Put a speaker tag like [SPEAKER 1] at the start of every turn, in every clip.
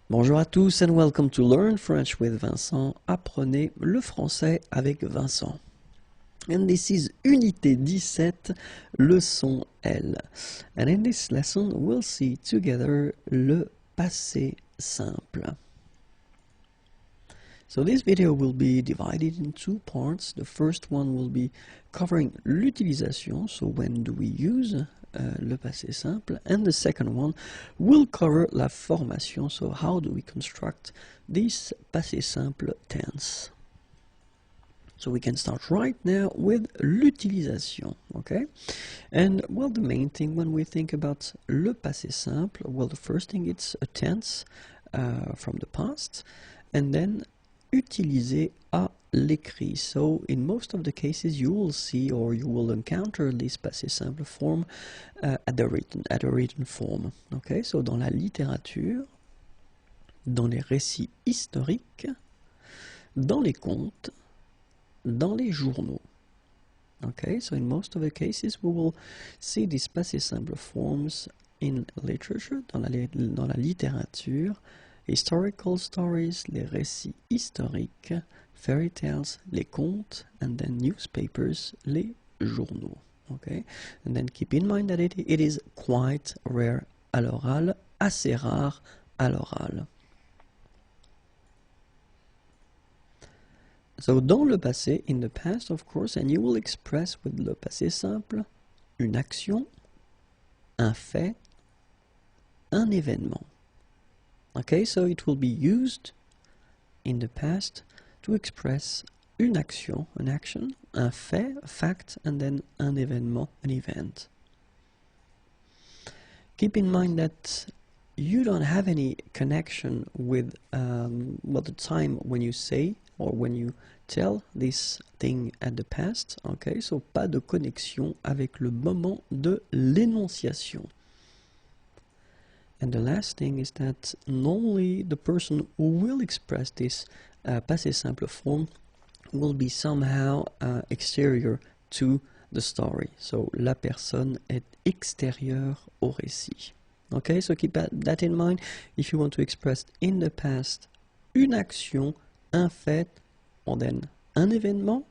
[SPEAKER 1] Bonjour à tous and welcome to Learn French with Vincent. Apprenez le français avec Vincent. And this is Unité 17, leçon L. And in this lesson, we'll see together le passé simple. So this video will be divided in two parts. The first one will be covering l'utilisation, so when do we use le passé simple, and the second one will cover la formation, so how do we construct this passé simple tense. So we can start right now with l'utilisation, okay? And well, the main thing when we think about le passé simple, well, the first thing it's a tense from the past, and then utilisé à l'écrit. So in most of the cases you will see or you will encounter this passé simple form at a written form. Okay, so dans la littérature, dans les récits historiques, dans les contes, dans les journaux. Okay, so in most of the cases we will see these passé simple forms in literature, dans la littérature, historical stories, les récits historiques, fairy tales, les contes, and then newspapers, les journaux. Okay, and then keep in mind that it is quite rare à l'oral, assez rare à l'oral. So dans le passé, in the past of course, and you will express with le passé simple une action, un fait, un événement. Okay, so it will be used in the past to express une action, an action, un fait, a fact, and then un événement, an event. Keep in mind that you don't have any connection with the time when you say or when you tell this thing at the past. Okay, so pas de connexion avec le moment de l'énonciation. And the last thing is that normally the person who will express this passé simple form will be somehow exterior to the story. So la personne est extérieure au récit. Okay, so keep that in mind if you want to express in the past une action, un fait, or then un événement.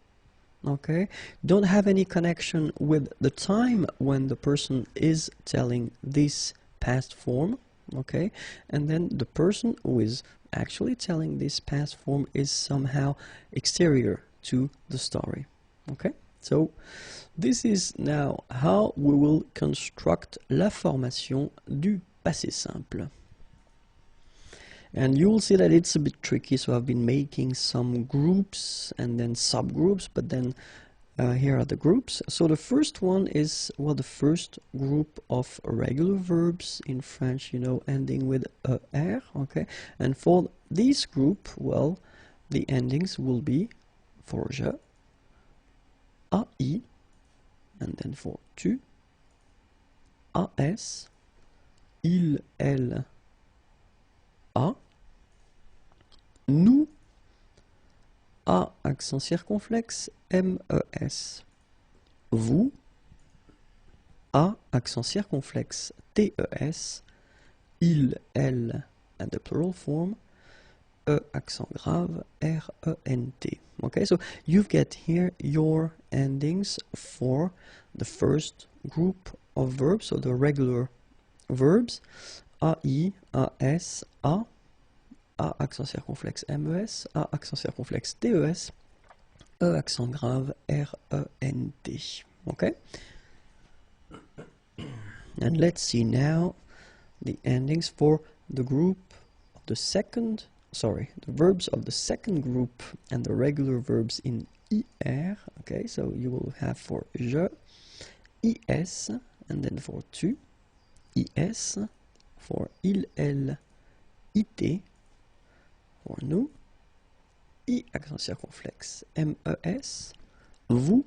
[SPEAKER 1] Okay, don't have any connection with the time when the person is telling this past form, okay, and then the person who is actually telling this past form is somehow exterior to the story. Okay, so this is now how we will construct la formation du passé simple. And you will see that it's a bit tricky, so I've been making some groups and then subgroups, but then here are the groups. So the first one is, well, the first group of regular verbs in French, you know, ending with er, okay? And for this group, well, the endings will be for je, ai, and then for tu, as, il, elle, a, nous, a accent circonflexe, mes, vous, a accent circonflexe, tes, il, elle, and the plural form, accent grave, rent. Okay, so you've got here your endings for the first group of verbs, so the regular verbs, ai, as, a accent circonflexe, mes, a accent circonflexe, tes, accent grave, rent. Okay? And let's see now the endings for the group of the second, the verbs of the second group and the regular verbs in IR. Okay, so you will have for je, is, and then for tu, is, for il, elle, it, for nous, I accent circonflexe, mes, vous,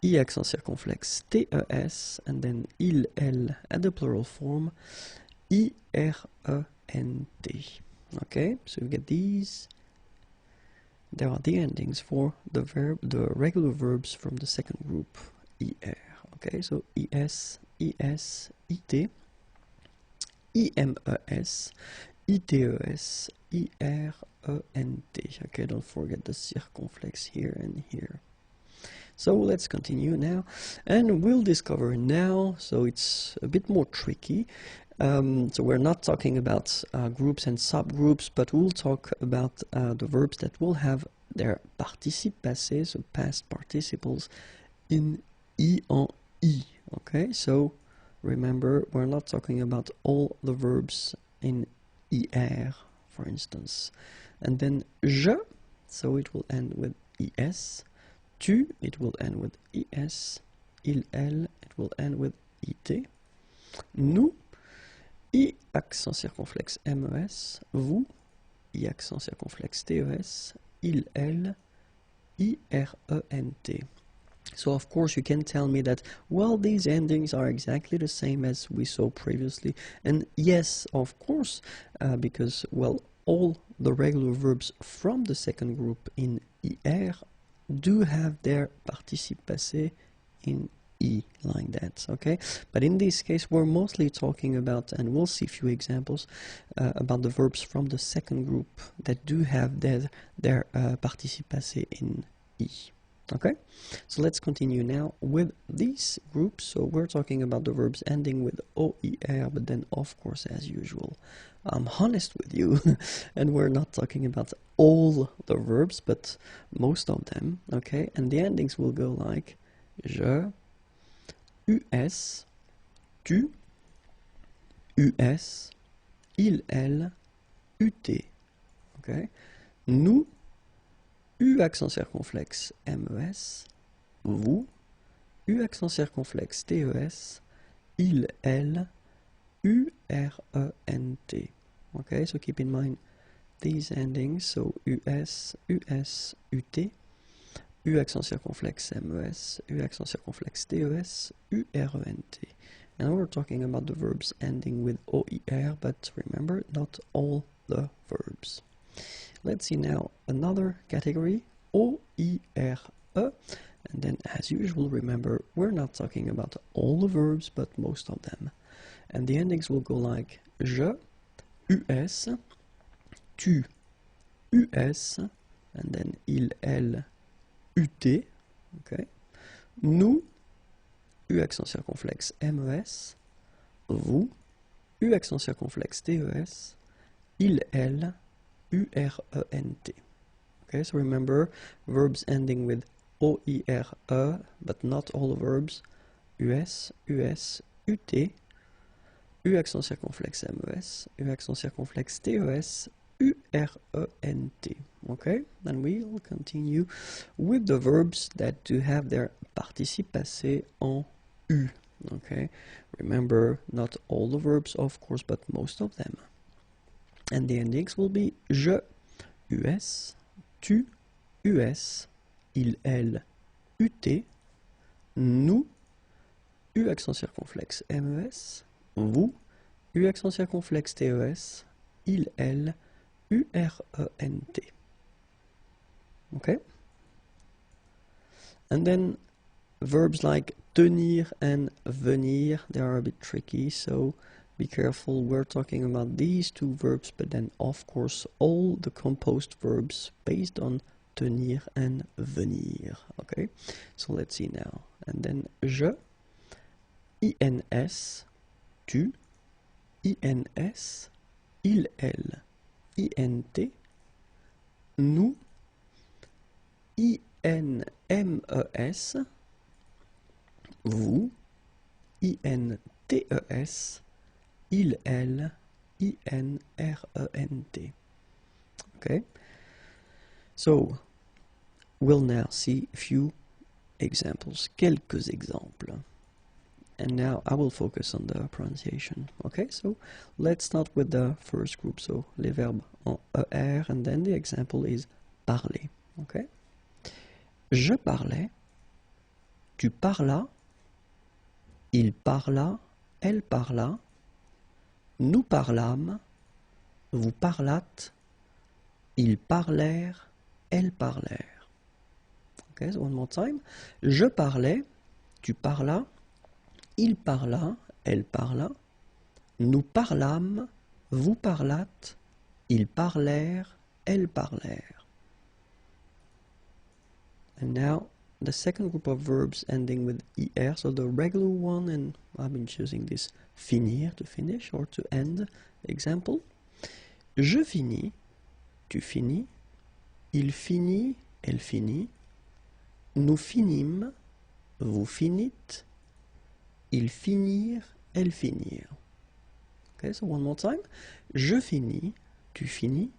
[SPEAKER 1] I accent circonflexe, tes, and then il, elle, and the plural form, irent. Okay, so you get these. There are the endings for the regular verbs from the second group, IR. Okay, so is, it, IMES, IDÉES, IRENT. Okay, don't forget the circumflex here and here. So let's continue now, and we'll discover now, so it's a bit more tricky. So we're not talking about groups and subgroups, but we'll talk about the verbs that will have their participe passé, so past participles, in I en I. Okay, so remember, we're not talking about all the verbs in IR, for instance. And then je, so it will end with IS. Tu, it will end with IS. Il, elle, it will end with IT. Nous, I accent circonflexe MES. Vous, I accent circonflexe TES. Il, elle, IRENT. So of course you can tell me that, well, these endings are exactly the same as we saw previously. And yes, of course, because, well, all the regular verbs from the second group in IR do have their participe passé in I, like that, okay? But in this case, we're mostly talking about, and we'll see a few examples, about the verbs from the second group that do have their participe passé in I. Okay, so let's continue now with these groups. So we're talking about the verbs ending with OER, but then of course, as usual, I'm honest with you, and we're not talking about all the verbs, but most of them, okay? And the endings will go like je, US, tu, US, il, elle, UT, okay? Nous, U accent circonflexe MES, vous, U accent circonflexe TES, il, elle, URENT. Okay, so keep in mind these endings, so US, US, UT, U accent circonflexe MES, U accent circonflexe TES, URENT. And we're talking about the verbs ending with OER, but remember, not all the verbs. Let's see now another category, OIRE, and then as usual, remember, we're not talking about all the verbs, but most of them. And the endings will go like je, US, tu, US, and then il, elle, UT, okay. Nous, U accent circonflexe MES, vous, U accent circonflexe TES, il, elle, URENT. Okay, so remember, verbs ending with OIRE, but not all the verbs, US, US, UT, U accent circonflexe MES, U accent circonflexe TES, URENT. Okay, then we'll continue with the verbs that do have their participe passé en U. Okay, remember, not all the verbs, of course, but most of them. And the endings will be je, US, tu, US, il, elle, UT, nous, U accent circonflexe MES, vous, U accent circonflexe TES, il, elle, URENT. Okay? And then verbs like tenir and venir, they are a bit tricky, so be careful. We're talking about these two verbs, but then of course all the composed verbs based on tenir and venir. Okay, so let's see now. And then je, INS, tu, INS, il, elle, INT, nous, INMES, vous, INTES, il, elle, INRENT. Okay, so we'll now see a few examples, quelques exemples. And now I will focus on the pronunciation. Okay, so let's start with the first group, so les verbes en ER, and then the example is parler. Okay, je parlais, tu parlas, il parla, elle parla, nous parlâmes, vous parlâtes, ils parlèrent, elles parlèrent. Okay, so one more time. Je parlais, tu parlas, il parla, elle parla, nous parlâmes, vous parlâtes, ils parlèrent, elles parlèrent. And now the second group of verbs ending with er, so the regular one, and I've been choosing this finir, to finish or to end example. Je finis, tu finis, il finit, elle finit, nous finîmes, vous finîtes, ils finirent, elles finirent. Okay, so one more time. Je finis, tu finis,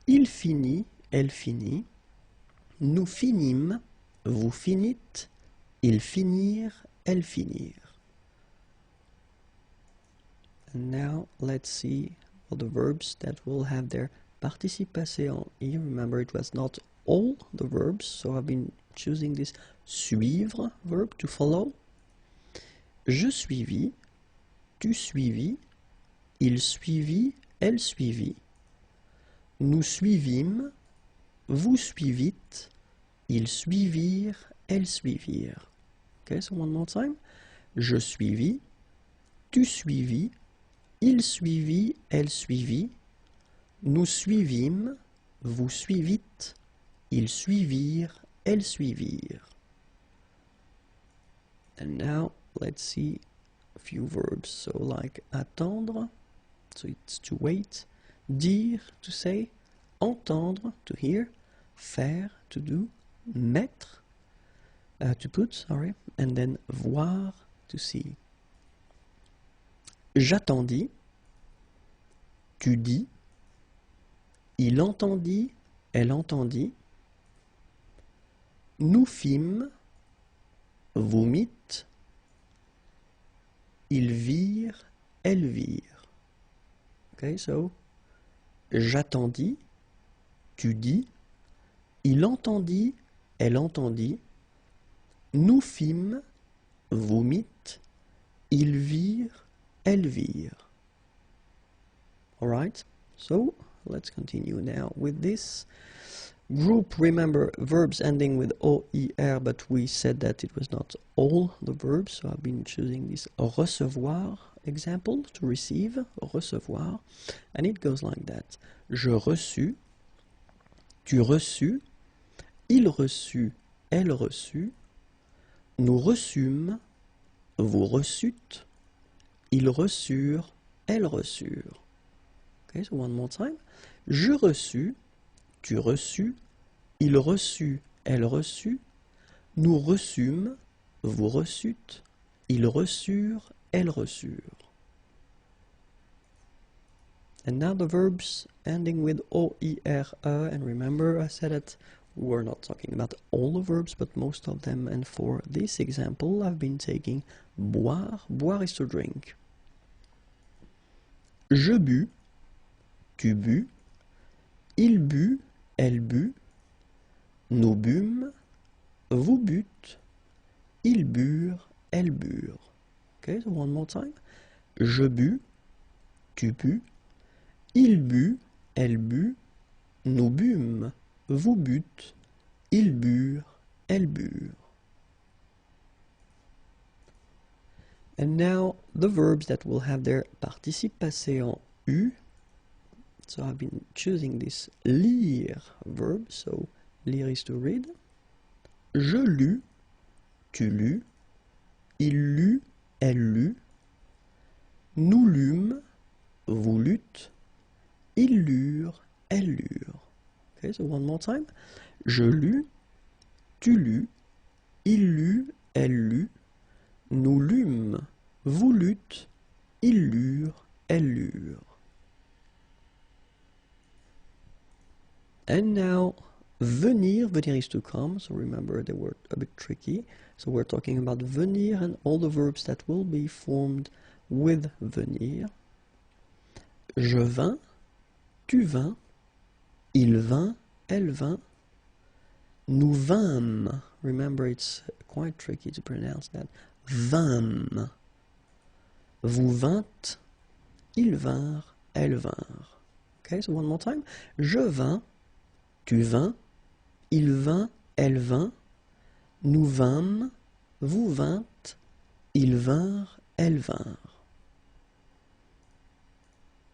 [SPEAKER 1] il finit, elle finit, nous finîmes, vous finîtes, ils finirent, elles finirent. And now let's see all the verbs that will have their participe passé en I. Remember, it was not all the verbs, so I've been choosing this suivre verb to follow. Je suivis, tu suivis, il suivit, elle suivit, nous suivîmes, vous suivîtes, ils suivirent, elles suivirent. Okay, so one more time. Je suivis, tu suivis, il suivit, elle suivit, nous suivîmes, vous suivîtes, ils suivirent, elles suivirent. And now let's see a few verbs. So like attendre, so it's to wait, dire, to say, entendre, to hear, faire, to do, mettre, to put, sorry, and then voir, to see. J'attendis, tu dis, il entendit, elle entendit, nous fîmes, vous mîtes, ils virent, elles virent. Okay, so j'attendis, tu dis, il entendit, elle entendit, nous fîmes, vous mîtes, ils virent, elles virent. Alright, so let's continue now with this group. Remember, verbs ending with OER, but we said that it was not all the verbs, so I've been choosing this recevoir example, to receive, recevoir, and it goes like that. Je reçus, tu reçus, il reçut, elle reçut, nous reçûmes, vous reçûtes, ils reçurent, elles reçurent. Okay, so one more time. Je reçus, tu reçus, il reçut, elle reçut, nous reçûmes, vous reçûtes, ils reçurent, elles reçurent. And now the verbs ending with OERE, and remember I said that we're not talking about all the verbs, but most of them, and for this example I've been taking boire. Boire is to drink. Je bus, tu bus, il but, elle but, nous bûmes, vous bûtes, ils burent, elles burent. Okay, so one more time. Je bus, tu bus, il but, elle but, nous bûmes, vous bûtes, ils burent, elles burent. And now the verbs that will have their participe passé en U. So I've been choosing this lire verb, so lire is to read. Je lus, tu lus, il lut, elle lut, nous lûmes, vous lûtes, ils lurent, elles lurent. Okay, so one more time. Je lus, tu lus, il lut, elle lut, nous lûmes, vous lûtes, ils lurent, elles lurent. And now, venir, venir is to come, so remember they were a bit tricky. So we're talking about venir and all the verbs that will be formed with venir. Je vins, tu vins, il vint, elle vint, nous vîmes. Remember, it's quite tricky to pronounce that. Vîmes. Vous vîntes, ils vinrent, elles vinrent. Okay, so one more time. Je vins, tu vins, il vint, elle vint, nous vîmes, vous vîntes, ils vinrent, elles vinrent.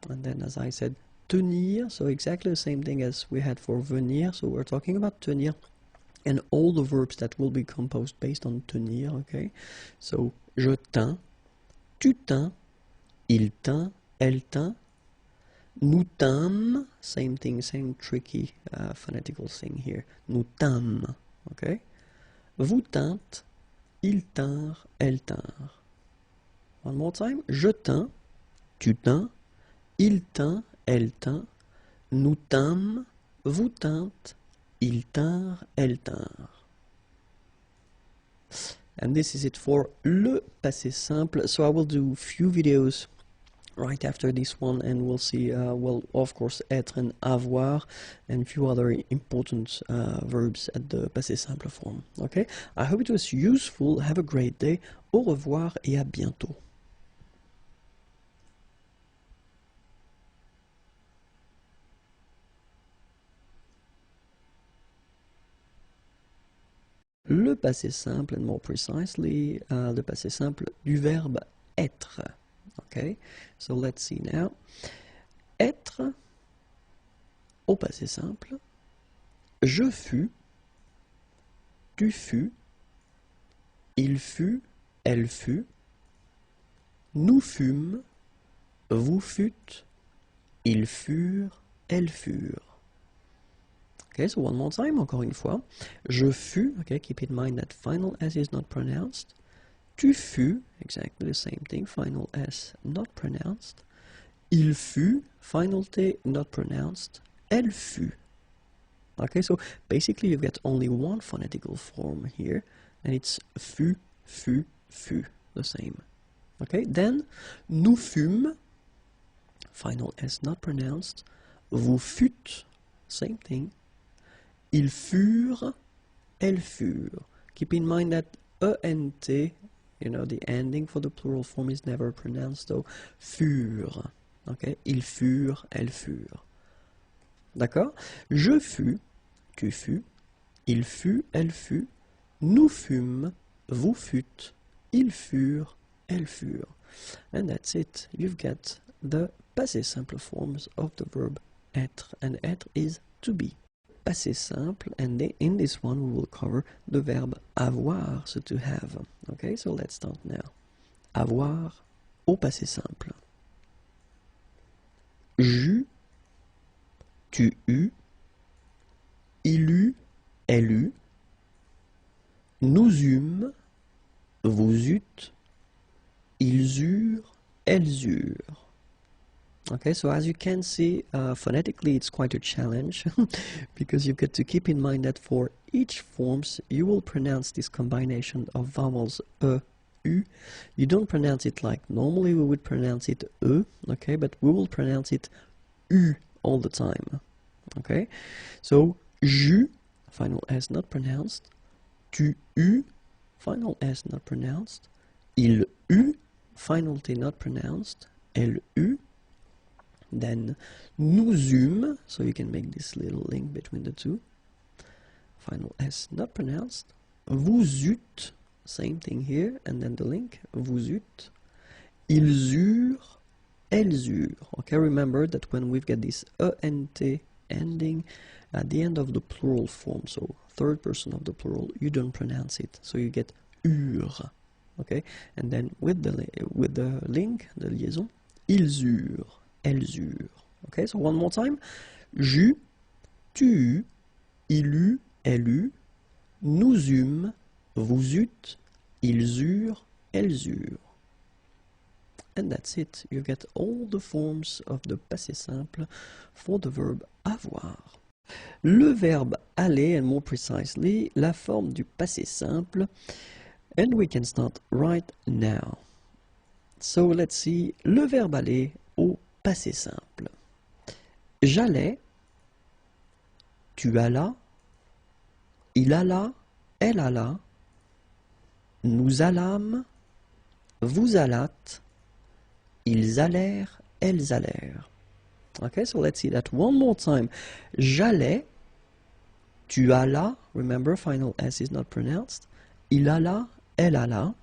[SPEAKER 1] And then, as I said, tenir, so exactly the same thing as we had for venir. So we're talking about tenir and all the verbs that will be composed based on tenir, okay? So, je tins, tu tins, il tint, elle tint, nous tîmes, same thing, same tricky phonetical thing here. Nous tîmes, okay? Vous tîntes, ils tinrent, elles tinrent. One more time. Je tins, tu tins, il tint, elle tint, nous tîmes, vous tîntes, ils tinrent, elles tinrent. And this is it for le passé simple. So I will do few videos right after this one, and we'll see, well, of course, être and avoir, and few other important verbs at the passé simple form. Okay? I hope it was useful. Have a great day. Au revoir et à bientôt. Le passé simple, and more precisely, le passé simple du verbe être. Okay, so let's see now. Être, au passé simple, je fus, tu fus, il fut, elle fut, nous fûmes, vous fûtes, ils furent, elles furent. Okay, so one more time, encore une fois. Je fus, okay, keep in mind that final S is not pronounced. Tu fus, exactly the same thing, final S not pronounced. Il fut, final T not pronounced. Elle fut. Okay, so basically you get only one phonetical form here, and it's fut, fut, fut, the same. Okay, then nous fûmes, final S not pronounced. Vous fûtes, same thing. Ils furent, elles furent. Keep in mind that ENT, you know, the ending for the plural form is never pronounced, so furent. Okay? Ils furent, elles furent. D'accord? Je fus, tu fus, il fut, elle fut, nous fûmes, vous fûtes, ils furent, elles furent. And that's it. You've got the passé simple forms of the verb être, and être is to be. Passé simple, and in this one we will cover the verb avoir, so to have. Okay, so let's start now. Avoir au passé simple. J'eus, tu eus, il eut, elle eut, nous eûmes, vous eûtes, ils eurent, elles eurent. Okay, so as you can see, phonetically it's quite a challenge because you've got to keep in mind that for each forms you will pronounce this combination of vowels e, u. You don't pronounce it like normally we would pronounce it e, okay, but we will pronounce it u all the time. Okay, so j'eus, final S not pronounced, tu eus, final S not pronounced, il eut, final T not pronounced, elle eut. Then nous eûmes, so you can make this little link between the two. Final S not pronounced. Vous eûtes, same thing here, and then the link, vous eûtes. Ils eurent, elles eurent. Okay, remember that when we've got this ENT ending at the end of the plural form, so third person of the plural, you don't pronounce it, so you get eurent. Okay, and then with the link, the liaison, ils eurent. Elles eurent. Okay, so one more time. J'eus, tu eus, il eut, elle eut, nous eûmes, vous eûtes, ils eurent, elles eurent. And that's it. You get all the forms of the passé simple for the verb avoir. Le verbe aller, and more precisely, la forme du passé simple. And we can start right now. So let's see, le verbe aller au passé simple. J'allais, tu allas, il alla, elle alla, nous allâmes, vous allâtes, ils allèrent, elles allèrent. Okay, so let's see that one more time. J'allais, tu allas, remember final S is not pronounced, il alla, elle alla.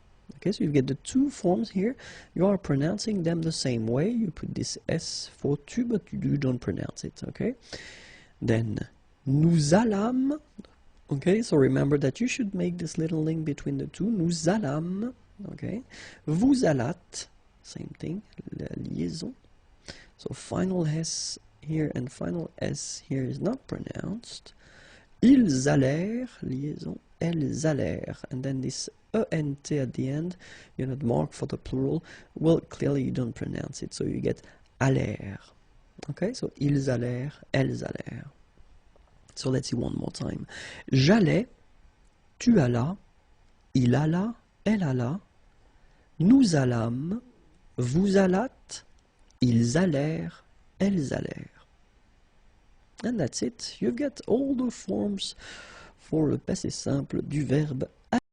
[SPEAKER 1] Okay, so you get the two forms here. You are pronouncing them the same way. You put this S for tu, but you don't pronounce it, okay? Then, nous allâmes. Okay, so remember that you should make this little link between the two. Nous allâmes, okay? Vous allâtes, same thing, la liaison. So final S here and final S here is not pronounced. Ils allèrent, liaison, elles allèrent. And then this ENT at the end, you're not marked for the plural. Well, clearly you don't pronounce it, so you get allèrent. Okay, so ils allèrent, elles allèrent. So let's see one more time. J'allais, tu allas, il alla, elle alla, nous allâmes, vous allâtes, ils allèrent, elles allèrent. And that's it. You've got all the forms for le passé simple du verbe.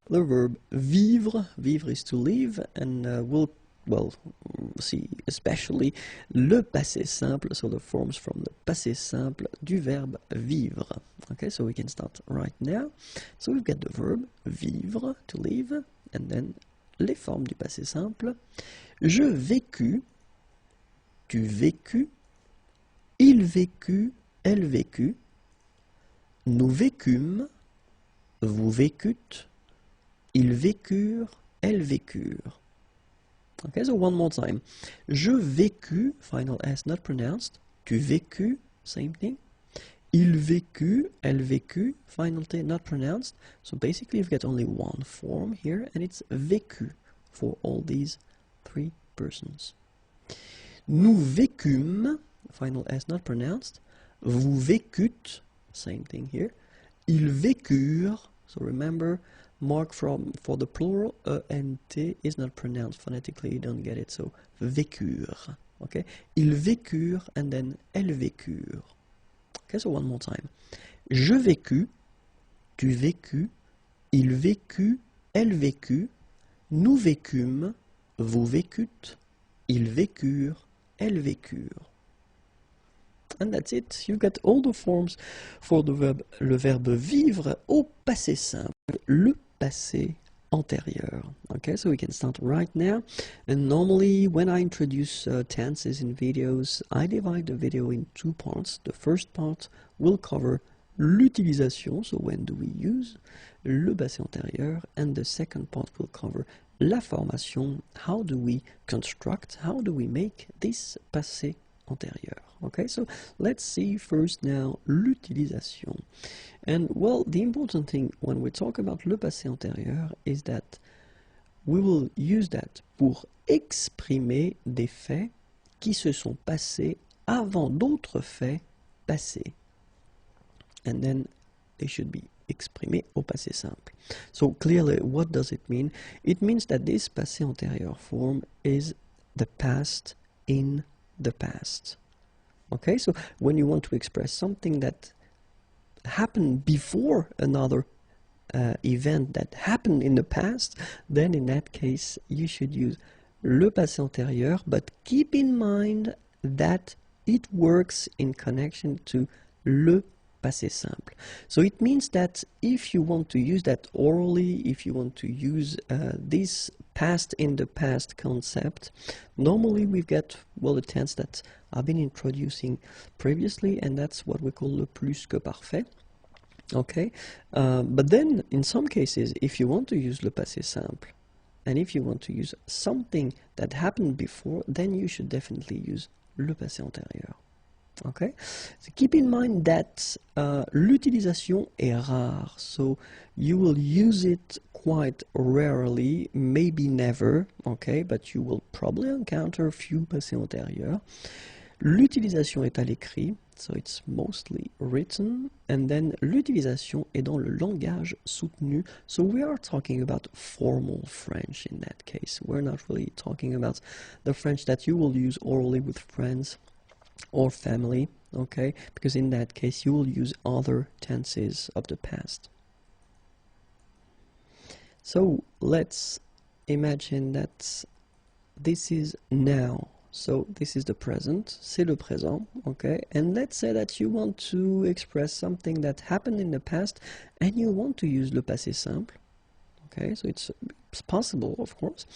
[SPEAKER 1] The verb vivre, vivre is to live, and we'll see especially le passé simple, so the forms from the passé simple du verbe vivre. Okay, so we can start right now. So we've got the verb vivre, to live, and then les formes du passé simple. Je vécus, tu vécus, il vécut, elle vécut, nous vécûmes, vous vécûtes, ils vécurent, elles vécurent. Okay, so one more time. Je vécus, final S not pronounced. Tu vécus, same thing. Il vécut, elle vécut, final T not pronounced. So basically you've got only one form here, and it's vécu for all these three persons. Nous vécûmes, final S not pronounced. Vous vécûtes, same thing here. Ils vécurent, so remember, mark for the plural, ENT is not pronounced phonetically, you don't get it, so vécurent, okay? Ils vécurent, and then elles vécurent. Okay, so one more time. Je vécus, tu vécus, il vécut, elle vécut, nous vécûmes, vous vécûtes, ils vécurent, elles vécurent. And that's it. You've got all the forms for the verb, le verbe vivre au passé simple, le passé antérieur. Okay, so we can start right now. And normally when I introduce tenses in videos, I divide the video in two parts. The first part will cover l'utilisation, so when do we use, le passé antérieur, and the second part will cover la formation, how do we construct, how do we make this passé antérieur. Okay, so let's see first now l'utilisation. And well, the important thing when we talk about le passé antérieur is that we will use that pour exprimer des faits qui se sont passés avant d'autres faits passés. And then they should be exprimés au passé simple. So clearly, what does it mean? It means that this passé antérieur form is the past in the past. Okay, so when you want to express something that happened before another event that happened in the past, then in that case you should use le passé antérieur, but keep in mind that it works in connection to le passé simple. So it means that if you want to use that orally, if you want to use this past in the past concept, normally we've got, well, the tense that I've been introducing previously, and that's what we call le plus que parfait. Okay, but then in some cases, if you want to use le passé simple, and if you want to use something that happened before, then you should definitely use le passé antérieur. Okay, so keep in mind that l'utilisation est rare, so you will use it quite rarely, maybe never, okay, but you will probably encounter a few passés antérieurs. L'utilisation est à l'écrit, so it's mostly written, and then l'utilisation est dans le langage soutenu, so we are talking about formal French in that case. We're not really talking about the French that you will use orally with friends or family, okay, because in that case you will use other tenses of the past. So let's imagine that this is now. So this is the present, c'est le présent, okay? And let's say that you want to express something that happened in the past and you want to use le passé simple, Okay, so it's possible, of course.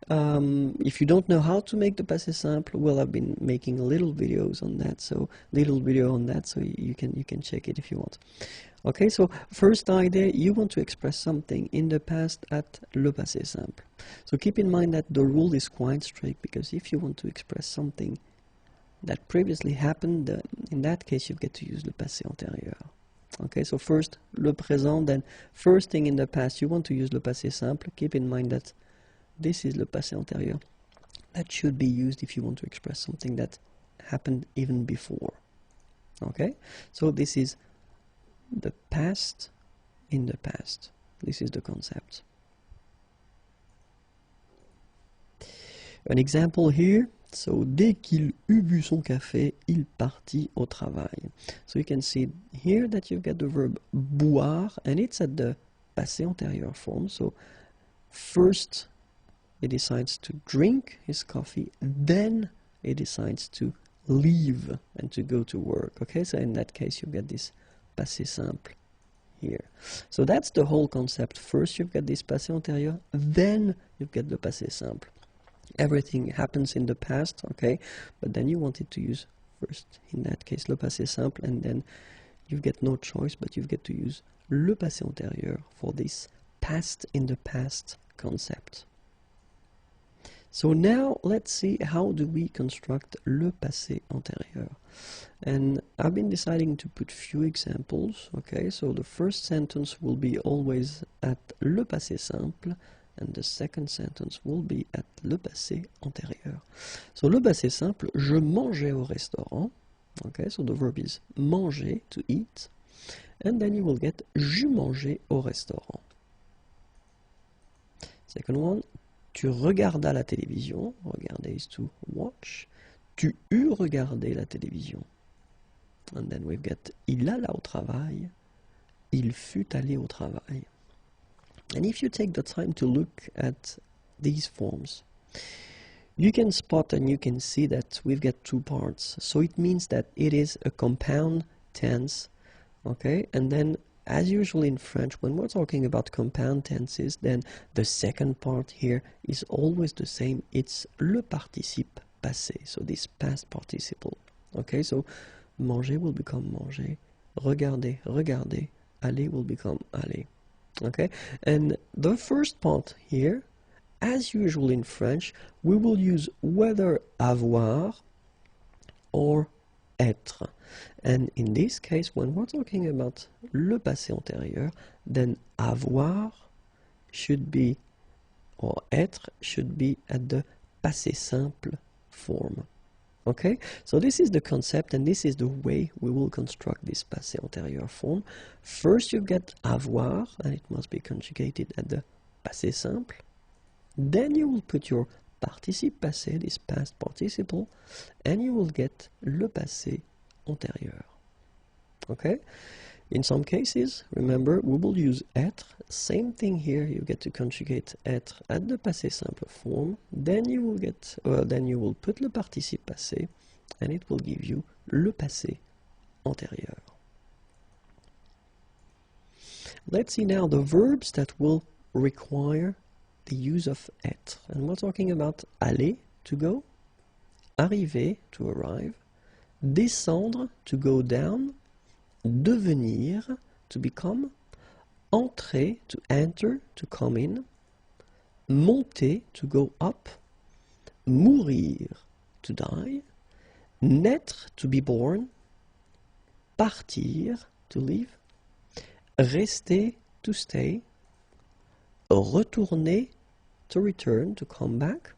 [SPEAKER 1] If you don't know how to make the passé simple, well, I've been making little videos on that, so you can check it if you want. Okay, so first idea, you want to express something in the past at le passé simple. So keep in mind that the rule is quite strict, because if you want to express something that previously happened, in that case you get to use le passé antérieur. Okay, so first le présent, then first thing in the past you want to use le passé simple. Keep in mind that this is le passé antérieur. That should be used if you want to express something that happened even before. Okay, so this is the past in the past. This is the concept. An example here. So, dès qu'il eut bu son café, il partit au travail. So you can see here that you've got the verb boire, and it's at the passé antérieur form. So first he decides to drink his coffee, then he decides to leave and to go to work. Okay, so in that case you get this passé simple here. So that's the whole concept. First you've got this passé antérieur, then you get the passé simple. Everything happens in the past, okay, but then you wanted to use first, in that case, le passé simple, and then you get no choice, but you get to use le passé antérieur for this past in the past concept. So now let's see how do we construct le passé antérieur. And I've been deciding to put few examples, okay, so the first sentence will be always at le passé simple, and the second sentence will be at le passé antérieur. So le passé simple, je mangeais au restaurant. Okay, so the verb is manger, to eat. And then you will get j'eus mangé au restaurant. Second one, tu regardas la télévision. Regarder is to watch. Tu eus regardé la télévision. And then we've got il alla au travail. Il fut allé au travail. And if you take the time to look at these forms, you can spot and you can see that we've got two parts. So it means that it is a compound tense, okay? And then, as usual in French, when we're talking about compound tenses, then the second part here is always the same. It's le participe passé, so this past participle. Okay, so manger will become manger, regarder, regarder, aller will become aller. Okay, and the first part here, as usual in French, we will use whether avoir or être. And in this case, when we're talking about le passé antérieur, then avoir should be, or être should be at the passé simple form. Okay, so this is the concept, and this is the way we will construct this passé antérieur form. First you get avoir, and it must be conjugated at the passé simple. Then you will put your participe passé, this past participle, and you will get le passé antérieur. Okay, in some cases, remember, we will use être. Same thing here, you get to conjugate être at the passé simple form. Then you will get, then you will put le participe passé, and it will give you le passé antérieur. Let's see now the verbs that will require the use of être. And we're talking about aller, to go, arriver, to arrive, descendre, to go down, devenir, to become, entrer, to enter, to come in, monter, to go up, mourir, to die, naître, to be born, partir, to leave, rester, to stay, retourner, to return, to come back,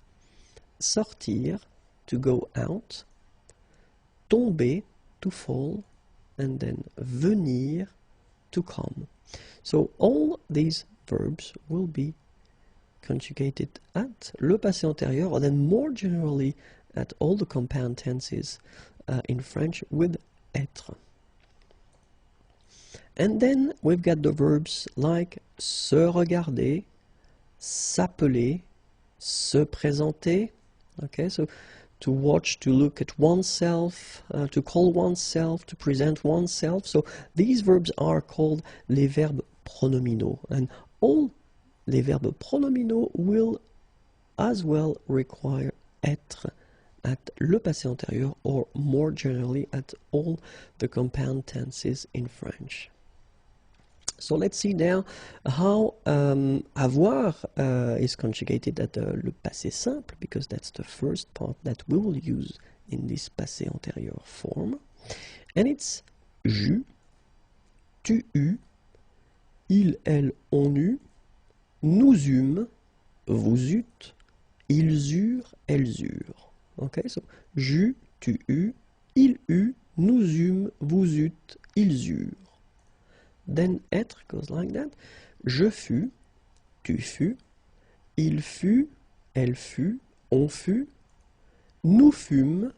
[SPEAKER 1] sortir, to go out, tomber, to fall, and then venir, to come. So all these verbs will be conjugated at le passé antérieur, or then more generally at all the compound tenses in French with être. And then we've got the verbs like se regarder, s'appeler, se présenter. Okay, so to watch, to look at oneself, to call oneself, to present oneself. So these verbs are called les verbes pronominaux, and all les verbes pronominaux will as well require être at le passé antérieur, or more generally at all the compound tenses in French. So let's see now how avoir is conjugated at le passé simple, because that's the first part that we will use in this passé antérieur form. And it's j'eus, tu eus, il, elle, on eut, nous eûmes, vous eûtes, ils eurent, elles eurent. Okay, so j'eus, tu eus, il eut, nous eûmes, vous eûtes, ils eurent. Then être goes like that. Je fus, tu fus, il fut, elle fut, on fut, nous fûmes,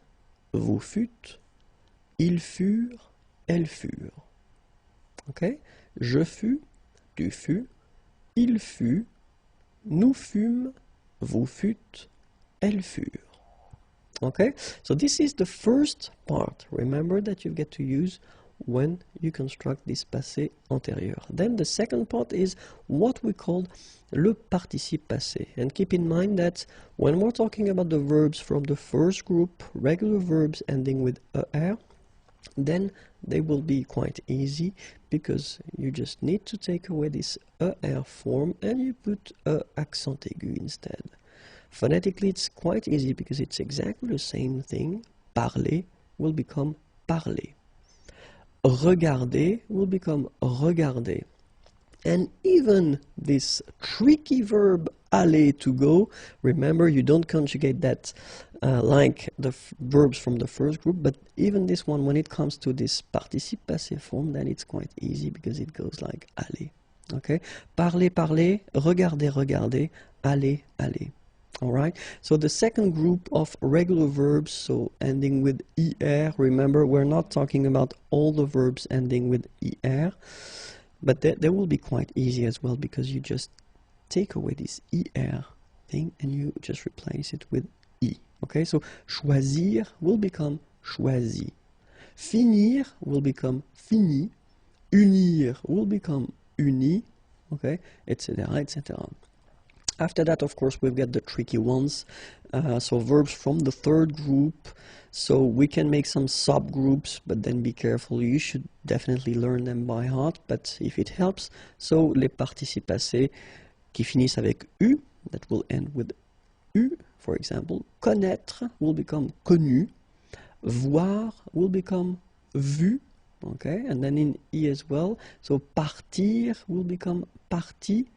[SPEAKER 1] vous fûtes, ils furent, elles furent. Okay? Je fus, tu fus, il fut, nous fûmes, vous fûtes, elles furent. Okay? So this is the first part. Remember that you get to use when you construct this passé antérieur. Then the second part is what we call le participe passé. And keep in mind that when we're talking about the verbs from the first group, regular verbs ending with er, then they will be quite easy, because you just need to take away this er form and you put accent aigu instead. Phonetically it's quite easy because it's exactly the same thing. Parler will become parler. Regarder will become regarder. And even this tricky verb aller, to go, remember you don't conjugate that like the verbs from the first group, but even this one, when it comes to this participe passé form, then it's quite easy because it goes like aller. Okay? Parler, parler, regarder, regarder, aller, aller. Alright, so the second group of regular verbs, so ending with er, remember we're not talking about all the verbs ending with er, but they will be quite easy as well, because you just take away this er thing and you just replace it with I. Okay, so choisir will become choisi, finir will become fini, unir will become uni, okay, etc., etc. After that, of course, we've got the tricky ones, so verbs from the third group. So we can make some subgroups, but then be careful, you should definitely learn them by heart, but if it helps, so les participes passés qui finissent avec U, that will end with U, for example. Connaître will become connu, voir will become vu, okay, and then in I as well, so partir will become parti,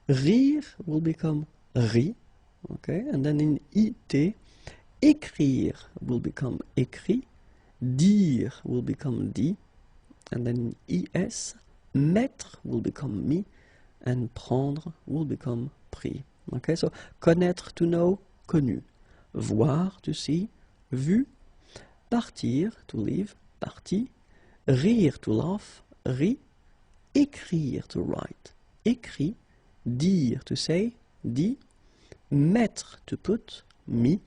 [SPEAKER 1] rire will become ri, okay, and then in IT, écrire will become écrit, dire will become dit, and then in IS, mettre will become mis, and prendre will become pris. Okay, so connaître, to know, connu, voir, to see, vu, partir, to leave, parti, rire, to laugh, ri, écrire, to write, écrit, dire, to say, dit, mettre, to put, mis,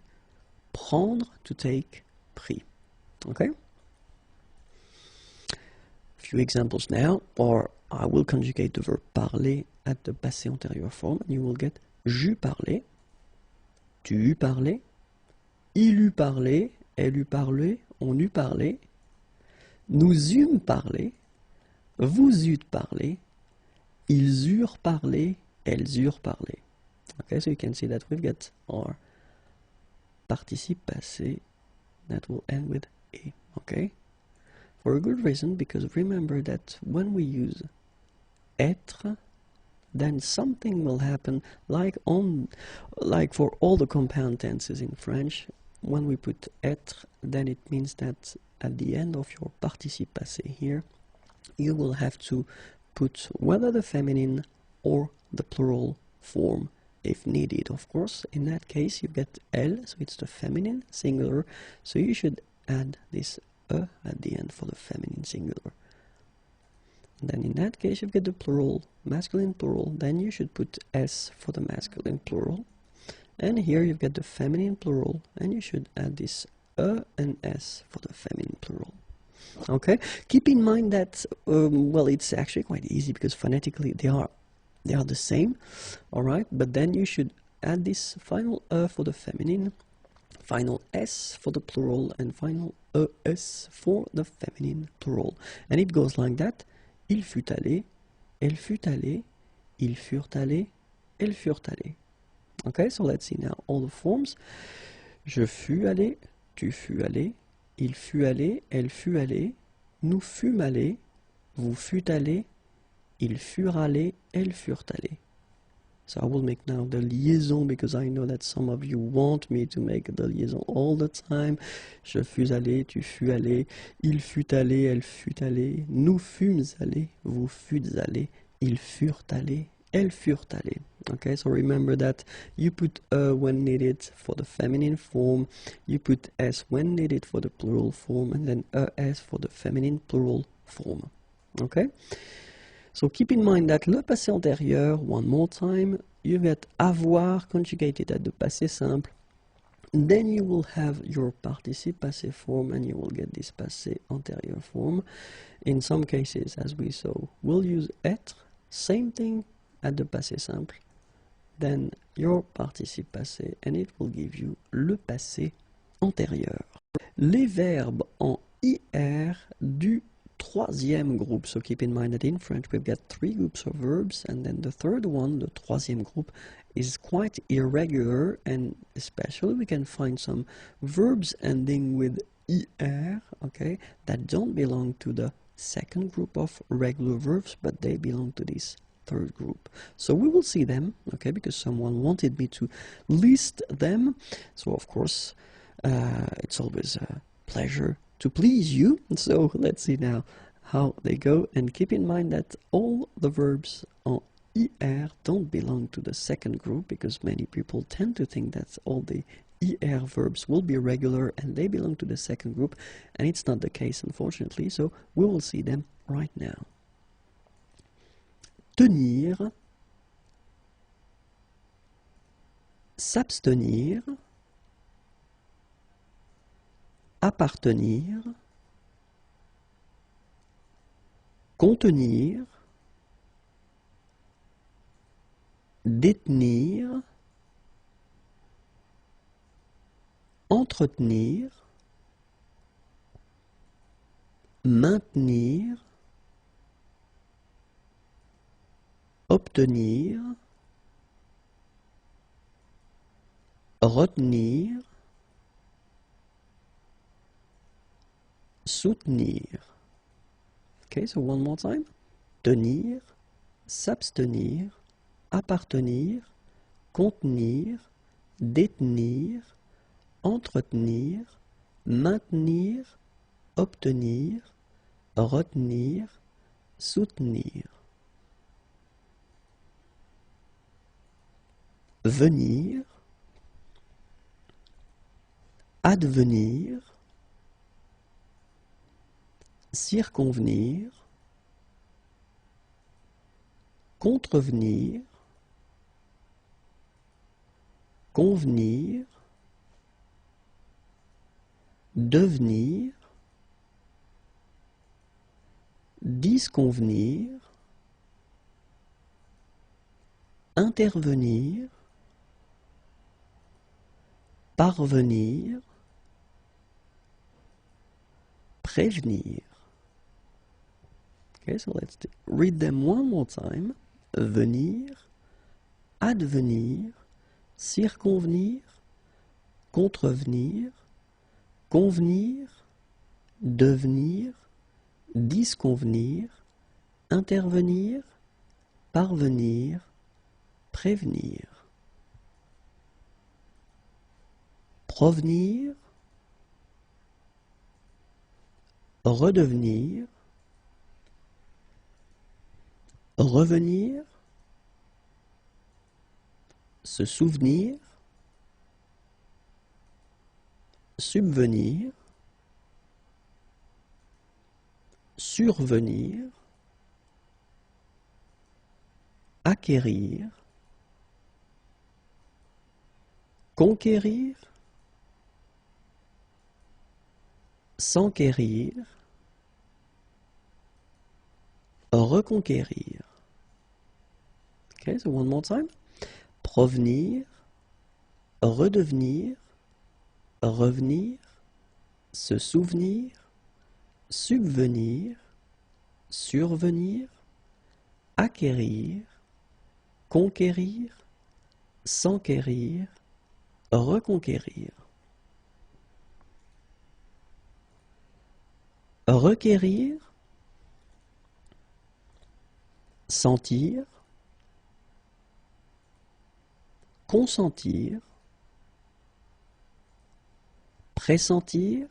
[SPEAKER 1] prendre, to take, pris. Okay? Few examples now, or I will conjugate the verb parler at the passé antérieur form, and you will get j'eus parlé, tu eus parlé, il eut parlé, elle eut parlé, on eut parlé, nous eûmes parlé, vous eûtes parlé, ils eurent parlé, elles eurent parlé. Okay, so you can see that we've got our participe passé that will end with e. Okay, for a good reason, because remember that when we use être, then something will happen like for all the compound tenses in French. When we put être, then it means that at the end of your participe passé here, you will have to put whether the feminine or the plural form if needed. Of course, in that case you get elle, so it's the feminine singular, so you should add this e at the end for the feminine singular. And then in that case you get the plural, masculine plural, then you should put s for the masculine plural. And here you've got the feminine plural, and you should add this e and s for the feminine plural. Okay, keep in mind that, well, it's actually quite easy because phonetically they are They are the same, all right? But then you should add this final for the feminine, final s for the plural, and final es for the feminine plural. And it goes like that. Il fut allé, elle fut allée, ils furent allés, elles furent allées. Okay, so let's see now all the forms. Je fus allé, tu fus allé, il fut allé, elle fut allée, nous fûmes allés, vous fûtes allés, ils furent allés, elles furent allées. So I will make now the liaison because I know that some of you want me to make the liaison all the time. Je fus allé, tu fus allé, il fut allé, elle fut allée, nous fûmes allés, vous fûtes allés, ils furent allés, elles furent allées. Okay, so remember that you put when needed for the feminine form, you put s when needed for the plural form, and then es for the feminine plural form. Okay? So keep in mind that le passé antérieur, one more time, you get avoir conjugated at the passé simple. Then you will have your participe passé form and you will get this passé antérieur form. In some cases, as we saw, we'll use être, same thing at the passé simple. Then your participe passé and it will give you le passé antérieur. Les verbes en IR du troisième groupe. So keep in mind that in French we've got 3 groups of verbs, and then the third one, the troisième groupe, is quite irregular, and especially we can find some verbs ending with IR, okay, that don't belong to the second group of regular verbs, but they belong to this third group. So we will see them, okay, because someone wanted me to list them. So of course, it's always a pleasure to please you. So let's see now how they go, and keep in mind that all the verbs en IR don't belong to the second group, because many people tend to think that all the IR verbs will be regular and they belong to the second group, and it's not the case, unfortunately. So we will see them right now. Tenir, s'abstenir, appartenir, contenir, détenir, entretenir, maintenir, obtenir, retenir, soutenir. Okay, so one more time. Tenir, s'abstenir, appartenir, contenir, détenir, entretenir, maintenir, obtenir, retenir, soutenir. Venir, advenir, circonvenir, contrevenir, convenir, devenir, disconvenir, intervenir, parvenir, prévenir. Okay, so let's read them one more time. Venir, advenir, circonvenir, contrevenir, convenir, devenir, disconvenir, intervenir, parvenir, prévenir. Provenir, redevenir, revenir, se souvenir, subvenir, survenir, acquérir, conquérir, s'enquérir, reconquérir. Okay, so one more time. Provenir, redevenir, revenir, se souvenir, subvenir, survenir, acquérir, conquérir, s'enquérir, reconquérir. Requérir, sentir, consentir, pressentir,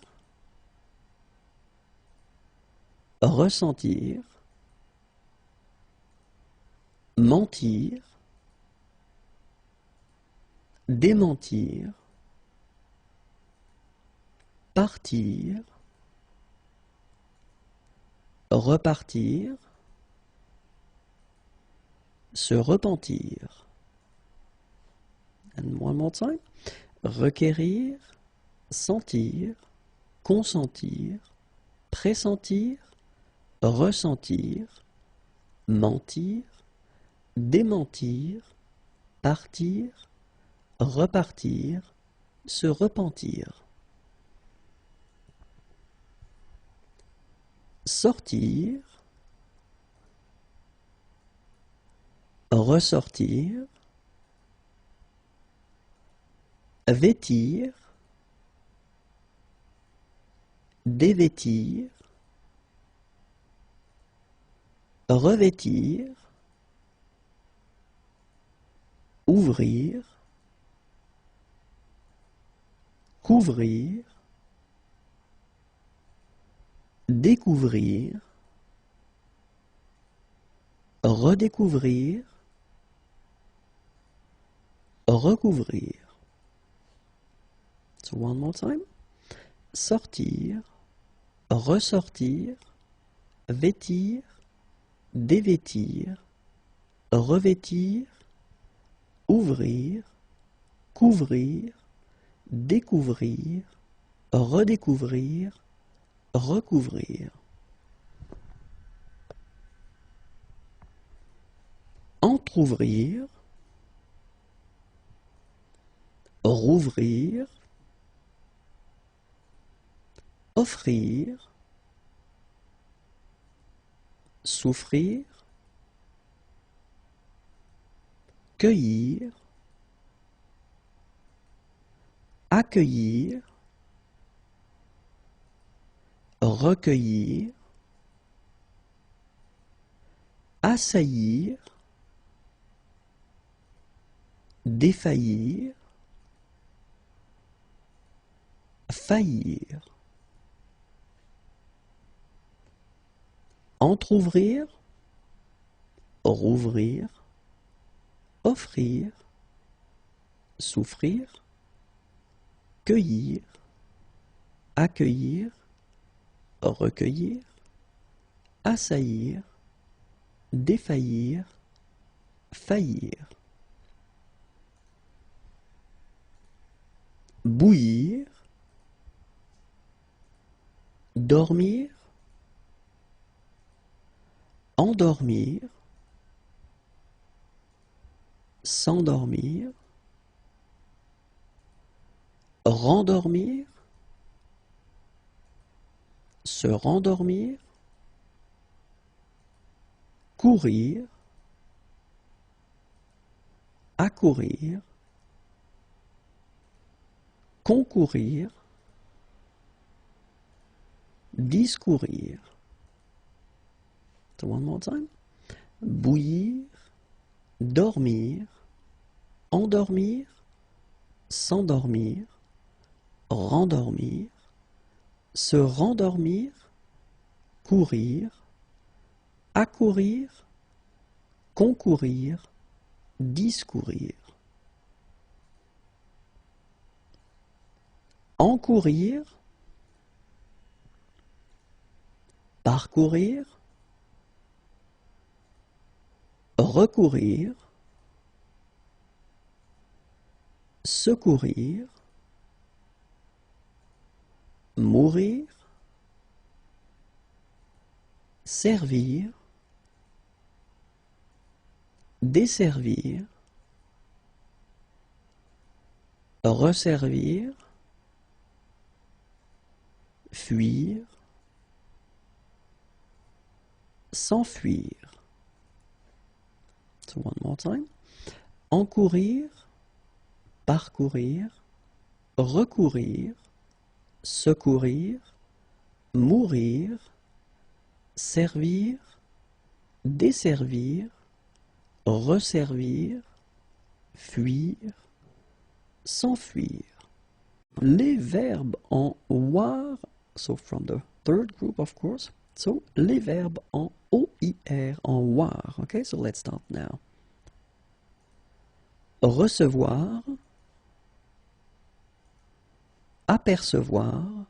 [SPEAKER 1] ressentir, mentir, démentir, partir, repartir, se repentir. And one more time. Requérir, sentir, consentir, pressentir, ressentir, mentir, démentir, partir, repartir, se repentir. Sortir, ressortir, vêtir, dévêtir, revêtir, ouvrir, couvrir, découvrir, redécouvrir, recouvrir. So one more time. Sortir, ressortir, vêtir, dévêtir, revêtir, ouvrir, couvrir, découvrir, redécouvrir, recouvrir. Entrouvrir, rouvrir, offrir, souffrir, cueillir, accueillir, recueillir, assaillir, défaillir, faillir. Entrouvrir, rouvrir, offrir, souffrir, cueillir, accueillir, recueillir, assaillir, défaillir, faillir. Bouillir, dormir, endormir, s'endormir, rendormir, se rendormir, courir, accourir, concourir, discourir. So one more time. Bouillir, dormir, endormir, s'endormir, rendormir, se rendormir, courir, accourir, concourir, discourir. Encourir, parcourir, recourir, secourir, mourir, servir, desservir, resservir, fuir, s'enfuir. So one more time. Encourir, parcourir, recourir, secourir, mourir, servir, desservir, resservir, fuir, s'enfuir. Les verbes en war, so from the third group of course, so les verbes en OIR, en war, okay, so let's start now. Recevoir, apercevoir,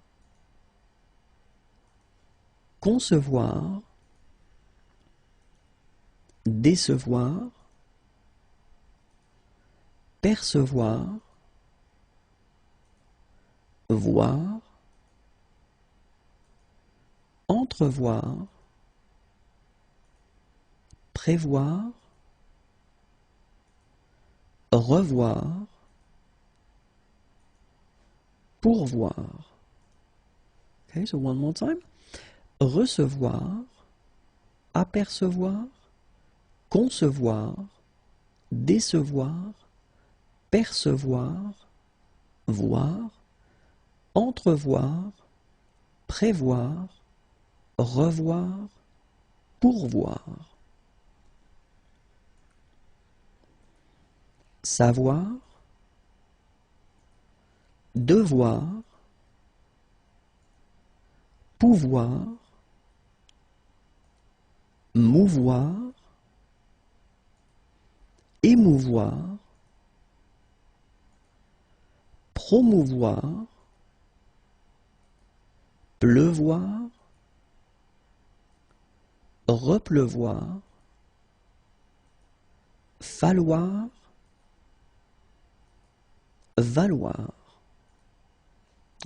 [SPEAKER 1] concevoir, décevoir, percevoir, voir, entrevoir, prévoir, revoir, pourvoir. Okay, so one more time. Recevoir, apercevoir, concevoir, décevoir, percevoir, voir, entrevoir, prévoir, revoir, pourvoir. Savoir, devoir, pouvoir, mouvoir, émouvoir, promouvoir, pleuvoir, repleuvoir, falloir, valoir.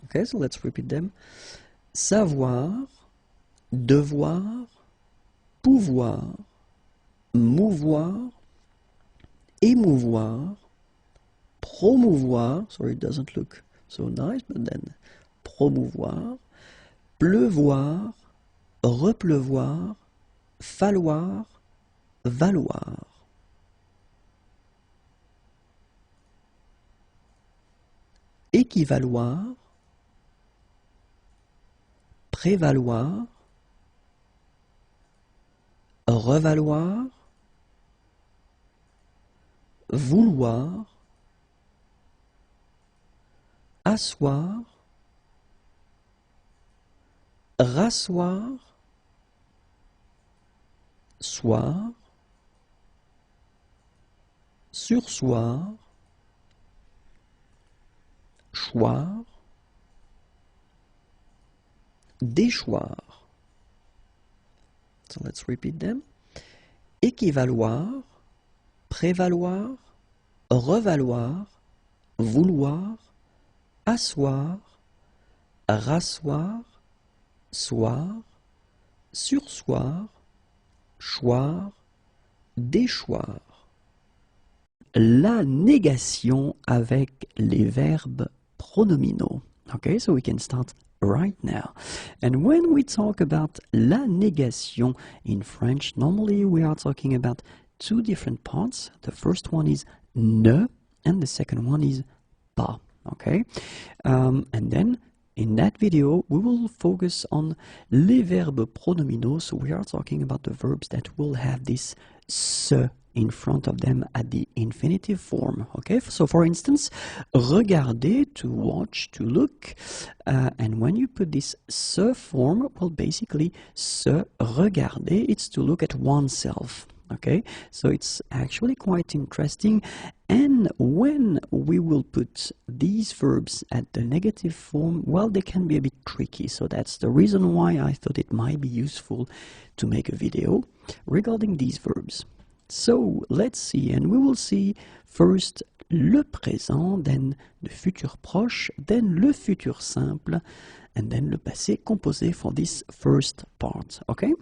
[SPEAKER 1] Okay, so let's repeat them. Savoir, devoir, pouvoir, mouvoir, émouvoir, promouvoir, sorry it doesn't look so nice, but then promouvoir, pleuvoir, repleuvoir, falloir, valoir. Équivaloir, prévaloir, revaloir, vouloir, asseoir, rasseoir, soir, sursoir, choir, déchoir. So let's repeat them. Équivaloir, prévaloir, revaloir, vouloir, asseoir, rasseoir, soir, sursoir, choir, déchoir. La négation avec les verbes pronominaux. Okay, so we can start right now. And when we talk about la négation in French, normally we are talking about two different parts. The first one is ne, and the second one is pas. Okay, and then in that video we will focus on les verbes pronominaux. So we are talking about the verbs that will have this se in front of them at the infinitive form. Okay, so for instance, regarder, to watch, to look, and when you put this se form, well, basically se regarder, it's to look at oneself. Okay, so it's actually quite interesting. And when we will put these verbs at the negative form, well, they can be a bit tricky. So that's the reason why I thought it might be useful to make a video regarding these verbs. So let's see, and we will see first le présent, then the futur proche, then le futur simple, and then le passé composé for this first part, okay?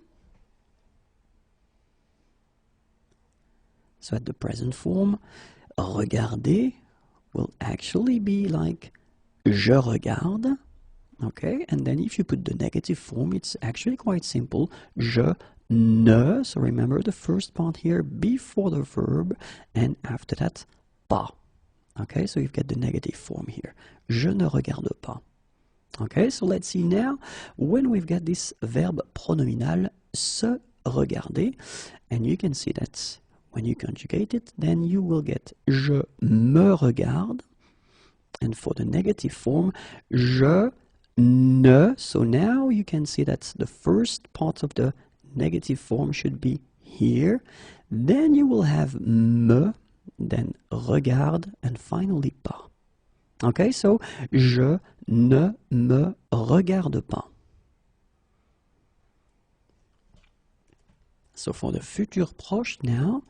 [SPEAKER 1] So at the present form, regarder will actually be like je regarde. Okay, and then if you put the negative form, it's actually quite simple. Je ne, so remember the first part here before the verb, and after that, pas. Okay, so you've got the negative form here. Je ne regarde pas. Okay, so let's see now when we've got this verb pronominal se regarder, and you can see that when you conjugate it, then you will get je me regarde, and for the negative form, je ne. So now you can see that the first part of the negative form should be here. Then you will have me, then regarde, and finally pas. Okay, so je ne me regarde pas. So for the futur proche now,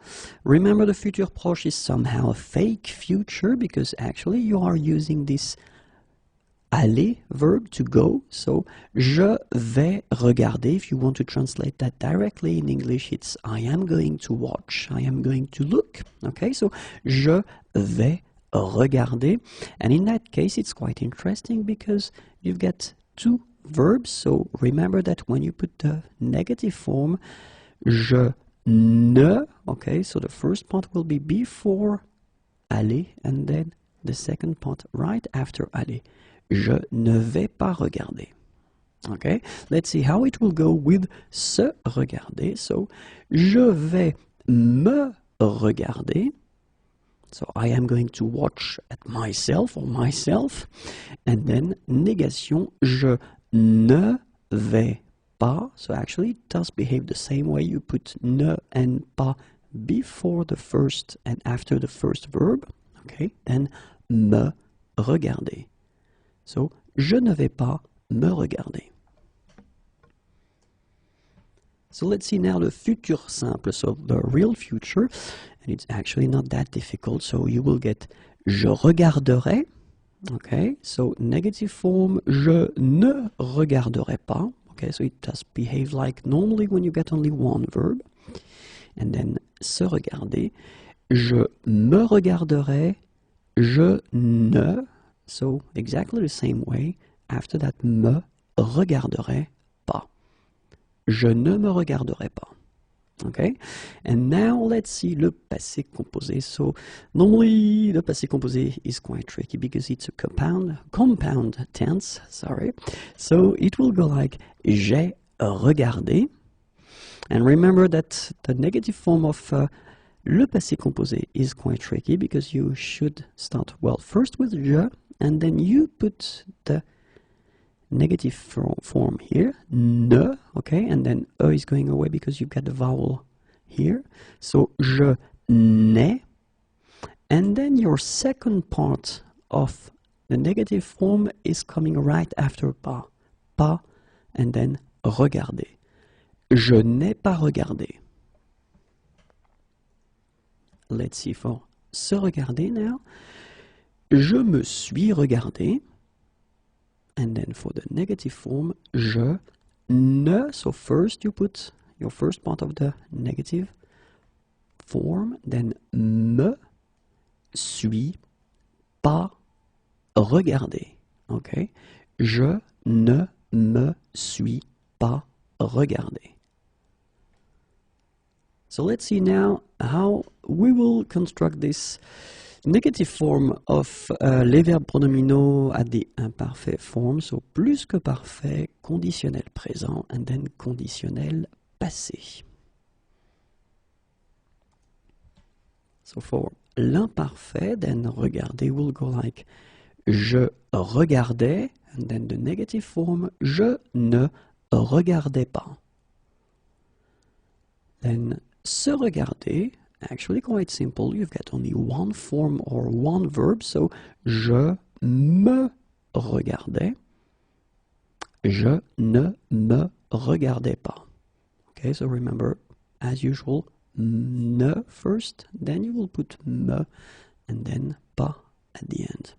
[SPEAKER 1] remember the futur proche is somehow a fake future because actually you are using this aller verb to go. So je vais regarder. If you want to translate that directly in English, it's I am going to watch, I am going to look. Okay, so je vais regarder. And in that case, it's quite interesting because you've got two verbs. So remember that when you put the negative form, je ne, okay, so the first part will be before aller, and then the second part right after aller. Je ne vais pas regarder. Okay, let's see how it will go with se regarder. So, je vais me regarder. So, I am going to watch at myself or myself. And then, négation, je ne vais pas. So, actually, it does behave the same way. You put ne and pas before the first and after the first verb. Okay, then, me regarder. So, je ne vais pas me regarder. So let's see now the futur simple, so the real future, and it's actually not that difficult. So you will get je regarderai, okay, so negative form, je ne regarderai pas, okay, so it does behave like normally when you get only one verb, and then se regarder, je me regarderai, je ne, so exactly the same way, after that me regarderai pas. Je ne me regarderai pas. Okay? And now let's see le passé composé. So normally the passé composé is quite tricky because it's a compound tense, sorry. So it will go like j'ai regardé. And remember that the negative form of le passé composé is quite tricky because you should start, well, first with je, and then you put the negative form here, ne, okay, and then e is going away because you've got the vowel here. So, je n'ai, and then your second part of the negative form is coming right after pas, and then regarder. Je n'ai pas regardé. Let's see for se regarder now. Je me suis regardé. And then for the negative form, je ne. So first you put your first part of the negative form, then me suis pas regardé. Okay? Je ne me suis pas regardé. So let's see now how we will construct this negative form of les verbes pronominaux at the imparfait form, so plus que parfait, conditionnel présent, and then conditionnel passé. So for l'imparfait, then regarder will go like je regardais, and then the negative form, je ne regardais pas. Then se regarder, actually quite simple, you've got only one form or one verb, so je me regardais, je ne me regardais pas. Okay, so remember, as usual, ne first, then you will put me, and then pas at the end.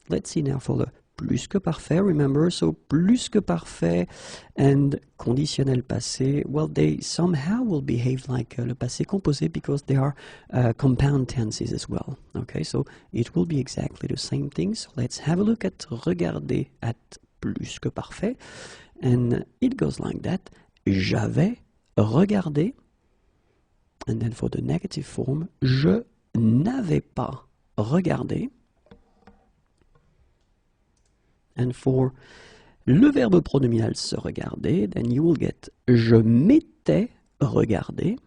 [SPEAKER 1] Let's see now for the plus que parfait, remember, so plus que parfait and conditionnel passé, well, they somehow will behave like le passé composé because they are compound tenses as well. Okay, so it will be exactly the same thing. So let's have a look at regarder at plus que parfait, and it goes like that. J'avais regardé, and then for the negative form, je n'avais pas regardé. And for le verbe pronominal se regarder, then you will get je m'étais regardé.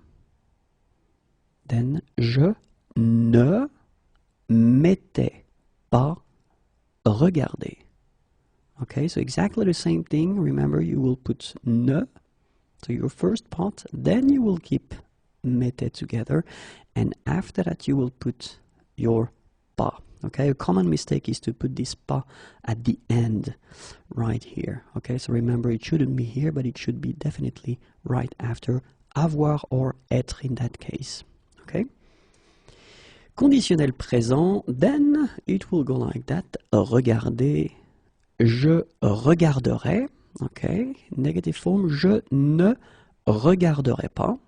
[SPEAKER 1] Then je ne m'étais pas regardé. Okay, so exactly the same thing. Remember, you will put ne to your first part, then you will keep m'était together, and after that you will put your pas. Okay, a common mistake is to put this pas at the end, right here. Okay, so remember, it shouldn't be here, but it should be definitely right after avoir or être in that case. Okay. Conditionnel présent, then it will go like that. Regarder, je regarderai. Okay. Negative form, je ne regarderai pas.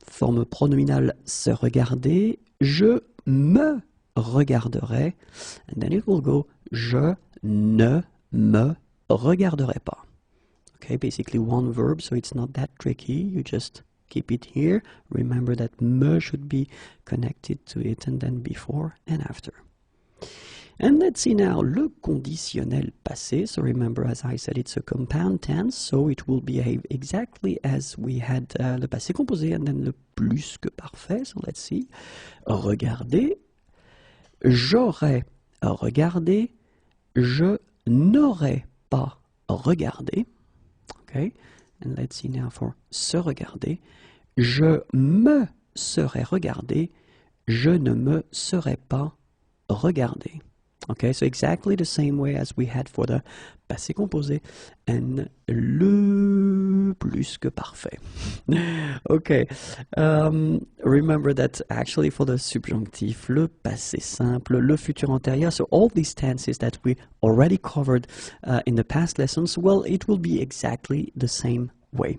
[SPEAKER 1] Forme pronominale se regarder, je me regarderai. And then it will go, je ne me regarderai pas. Okay, basically one verb, so it's not that tricky. You just keep it here. Remember that me should be connected to it, and then before and after. And let's see now le conditionnel passé. So remember, as I said, it's a compound tense, so it will behave exactly as we had le passé composé and then le plus que parfait. So let's see. Regarder, j'aurais regardé, je n'aurais pas regardé. Okay, and let's see now for se regarder. Je me serais regardé, je ne me serais pas regardé. Okay, so exactly the same way as we had for the passé composé and le plus que parfait. Okay, remember that actually for the subjonctif, le passé simple, le futur antérieur, so all these tenses that we already covered in the past lessons, well, it will be exactly the same way.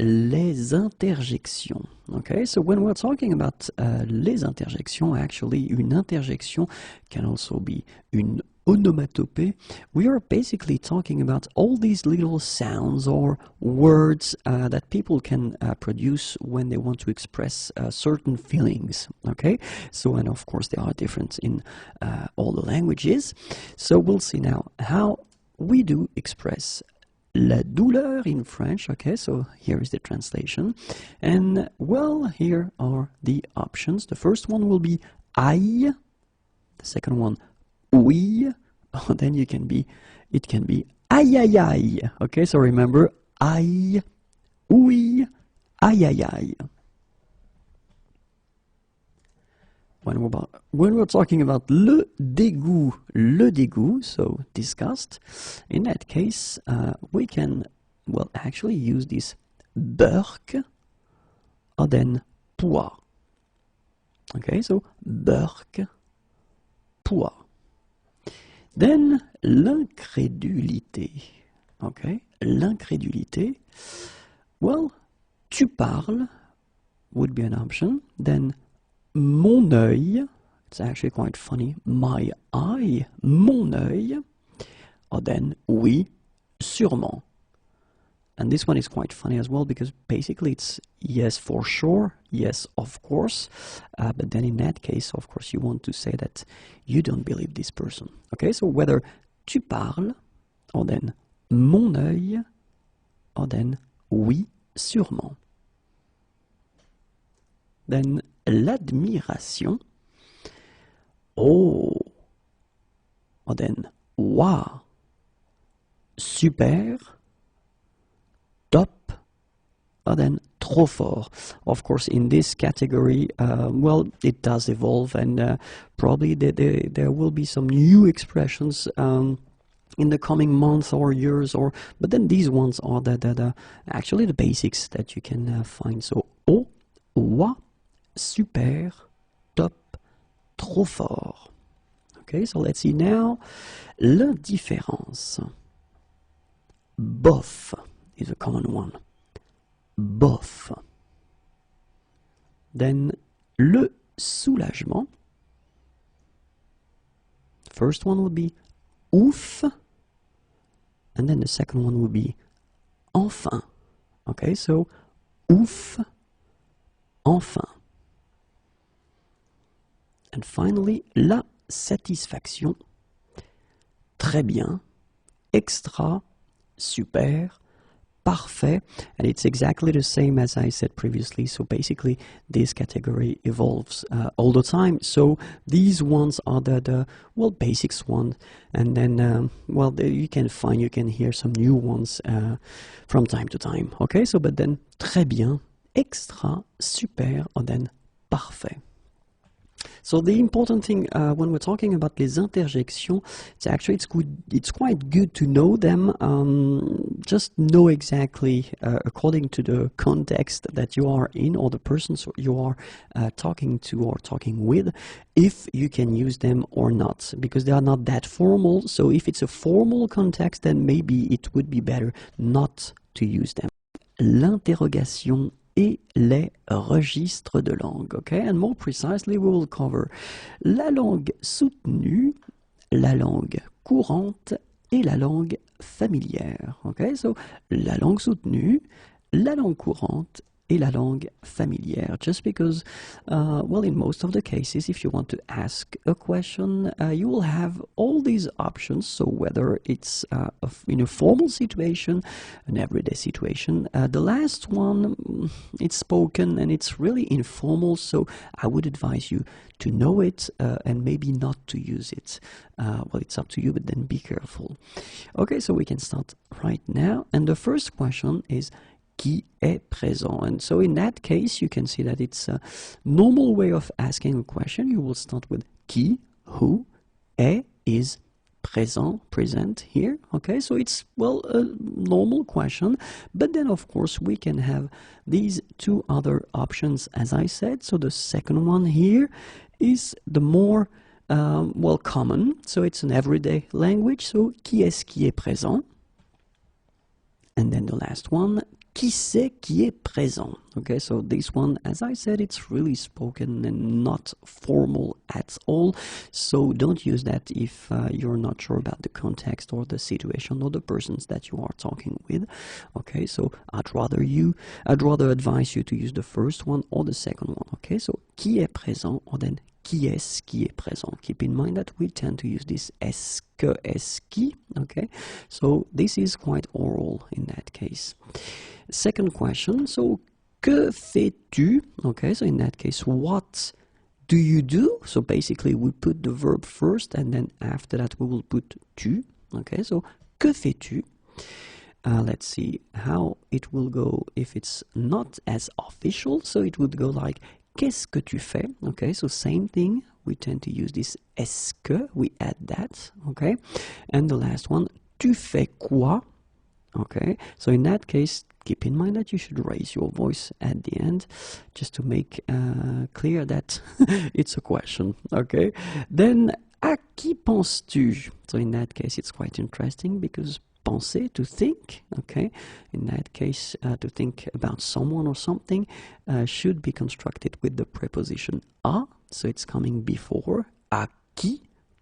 [SPEAKER 1] Les interjections. Okay, so when we're talking about les interjections, actually, une interjection can also be une onomatopée. We are basically talking about all these little sounds or words that people can produce when they want to express certain feelings. Okay, so and of course they are different in all the languages. So we'll see now how we do express la douleur in French. Okay, so here is the translation, and well, here are the options. The first one will be aïe, the second one oui, oh, then it can be aïe aïe aïe. Okay, so remember aïe, oui, aïe aïe aïe. When we're talking about le dégoût, so disgust, in that case, we can, well, actually use this burk or then pois. Okay, so burk, pois. Then l'incrédulité. Okay, l'incrédulité. Well, tu parles would be an option. Then mon œil, it's actually quite funny, my eye, mon œil, or then oui, sûrement. And this one is quite funny as well because basically it's yes for sure, yes of course, but then in that case, of course, you want to say that you don't believe this person. Okay, so whether tu parles, or then mon œil, or then oui, sûrement. Then l'admiration, oh, or then wow, super, top, or then trop fort. Of course, in this category, well, it does evolve, and probably there will be some new expressions in the coming months or years, but then these ones are actually the basics that you can find. So, oh, wow, super, top, trop fort. Okay, so let's see now. L'indifférence. Bof is a common one. Bof. Then le soulagement. First one would be ouf, and then the second one would be enfin. Okay, so ouf, enfin. And finally, la satisfaction. Très bien, extra, super, parfait, and it's exactly the same as I said previously. So basically this category evolves all the time. So these ones are the well, basics ones, and then well, you can hear some new ones from time to time. Okay, so but then très bien, extra, super, or then parfait. So the important thing when we're talking about les interjections, it's quite good to know them. Just know exactly according to the context that you are in, or the persons you are talking to or talking with, if you can use them or not, because they are not that formal. So if it's a formal context, then maybe it would be better not to use them. L'interrogation et les registres de langue. Okay, and more precisely, we will cover la langue soutenue, la langue courante et la langue familière. Okay, so la langue soutenue, la langue courante et la langue familière. Just because, well, in most of the cases, if you want to ask a question, you will have all these options. So whether it's in a formal situation, an everyday situation, the last one, it's spoken and it's really informal. So I would advise you to know it and maybe not to use it. Well, it's up to you, but then be careful. Okay, so we can start right now. And the first question is, qui est présent? And so in that case, you can see that it's a normal way of asking a question. You will start with qui, who, est, is présent, present here. Okay, so it's, well, a normal question. But then, of course, we can have these two other options, as I said. So the second one here is the more, well, common. So it's an everyday language. So qui est-ce qui est présent? And then the last one, qui c'est qui est présent? Okay, so this one, as I said, it's really spoken and not formal at all. So don't use that if you're not sure about the context or the situation or the persons that you are talking with. Okay, so I'd rather advise you to use the first one or the second one. Okay, so qui est présent, or then qui est-ce qui est présent? Keep in mind that we tend to use this est-ce que, est-ce qui. Okay, so this is quite oral in that case. Second question, so que fais-tu? Okay, so in that case, what do you do? So basically we put the verb first and then after that we will put tu. Okay, so que fais-tu? Let's see how it will go if it's not as official. So it would go like qu'est-ce que tu fais? Okay, so same thing. We tend to use this est-ce que. We add that. Okay, and the last one, tu fais quoi? Okay, so in that case, keep in mind that you should raise your voice at the end, just to make clear that it's a question. Okay, then à qui penses-tu? So in that case, it's quite interesting because penser, to think, okay, in that case, to think about someone or something, should be constructed with the preposition à, so it's coming before. À qui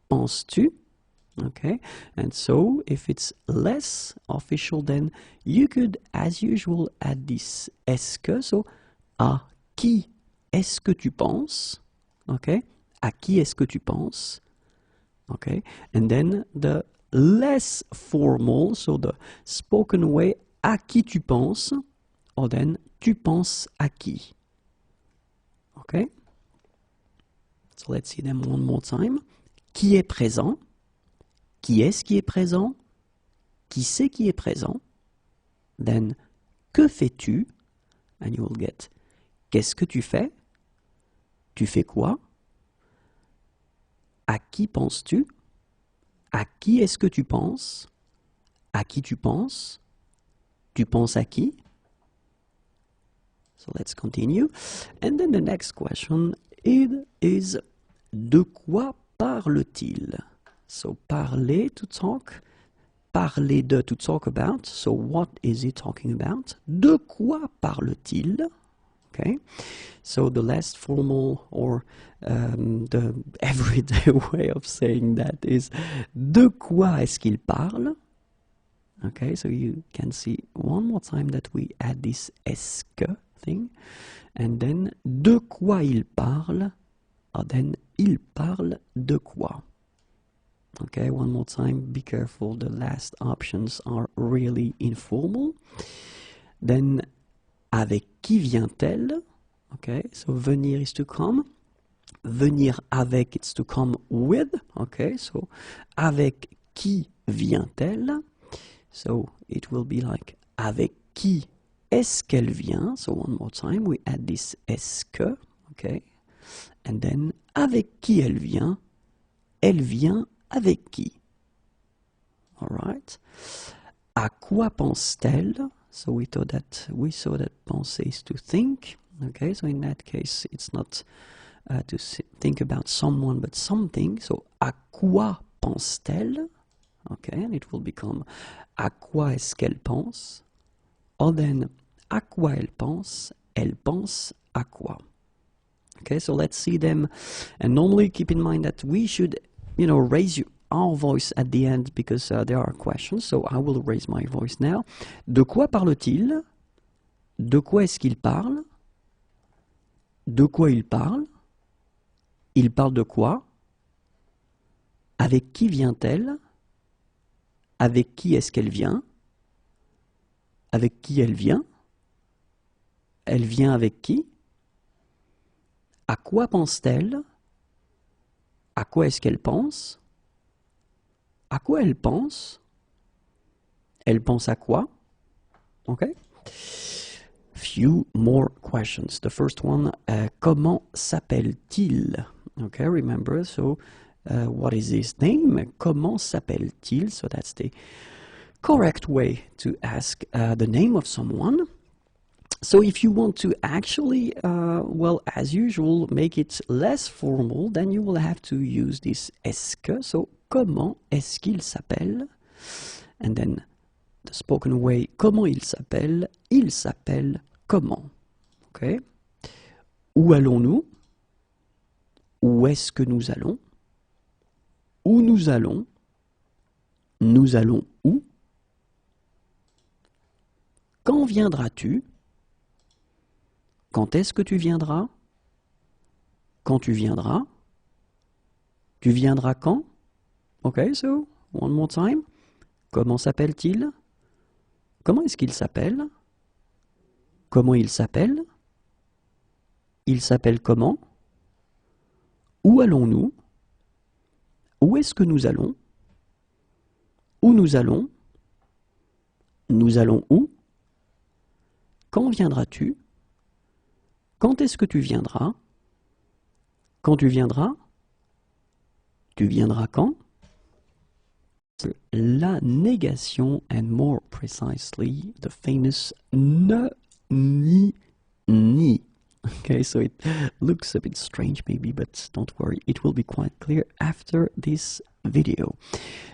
[SPEAKER 1] penses-tu? Okay, and so if it's less official, then you could, as usual, add this est-ce que, so à qui est-ce que tu penses? Okay, à qui est-ce que tu penses? Okay, and then the less formal, so the spoken way, à qui tu penses, or then tu penses à qui? Okay, so let's see them one more time. Qui est présent? Qui est-ce qui est présent? Qui c'est qui est présent? Then, que fais-tu? And you will get, qu'est-ce que tu fais? Tu fais quoi? À qui penses-tu? À qui est-ce que tu penses? À qui tu penses? Tu penses à qui? So let's continue. And then the next question, it is De quoi parle-t-il? So, parler, to talk. Parler de, to talk about. So, what is he talking about? De quoi parle-t-il? Okay. So, the less formal or the everyday way of saying that is de quoi est-ce qu'il parle? Okay, so you can see one more time that we add this est-ce que thing. And then, de quoi il parle? Or then, il parle de quoi? Okay, one more time, be careful, the last options are really informal. Then, avec qui vient-elle? Okay, so venir is to come. Venir avec, it's to come with. Okay, so avec qui vient-elle? So it will be like avec qui est-ce qu'elle vient? So one more time, we add this est-ce que. Okay, and then avec qui elle vient? Elle vient avec qui? All right. À quoi pense-t-elle? So we saw that penser is to think. Okay, so in that case, it's not to think about someone but something. So à quoi pense-t-elle? Okay, and it will become à quoi est-ce qu'elle pense? Or then à quoi elle pense à quoi? Okay, so let's see them. And normally keep in mind that we should, raise our voice at the end because there are questions. So I will raise my voice now. De quoi parle-t-il? De quoi est-ce qu'il parle? De quoi il parle? Il parle de quoi? Avec qui vient-elle? Avec qui est-ce qu'elle vient? Avec qui elle vient? Elle vient avec qui? À quoi pense-t-elle? À quoi est-ce qu'elle pense? À quoi elle pense? Elle pense à quoi? Okay. Few more questions. The first one, comment s'appelle-t-il? Okay, remember, so what is his name? Comment s'appelle-t-il? So that's the correct way to ask the name of someone. So if you want to actually, well, as usual, make it less formal, then you will have to use this est-ce que. So, comment est-ce qu'il s'appelle? And then the spoken way, comment il s'appelle comment? Okay? Où allons-nous? Où est-ce que nous allons? Où nous allons? Nous allons où? Quand viendras-tu? Quand est-ce que tu viendras? Quand tu viendras? Tu viendras quand? Okay, so, one more time. Comment s'appelle-t-il? Comment est-ce qu'il s'appelle? Comment il s'appelle? Il s'appelle comment? Où allons-nous? Où est-ce que nous allons? Où nous allons? Nous allons où? Quand viendras-tu? Quand est-ce que tu viendras? Quand tu viendras? Tu viendras quand? La négation, and more precisely, the famous ne, ni, ni. Okay, so it looks a bit strange maybe, but don't worry, it will be quite clear after this video.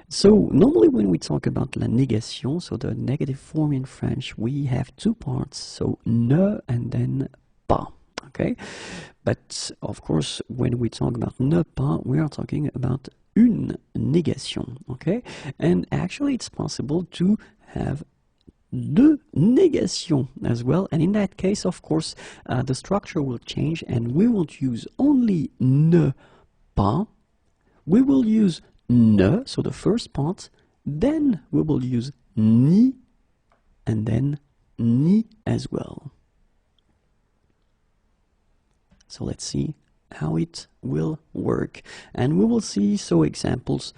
[SPEAKER 1] So normally when we talk about la négation, so the negative form in French, we have two parts, so ne and then pas. Okay, but of course when we talk about ne pas, we are talking about une négation. Okay, and actually it's possible to have deux négations as well, and in that case, of course, the structure will change and we won't use only ne pas, we will use ne, so the first part, then we will use ni, and then ni as well. So let's see how it will work. And we will see examples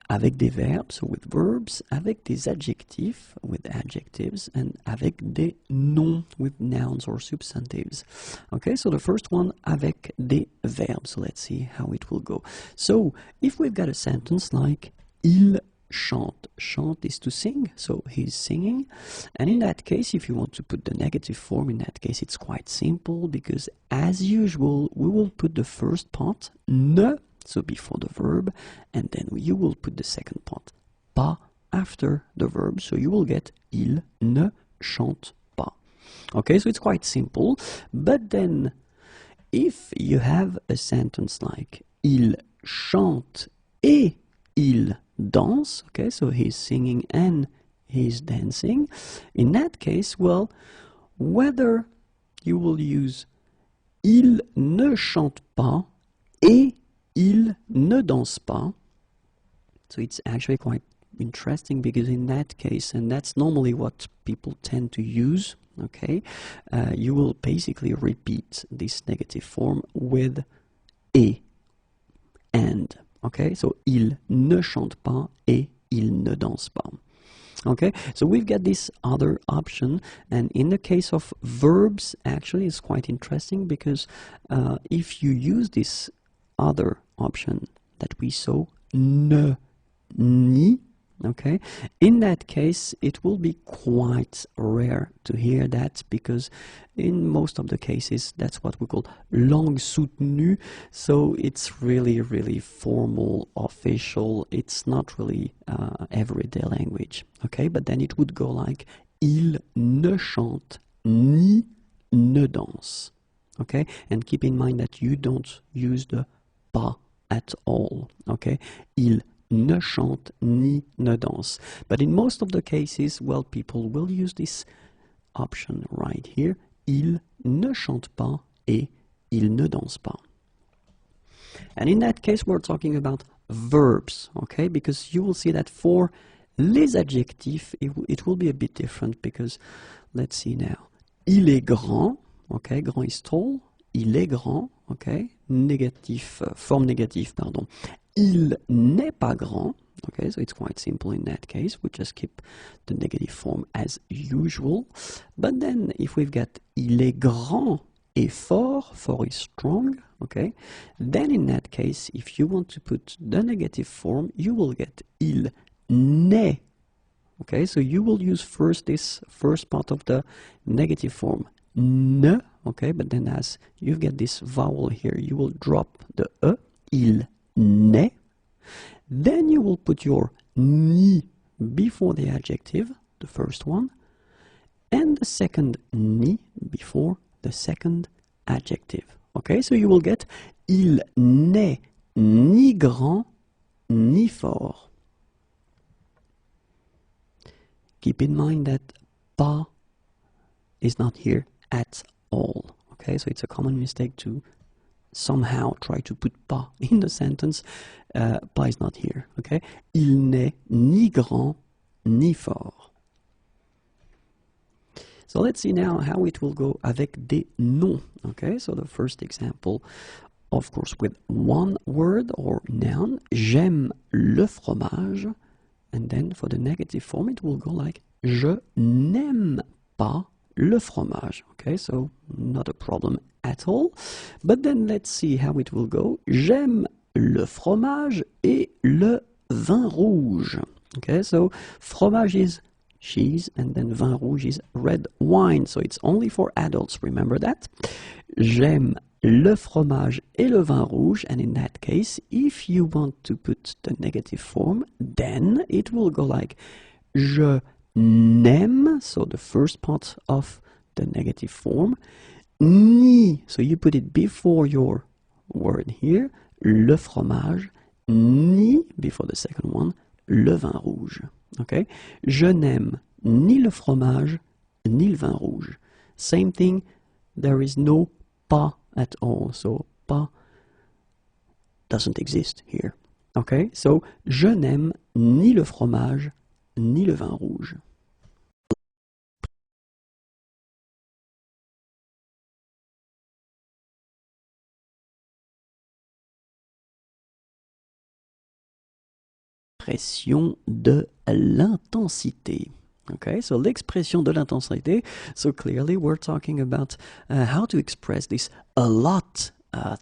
[SPEAKER 1] avec des verbes, so with verbs, avec des adjectifs, with adjectives, and avec des noms, with nouns or substantives. Okay, so the first one, avec des verbes. So let's see how it will go. So if we've got a sentence like il chante. Chante is to sing, so he's singing. And in that case, if you want to put the negative form, in that case, it's quite simple because as usual, we will put the first part, ne, so before the verb, and then you will put the second part, pas, after the verb, so you will get il ne chante pas. Okay, so it's quite simple, but then if you have a sentence like il chante et il danse, okay, so he's singing and he's dancing, in that case, well, whether you will use il ne chante pas et il ne danse pas, so it's actually quite interesting because in that case, and that's normally what people tend to use, okay, you will basically repeat this negative form with et, and, okay, so il ne chante pas et il ne danse pas. Okay, so we've got this other option, and in the case of verbs, actually it's quite interesting because if you use this other option that we saw, ne, ni, okay, in that case it will be quite rare to hear that because in most of the cases that's what we call langue soutenue, so it's really formal, official, it's not really everyday language, okay, but then it would go like il ne chante ni ne danse, okay, and keep in mind that you don't use the pas at all, okay, il ne chante ni ne danse. But in most of the cases, well, people will use this option right here. Il ne chante pas et il ne danse pas. And in that case, we're talking about verbs, okay? Because you will see that for les adjectifs, it will be a bit different because, let's see now. Il est grand, okay? Grand is tall. Il est grand, okay? Négatif, forme négative, pardon. Il n'est pas grand, okay, so it's quite simple in that case, we just keep the negative form as usual, but then if we've got il est grand et fort, fort is strong, okay, then in that case, if you want to put the negative form, you will get il n'est, okay, so you will use first this first part of the negative form, ne, okay, but then as you get this vowel here, you will drop the e, il n'est. Then you will put your ni before the adjective, the first one, and the second ni before the second adjective. Okay, so you will get il n'est ni grand ni fort. Keep in mind that pas is not here at all. Okay, so it's a common mistake to somehow try to put pas in the sentence. Pas is not here, okay? Il n'est ni grand ni fort. So let's see now how it will go avec des noms, okay? So the first example, of course, with one word or noun, j'aime le fromage, and then for the negative form it will go like je n'aime pas le fromage, okay? So not a problem at all. But then let's see how it will go. J'aime le fromage et le vin rouge. Okay, so fromage is cheese and then vin rouge is red wine. So it's only for adults, remember that? J'aime le fromage et le vin rouge, and in that case, if you want to put the negative form, then it will go like je n'aime, so the first part of the negative form, ni, so you put it before your word here, le fromage, ni, before the second one, le vin rouge. Okay? Je n'aime ni le fromage, ni le vin rouge. Same thing, there is no pas at all, so pas doesn't exist here. Okay? So, je n'aime ni le fromage, ni le vin rouge. L'expression de l'intensité. Okay, so l'expression de l'intensité. So clearly we're talking about how to express this a lot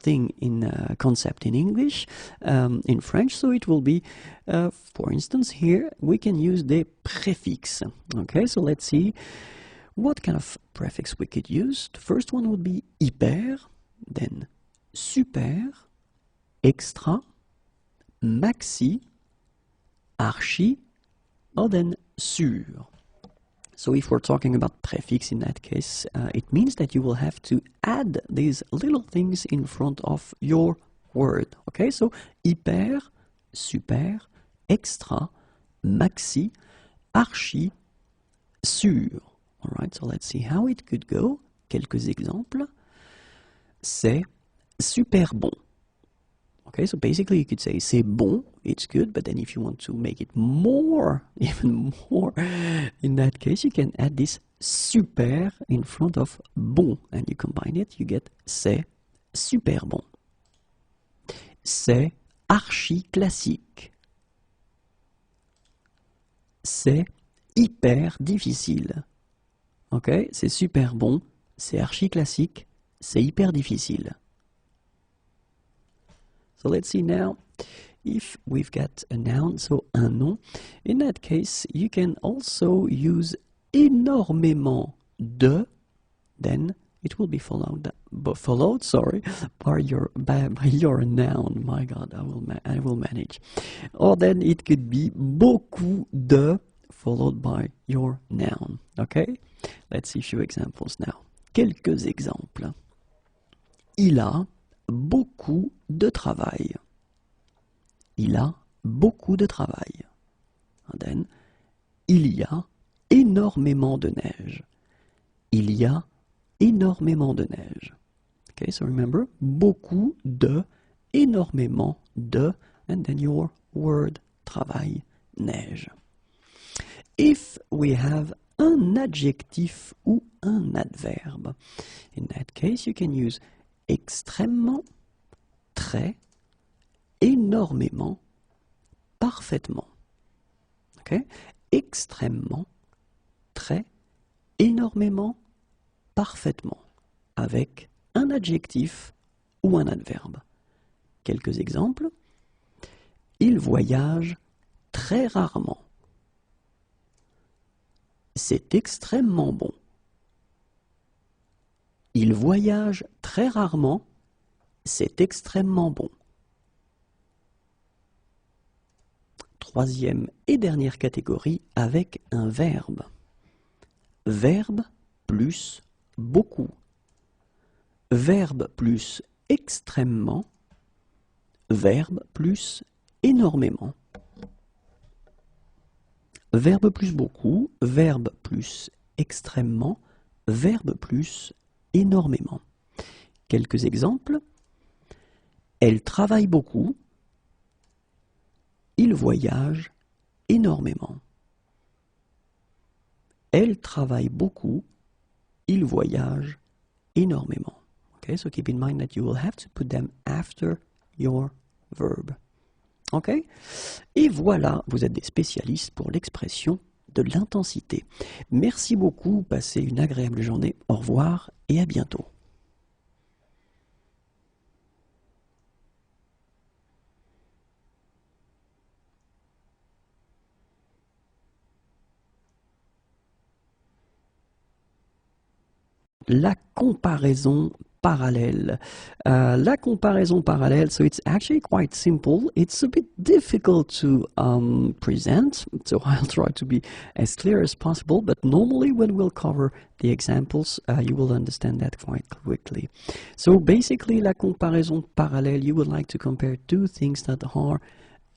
[SPEAKER 1] thing in concept in English, in French. So it will be, for instance, here we can use the préfixes. Okay, so let's see what kind of prefix we could use. The first one would be hyper, then super, extra, maxi, archi, or then sûr. So if we're talking about prefix in that case, it means that you will have to add these little things in front of your word. Okay, so hyper, super, extra, maxi, archi, sûr. All right, so let's see how it could go. Quelques exemples. C'est super bon. Okay, so basically you could say c'est bon, it's good, but then if you want to make it more, even more, in that case you can add this super in front of bon, and you combine it, you get c'est super bon. C'est archi classique. C'est hyper difficile. Ok, c'est super bon, c'est archi classique, c'est hyper difficile. So let's see now if we've got a noun, so un nom. In that case, you can also use énormément de, then it will be followed by your noun. My God, I will manage. Or then it could be beaucoup de, followed by your noun. Okay? Let's see a few examples now. Quelques exemples. Il a beaucoup de travail. Il a beaucoup de travail. And then, il y a énormément de neige. Il y a énormément de neige. Okay, so remember, beaucoup de, énormément de, and then your word, travail, neige. If we have un adjectif ou un adverbe, in that case you can use extrêmement, très, énormément, parfaitement. Okay? Extrêmement, très, énormément, parfaitement, avec un adjectif ou un adverbe. Quelques exemples. Il voyage très rarement. C'est extrêmement bon. Il voyage très rarement. C'est extrêmement bon. Troisième et dernière catégorie avec un verbe. Verbe plus beaucoup. Verbe plus extrêmement. Verbe plus énormément. Verbe plus beaucoup, verbe plus extrêmement, verbe plus énormément. Quelques exemples. Elle travaille beaucoup. Il voyage énormément. Elle travaille beaucoup. Il voyage énormément. Okay, so keep in mind that you will have to put them after your verb. Ok? Et voilà, vous êtes des spécialistes pour l'expression de l'intensité. Merci beaucoup, passez une agréable journée. Au revoir et à bientôt. La comparaison parallèle. La comparaison parallèle, so it's actually quite simple. It's a bit difficult to present, so I'll try to be as clear as possible, but normally when we'll cover the examples, you will understand that quite quickly. So basically, la comparaison parallèle, you would like to compare two things that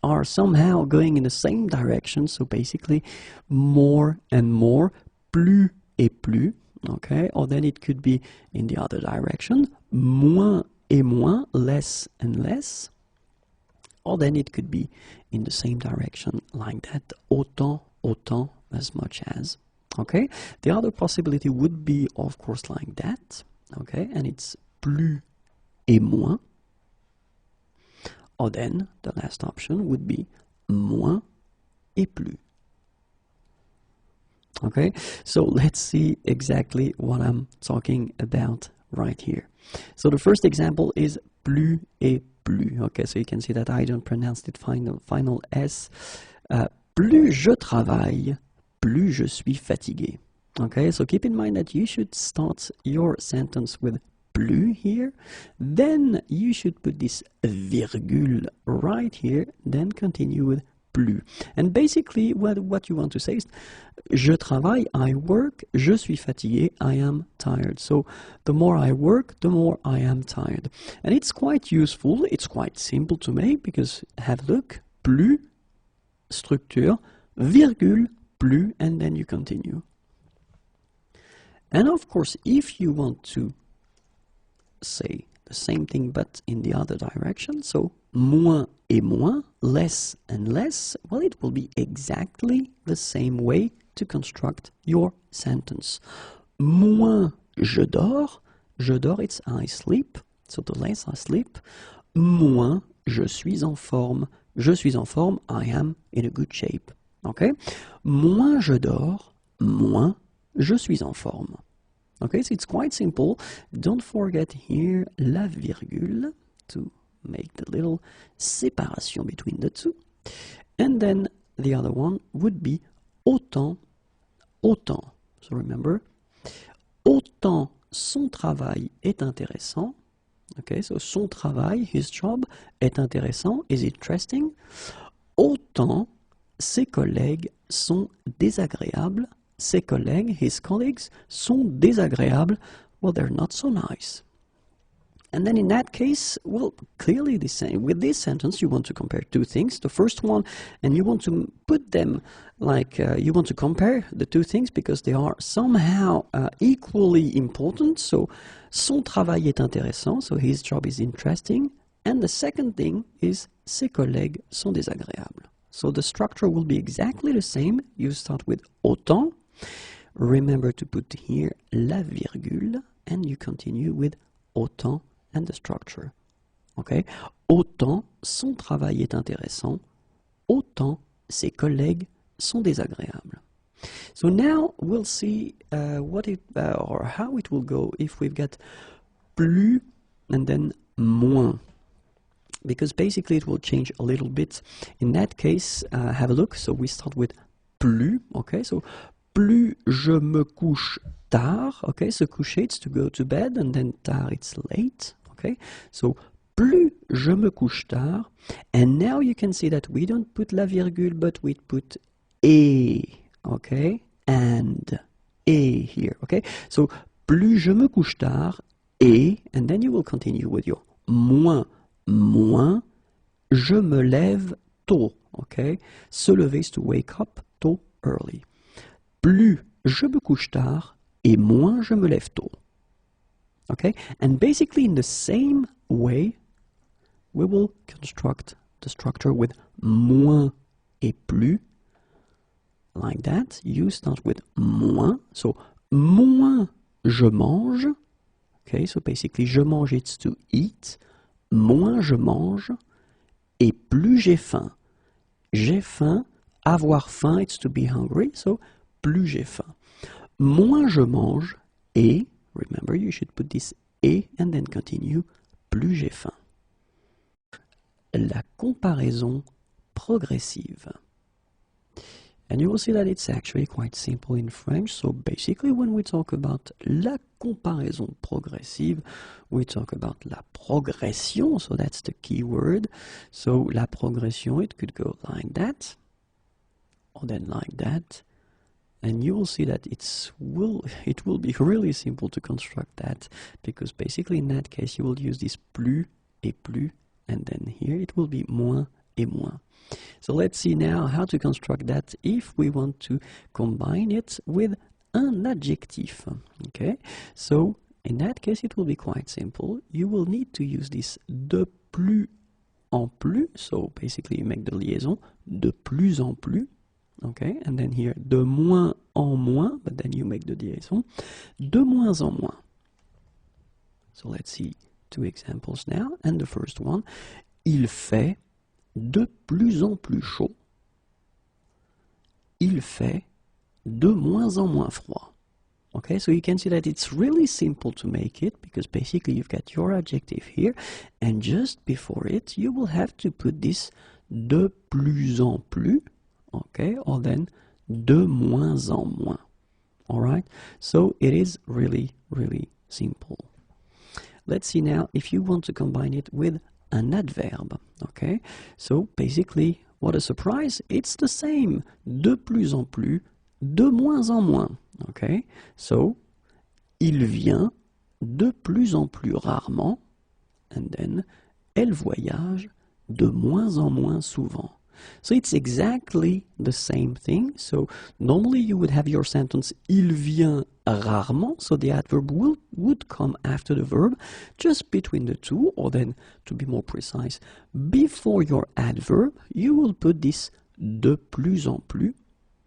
[SPEAKER 1] are somehow going in the same direction, so basically more and more, plus et plus. Okay, or then it could be in the other direction, moins et moins, less and less, or then it could be in the same direction like that, autant, autant, as much as. Okay, the other possibility would be, of course, like that. Okay, and it's plus et moins, or then the last option would be moins et plus. Okay, so let's see exactly what I'm talking about right here. So the first example is plus et plus. Okay, so you can see that I don't pronounce it final S. Plus je travaille, plus je suis fatigué. Okay, so keep in mind that you should start your sentence with plus here. Then you should put this virgule right here, then continue with plus. And basically what you want to say is je travaille, I work, je suis fatigué, I am tired. So the more I work, the more I am tired. And it's quite useful, it's quite simple to make because have a look, plus, structure, virgule, plus, and then you continue. And of course, if you want to say the same thing but in the other direction, so moins et moins, less and less, well, it will be exactly the same way to construct your sentence. Moins je dors, it's I sleep, so the less I sleep. Moins je suis en forme, I am in a good shape. Okay? Moins je dors, moins je suis en forme. Okay, so it's quite simple. Don't forget here la virgule to make the little separation between the two. And then the other one would be autant, autant. So remember, autant son travail est intéressant. Okay, so son travail, his job, est intéressant, is interesting. Autant ses collègues sont désagréables. Ses collègues, his colleagues, sont désagréables. Well, they're not so nice. And then in that case, well, clearly the same. With this sentence, you want to compare two things. The first one, and you want to put them like, you want to compare the two things because they are somehow equally important. So, son travail est intéressant, so his job is interesting. And the second thing is, ses collègues sont désagréables. So the structure will be exactly the same. You start with autant. Remember to put here la virgule, and you continue with autant and the structure. Okay? Autant son travail est intéressant, autant ses collègues sont désagréables. So now we'll see or how it will go if we've got plus and then moins. Because basically it will change a little bit. In that case, have a look. So we start with plus. Okay, so plus je me couche tard. Okay, so coucher it's to go to bed, and then tard it's late. Okay, so plus je me couche tard. And now you can see that we don't put la virgule, but we put et. Okay, and et here. Okay, so plus je me couche tard et, and then you will continue with your moins. Moins je me lève tôt. Okay, se lever is to wake up, tôt, early. Plus je me couche tard et moins je me lève tôt. Okay, and basically in the same way, we will construct the structure with moins et plus. Like that, you start with moins. So, moins je mange. Okay, so basically, je mange, it's to eat. Moins je mange et plus j'ai faim. J'ai faim, avoir faim, it's to be hungry, so plus j'ai faim. Moins je mange et, remember you should put this et and then continue, plus j'ai faim. La comparaison progressive. And you will see that it's actually quite simple in French. So basically when we talk about la comparaison progressive, we talk about la progression, so that's the key word. So la progression, it could go like that, or then like that. And you will see that it will be really simple to construct that, because basically in that case you will use this plus et plus, and then here it will be moins et moins. So let's see now how to construct that if we want to combine it with un adjectif. Okay, so in that case it will be quite simple. You will need to use this de plus en plus, so basically you make the liaison, de plus en plus. Okay, and then here de moins en moins, but then you make the liaison, de moins en moins. So let's see two examples now, and the first one, il fait de plus en plus chaud. Il fait de moins en moins froid. Okay, so you can see that it's really simple to make it, because basically you've got your adjective here, and just before it you will have to put this de plus en plus, okay, or then de moins en moins. Alright, so it is really, really simple. let's see now if you want to combine it with an adverb. Okay, so basically, what a surprise, it's the same. De plus en plus, de moins en moins. Okay, so il vient de plus en plus rarement, and then elle voyage de moins en moins souvent. So it's exactly the same thing. So normally you would have your sentence il vient rarement, so the adverb would come after the verb, just between the two, or then to be more precise, before your adverb you will put this de plus en plus,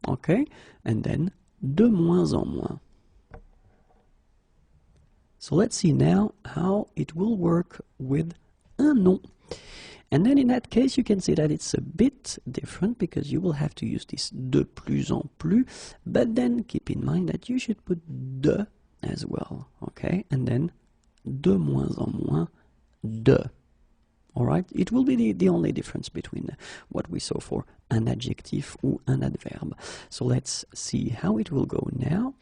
[SPEAKER 1] okay, and then de moins en moins. So let's see now how it will work with un nom. And then in that case, you can see that it's a bit different because you will have to use this de plus en plus, but then keep in mind that you should put de as well, okay? And then de moins en moins, de. All right? It will be the only difference between what we saw for un adjectif ou un adverbe. So let's see how it will go now.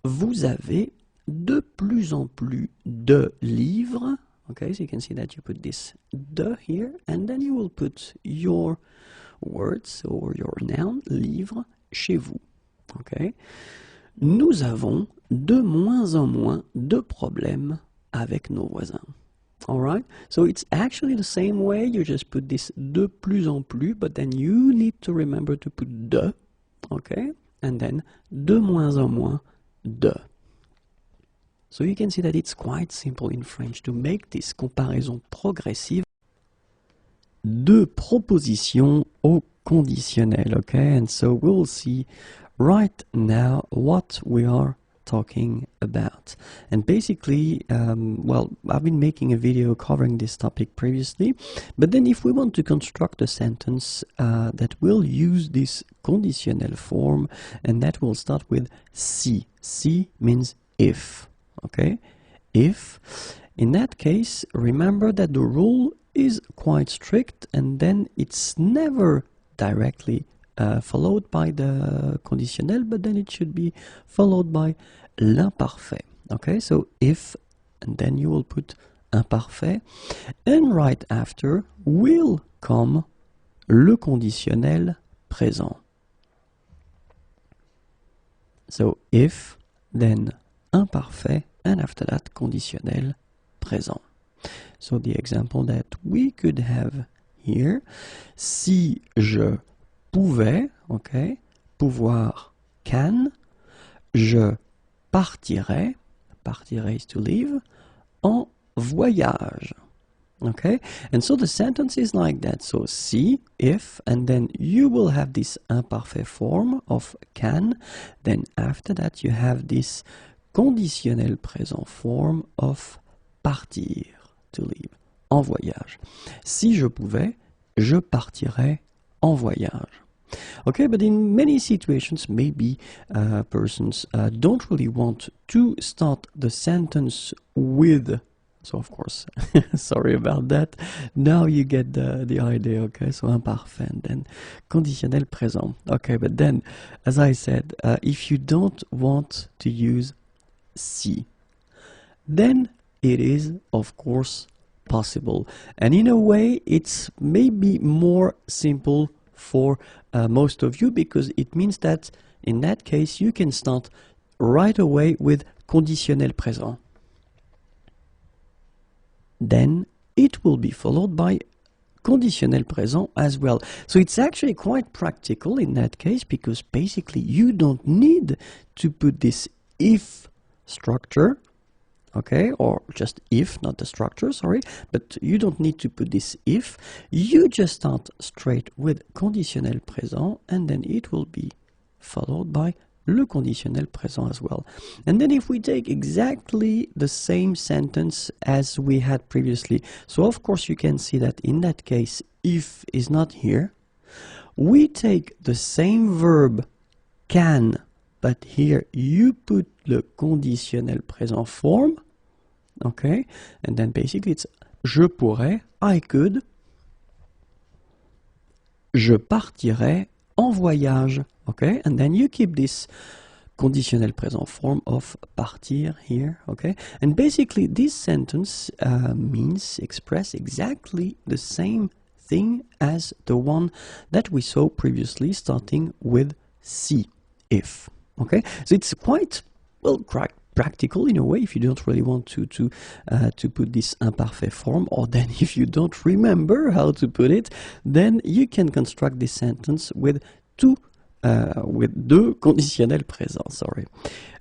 [SPEAKER 1] Vous avez de plus en plus de livres. Okay, so you can see that you put this de here, and then you will put your words or your noun, livre, chez vous. Okay. Nous avons de moins en moins de problèmes avec nos voisins. Alright, so it's actually the same way, you just put this de plus en plus, but then you need to remember to put de, okay, and then de moins en moins, de. So you can see that it's quite simple in French to make this comparaison progressive de proposition au conditionnel, okay? And so we'll see right now what we are talking about. And basically, well, I've been making a video covering this topic previously, but then if we want to construct a sentence that will use this conditionnel form, and that will start with si. Si means if. Okay, if, in that case, remember that the rule is quite strict, and then it's never directly followed by the conditionnel, but then it should be followed by l'imparfait. Okay, so if, and then you will put imparfait, and right after will come le conditionnel présent. So if, then imparfait, and after that conditionnel présent. So the example that we could have here, si je pouvais, okay, pouvoir can, je partirais, partirais is to leave, en voyage. Okay, and so the sentence is like that. So si, if, and then you will have this imparfait form of can, then after that you have this conditionnel présent form of partir, to leave, en voyage. Si je pouvais, je partirais en voyage. Okay, but in many situations, maybe persons don't really want to start the sentence with, so of course, sorry about that, now you get the idea, okay, so imparfait, and then conditionnel présent. Okay, but then, as I said, if you don't want to use si, then it is of course possible, and in a way it's maybe more simple for most of you, because it means that in that case you can start right away with conditionnel présent, then it will be followed by conditionnel présent as well. So it's actually quite practical in that case, because basically you don't need to put this if structure, okay, or just if, not the structure, sorry, but you don't need to put this if. You just start straight with conditionnel présent, and then it will be followed by le conditionnel présent as well. And then if we take exactly the same sentence as we had previously, so of course you can see that in that case if is not here, we take the same verb can, but here you put le conditionnel présent form, okay, and then basically it's je pourrais, I could, je partirais en voyage, okay, and then you keep this conditionnel présent form of partir here, okay? And basically this sentence means express exactly the same thing as the one that we saw previously, starting with si, if, okay? So it's quite, well, practical in a way if you don't really want to put this imparfait form, or then if you don't remember how to put it, then you can construct this sentence with deux conditionnels présents, sorry.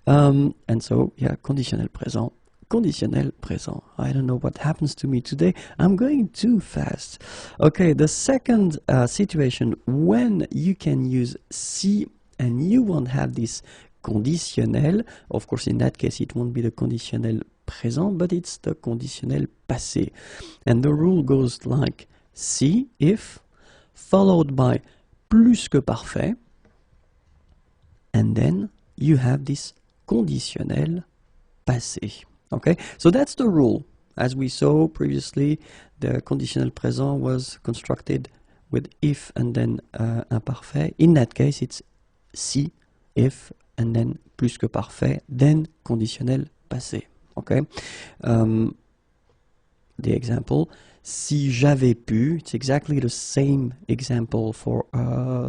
[SPEAKER 1] And so, yeah, conditionnel présent, conditionnel présent. I don't know what happens to me today. I'm going too fast. Okay, the second situation when you can use si and you won't have this conditionnel, of course in that case it won't be the conditionnel présent, but it's the conditionnel passé. And the rule goes like si, if, followed by plus que parfait, and then you have this conditionnel passé. Okay, so that's the rule. As we saw previously, the conditionnel présent was constructed with if and then imparfait. In that case, it's si, if, and then plus que parfait, then conditionnel passé. Okay, the example. Si j'avais pu, it's exactly the same example for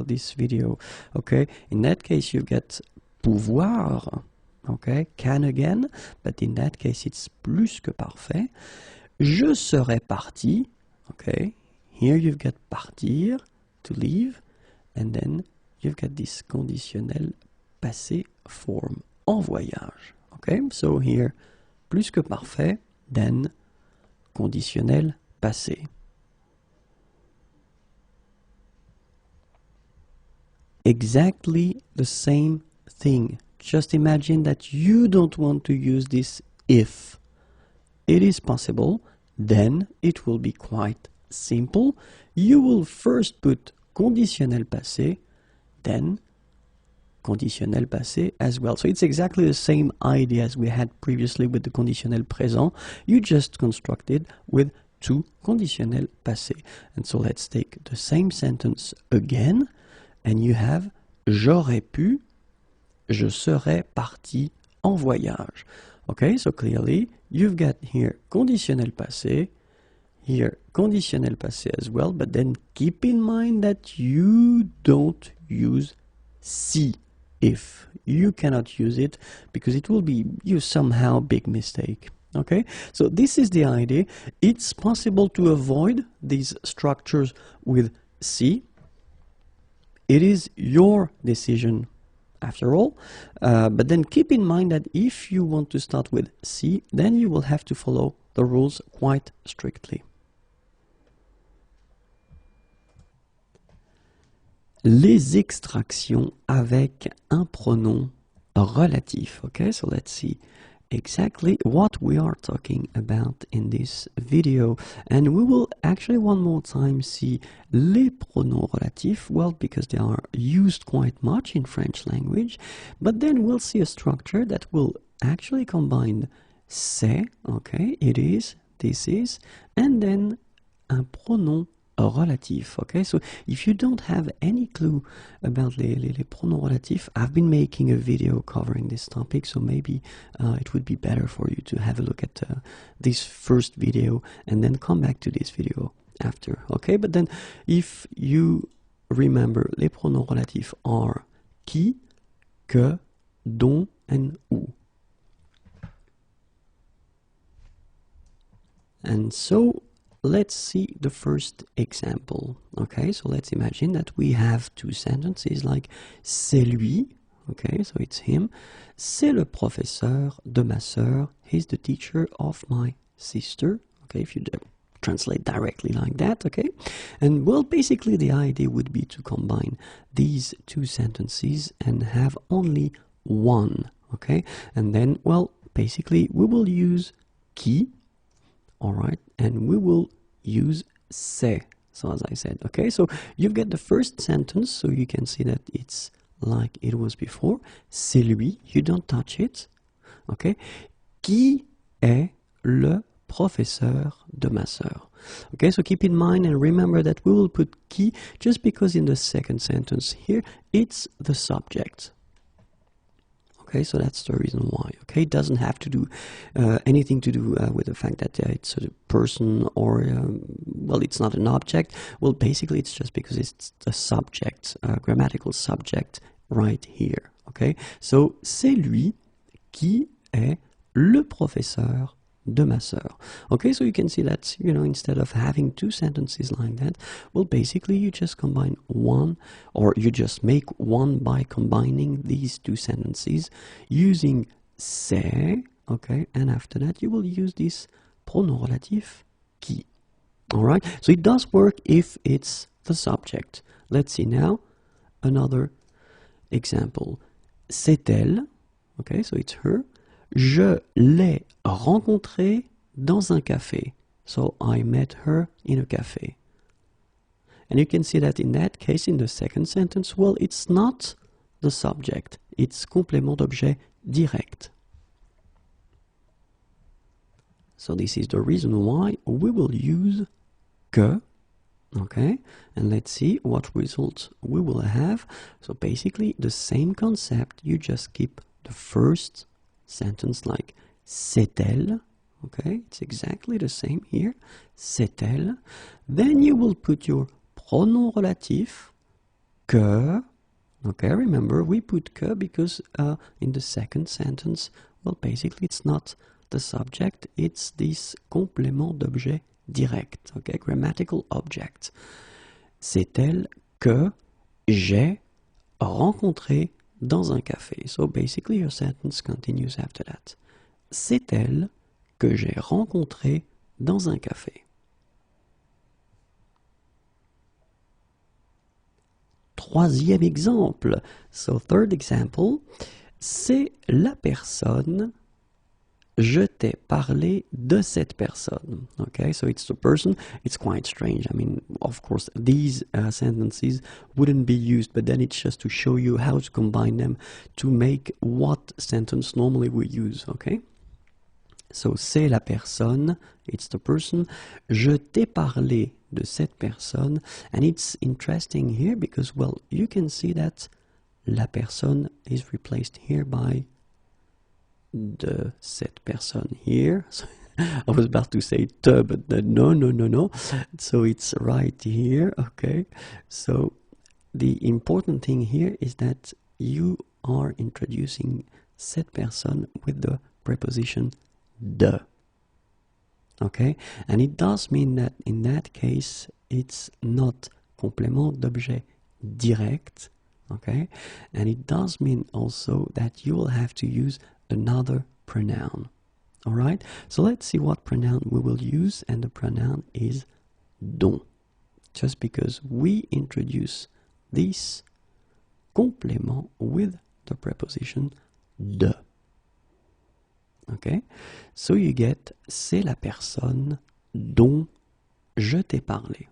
[SPEAKER 1] this video, okay? In that case, you get pouvoir, okay? Can again, but in that case, it's plus que parfait. Je serais parti, okay? Here you've got partir, to leave, and then you've got this conditionnel passé form, en voyage, okay? So here, plus que parfait, then conditionnel passé. Exactly the same thing. Just imagine that you don't want to use this if. It is possible, then it will be quite simple. You will first put conditionnel passé, then conditionnel passé as well. So it's exactly the same idea as we had previously with the conditionnel présent. You just constructed with two conditionnel passé. And so let's take the same sentence again, and you have j'aurais pu, je serais parti en voyage. Okay, so clearly you've got here conditionnel passé, here conditionnel passé as well, but then keep in mind that you don't use si, if. You cannot use it because it will be somehow big mistake. Okay, so this is the idea. It's possible to avoid these structures with si. It is your decision after all, but then keep in mind that if you want to start with si, then you will have to follow the rules quite strictly. Les extractions avec un pronom relatif. Okay, so let's see exactly what we are talking about in this video, and we will actually one more time see les pronoms relatifs, well, because they are used quite much in French language, but then we'll see a structure that will actually combine c'est, okay, it is, this is, and then un pronom relatif. Okay, so if you don't have any clue about les pronoms relatifs, I've been making a video covering this topic, so maybe it would be better for you to have a look at this first video and then come back to this video after. Okay, but then if you remember, les pronoms relatifs are qui, que, dont, and où. And so let's see the first example. Okay, so let's imagine that we have two sentences like c'est lui, okay, so it's him, c'est le professeur de ma sœur, he's the teacher of my sister, okay, if you translate directly like that, okay, and well, basically the idea would be to combine these two sentences and have only one, okay, and then, well, basically we will use qui, all right, and we will use c'est, so as I said, okay, so you've got the first sentence, so you can see that it's like it was before, c'est lui, you don't touch it, okay, qui est le professeur de ma sœur. Okay, so keep in mind and remember that we will put qui just because in the second sentence here, it's the subject. Okay, so that's the reason why. Okay, it doesn't have to do anything to do with the fact that it's a person or well, it's not an object. Well, basically, it's just because it's a subject, a grammatical subject right here. Okay, so c'est lui qui est le professeur de ma sœur. Okay, so you can see that, you know, instead of having two sentences like that, well, basically you just combine one, or you just make one by combining these two sentences using c'est, okay, and after that you will use this pronom relatif qui. Alright, so it does work if it's the subject. Let's see now another example. C'est elle, okay, so it's her. Je l'ai rencontrée dans un café. So I met her in a café. And you can see that in that case, in the second sentence, well, it's not the subject. It's complément d'objet direct. So this is the reason why we will use que. Okay, and let's see what results we will have. So basically the same concept, you just keep the first sentence like c'est elle, okay, it's exactly the same here, c'est elle. Then you will put your pronom relatif, que, okay, remember we put que because in the second sentence, well, basically it's not the subject, it's this complément d'objet direct, okay, grammatical object. C'est elle que j'ai rencontré dans un café. So basically your sentence continues after that. C'est elle que j'ai rencontré dans un café. Troisième exemple. So third example. C'est la personne. Je t'ai parlé de cette personne. Okay, so it's the person. It's quite strange. I mean, of course, these sentences wouldn't be used, but then it's just to show you how to combine them to make what sentence normally we use. Okay, so c'est la personne. It's the person. Je t'ai parlé de cette personne, and it's interesting here because, well, you can see that la personne is replaced here by de cette personne here. So I was about to say te, but no. So it's right here, okay? So the important thing here is that you are introducing cette personne with the preposition de, okay? And it does mean that in that case, it's not complément d'objet direct, okay? And it does mean also that you will have to use another pronoun. All right, so let's see what pronoun we will use, and the pronoun is dont, just because we introduce this complément with the preposition de. Okay, so you get c'est la personne dont je t'ai parlé.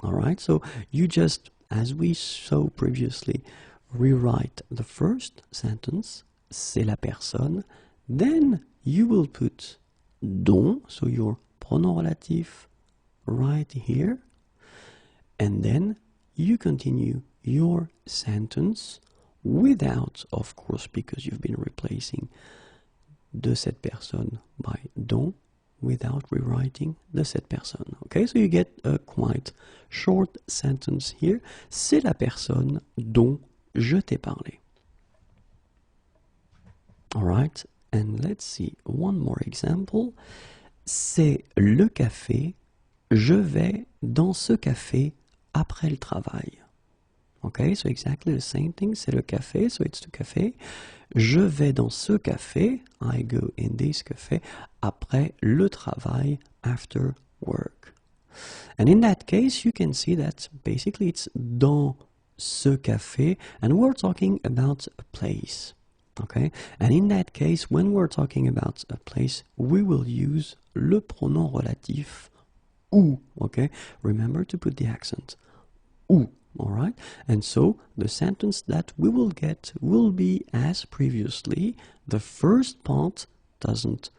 [SPEAKER 1] All right, so you just, as we saw previously, rewrite the first sentence, c'est la personne, then you will put dont, so your pronom relatif right here, and then you continue your sentence without, of course, because you've been replacing de cette personne by dont, without rewriting de cette personne. Okay, so you get a quite short sentence here. C'est la personne dont je t'ai parlé. All right, and let's see one more example. C'est le café. Je vais dans ce café après le travail. Okay, so exactly the same thing. C'est le café, so it's the café. Je vais dans ce café. I go in this café après le travail, after work. And in that case, you can see that basically it's dans ce café, and we're talking about a place. Okay, and in that case, when we're talking about a place, we will use le pronom relatif où. Okay, remember to put the accent. Où. All right, and so the sentence that we will get will be as previously. The first part doesn't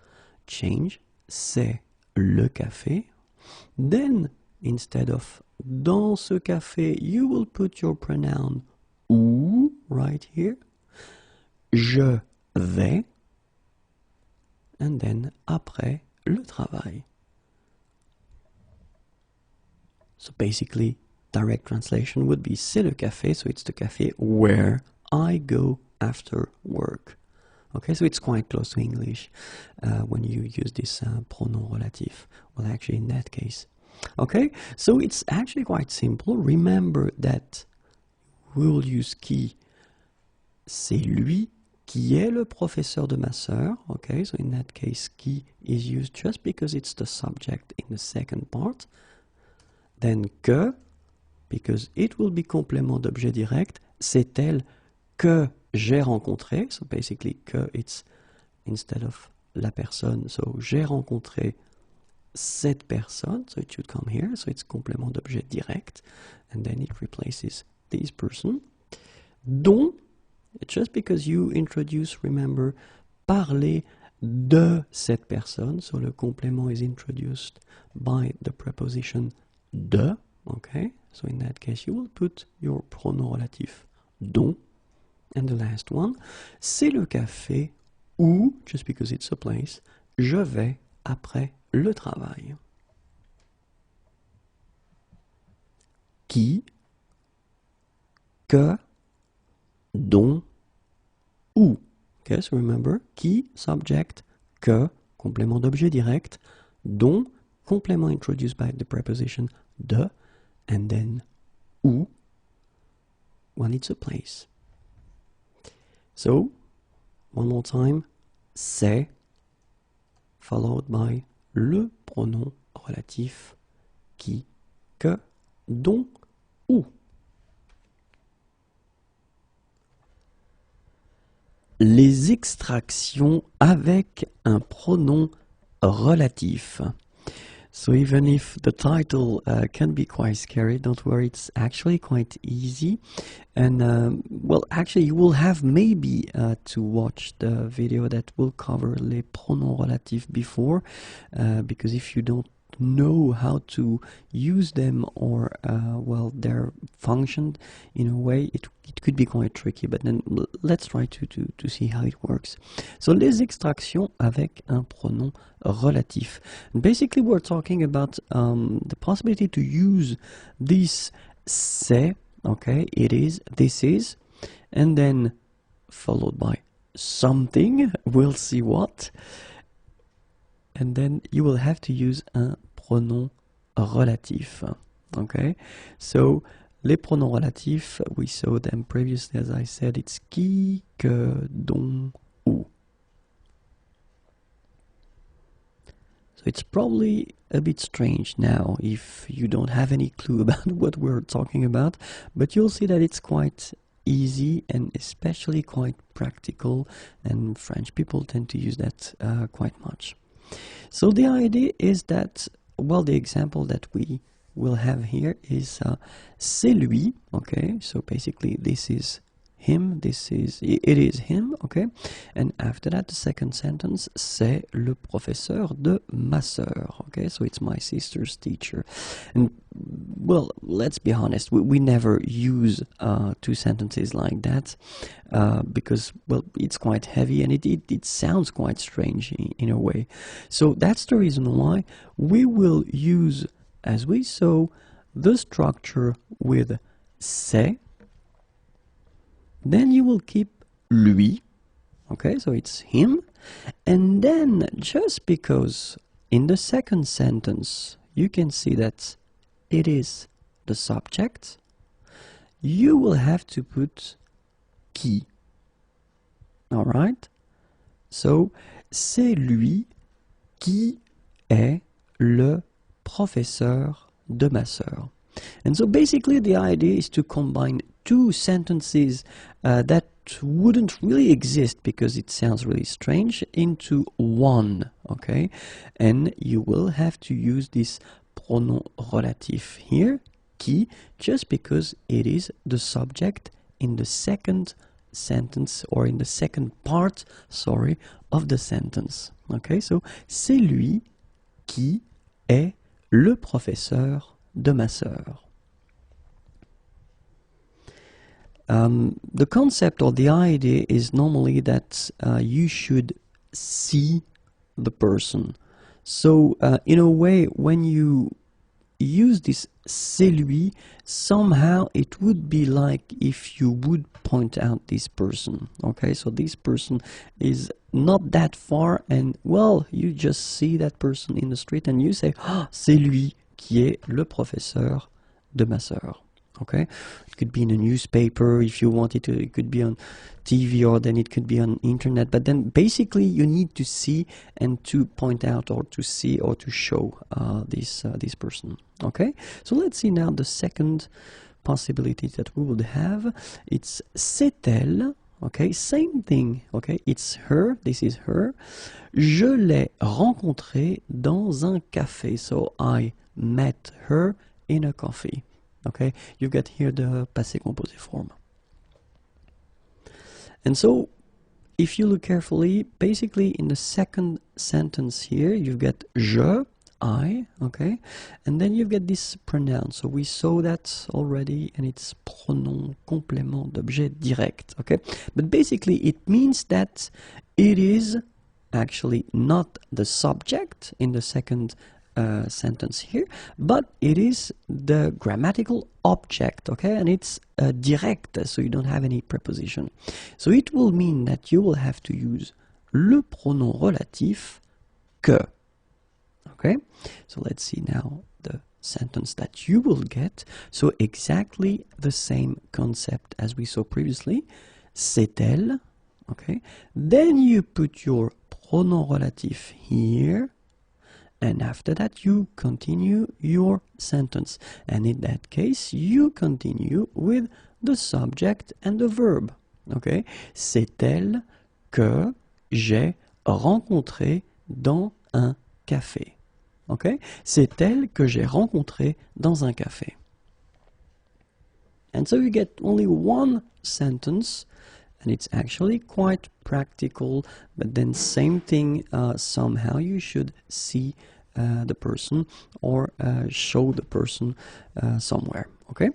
[SPEAKER 1] change. C'est le café. Then, instead of dans ce café, you will put your pronoun où right here. je vais, and then après le travail. So basically, direct translation would be c'est le café, so it's the cafe where I go after work. Okay, so it's quite close to English when you use this pronom relatif. Well, actually, in that case. Okay, so it's actually quite simple. Remember that we will use qui. C'est lui qui est le professeur de ma sœur. Okay, so in that case, qui is used just because it's the subject in the second part. Then que, because it will be complément d'objet direct. C'est elle que j'ai rencontré. So basically, que it's instead of la personne. So j'ai rencontré cette personne. So it should come here. So it's complément d'objet direct. And then it replaces this person. Dont, just because you introduce, remember, parler de cette personne. So le complément is introduced by the preposition de. Okay. So in that case, you will put your pronom relatif dont. And the last one, c'est le café où, just because it's a place, je vais après le travail. Qui, que, dont, où. Okay, so remember, qui, subject, que, complément d'objet direct, dont, complément introduced by the preposition de, and then où, when it's a place. So, one more time, c'est, followed by le pronom relatif qui, que, dont, où. Les extractions avec un pronom relatif. So even if the title can be quite scary, don't worry, it's actually quite easy. And well, actually you will have maybe to watch the video that will cover les pronoms relatifs before, because if you don't know how to use them or well, their function in a way, it could be quite tricky, but then let's try to see how it works. So les extractions avec un pronom relatif. Basically we're talking about the possibility to use this c'est, okay, it is, this is, and then followed by something, we'll see what, and then you will have to use un pronom relatif. Okay, so les pronoms relatifs, we saw them previously, as I said, it's qui, que, dont, où. So it's probably a bit strange now if you don't have any clue about what we're talking about, but you'll see that it's quite easy and especially quite practical, and French people tend to use that quite much. So the idea is that, well, the example that we will have here is c'est lui, okay, so basically this is him, it is him, okay, and after that the second sentence, c'est le professeur de ma sœur, okay, so it's my sister's teacher. And well, let's be honest, we never use two sentences like that because, well, it's quite heavy and it sounds quite strange in a way. So that's the reason why we will use, as we saw, the structure with c'est. Then you will keep lui, okay, so it's him, and then just because in the second sentence you can see that it is the subject, you will have to put qui. Alright? So, c'est lui qui est le professeur de ma sœur. And so basically the idea is to combine two sentences that wouldn't really exist because it sounds really strange into one, okay? And you will have to use this pronom relatif here, qui, just because it is the subject in the second sentence, or in the second part, sorry, of the sentence. Okay, so c'est lui qui est le professeur de ma sœur. The concept or the idea is normally that you should see the person. So in a way, when you use this c'est lui, somehow it would be like if you would point out this person. Okay, so this person is not that far, and well, you just see that person in the street and you say, ah, c'est lui qui est le professeur de ma sœur. Okay, it could be in a newspaper if you want it to, it could be on TV, or then it could be on internet, but then basically you need to see and to point out or to see or to show this person. Okay, so let's see now the second possibility that we would have. It's c'est elle. Okay, same thing. Okay, it's her, this is her. Je l'ai rencontrée dans un café. So I met her in a coffee. Okay, you get here the passé composé form. And so, if you look carefully, basically in the second sentence here, you've got je, I, okay, and then you get this pronoun. So we saw that already, and it's pronom complément d'objet direct, okay. But basically, it means that it is actually not the subject in the second sentence here, but it is the grammatical object, okay, and it's direct, so you don't have any preposition. So it will mean that you will have to use le pronom relatif que. Okay, so let's see now the sentence that you will get. So exactly the same concept as we saw previously. C'est elle. Okay, then you put your pronom relatif here, and after that you continue your sentence, and in that case you continue with the subject and the verb. Okay, c'est elle que j'ai rencontrée dans un café. Okay, c'est elle que j'ai rencontrée dans un café. And so you get only one sentence, and it's actually quite practical, but then same thing, somehow you should see the person or show the person somewhere. Okay,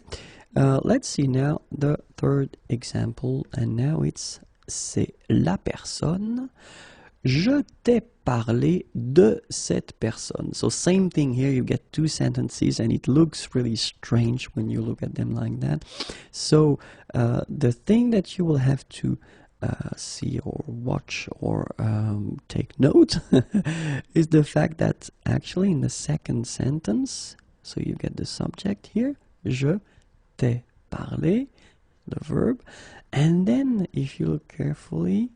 [SPEAKER 1] let's see now the third example, and now it's c'est la personne. Je t'ai parlé de cette personne. So same thing here, you get two sentences, and it looks really strange when you look at them like that. So the thing that you will have to see or watch or take note is the fact that actually in the second sentence, so you get the subject here, je t'ai parlé, the verb, and then if you look carefully,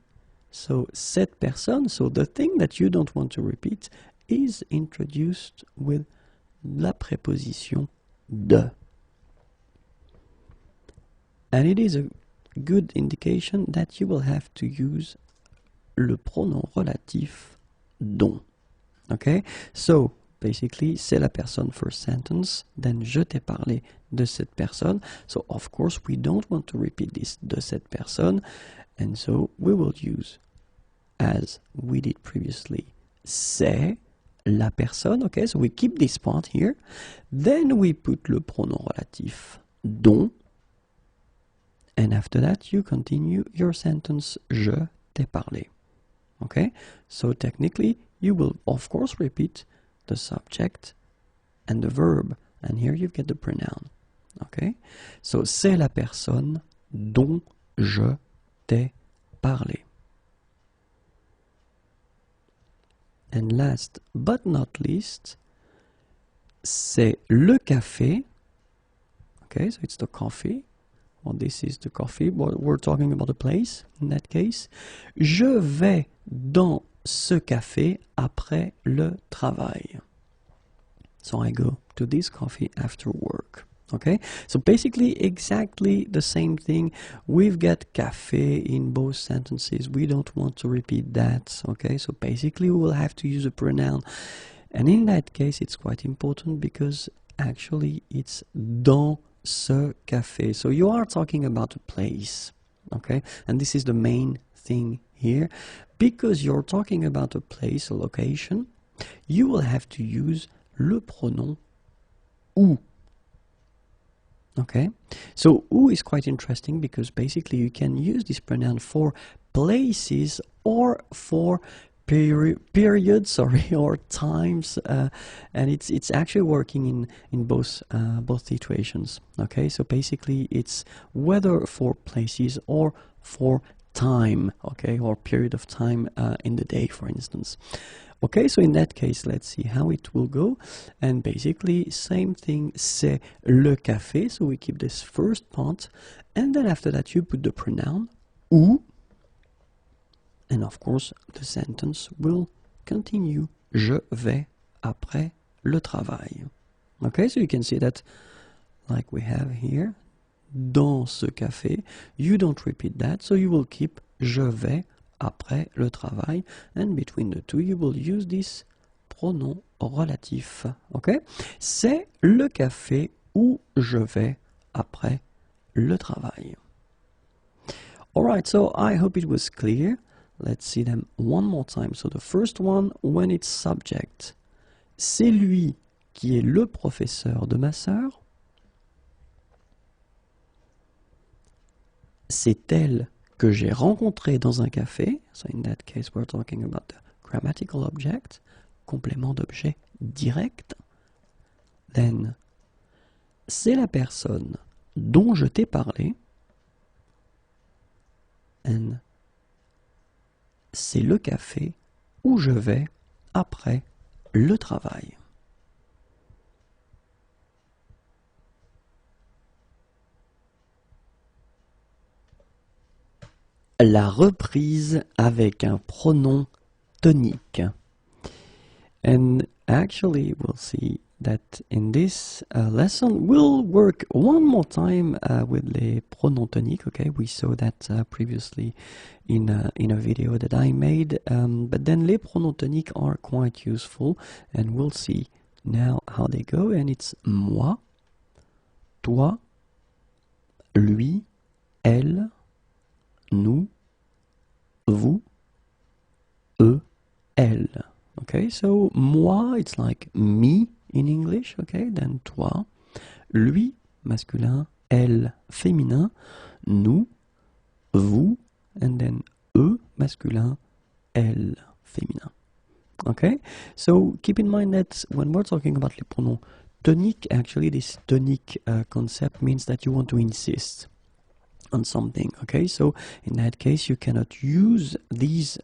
[SPEAKER 1] so cette personne, so the thing that you don't want to repeat is introduced with la préposition de. And it is a good indication that you will have to use le pronom relatif dont. Okay, so basically c'est la personne first sentence, then je t'ai parlé de cette personne. So of course we don't want to repeat this de cette personne, and so we will use, as we did previously, c'est la personne. Okay, so we keep this part here, then we put le pronom relatif dont, and after that you continue your sentence je t'ai parlé. Okay, so technically you will of course repeat the subject and the verb, and here you get the pronoun. Okay, so c'est la personne dont je t'ai parlé. And last but not least, c'est le café. Okay, so it's the coffee. Well, this is the coffee, but we're talking about a place in that case. Je vais dans ce café après le travail. So I go to this coffee after work. Okay, so basically exactly the same thing. We've got café in both sentences. We don't want to repeat that. Okay, so basically we will have to use a pronoun, and in that case it's quite important because actually it's dans ce café. So you are talking about a place. Okay, and this is the main thing here, because you're talking about a place, a location. You will have to use le pronom où. Okay, so où is quite interesting because basically you can use this pronoun for places or for periods, sorry, or times, and it's actually working in both situations. Okay, so basically it's whether for places or for time, okay, or period of time in the day, for instance. Okay, so in that case, let's see how it will go. And basically, same thing, c'est le café. So we keep this first part. And then after that, you put the pronoun où. And of course, the sentence will continue. Je vais après le travail. Okay, so you can see that like we have here. Dans ce café. You don't repeat that, so you will keep je vais après le travail, and between the two you will use this pronom relatif. Okay? C'est le café où je vais après le travail. Alright, so I hope it was clear. Let's see them one more time. So the first one, when it's subject, c'est lui qui est le professeur de ma sœur. C'est elle que j'ai rencontré dans un café. So in that case, we're talking about the grammatical object, complément d'objet direct. Then, c'est la personne dont je t'ai parlé. And, c'est le café où je vais après le travail. La reprise avec un pronom tonique. And actually we'll see that in this lesson we'll work one more time with les pronoms toniques. Okay, we saw that previously in a video that I made, but then les pronoms toniques are quite useful, and we'll see now how they go. And it's moi, toi, lui, elle, nous, vous, eux, elle. Okay, so moi, it's like me in English, okay, then toi, lui, masculin, elle, féminin, nous, vous, and then eux, masculin, elle, féminin. Okay, so keep in mind that when we're talking about les pronoms toniques, actually this tonique concept means that you want to insist on something. Okay, so in that case you cannot use these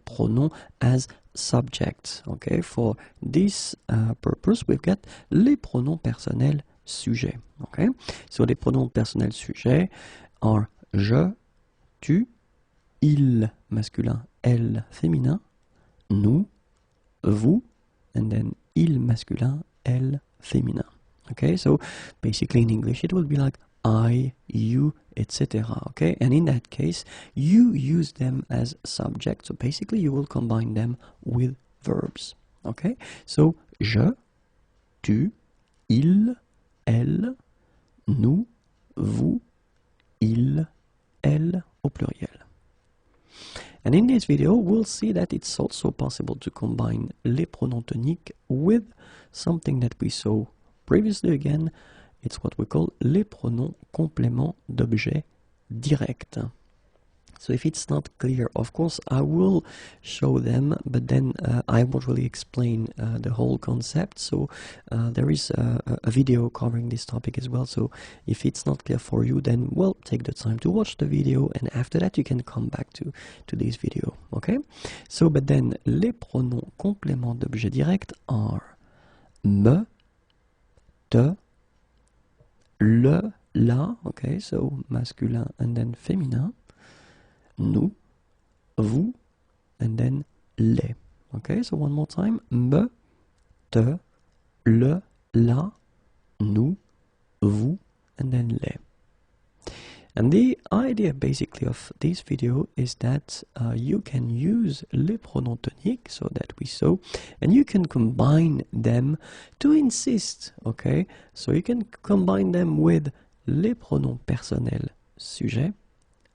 [SPEAKER 1] pronoms as subjects. Okay, for this purpose we've got les pronoms personnels sujets. Okay, so les pronoms personnels sujets are je, tu, il masculin, elle féminin, nous, vous, and then il masculin, elle féminin. Okay, so basically in English it will be like I, you, etc. Okay, and in that case you use them as subjects, so basically you will combine them with verbs. Okay, so je, tu, il, elle, nous, vous, il, elle au pluriel. And in this video we'll see that it's also possible to combine les pronoms toniques with something that we saw previously again. It's what we call les pronoms complément d'objet direct. So if it's not clear, of course I will show them, but then I won't really explain the whole concept. So there is a video covering this topic as well. So if it's not clear for you, then well, take the time to watch the video, and after that you can come back to this video. Okay? So but then les pronoms complément d'objet direct are me, te, le, la, okay, so masculin and then féminin, nous, vous, and then les. Okay, so one more time, me, te, le, la, nous, vous, and then les. And the idea basically of this video is that you can use les pronoms toniques, so that we saw, and you can combine them to insist, okay? So you can combine them with les pronoms personnels sujet,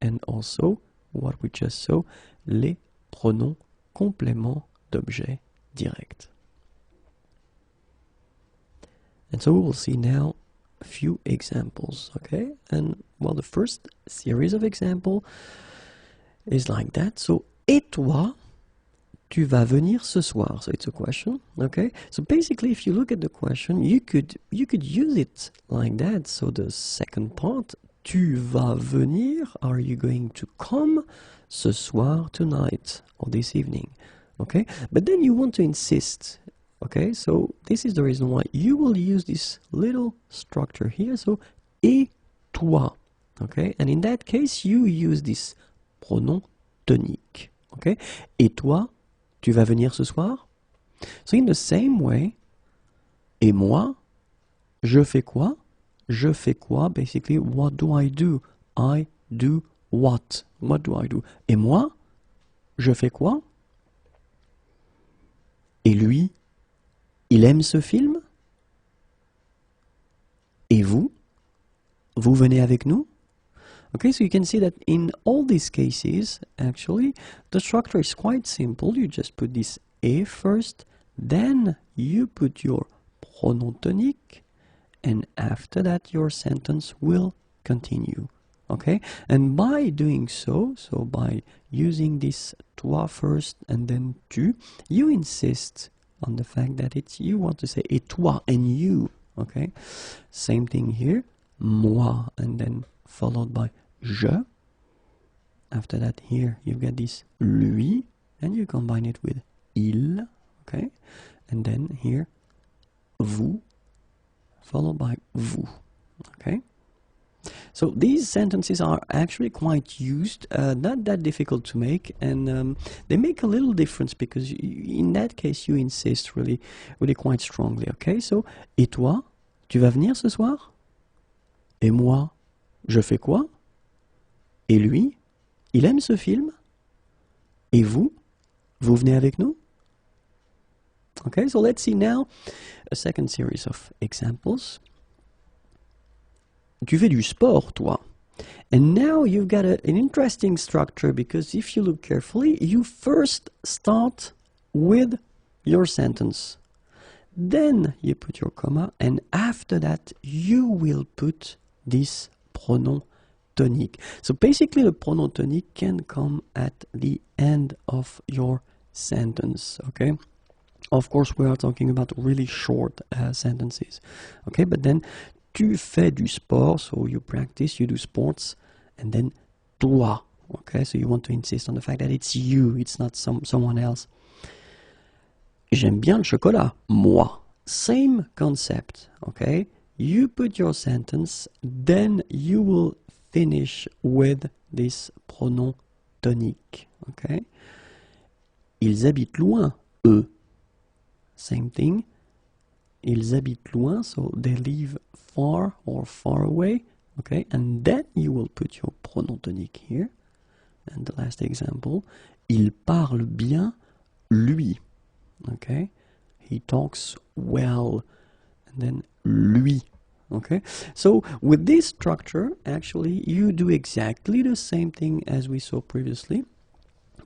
[SPEAKER 1] and also what we just saw, les pronoms complément d'objet direct. And so we will see now a few examples, okay? And well, the first series of example is like that. So, et toi, tu vas venir ce soir? So it's a question, okay? So basically, if you look at the question, you could use it like that. So the second part, tu vas venir, are you going to come ce soir, tonight, or this evening, okay? But then you want to insist, okay? So this is the reason why you will use this little structure here. So et toi, okay? And in that case, you use this pronom tonique, okay? Et toi, tu vas venir ce soir? So in the same way, et moi, je fais quoi? Je fais quoi? Basically, what do I do? I do what? What do I do? Et moi, je fais quoi? Et lui, il aime ce film? Et vous? Vous venez avec nous? Okay, so you can see that in all these cases, actually, the structure is quite simple. You just put this et first, then you put your pronom tonique, and after that your sentence will continue. Okay, and by doing so by using this toi first and then tu, you insist on the fact that it's you want to say et toi and you. Okay, same thing here, moi, and then followed by je. After that, here you've got this lui, and you combine it with il, okay? And then here, vous, followed by vous, okay? So these sentences are actually quite used, not that difficult to make, and they make a little difference because in that case you insist really quite strongly, okay? So, et toi, tu vas venir ce soir? Et moi, je fais quoi? Et lui, il aime ce film? Et vous, vous venez avec nous? Okay, so let's see now a second series of examples. Tu fais du sport, toi. And now you've got an interesting structure because if you look carefully, you first start with your sentence. Then you put your comma, and after that you will put this pronom tonique. So basically the pronom tonique can come at the end of your sentence, okay? Of course we are talking about really short sentences, okay? But then tu fais du sport, so you practice, you do sports, and then toi, okay? So you want to insist on the fact that it's you, it's not someone else. J'aime bien le chocolat, moi. Same concept, okay? You put your sentence, then you will finish with this pronom tonique, okay? Ils habitent loin, eux. Same thing. Ils habitent loin, so they live far or far away, okay? And then you will put your pronom tonique here. And the last example, il parle bien, lui, okay? He talks well, and then lui. Okay, so with this structure, actually, you do exactly the same thing as we saw previously,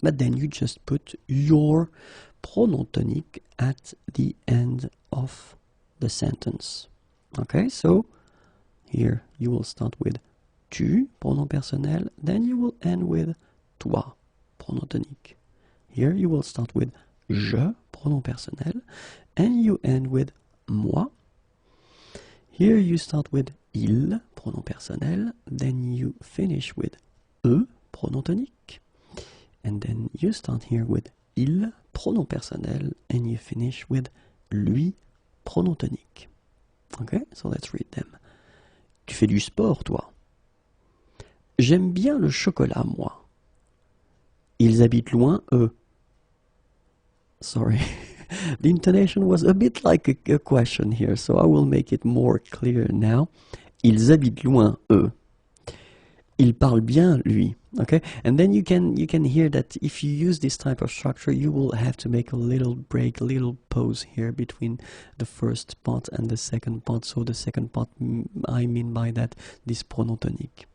[SPEAKER 1] but then you just put your pronom tonique at the end of the sentence. Okay, so here you will start with tu, pronom personnel, then you will end with toi, pronom tonique. Here you will start with je, pronom personnel, and you end with moi. Here you start with il, pronom personnel, then you finish with eux, pronom tonique, and then you start here with il, pronom personnel, and you finish with lui, pronom tonique. Okay, so let's read them. Tu fais du sport, toi. J'aime bien le chocolat, moi. Ils habitent loin, eux. Sorry. The intonation was a bit like a question here, so I will make it more clear now. Ils habitent loin, eux. Il parle bien, lui. Okay, and then you can hear that if you use this type of structure, you will have to make a little break, a little pause here between the first part and the second part. So the second part, I mean by that, this pronom tonique.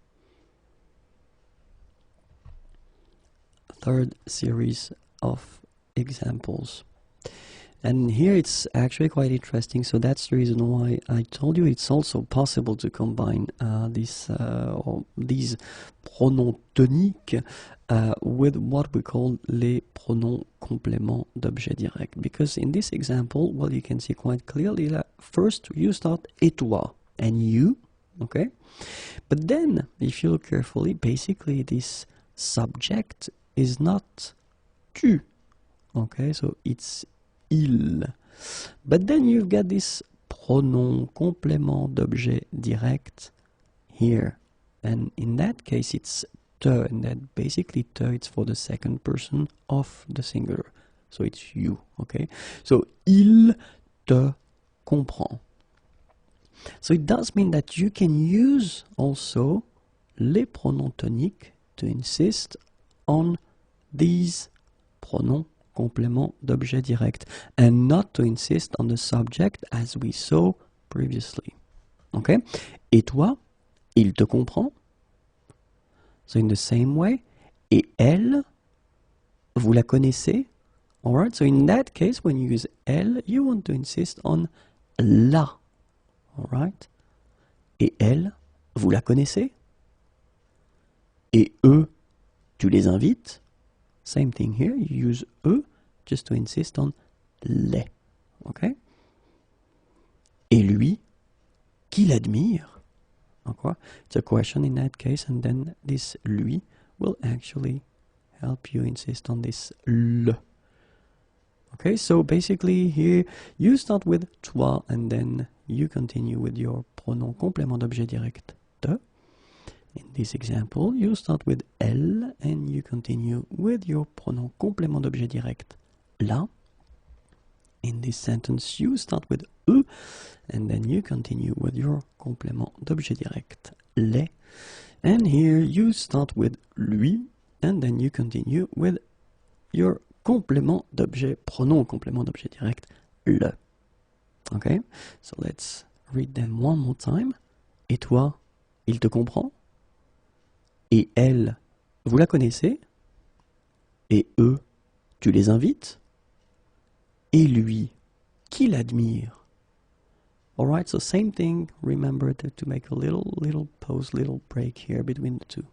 [SPEAKER 1] Third series of examples. And here it's actually quite interesting, so that's the reason why I told you it's also possible to combine these pronoms toniques with what we call les pronoms compléments d'objet direct. Because in this example, well, you can see quite clearly that first you start et toi and you, okay? But then, if you look carefully, basically this subject is not tu, okay? So it's il. But then you've got this pronom complément d'objet direct here. And in that case, it's te, and then basically te, it's for the second person of the singular. So it's you, okay? So, il te comprend. So it does mean that you can use also les pronoms toniques to insist on these pronoms complément d'objet direct, and not to insist on the subject as we saw previously. Okay? Et toi, il te comprend. So in the same way, et elle, vous la connaissez. Alright, so in that case, when you use elle, you want to insist on la. Alright? Et elle, vous la connaissez. Et eux, tu les invites. Same thing here, you use eux just to insist on les. Okay? Et lui, qui l'admire? Okay? It's a question in that case, and then this lui will actually help you insist on this le. Okay, so basically here you start with toi and then you continue with your pronom complément d'objet direct te. In this example, you start with elle and you continue with your pronom complément d'objet direct la. In this sentence, you start with eux and then you continue with your complément d'objet direct les. And here you start with lui and then you continue with your complément d'objet, pronom complément d'objet direct le. Okay, so let's read them one more time. Et toi, il te comprend? Et elle, vous la connaissez? Et eux, tu les invites? Et lui, qui l'admire? Alright, so same thing, remember to make a little pause, little break here between the two.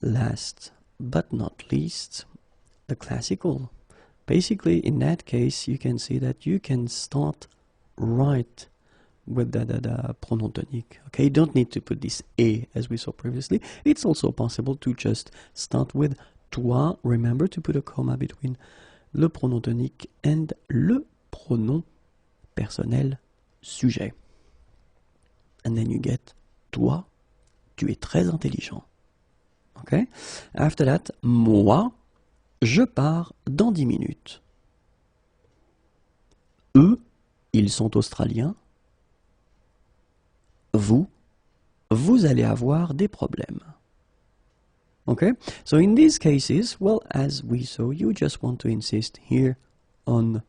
[SPEAKER 1] Last but not least, the classical. Basically, in that case, you can see that you can start right with the pronom tonique. Okay, you don't need to put this et as we saw previously. It's also possible to just start with toi. Remember to put a comma between le pronom tonique and le pronom personnel sujet. And then you get toi, tu es très intelligent. Okay? After that, moi, je pars dans 10 minutes. Eux, ils sont australiens. Vous, vous allez avoir des problèmes. Okay? So in these cases, well, as we saw, you just want to insist here on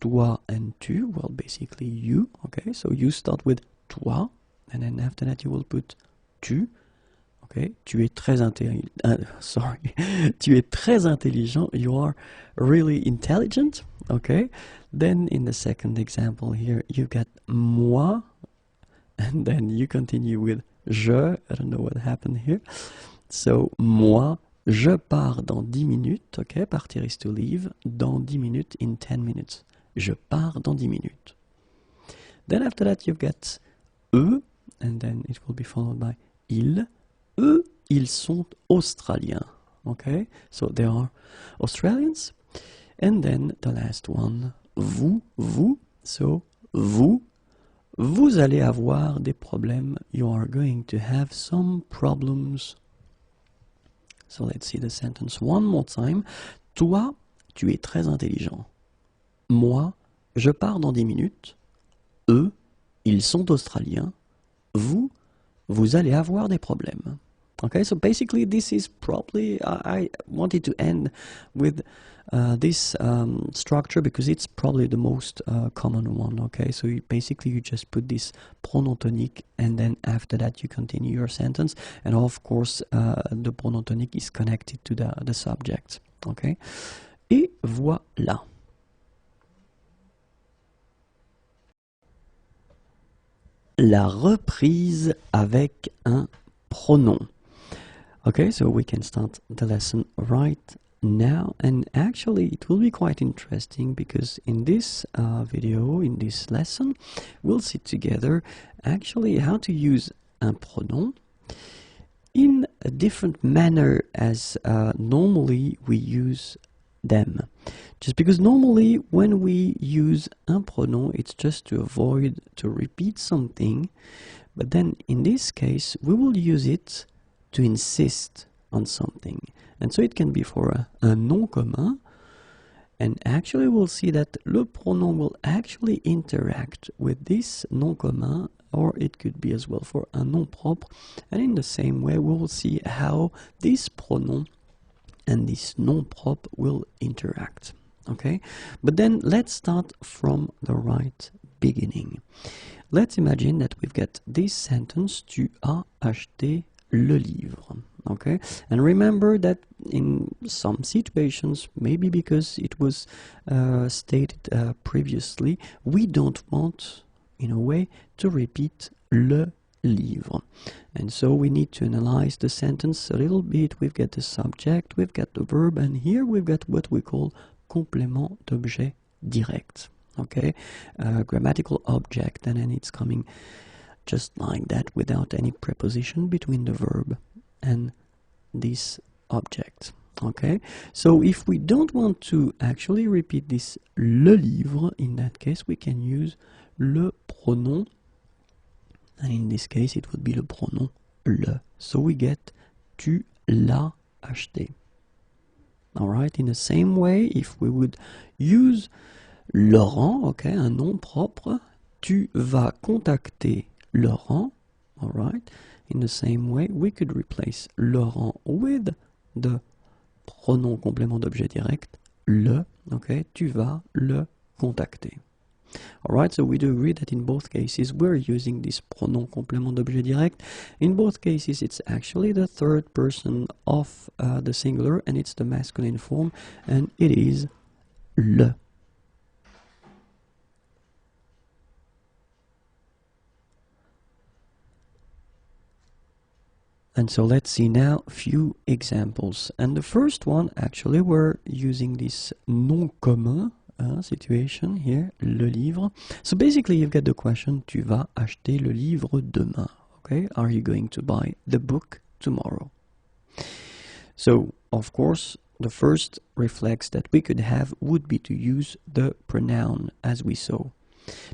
[SPEAKER 1] toi and tu, well, basically you, okay? So you start with toi, and then after that you will put tu. Okay, tu es très intelligent. Tu es très intelligent. You are really intelligent. Okay. Then in the second example here, you got moi, and then you continue with je. I don't know what happened here. So moi, je pars dans 10 minutes. Okay, partir is to leave. Dans 10 minutes, in 10 minutes. Je pars dans 10 minutes. Then after that, you've got eux, and then it will be followed by il. Eux, ils sont australiens. Okay, so they are Australians. And then the last one, vous, vous. So vous, vous allez avoir des problèmes. You are going to have some problems. So let's see the sentence one more time. Toi, tu es très intelligent. Moi, je pars dans 10 minutes. Eux, ils sont australiens. Vous, vous allez avoir des problèmes. Okay, so basically this is probably, I wanted to end with this structure because it's probably the most common one. Okay, so basically you just put this pronom tonique and then after that you continue your sentence, and of course the pronom tonique is connected to the subject. Okay? Et voilà. La reprise avec un pronom. Okay, so we can start the lesson right now, and actually it will be quite interesting because in this video, in this lesson, we'll see together actually how to use un pronom in a different manner as normally we use them. Just because normally when we use un pronom, it's just to avoid to repeat something, but then in this case we will use it to insist on something. And so it can be for a nom commun, and actually we'll see that le pronom will actually interact with this nom commun, or it could be as well for un nom propre, and in the same way we will see how this pronom and this nom propre will interact. Okay, but then let's start from the right beginning. Let's imagine that we've got this sentence: tu as acheté le livre. Okay, and remember that in some situations, maybe because it was stated previously, we don't want, in a way, to repeat le livre. And so we need to analyze the sentence a little bit. We've got the subject, we've got the verb, and here we've got what we call complément d'objet direct. Okay, grammatical object, and then it's coming just like that without any preposition between the verb and this object. Okay, so if we don't want to actually repeat this le livre, in that case we can use le pronom, and in this case it would be le pronom le. So we get tu l'as acheté. Alright, in the same way, if we would use Laurent, okay, un nom propre, tu vas contacter Laurent. Alright, in the same way, we could replace Laurent with the pronom complément d'objet direct, le, okay, tu vas le contacter. Alright, so we do agree that in both cases we're using this pronom complément d'objet direct. In both cases it's actually the third person of the singular, and it's the masculine form, and it is le. And so let's see now a few examples. And the first one, actually, we're using this nom commun situation here, le livre. So basically you've got the question, tu vas acheter le livre demain. Okay, are you going to buy the book tomorrow? So, of course, the first reflex that we could have would be to use the pronoun as we saw.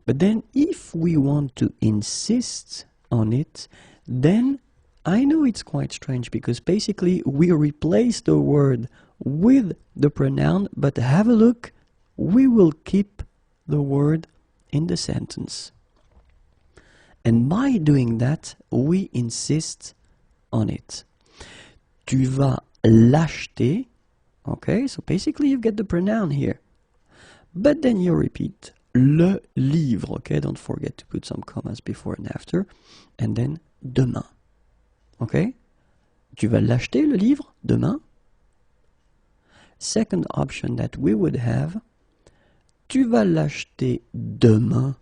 [SPEAKER 1] But then if we want to insist on it, then I know it's quite strange because basically we replace the word with the pronoun, but have a look, we will keep the word in the sentence. And by doing that, we insist on it. Tu vas l'acheter. Okay, so basically you get the pronoun here. But then you repeat le livre. Okay, don't forget to put some commas before and after. And then demain. Okay? Tu vas l'acheter le livre demain? Second option that we would have, tu vas l'acheter demain,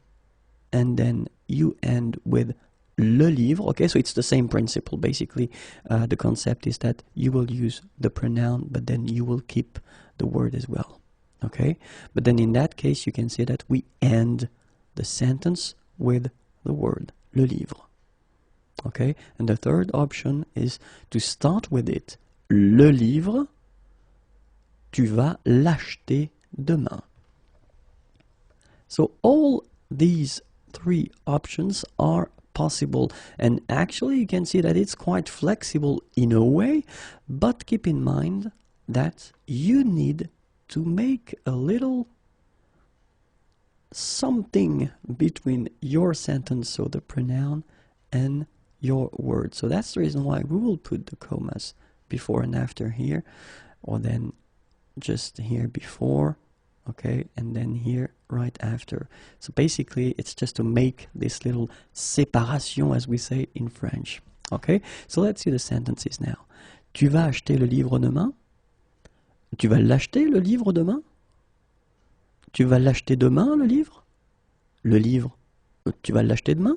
[SPEAKER 1] and then you end with le livre. Okay, so it's the same principle. Basically, the concept is that you will use the pronoun, but then you will keep the word as well. Okay? But then in that case, you can say that we end the sentence with the word le livre. Okay, and the third option is to start with it. Le livre, tu vas l'acheter demain. So all these three options are possible, and actually you can see that it's quite flexible in a way, but keep in mind that you need to make a little something between your sentence, so the pronoun, and your word. So that's the reason why we will put the commas before and after here, or then just here before, okay, and then here right after. So basically it's just to make this little séparation, as we say in French. Okay, so let's see the sentences now. Tu vas acheter le livre demain? Tu vas l'acheter le livre demain? Tu vas l'acheter demain le livre? Le livre, tu vas l'acheter demain?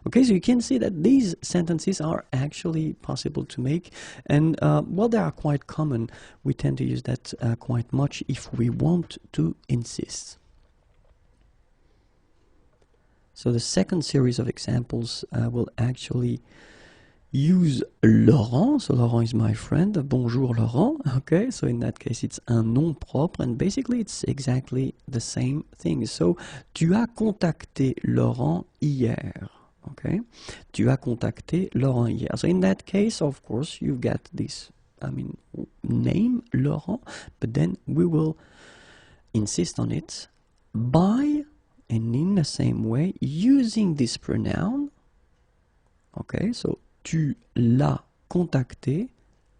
[SPEAKER 1] Okay, so you can see that these sentences are actually possible to make, and well, they are quite common. We tend to use that quite much if we want to insist. So the second series of examples will actually use Laurent. So Laurent is my friend. Bonjour Laurent. Okay, so in that case it's un nom propre, and basically it's exactly the same thing. So tu as contacté Laurent hier. Okay, tu as contacté Laurent hier. So in that case, of course, you've got this, name Laurent, but then we will insist on it by, and in the same way, using this pronoun. Okay, so tu l'as contacté,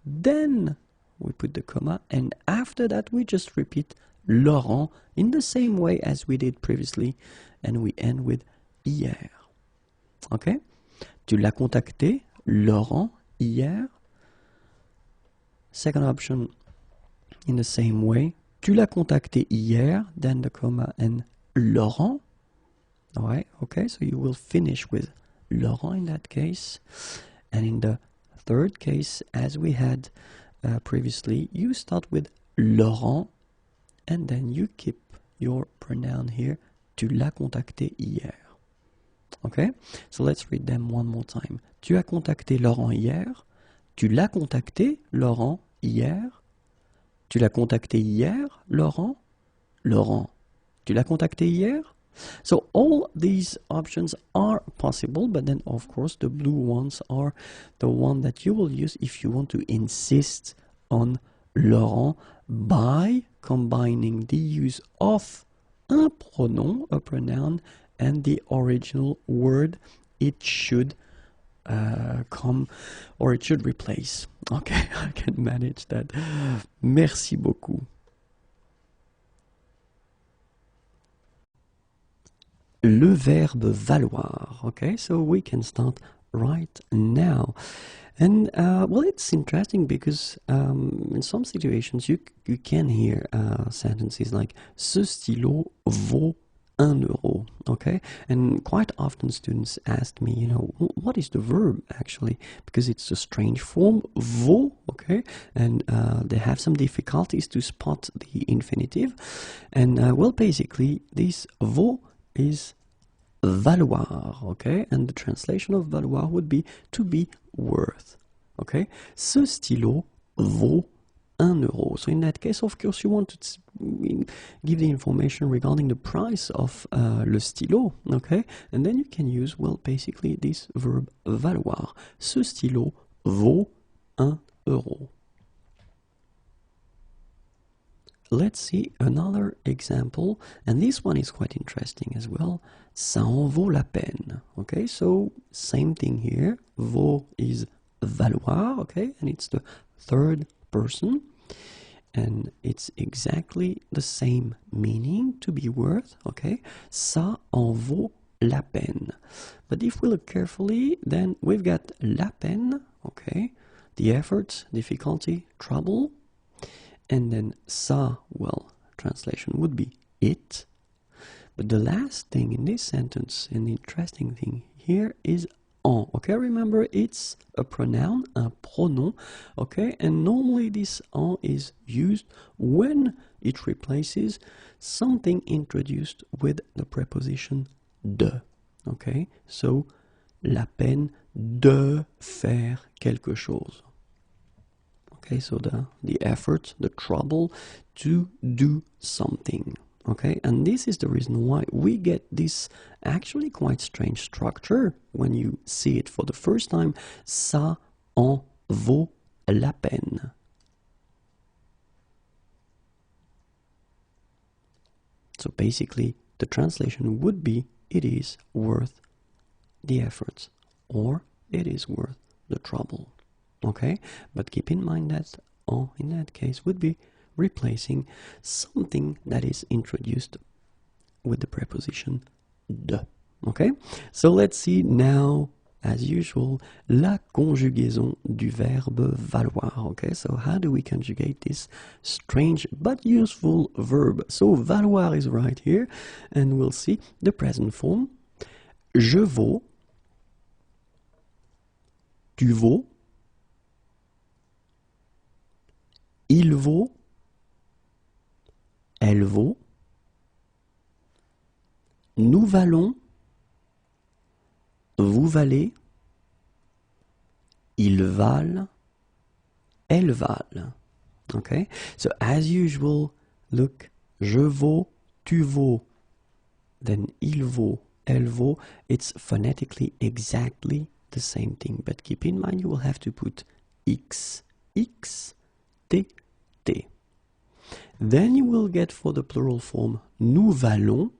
[SPEAKER 1] then we put the comma, and after that we just repeat Laurent in the same way as we did previously, and we end with hier. Okay? Tu l'as contacté, Laurent, hier. Second option, in the same way. Tu l'as contacté hier, then the comma and Laurent. Alright, okay, so you will finish with Laurent in that case. And in the third case, as we had previously, you start with Laurent, and then you keep your pronoun here. Tu l'as contacté hier. Okay, so let's read them one more time. Tu as contacté Laurent hier. Tu l'as contacté Laurent hier. Tu l'as contacté hier, Laurent. Laurent, tu l'as contacté hier. So all these options are possible, but then of course the blue ones are the one that you will use if you want to insist on Laurent by combining the use of un pronom, a pronoun, and the original word it should come, or it should replace. Okay, I can manage that. Merci beaucoup. Le verbe valoir. Okay, so we can start right now. And well, it's interesting because in some situations you can hear sentences like ce stylo vaut €1. Okay, and quite often students ask me, what is the verb actually, because it's a strange form, vaut. Okay, and they have some difficulties to spot the infinitive, and well, basically this vaut is valoir. Okay, and the translation of valoir would be to be worth. Okay, ce stylo vaut €1. So in that case, of course, you want to give the information regarding the price of le stylo, okay? And then you can use, well, basically this verb valoir. Ce stylo vaut €1. Let's see another example, and this one is quite interesting as well. Ça en vaut la peine. Okay, so same thing here. Vaut is valoir, okay, and it's the third person, and it's exactly the same meaning, to be worth. Okay, ça en vaut la peine. But if we look carefully, then we've got la peine, okay, the effort, difficulty, trouble, and then ça, well, translation would be it. But the last thing in this sentence, and the interesting thing here, is en. Okay, remember it's a pronoun, un pronom, okay, and normally this en is used when it replaces something introduced with the preposition de. Okay, so la peine de faire quelque chose. Okay, so the effort, the trouble to do something. Okay, and this is the reason why we get this actually quite strange structure when you see it for the first time. Ça en vaut la peine. So basically, the translation would be, it is worth the effort, or it is worth the trouble. Okay, but keep in mind that en in that case would be replacing something that is introduced with the preposition de. Okay, so let's see now as usual, la conjugaison du verbe valoir. Okay, so how do we conjugate this strange but useful verb? So valoir is right here, and we'll see the present form. Je vaux, tu vaux, il vaut, elle vaut, nous valons, vous valez, ils valent, elles valent. Okay, so as usual, look, je vaux, tu vaux, then il vaut, elle vaut. It's phonetically exactly the same thing, but keep in mind you will have to put x, x, t, t. Then you will get for the plural form nous valons,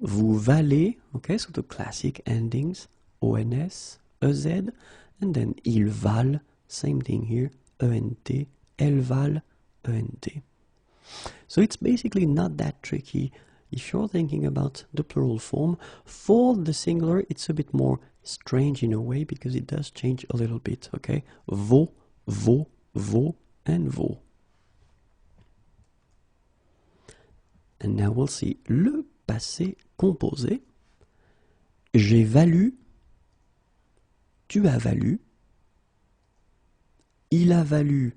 [SPEAKER 1] vous valez, okay, so the classic endings, ons, ez, and then ils valent, same thing here, ent, elles valent, ent. So it's basically not that tricky if you're thinking about the plural form. For the singular, it's a bit more strange in a way because it does change a little bit, okay? Vaut, vaut, vaut, and vaut. And now we'll see le passé composé. J'ai valu, tu as valu, il a valu,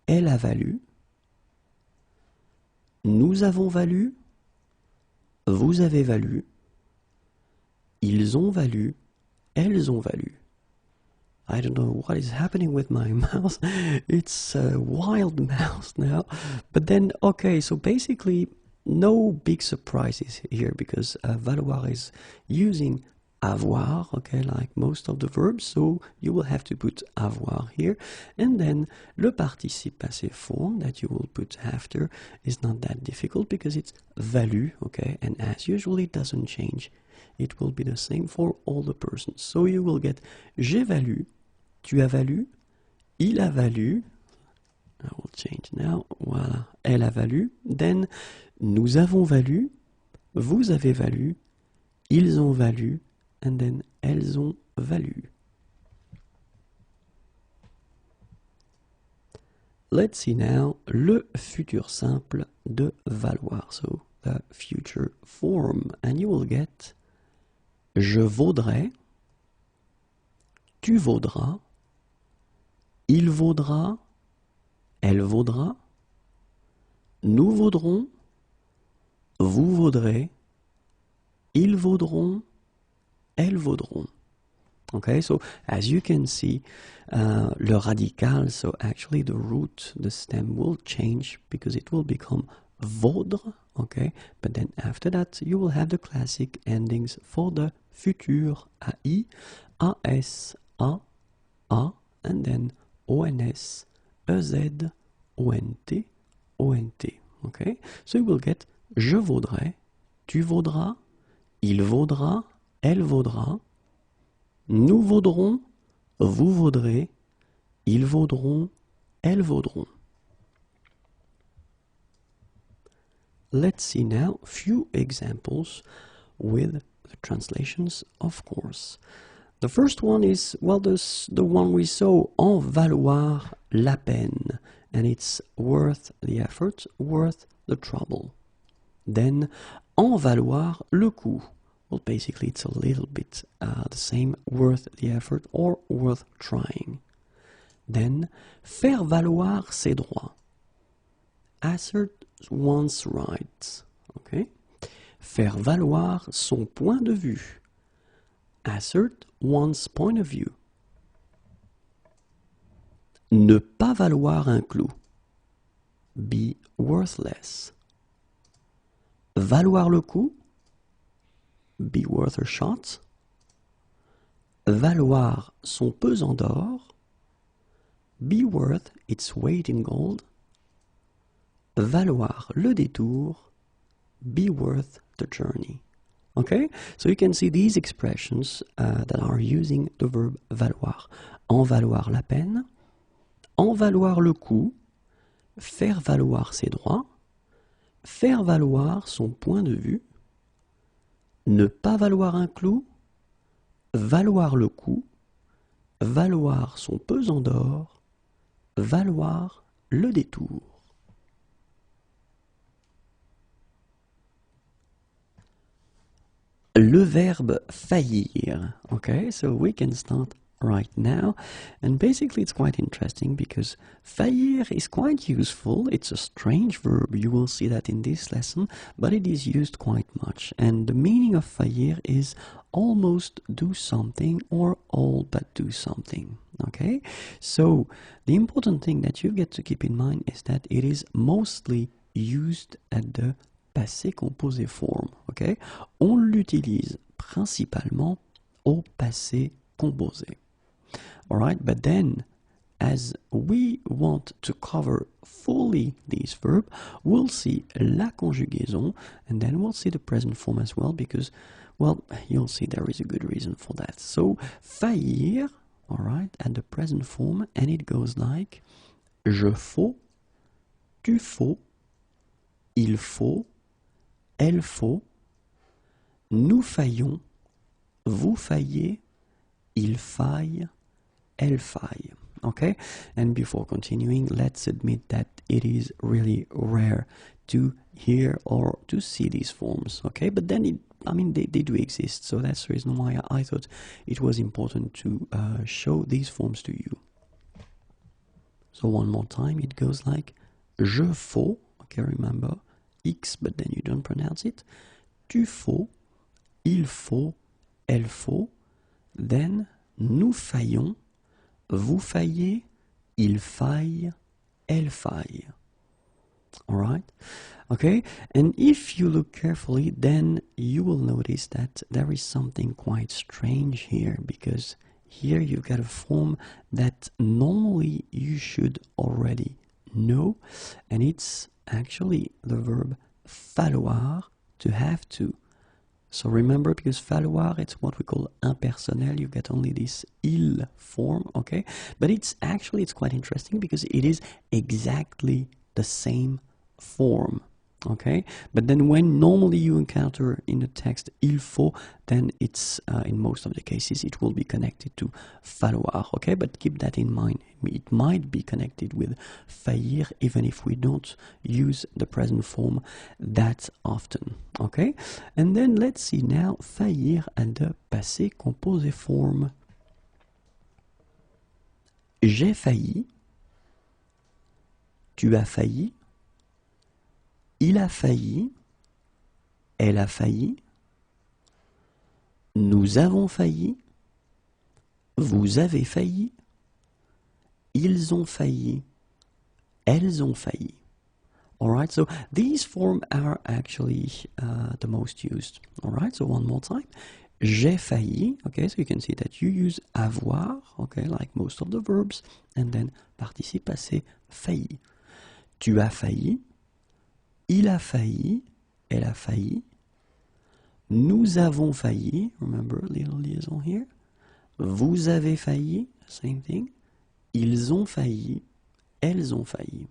[SPEAKER 1] elle a valu, nous avons valu, vous avez valu, ils ont valu, elles ont valu. I don't know what is happening with my mouse. It's a wild mouse now. But then, okay, so basically no big surprises here because valoir is using avoir, okay, like most of the verbs. So you will have to put avoir here. And then le participe passé form that you will put after is not that difficult because it's valu, okay, and as usual it doesn't change. It will be the same for all the persons. So you will get j'ai valu, tu as valu, il a valu, I will change now, voilà, elle a valu, then nous avons valu, vous avez valu, ils ont valu, and then elles ont valu. Let's see now le futur simple de valoir, so the future form, and you will get je vaudrais, tu vaudras, il vaudra, elle vaudra, nous vaudrons, vous vaudrez, ils vaudront, elles vaudront. Okay, so as you can see, le radical, so actually the root, the stem will change because it will become vaudre, okay, but then after that you will have the classic endings for the futur, ai, as, a, and then ons, ez, ont, ont, okay, so you will get je vaudrais, tu vaudras, il vaudra, elle vaudra, nous vaudrons, vous vaudrez, ils vaudront, elles vaudront. Let's see now a few examples with the translations, of course. The first one is, well, the one we saw, en valoir la peine, and it's worth the effort, worth the trouble. Then, en valoir le coup. Well, basically it's a little bit the same, worth the effort or worth trying. Then, faire valoir ses droits. Assert one's rights. Okay? Faire valoir son point de vue. Assert one's point of view. Ne pas valoir un clou. Be worthless. Valoir le coup. Be worth a shot. Valoir son pesant d'or. Be worth its weight in gold. Valoir le détour. Be worth the journey. Okay, so you can see these expressions that are using the verb valoir. En valoir la peine, en valoir le coup, faire valoir ses droits, faire valoir son point de vue, ne pas valoir un clou, valoir le coup, valoir son pesant d'or, valoir le détour. Le verbe faillir. Okay, so we can start right now. And basically it's quite interesting because faillir is quite useful. It's a strange verb. You will see that in this lesson, but it is used quite much. And the meaning of faillir is almost do something or all but do something. Okay, so the important thing that you get to keep in mind is that it is mostly used at the passé composé forme, ok? On l'utilise principalement au passé composé. Alright, but then, as we want to cover fully this verb, we'll see la conjugaison, and then we'll see the present form as well, because, well, you'll see there is a good reason for that. So, faillir, alright, at the present form, and it goes like, je faut, tu faut, il faut, elle faut, nous faillons, vous faillez, il faille, elle faille. Okay? And before continuing, let's admit that it is really rare to hear or to see these forms. Okay? But then, they do exist, so that's the reason why I thought it was important to show these forms to you. So one more time, it goes like, je faut, okay, remember, X, but then you don't pronounce it. Tu faut, il faut, elle faut. Then, nous faillons, vous faillez, il faille, elle faille. Alright? Okay? And if you look carefully, then you will notice that there is something quite strange here, because here you've got a form that normally you should already know, and it's actually the verb falloir, to have to. So remember, because falloir, it's what we call impersonnel, you get only this il form, okay? But it's quite interesting because it is exactly the same form, okay? But then when normally you encounter in the text il faut, then it's, in most of the cases, it will be connected to falloir, okay? But keep that in mind. It might be connected with faillir, even if we don't use the present form that often, okay? And then let's see now faillir and the passé composé forme. J'ai failli, tu as failli, il a failli, elle a failli, nous avons failli, vous avez failli, ils ont failli, elles ont failli. Alright, so these forms are actually the most used. Alright, so one more time. J'ai failli, okay, so you can see that you use avoir, okay, like most of the verbs, and then participe passé failli. Tu as failli, il a failli, elle a failli, nous avons failli, remember a little liaison here, vous avez failli, same thing, ils ont failli, elles ont failli.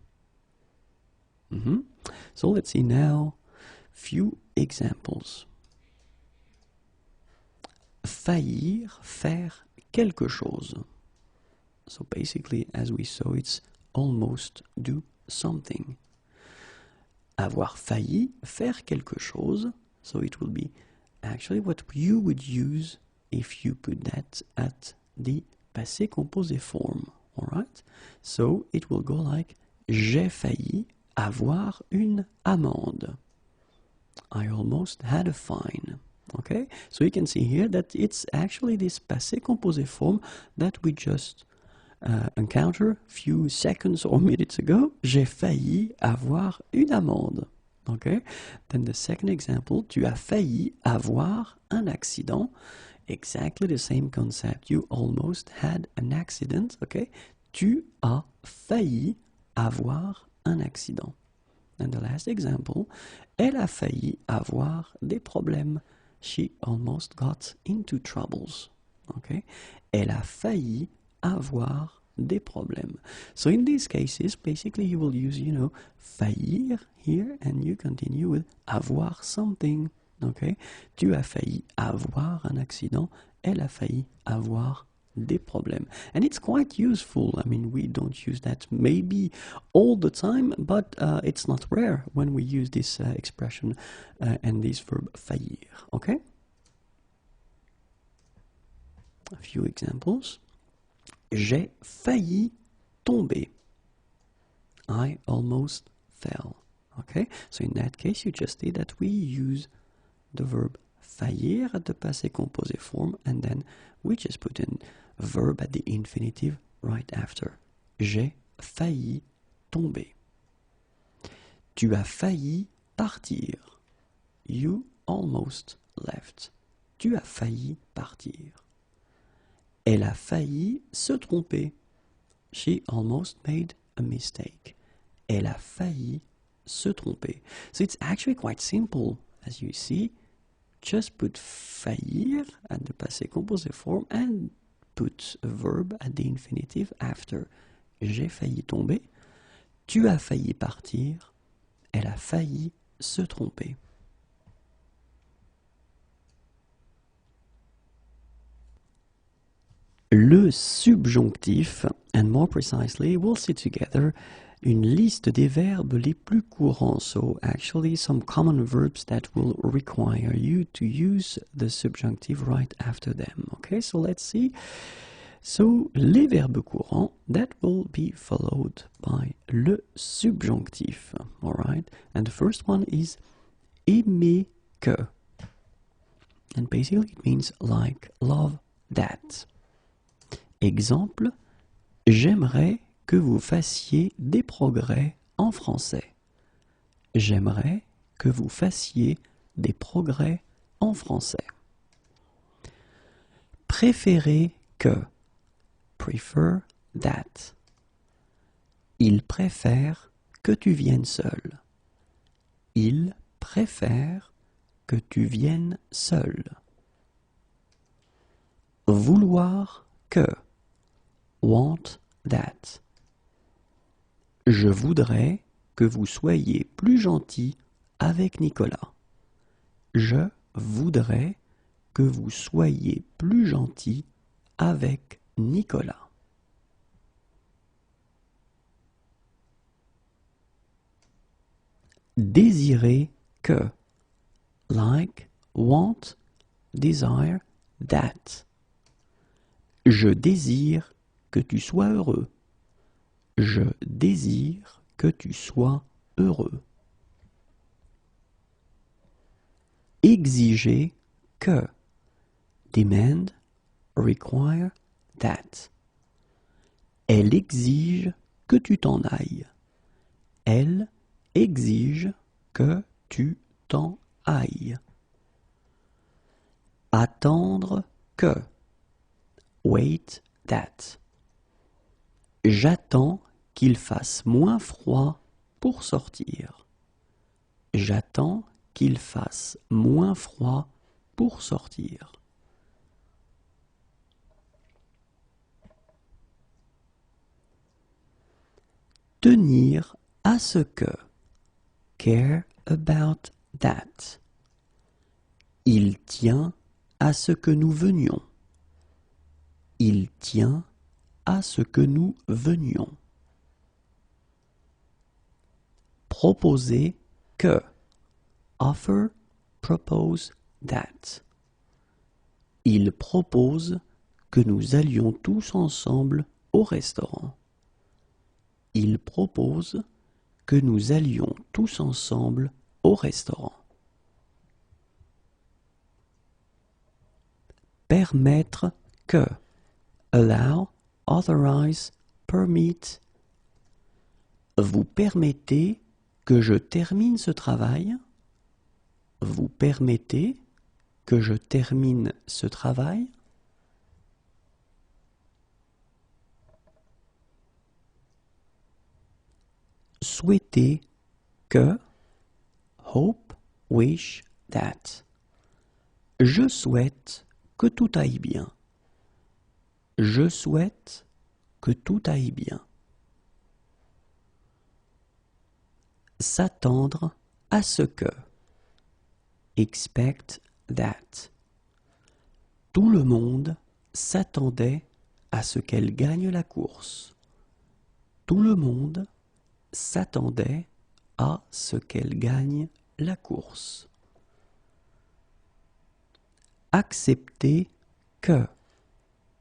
[SPEAKER 1] So let's see now few examples. Faillir, faire quelque chose. So basically, as we saw, it's almost do something. Avoir failli, faire quelque chose. So it will be actually what you would use if you put that at the passé composé form. Alright? So it will go like j'ai failli avoir une amende. I almost had a fine. Okay? So you can see here that it's actually this passé composé form that we just encountered a few seconds or minutes ago. J'ai failli avoir une amende. Okay? Then the second example, tu as failli avoir un accident. Exactly the same concept. You almost had an accident. Okay? Tu as failli avoir un accident. And the last example, elle a failli avoir des problèmes. She almost got into troubles. Okay? Elle a failli avoir des problèmes. So in these cases, basically you will use, faillir here, and you continue with avoir something. Okay? Tu as failli avoir un accident. Elle a failli avoir des problèmes. And it's quite useful. I mean, we don't use that maybe all the time, but it's not rare when we use this expression and this verb faillir. Okay? A few examples. J'ai failli tomber. I almost fell. Okay? So in that case, you just see that we use the verb faillir at the passé composé form, and then we just put in verb at the infinitive right after. J'ai failli tomber. Tu as failli partir. You almost left. Tu as failli partir. Elle a failli se tromper. She almost made a mistake. Elle a failli se tromper. So it's actually quite simple, as you see. Just put faillir at the passé composé form and put a verb at the infinitive after. J'ai failli tomber. Tu as failli partir. Elle a failli se tromper. Le subjonctif, and more precisely, we'll see together une liste des verbes les plus courants. So actually some common verbs that will require you to use the subjunctive right after them. Okay, so let's see. So les verbes courants that will be followed by le subjonctif. All right, and the first one is aimer que. And basically it means like, love that. Exemple, j'aimerais que vous fassiez des progrès en français. J'aimerais que vous fassiez des progrès en français. Préférer que. Prefer that. Il préfère que tu viennes seul. Il préfère que tu viennes seul. Vouloir que. Want that. Je voudrais que vous soyez plus gentil avec Nicolas. Je voudrais que vous soyez plus gentil avec Nicolas. Désirer que. Like, want, desire, that. Je désire que tu sois heureux. Je désire que tu sois heureux. Exiger que. Demand, require, that. Elle exige que tu t'en ailles. Elle exige que tu t'en ailles. Attendre que. Wait that. J'attends qu'il fasse moins froid pour sortir. J'attends qu'il fasse moins froid pour sortir. Tenir à ce que. Care about that. Il tient à ce que nous venions. Il tient à ce que nous venions. Proposer que. Offer, propose that. Il propose que nous allions tous ensemble au restaurant. Il propose que nous allions tous ensemble au restaurant. Permettre que. Allow, authorize, permit. Vous permettez que je termine ce travail? Vous permettez que je termine ce travail? Souhaiter que. Hope, wish, that. Je souhaite que tout aille bien. Je souhaite que tout aille bien. S'attendre à ce que. expect that. Tout le monde s'attendait à ce qu'elle gagne la course. Tout le monde s'attendait à ce qu'elle gagne la course. Accepter que.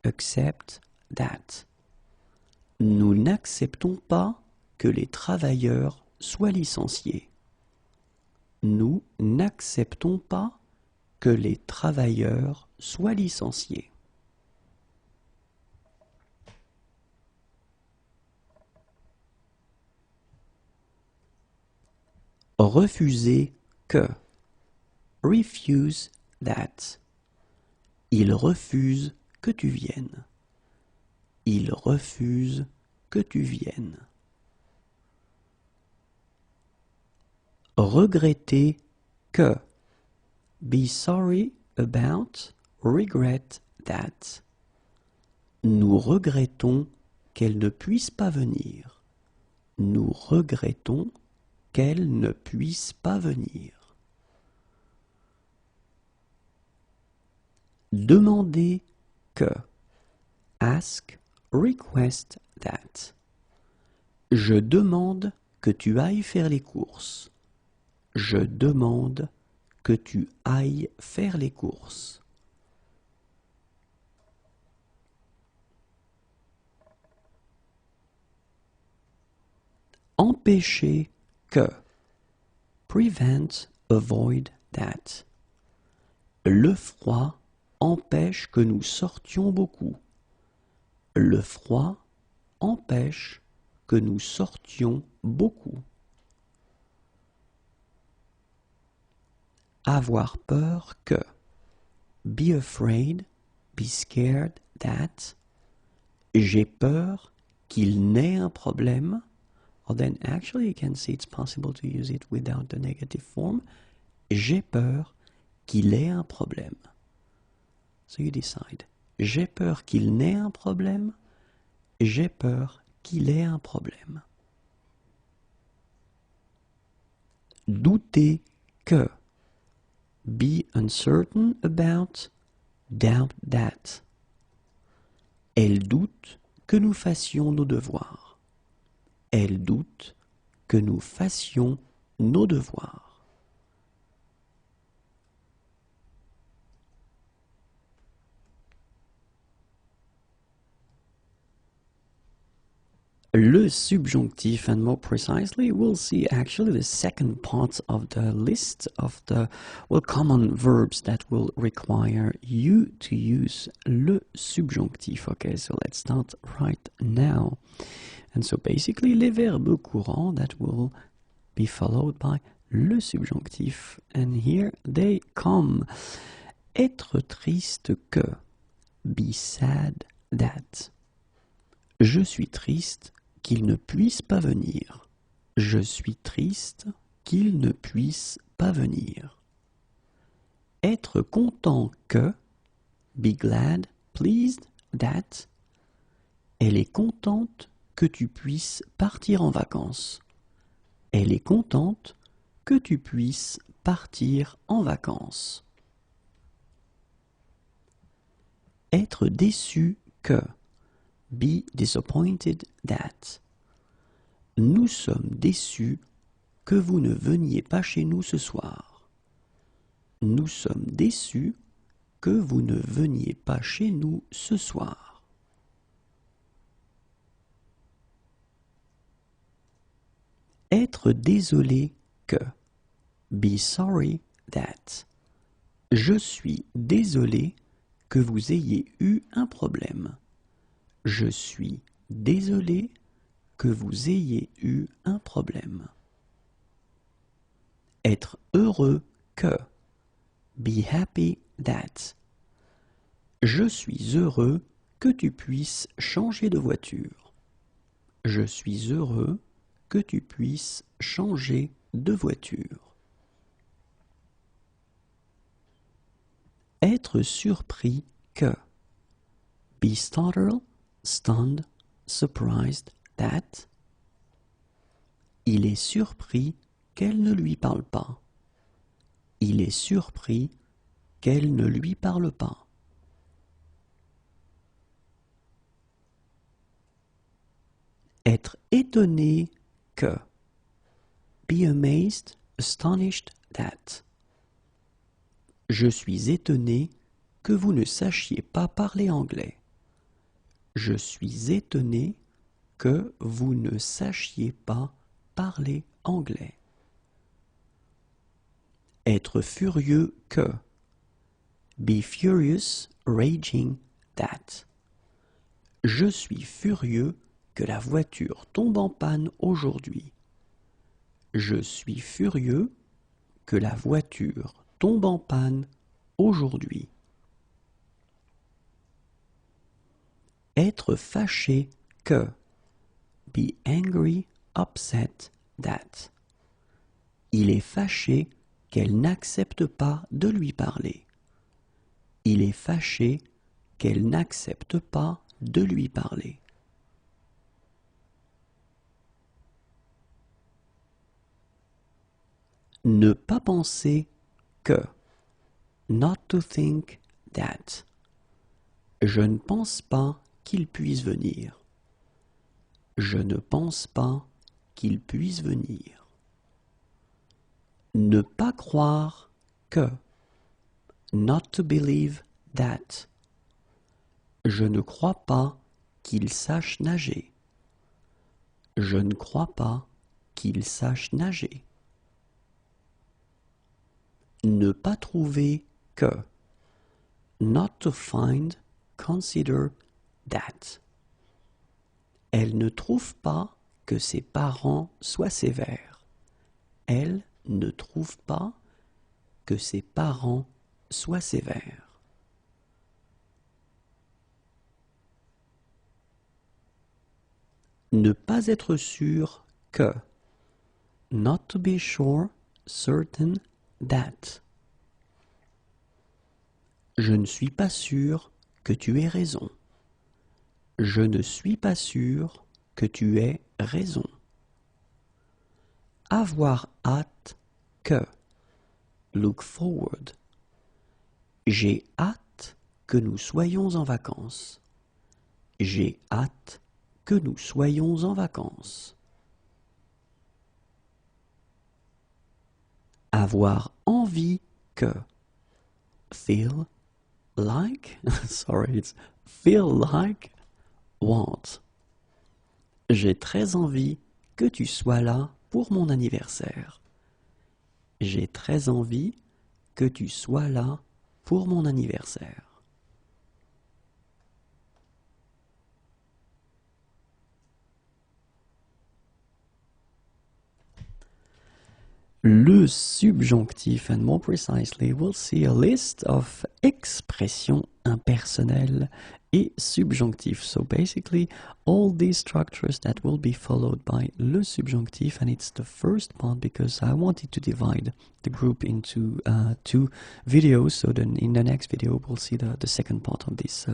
[SPEAKER 1] Accept that. Nous n'acceptons pas que les travailleurs soient licenciés. Nous n'acceptons pas que les travailleurs soient licenciés. Refuser que. Refuse that. Il refuse que tu viennes. Il refuse que tu viennes. Regretter que. Be sorry about, regret that. Nous regrettons qu'elle ne puisse pas venir. Nous regrettons qu'elle ne puisse pas venir. Demander que. Ask, request that. Je demande que tu ailles faire les courses. Je demande que tu ailles faire les courses. Empêcher que. Prevent, avoid that. Le froid empêche que nous sortions beaucoup. Le froid empêche que nous sortions beaucoup. Avoir peur que. Be afraid, be scared that. J'ai peur qu'il n'ait un problème. Or then actually you can see it's possible to use it without the negative form. J'ai peur qu'il ait un problème. So you decide. J'ai peur qu'il n'ait un problème. J'ai peur qu'il ait un problème. Douter que. Be uncertain about, doubt that. Elle doute que nous fassions nos devoirs. Elle doute que nous fassions nos devoirs. Le subjonctif, and more precisely, we'll see actually the second part of the list of the common verbs that will require you to use le subjonctif. Okay, so let's start right now. And so basically, les verbes courants that will be followed by le subjonctif. And here they come. Être triste que. Be sad that. Je suis triste qu'il ne puisse pas venir. Je suis triste qu'il ne puisse pas venir. Être content que. Be glad, pleased that. Elle est contente que tu puisses partir en vacances. Elle est contente que tu puisses partir en vacances. Être déçu que. Be disappointed that. Nous sommes déçus que vous ne veniez pas chez nous ce soir. Nous sommes déçus que vous ne veniez pas chez nous ce soir. Être désolé que. Be sorry that. Je suis désolé que vous ayez eu un problème. Je suis désolé que vous ayez eu un problème. Être heureux que. Be happy that. Je suis heureux que tu puisses changer de voiture. Je suis heureux que tu puisses changer de voiture. Être surpris que. Be startled, stunned, surprised that. Il est surpris qu'elle ne lui parle pas. Il est surpris qu'elle ne lui parle pas. Être étonné que. Be amazed, astonished that. Je suis étonné que vous ne sachiez pas parler anglais. Je suis étonné que vous ne sachiez pas parler anglais. Être furieux que. Be furious, raging that. Je suis furieux que la voiture tombe en panne aujourd'hui. Je suis furieux que la voiture tombe en panne aujourd'hui. Être fâché que. Be angry, upset that. Il est fâché qu'elle n'accepte pas de lui parler. Il est fâché qu'elle n'accepte pas de lui parler. Ne pas penser que. Not to think that. Je ne pense pas qu'il puisse venir. Je ne pense pas qu'il puisse venir. Ne pas croire que. Not to believe that. Je ne crois pas qu'il sache nager. Je ne crois pas qu'il sache nager. Ne pas trouver que. Not to find, consider that. Elle ne trouve pas que ses parents soient sévères. Elle ne trouve pas que ses parents soient sévères. Ne pas être sûr que. Not to be sure, certain that. Je ne suis pas sûr que tu aies raison. Je ne suis pas sûr que tu aies raison. Avoir hâte que. Look forward. J'ai hâte que nous soyons en vacances. J'ai hâte que nous soyons en vacances. Avoir envie que. Feel like. Sorry, it's feel like. Want. J'ai très envie que tu sois là pour mon anniversaire. J'ai très envie que tu sois là pour mon anniversaire. Le subjonctif, and more precisely, we'll see a list of expressions impersonnelles et subjonctifs. So basically, all these structures that will be followed by le subjonctif, and it's the first part because I wanted to divide the group into two videos. So then in the next video, we'll see the second part of this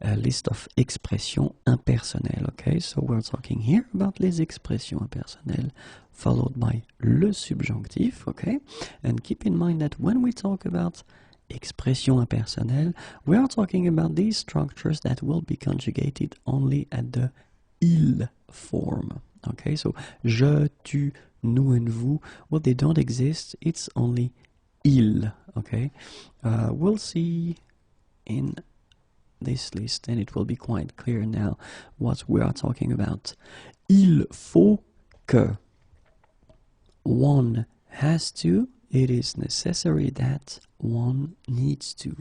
[SPEAKER 1] list of expressions impersonnelles. Okay, so we're talking here about les expressions impersonnelles, followed by le subjonctif, okay? And keep in mind that when we talk about expression impersonnelle, we are talking about these structures that will be conjugated only at the il form, okay? So, je, tu, nous, and vous, well, they don't exist, it's only il, okay? We'll see in this list, and it will be quite clear now what we are talking about. Il faut que. One has to, it is necessary that one needs to.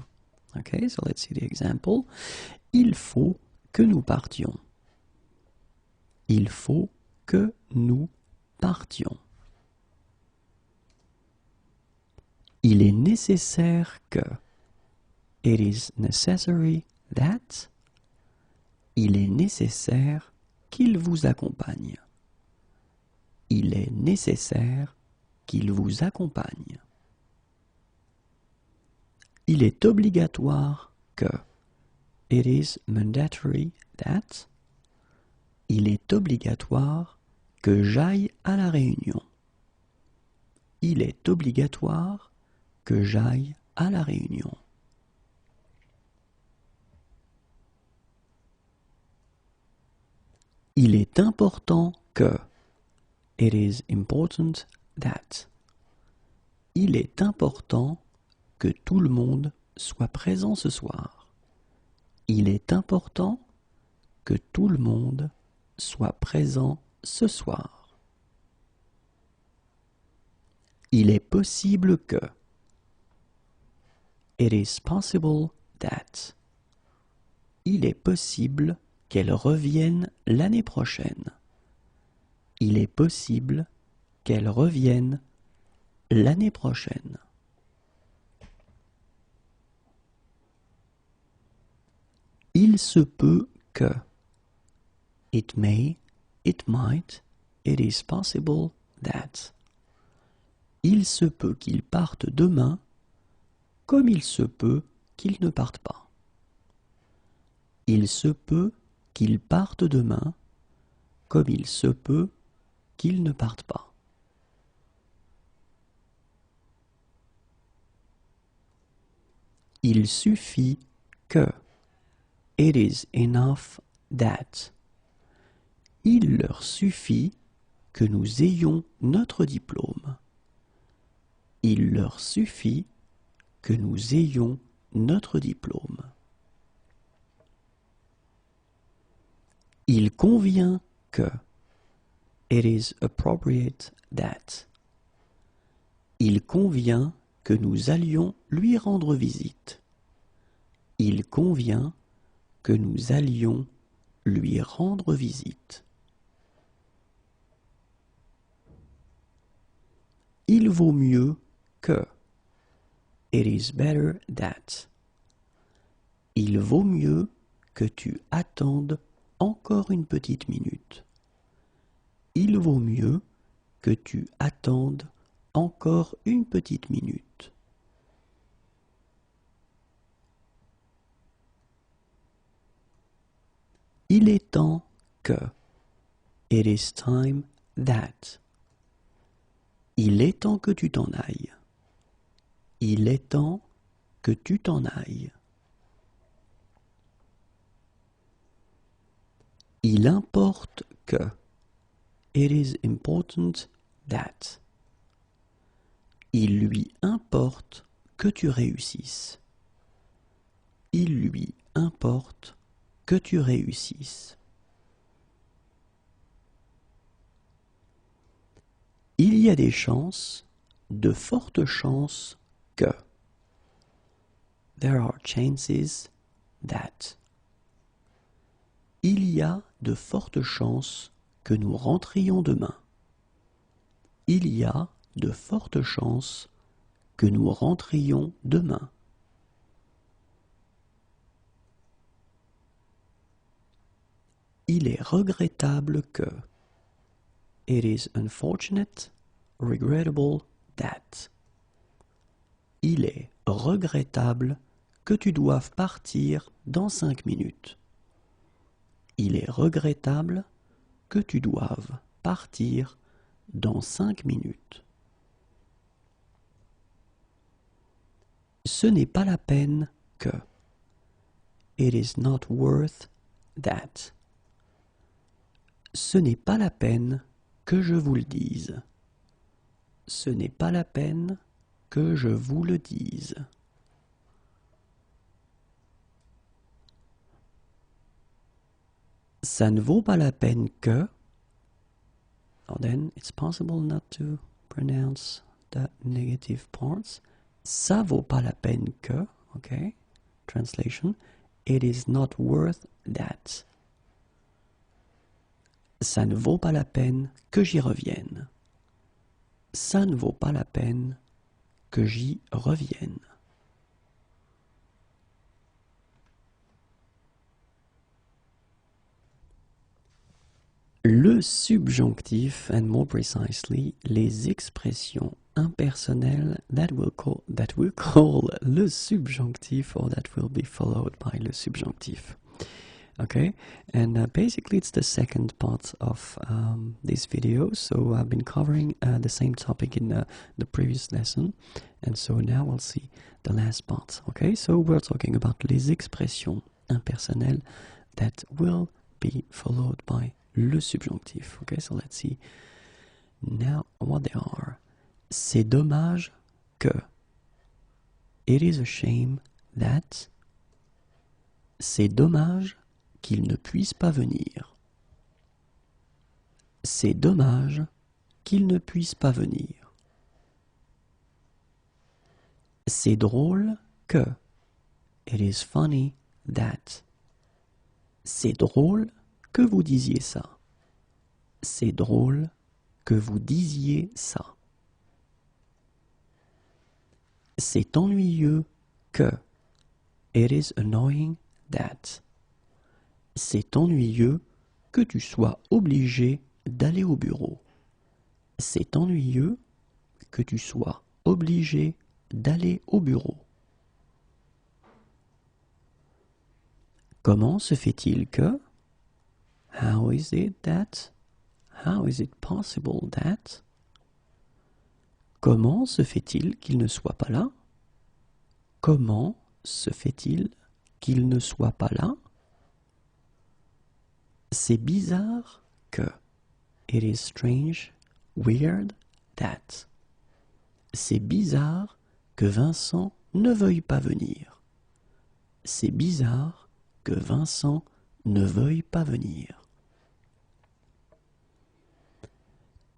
[SPEAKER 1] Okay, so let's see the example. Il faut que nous partions. Il faut que nous partions. Il est nécessaire que. It is necessary that. Il est nécessaire qu'il vous accompagne. Il est nécessaire qu'il vous accompagne. Il est obligatoire que. It is mandatory that. Il est obligatoire que j'aille à la réunion. Il est obligatoire que j'aille à la réunion. Il est important que. It is important that. Il est important que tout le monde soit présent ce soir. Il est important que tout le monde soit présent ce soir. Il est possible que. It is possible that. Il est possible qu'elle revienne l'année prochaine. Il est possible qu'elle revienne l'année prochaine. Il se peut que. It may, it might, it is possible that. Il se peut qu'il parte demain, comme il se peut qu'il ne parte pas. Il se peut qu'il parte demain, comme il se peut qu'il ne parte pas. Il suffit que. It is enough that. Il leur suffit que nous ayons notre diplôme. Il leur suffit que nous ayons notre diplôme. Il convient que. It is appropriate that. Il convient que nous allions lui rendre visite. Il convient que nous allions lui rendre visite. Il vaut mieux que. It is better that. Il vaut mieux que tu attendes encore une petite minute. Il vaut mieux que tu attendes encore une petite minute. Il est temps que. It is time that. Il est temps que tu t'en ailles. Il est temps que tu t'en ailles. Il importe que. It is important that. Il lui importe que tu réussisses. Il lui importe que tu réussisses. Il y a des chances, de fortes chances que. There are chances that. Il y a de fortes chances que nous rentrions demain. Il y a de fortes chances que nous rentrions demain. Il est regrettable que. It is unfortunate, regrettable that. Il est regrettable que tu doives partir dans 5 minutes. Il est regrettable que tu doives partir dans 5 minutes. Ce n'est pas la peine que. It is not worth that. Ce n'est pas la peine que je vous le dise. Ce n'est pas la peine que je vous le dise. Ça ne vaut pas la peine que. Or then it's possible not to pronounce the negative parts. Ça vaut pas la peine que. Okay. Translation. It is not worth that. Ça ne vaut pas la peine que j'y revienne. Ça ne vaut pas la peine que j'y revienne. Le subjonctif, and more precisely, les expressions impersonnelles that will call le subjonctif or that will be followed by le subjonctif. Okay, and basically it's the second part of this video. So I've been covering the same topic in the previous lesson, and so now we'll see the last part. Okay, so we're talking about les expressions impersonnelles that will be followed by le subjonctif. Okay, so let's see now what they are. C'est dommage que. It is a shame that. C'est dommage qu'il ne puisse pas venir. C'est dommage qu'il ne puisse pas venir. C'est drôle que. It is funny that. C'est drôle que vous disiez ça. C'est drôle que vous disiez ça. C'est ennuyeux que. It is annoying that. C'est ennuyeux que tu sois obligé d'aller au bureau. C'est ennuyeux que tu sois obligé d'aller au bureau. Comment se fait-il que? How is it that? How is it possible that? Comment se fait-il qu'il ne soit pas là? Comment se fait-il qu'il ne soit pas là? C'est bizarre que. It is strange, weird, that. C'est bizarre que Vincent ne veuille pas venir. C'est bizarre que Vincent ne veuille pas venir.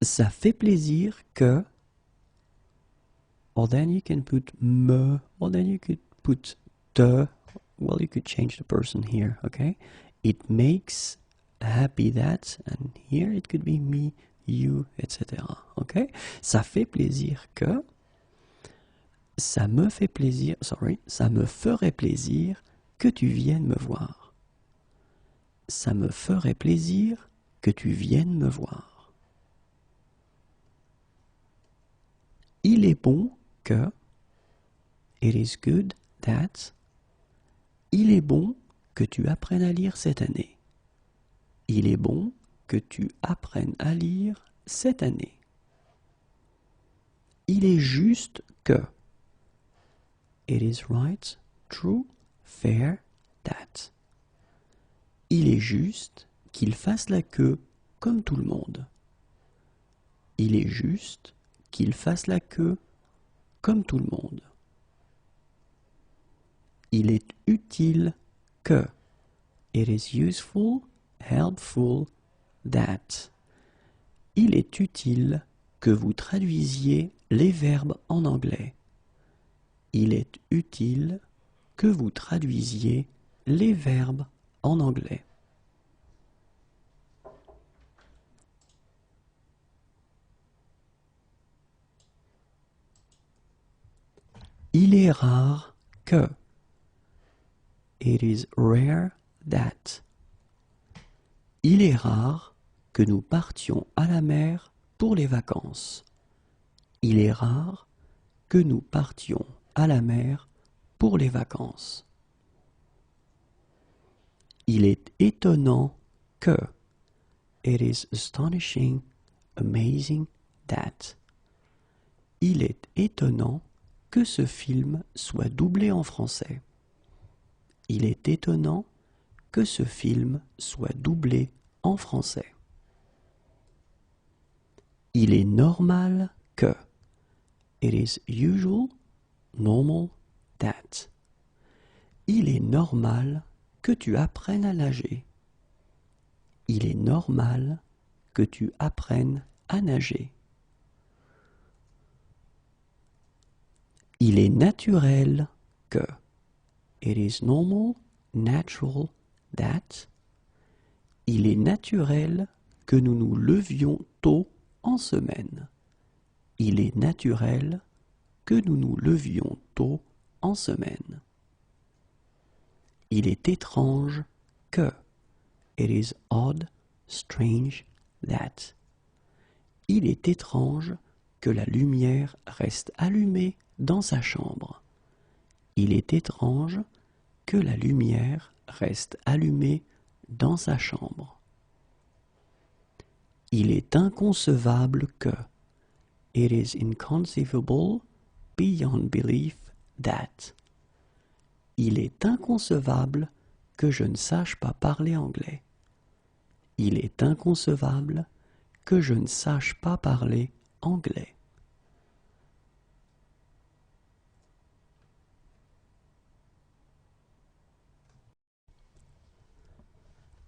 [SPEAKER 1] Ça fait plaisir que. Or then you can put me, or then you could put te. Well, you could change the person here, okay? It makes happy that, and here it could be me, you, etc. Okay? Ça fait plaisir que. Ça me fait plaisir, ça me ferait plaisir que tu viennes me voir. Ça me ferait plaisir que tu viennes me voir. Il est bon que. It is good that. Il est bon que tu apprennes à lire cette année. Il est bon que tu apprennes à lire cette année. Il est juste que. It is right, true, fair, that. Il est juste qu'il fasse la queue comme tout le monde. Il est juste qu'il fasse la queue comme tout le monde. Il est utile que. It is useful, helpful, that. Il est utile que vous traduisiez les verbes en anglais. Il est utile que vous traduisiez les verbes en anglais. Il est rare que. It is rare that. Il est rare que nous partions à la mer pour les vacances. Il est rare que nous partions à la mer pour les vacances. Il est étonnant que. It is astonishing, amazing that. Il est étonnant que ce film soit doublé en français. Il est étonnant que ce film soit doublé en français. Il est normal que. It is usual, normal, that. Il est normal que tu apprennes à nager. Il est normal que tu apprennes à nager. Il est naturel que. It is normal, natural, that. Il est naturel que nous nous levions tôt en semaine. Il est naturel que nous nous levions tôt en semaine. Il est étrange que. It is odd, strange, that. Il est étrange que la lumière reste allumée dans sa chambre. Il est étrange que la lumière reste allumée dans sa chambre. Il est inconcevable que. It is inconceivable beyond belief that. Il est inconcevable que je ne sache pas parler anglais. Il est inconcevable que je ne sache pas parler anglais.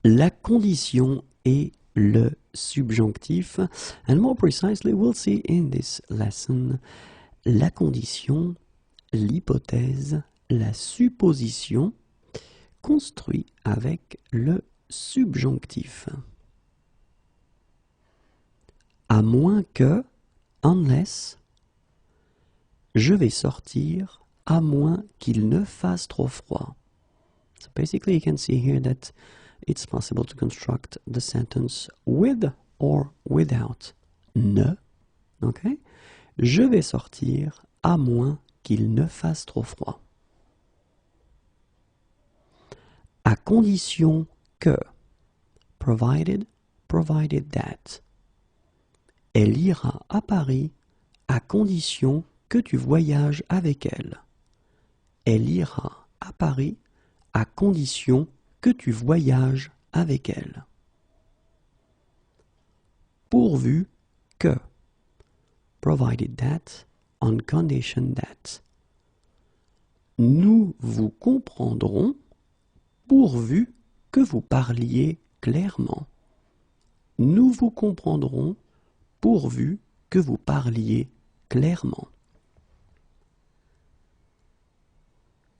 [SPEAKER 1] La condition est le subjonctif, and more precisely we'll see in this lesson la condition, l'hypothèse, la supposition construit avec le subjonctif. À moins que, unless, je vais sortir à moins qu'il ne fasse trop froid. So basically you can see here that it's possible to construct the sentence with or without ne. Okay? Je vais sortir à moins qu'il ne fasse trop froid. À condition que, provided that, elle ira à Paris à condition que tu voyages avec elle. Elle ira à Paris à condition que tu voyages avec elle. Pourvu que, provided that, on condition that. Nous vous comprendrons pourvu que vous parliez clairement. Nous vous comprendrons pourvu que vous parliez clairement.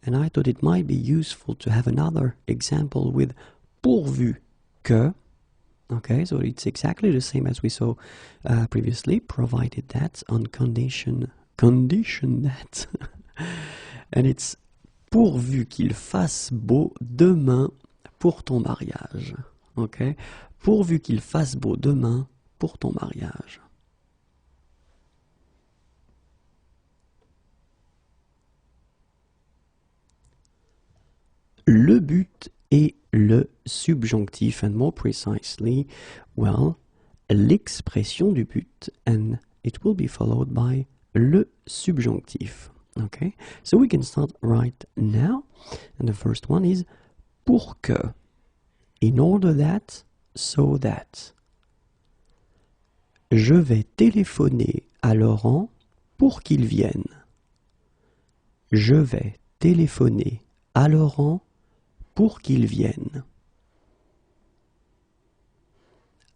[SPEAKER 1] And I thought it might be useful to have another example with pourvu que. Okay, so it's exactly the same as we saw previously, provided that, on condition that. And it's pourvu qu'il fasse beau demain pour ton mariage. Okay, pourvu qu'il fasse beau demain pour ton mariage. Le but est le subjonctif, and more precisely, well, l'expression du but, and it will be followed by le subjonctif. Okay, so we can start right now, and the first one is pour que, in order that, so that. Je vais téléphoner à Laurent pour qu'il vienne. Je vais téléphoner à Laurent pour qu'il vienne.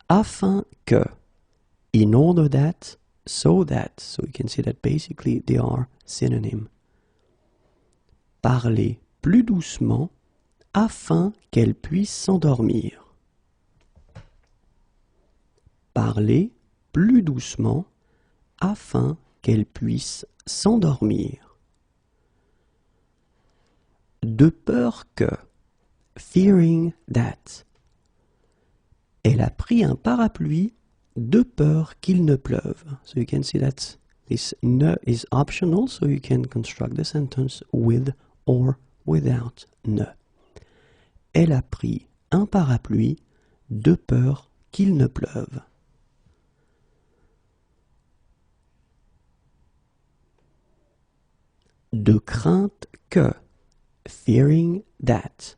[SPEAKER 1] Afin que, in order that, so that. So you can see that basically they are synonyms. Parler plus doucement afin qu'elle puisse s'endormir. Parler plus doucement afin qu'elle puisse s'endormir. De peur que, fearing that. Elle a pris un parapluie de peur qu'il ne pleuve. So you can see that this ne is optional, so you can construct the sentence with or without ne. Elle a pris un parapluie de peur qu'il ne pleuve. De crainte que, fearing that.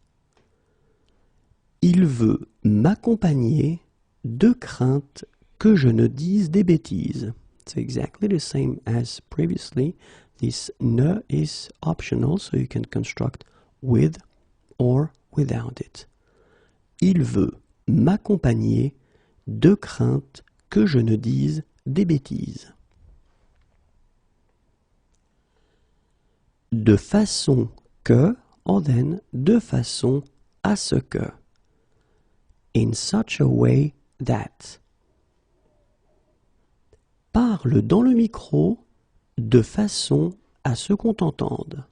[SPEAKER 1] Il veut m'accompagner de crainte que je ne dise des bêtises. It's exactly the same as previously. This ne is optional, so you can construct with or without it. Il veut m'accompagner de crainte que je ne dise des bêtises. De façon que, or then, de façon à ce que. In such a way that. Parle dans le micro de façon à ce qu'on t'entende.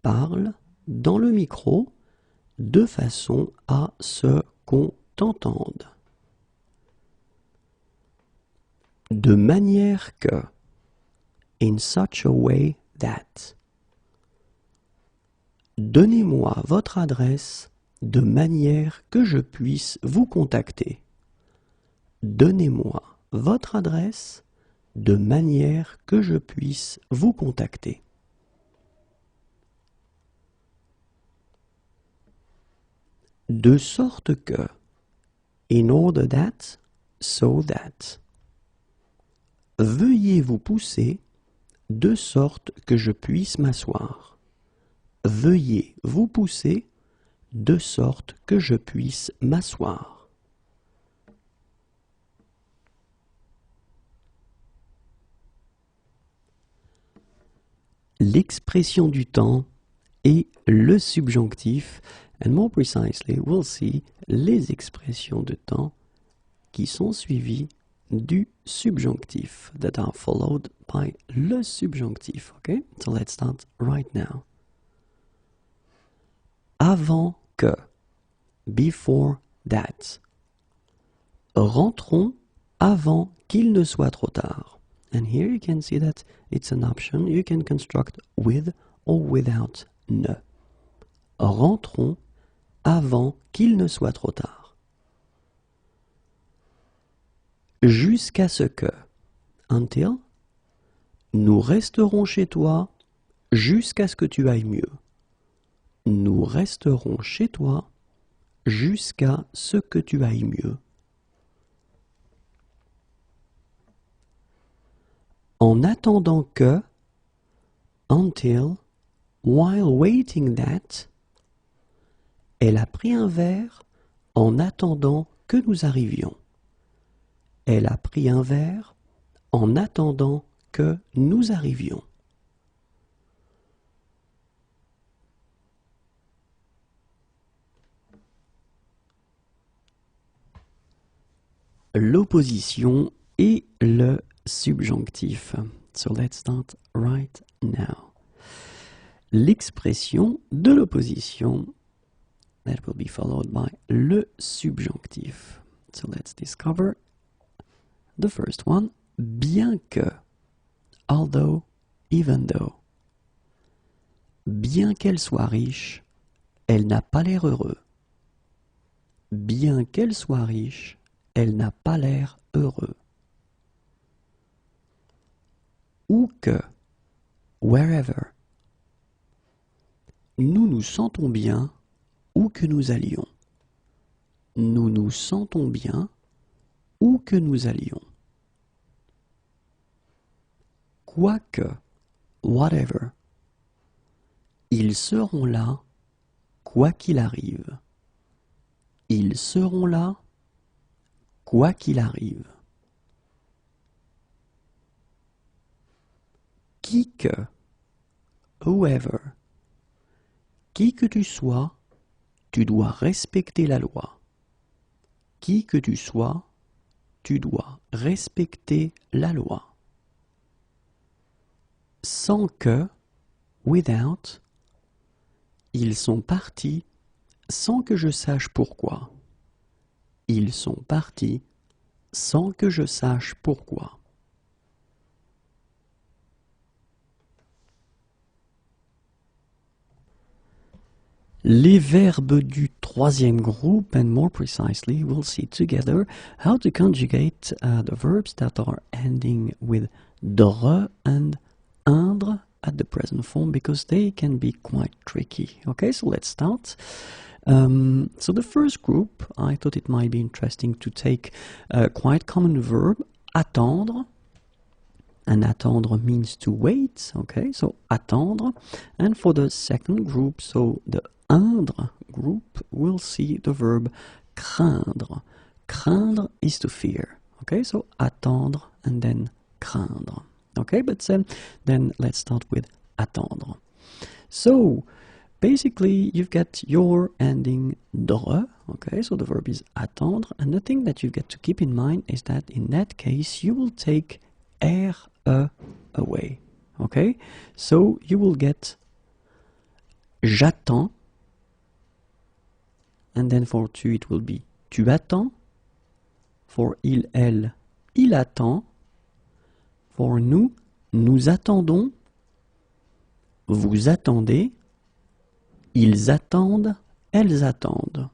[SPEAKER 1] Parle dans le micro de façon à ce qu'on t'entende. De manière que. In such a way that. Donnez-moi votre adresse
[SPEAKER 2] de manière que je puisse vous contacter. Donnez-moi votre adresse de manière que je puisse vous contacter. De sorte que, in order that, so that. Veuillez vous pousser de sorte que je puisse m'asseoir. Veuillez vous pousser de sorte que je puisse m'asseoir. L'expression du temps et le subjonctif, and more precisely, we'll see les expressions de temps qui sont suivies du subjonctif, that are followed by le subjonctif. Okay, so let's start right now. Avant que, before that. Rentrons avant qu'il ne soit trop tard. And here you can see that it's an option. You can construct with or without ne. Rentrons avant qu'il ne soit trop tard. Jusqu'à ce que, until, nous resterons chez toi jusqu'à ce que tu ailles mieux. Nous resterons chez toi jusqu'à ce que tu ailles mieux. En attendant que, until, while waiting that, elle a pris un verre en attendant que nous arrivions. Elle a pris un verre en attendant que nous arrivions. L'opposition et le subjonctif. So let's start right now. L'expression de l'opposition, that will be followed by le subjonctif. So let's discover the first one. Bien que, although, even though. Bien qu'elle soit riche, elle n'a pas l'air heureux. Bien qu'elle soit riche, elle n'a pas l'air heureux. Ou que, wherever. Nous nous sentons bien où que nous allions. Nous nous sentons bien où que nous allions. Quoique, whatever. Ils seront là, quoi qu'il arrive. Ils seront là, quoi qu'il arrive. Qui que, whoever. Qui que tu sois, tu dois respecter la loi. Qui que tu sois, tu dois respecter la loi. Sans que, without, ils sont partis sans que je sache pourquoi. Ils sont partis sans que je sache pourquoi. Les verbes du troisième groupe, and more precisely, we'll see together how to conjugate the verbs that are ending with dre and indre at the present form, because they can be quite tricky. Okay, so let's start. So the first group, I thought it might be interesting to take a quite common verb, attendre. And attendre means to wait, okay, so attendre. And for the second group, so the indre group, we'll see the verb craindre. Craindre is to fear, okay, so attendre and then craindre. Okay, but then let's start with attendre. So, basically, you've got your ending dre, okay, so the verb is attendre, and the thing that you've got to keep in mind is that in that case, you will take re away, okay, so you will get j'attends, and then for tu it will be tu attends, for il, elle, il attend, for nous, nous attendons, vous attendez, ils attendent, elles attendent.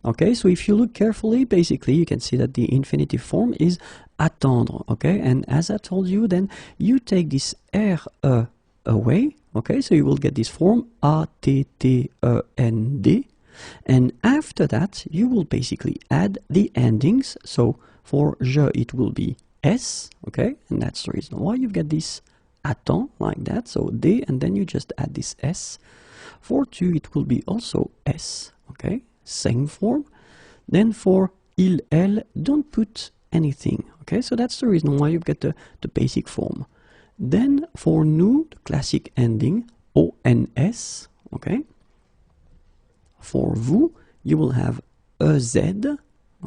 [SPEAKER 2] Okay, so if you look carefully, basically you can see that the infinitive form is attendre, okay? And as I told you, then you take this RE away, okay? So you will get this form ATTEND, and after that you will basically add the endings. So for je it will be S, okay? And that's the reason why you get this attend like that, so D, and then you just add this S. For tu it will be also S, okay? Same form. Then for il, elle, don't put anything, okay? So that's the reason why you get the basic form. Then for nous, the classic ending, ONS, okay? For vous, you will have EZ,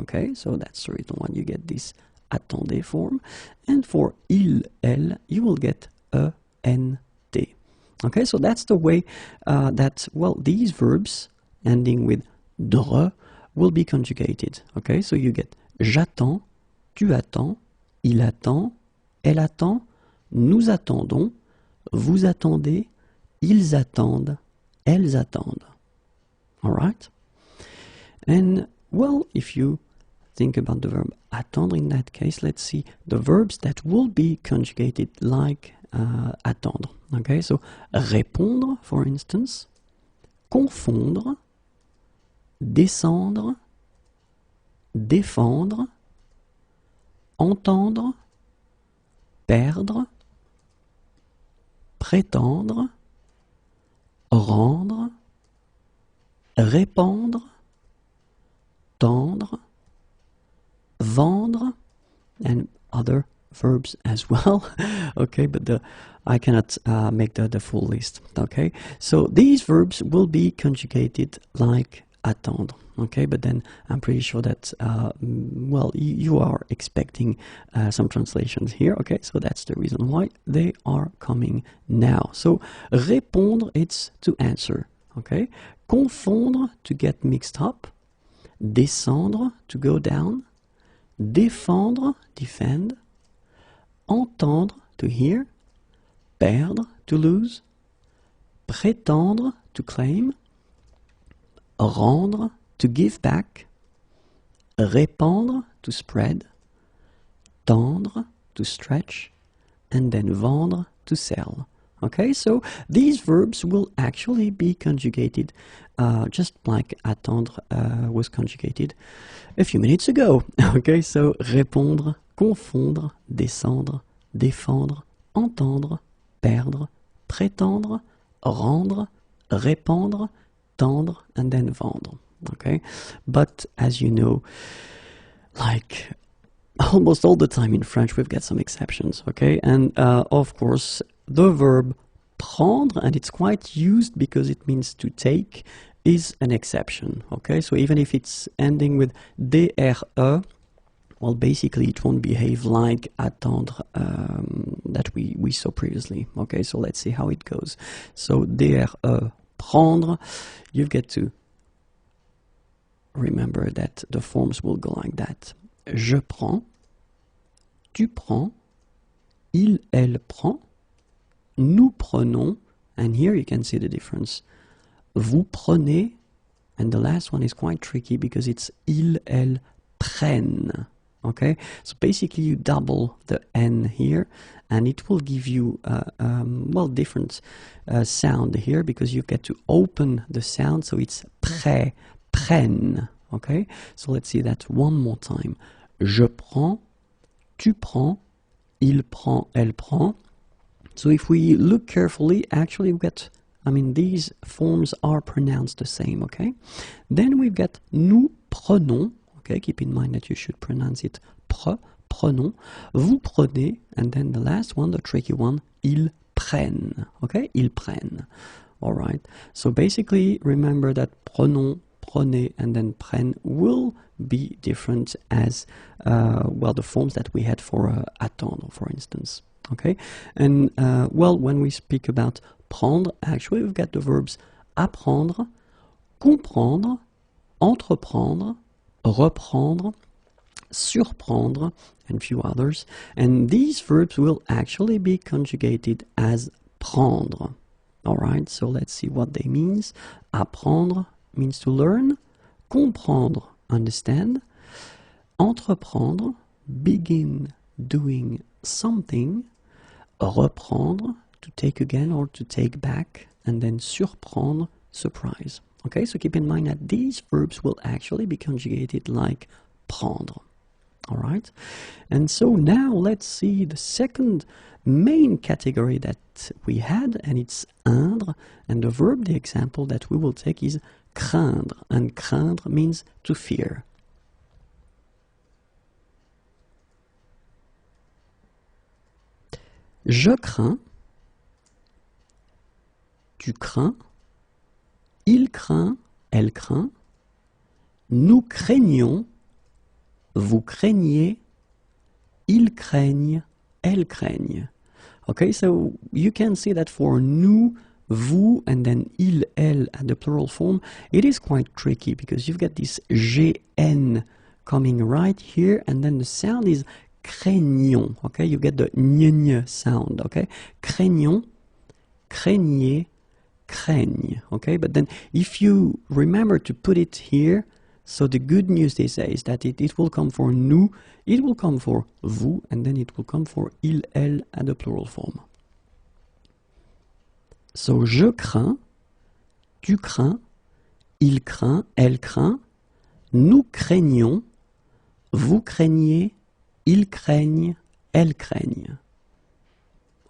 [SPEAKER 2] okay? So that's the reason why you get this attendez form. And for il, elle, you will get ENT. Okay, so that's the way that, well, these verbs ending with dre will be conjugated. Okay, so you get j'attends, tu attends, il attend, elle attend, nous attendons, vous attendez, ils attendent, elles attendent. All right? And, well, if you think about the verb attendre in that case, let's see the verbs that will be conjugated like attendre. Okay, so répondre, for instance, confondre, descendre, défendre, entendre, perdre, prétendre, rendre, répandre, tendre, vendre, and other verbs as well. Okay, but I cannot make the full list. Okay, so these verbs will be conjugated like attendre. Okay, but then I'm pretty sure that well, you are expecting some translations here. Okay, so that's the reason why they are coming now. So répondre, it's to answer. Okay, confondre, to get mixed up, descendre, to go down, défendre, defend, entendre, to hear, perdre, to lose, prétendre, to claim, rendre, to give back, répandre, to spread, tendre, to stretch, and then vendre, to sell. Okay, so these verbs will actually be conjugated just like attendre was conjugated a few minutes ago. Okay, so répondre, confondre, descendre, défendre, entendre, perdre, prétendre, rendre, répandre, tendre, and then vendre. Okay, but as you know, like almost all the time in French, we've got some exceptions. Okay, and of course, the verb prendre, and it's quite used because it means to take, is an exception. Okay, so even if it's ending with DRE, well, basically it won't behave like attendre that we saw previously. Okay, so let's see how it goes. So DRE, prendre, you've got to remember that the forms will go like that. Je prends, tu prends, il, elle prend, nous prenons, and here you can see the difference. Vous prenez, and the last one is quite tricky because it's ils, elles prennent. Okay, so basically you double the N here, and it will give you well, different sound here because you get to open the sound, so it's prêt, prennent. Okay, so let's see that one more time. Je prends, tu prends, il prend, elle prend. So if we look carefully, actually we get, I mean, these forms are pronounced the same, okay? Then we've got nous prenons, okay? Keep in mind that you should pronounce it prenons. Vous prenez, and then the last one, the tricky one, ils prennent, okay? Ils prennent, all right? So basically, remember that prenons, prenez, and then prennent will be different as, well, the forms that we had for attendre, for instance. Okay, and well, when we speak about prendre, actually we've got the verbs apprendre, comprendre, entreprendre, reprendre, surprendre, and a few others. And these verbs will actually be conjugated as prendre. Alright, so let's see what they means. Apprendre means to learn. Comprendre, understand. Entreprendre, begin doing something. Reprendre, to take again or to take back. And then surprendre, surprise. Okay, so keep in mind that these verbs will actually be conjugated like prendre. Alright, and so now let's see the second main category that we had, and it's indre, and the verb, the example that we will take is craindre, and craindre means to fear. Je crains, tu crains, il craint, elle craint, nous craignons, vous craignez, ils craignent, elles craignent. Okay, so you can see that for nous, vous, and then il, elle at the plural form, it is quite tricky because you've got this gn coming right here, and then the sound is craignons. Okay, you get the ñ sound. Okay, craignons, craignez, craignent. Okay, but then if you remember to put it here, so the good news they say is that it will come for nous, it will come for vous, and then it will come for il, elle at the plural form. So je crains, tu crains, il craint, elle craint, nous craignons, vous craignez, ils craignent, elles craignent.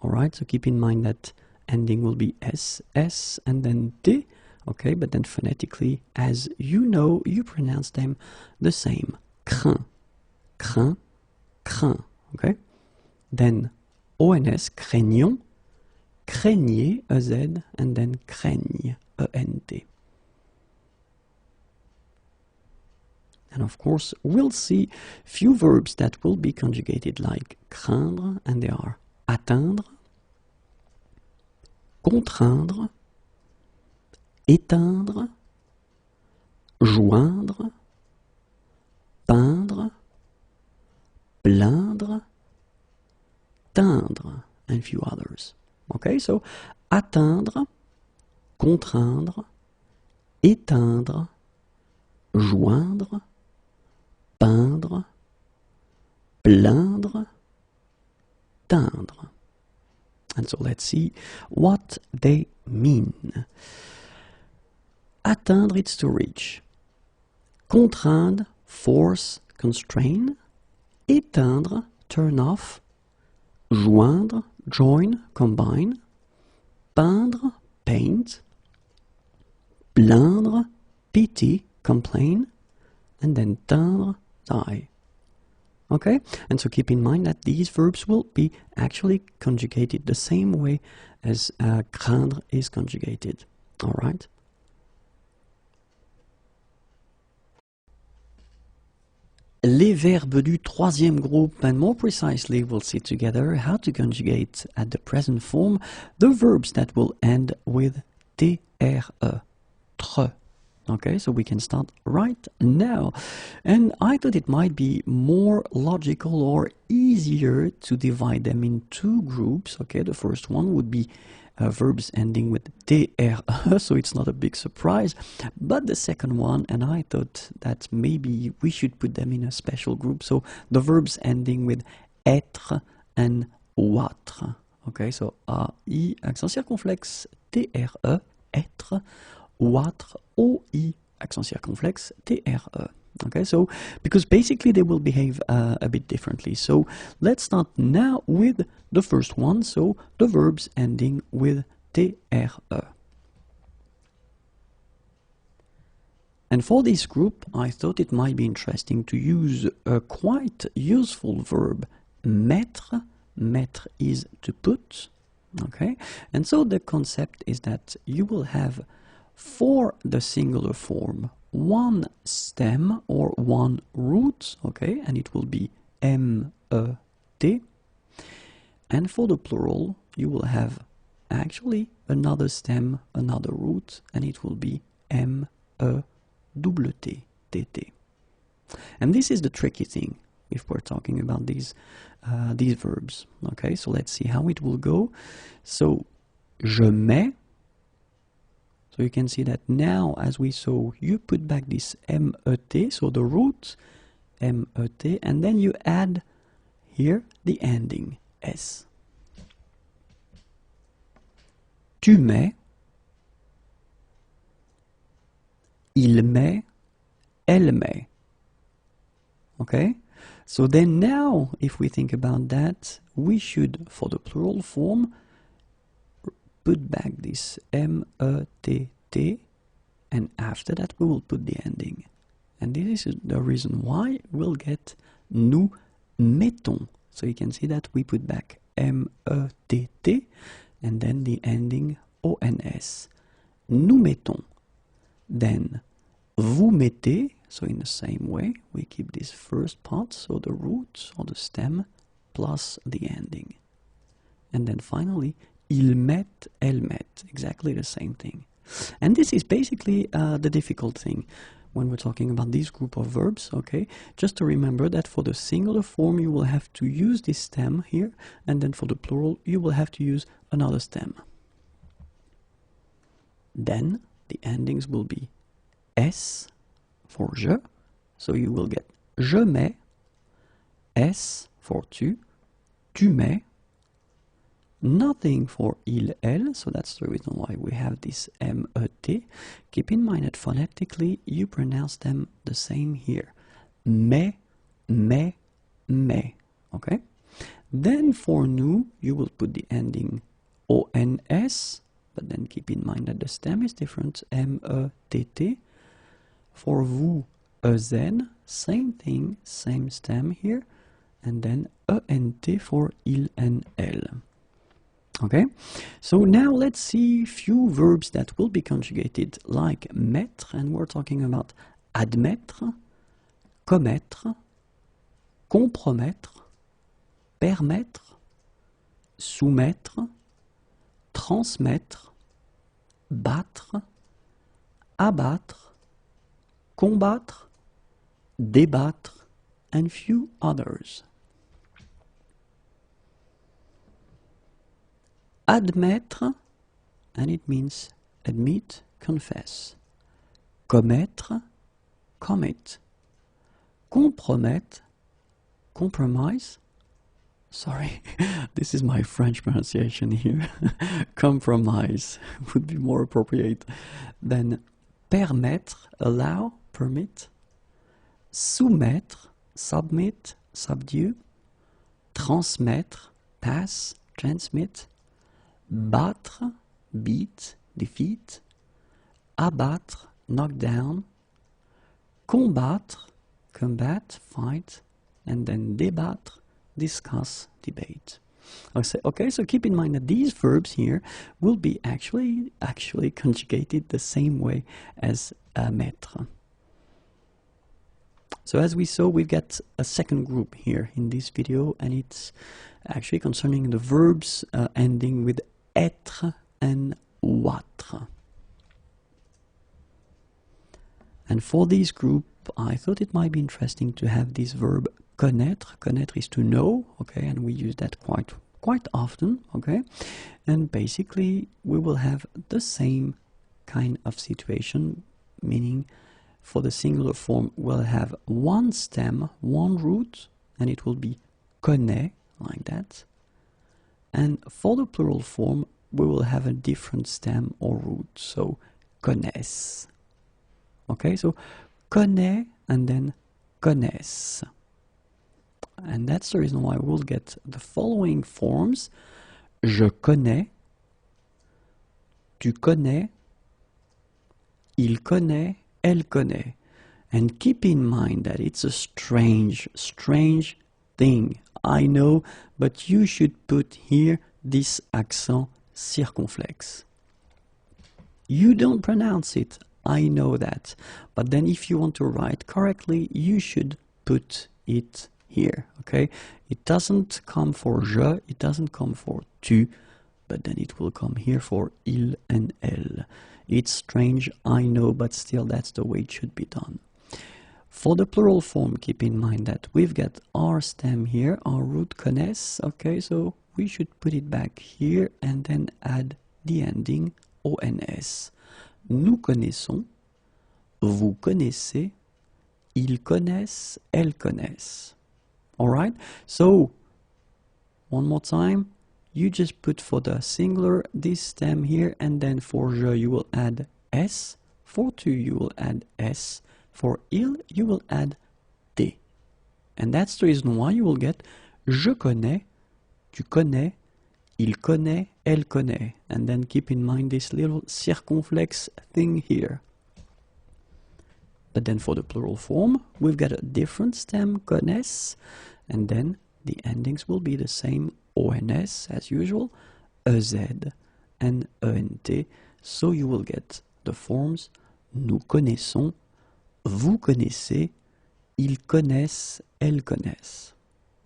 [SPEAKER 2] Alright, so keep in mind that ending will be S, S, and then T. Okay, but then phonetically, as you know, you pronounce them the same. Craint, craint, craint. Okay? Then ONS, craignons, craignez, EZ, and then craigne, ENT. And of course, we'll see few verbs that will be conjugated like craindre, and they are atteindre, contraindre, éteindre, joindre, peindre, plaindre, teindre, and few others. Okay, so atteindre, contraindre, éteindre, joindre, peindre, plaindre, teindre. And so let's see what they mean. Atteindre, it's to reach. Contraindre, force, constrain. Éteindre, turn off. Joindre, join, combine. Peindre, paint. Plaindre, pity, complain. And then teindre, dye. Okay? And so keep in mind that these verbs will be actually conjugated the same way as craindre is conjugated. Alright? Les verbes du troisième groupe, and more precisely, we'll see together how to conjugate at the present form the verbs that will end with TRE, tre. Okay, so we can start right now. And I thought it might be more logical or easier to divide them in two groups. Okay, the first one would be verbs ending with TRE, so it's not a big surprise. But the second one, and I thought that maybe we should put them in a special group, so the verbs ending with être and votre. Okay, so AI, accent circonflexe, TRE, être, votre, OI, accent circonflexe, TRE. Okay, so because basically they will behave a bit differently. So let's start now with the first one, so the verbs ending with TRE. And for this group, I thought it might be interesting to use a quite useful verb, mettre. Mettre is to put. Okay, and so the concept is that you will have for the singular form one stem or one root, okay, and it will be M-E-T. And for the plural, you will have actually another stem, another root, and it will be M-E-T-T, T-T. And this is the tricky thing if we're talking about these verbs. Okay, so let's see how it will go. So, je mets, So you can see that now, as we saw, you put back this MET, so the root MET, and then you add here the ending S. Tu mets, il met, elle met. Okay? So then now, if we think about that, we should, for the plural form, put back this METT, and after that we will put the ending. And this is the reason why we'll get nous mettons. So you can see that we put back METT, and then the ending ONS. Nous mettons. Then vous mettez, so in the same way, we keep this first part, so the root or the stem, plus the ending. And then finally, il met, elle met, exactly the same thing. And this is basically the difficult thing when we're talking about this group of verbs, okay? Just to remember that for the singular form you will have to use this stem here, and then for the plural you will have to use another stem. Then the endings will be S for je, so you will get je mets, S for tu, tu mets, nothing for il, elle, so that's the reason why we have this MET. Keep in mind that phonetically you pronounce them the same here. Mais, okay? Then for nous, you will put the ending ONS, but then keep in mind that the stem is different, METT. For vous, EZ, same thing, same stem here, and then ENT for il and elle. Okay, so now let's see few verbs that will be conjugated like mettre, and we're talking about admettre, commettre, compromettre, permettre, soumettre, transmettre, battre, abattre, combattre, débattre, and few others. Admettre, and it means admit, confess. Commettre, commit. Compromettre, compromise. Sorry, this is my French pronunciation here. Compromise would be more appropriate. Then permettre, allow, permit. Soumettre, submit, subdue. Transmettre, pass, transmit. Battre, beat, defeat. Abattre, knock down. Combattre, combat, fight. And then débattre, discuss, debate. Okay, so keep in mind that these verbs here will be actually conjugated the same way as mettre. So as we saw, we've got a second group here in this video, and it's actually concerning the verbs ending with être and voitre. And for this group, I thought it might be interesting to have this verb connaître. Connaître is to know, okay, and we use that quite often, okay. And basically, we will have the same kind of situation, meaning for the singular form, we'll have one stem, one root, and it will be connaît, like that. And for the plural form, we will have a different stem or root, so connaissent. Okay, so connaît and then connaissent. And that's the reason why we'll get the following forms. Je connais, tu connais, il connaît, elle connaît. And keep in mind that it's a strange thing. I know, but you should put here this accent circonflexe. You don't pronounce it, I know that. But then if you want to write correctly, you should put it here, okay? It doesn't come for je, it doesn't come for tu, but then it will come here for il and elle. It's strange, I know, but still that's the way it should be done. For the plural form, keep in mind that we've got our stem here, our root connaissent, okay, so we should put it back here and then add the ending ONS. nous connaissons, vous connaissez, ils connaissent, elles connaissent. Alright? So, one more time, you just put for the singular this stem here, and then for je you will add S, for tu you will add S, for il you will add T. And that's the reason why you will get je connais, tu connais, il connaît, elle connaît. And then keep in mind this little circumflex thing here. But then for the plural form, we've got a different stem, connaissent, and then the endings will be the same, ONS as usual, EZ and ENT. So you will get the forms nous connaissons, vous connaissez, ils connaissent, elles connaissent.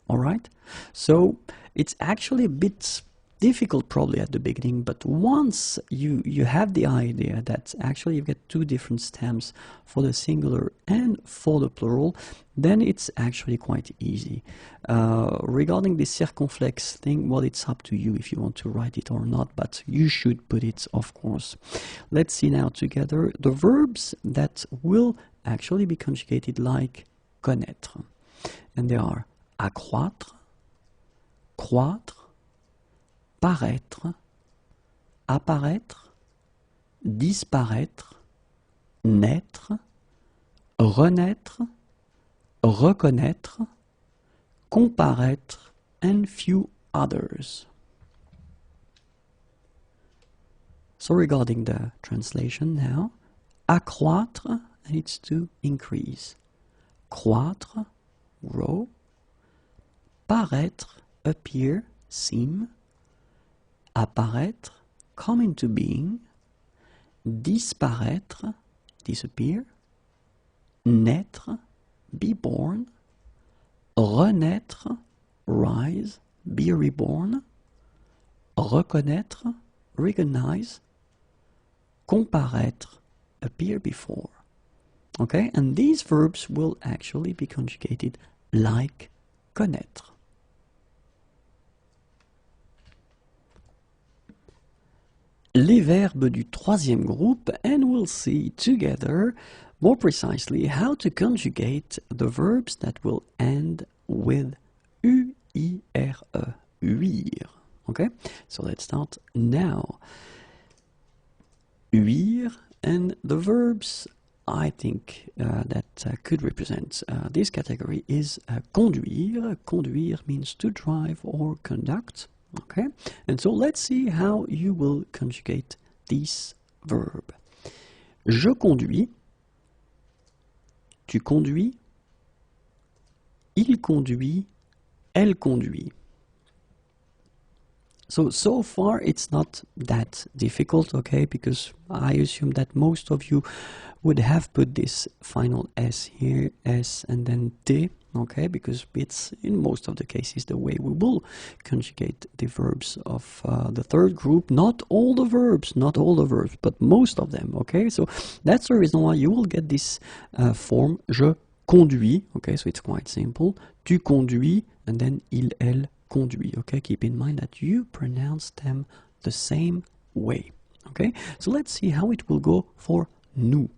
[SPEAKER 2] Alright? So it's actually a bit difficult probably at the beginning, but once you have the idea that actually you get two different stems for the singular and for the plural, then it's actually quite easy. Regarding the circumflex thing, well, it's up to you if you want to write it or not, but you should put it, of course. Let's see now together the verbs that will actually be conjugated like connaître. And they are accroître, croître, paraître, apparaître, disparaître, naître, renaître, reconnaître, comparaître, and few others. So regarding the translation now, accroître, and it's to increase. Croître, grow. Paraître, appear, seem. Apparaître, come into being. Disparaître, disappear. Naître, be born. Renaître, rise, be reborn. Reconnaître, recognize. Comparaître, appear before. Okay, and these verbs will actually be conjugated like connaître. Les verbes du troisième groupe, and we'll see together more precisely how to conjugate the verbs that will end with uire, uire. Okay, so let's start now. Uire, and the verbs I think that could represent this category is conduire. Conduire means to drive or conduct. Okay, and so let's see how you will conjugate this verb. Je conduis, tu conduis, il conduit, elle conduit. So far it's not that difficult, okay, because I assume that most of you would have put this final S here, S and then T, okay, because it's in most of the cases the way we will conjugate the verbs of the third group. Not all the verbs, but most of them, okay, so that's the reason why you will get this form, je conduis, okay, so it's quite simple, tu conduis, and then il, elle conduit, okay, keep in mind that you pronounce them the same way, okay, so let's see how it will go for nous.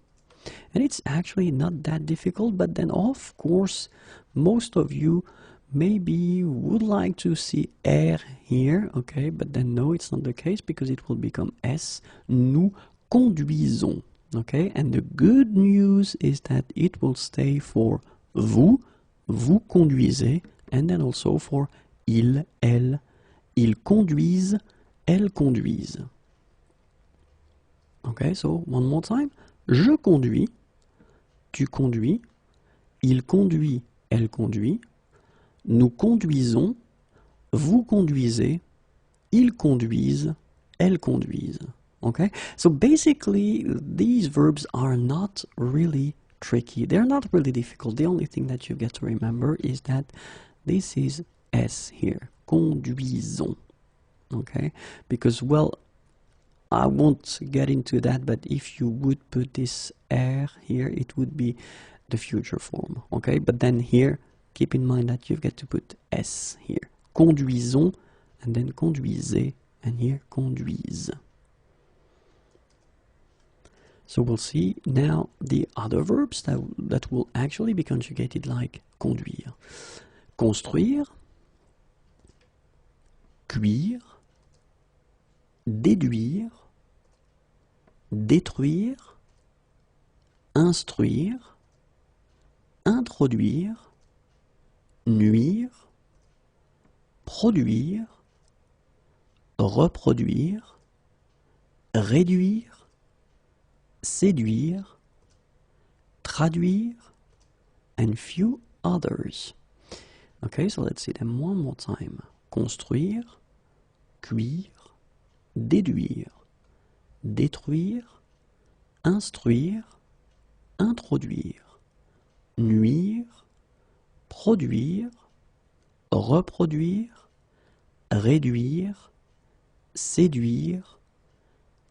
[SPEAKER 2] And it's actually not that difficult, but then of course most of you maybe would like to see R here, okay, but then no, it's not the case because it will become S. Nous conduisons, okay, and the good news is that it will stay for vous, vous conduisez, and then also for il, elle, ils conduisent, elles conduisent. Okay, so one more time. Je conduis, tu conduis, il conduit, elle conduit, nous conduisons, vous conduisez, ils conduisent, elles conduisent. Okay? So basically, these verbs are not really tricky. They're not really difficult. The only thing that you get to remember is that this is S here, conduisons. Okay? Because, well, I won't get into that, but if you would put this R here, it would be the future form, okay? But then here, keep in mind that you've got to put S here. Conduisons, and then conduisez, and here, conduise. So we'll see now the other verbs that will actually be conjugated like conduire. Construire, cuire, déduire, détruire, instruire, introduire, nuire, produire, reproduire, réduire, séduire, traduire, and few others. Okay, so let's see them one more time. Construire, cuire, déduire, détruire, instruire, introduire, nuire, produire, reproduire, réduire, séduire,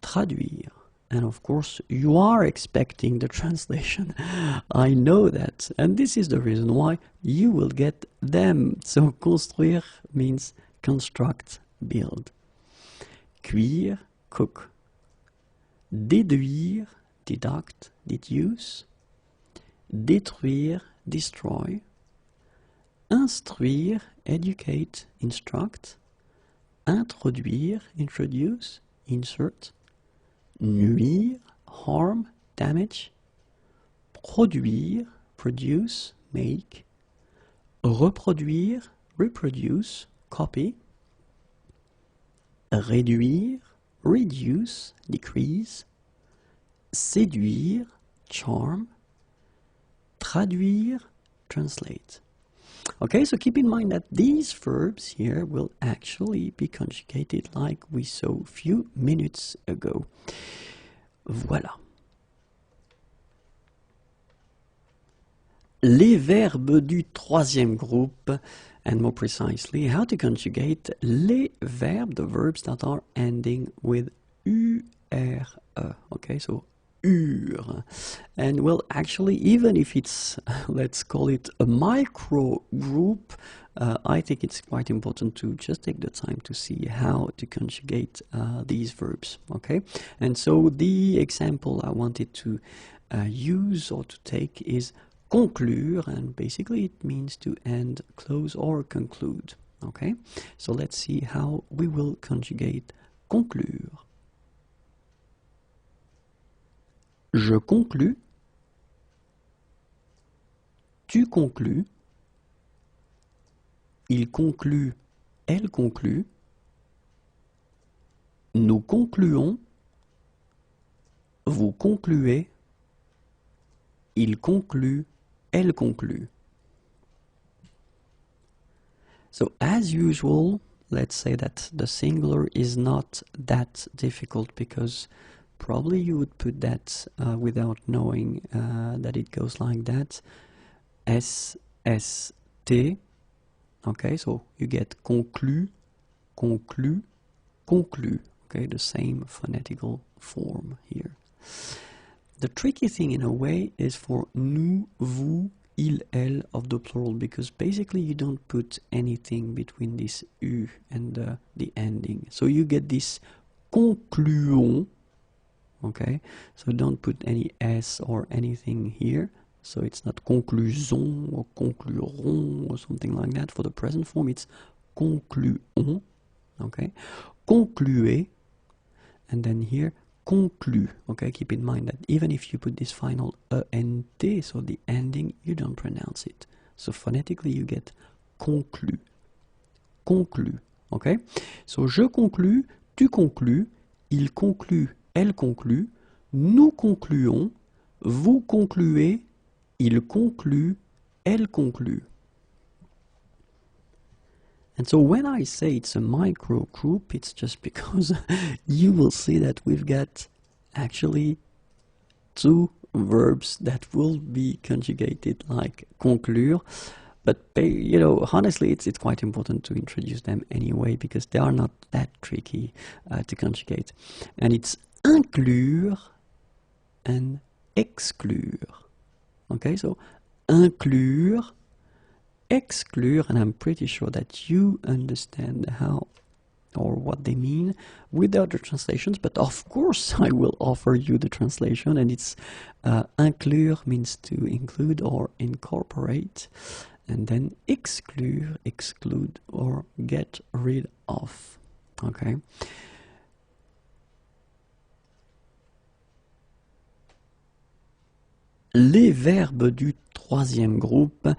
[SPEAKER 2] traduire. And of course, you are expecting the translation. I know that. And this is the reason why you will get them. So, construire means construct, build. Cuire, cook. Déduire, deduct, deduce. Détruire, destroy. Instruire, educate, instruct. Introduire, introduce, insert. Nuire, harm, damage. Produire, produce, make. Reproduire, reproduce, copy. Réduire, reduce, decrease. Séduire, charm. Traduire, translate. Okay, so keep in mind that these verbs here will actually be conjugated like we saw a few minutes ago. Voilà. Les verbes du troisième groupe, and more precisely, how to conjugate les verbes, the verbs that are ending with URE. Okay, so UR. And well, actually, even if it's, let's call it a micro group, I think it's quite important to just take the time to see how to conjugate these verbs, okay? And so the example I wanted to use or to take is conclure, and basically it means to end, close, or conclude, okay? So let's see how we will conjugate conclure. Je conclus, tu conclus, il conclut, elle conclut, nous concluons, vous concluez, il conclut, elle conclut. So as usual, let's say that the singular is not that difficult because probably you would put that without knowing that it goes like that. S-S-T. Okay, so you get conclu, conclu, conclu. Okay, the same phonetical form here. The tricky thing in a way is for nous, vous, il, elle of the plural, because basically you don't put anything between this U and the ending. So you get this concluons. Okay, so don't put any S or anything here. So it's not conclusion or conclurons or something like that. For the present form, it's concluons. Okay, concluez, and then here conclu. Okay, keep in mind that even if you put this final ENT, so the ending, you don't pronounce it. So phonetically, you get conclu. Conclu. Okay, so je conclus, tu conclus, il conclut. Elle conclut, nous concluons, vous concluez, il conclut, elle conclut. And so when I say it's a micro group, it's just because you will see that we've got actually two verbs that will be conjugated like conclure. But, you know, honestly, it's quite important to introduce them anyway because they are not that tricky to conjugate. And it's inclure and exclure. Okay, so inclure, exclure, and I'm pretty sure that you understand how or what they mean without the translations, but of course I will offer you the translation, and it's inclure means to include or incorporate, and then exclure, exclude or get rid of. Okay. Les verbes du troisième groupe,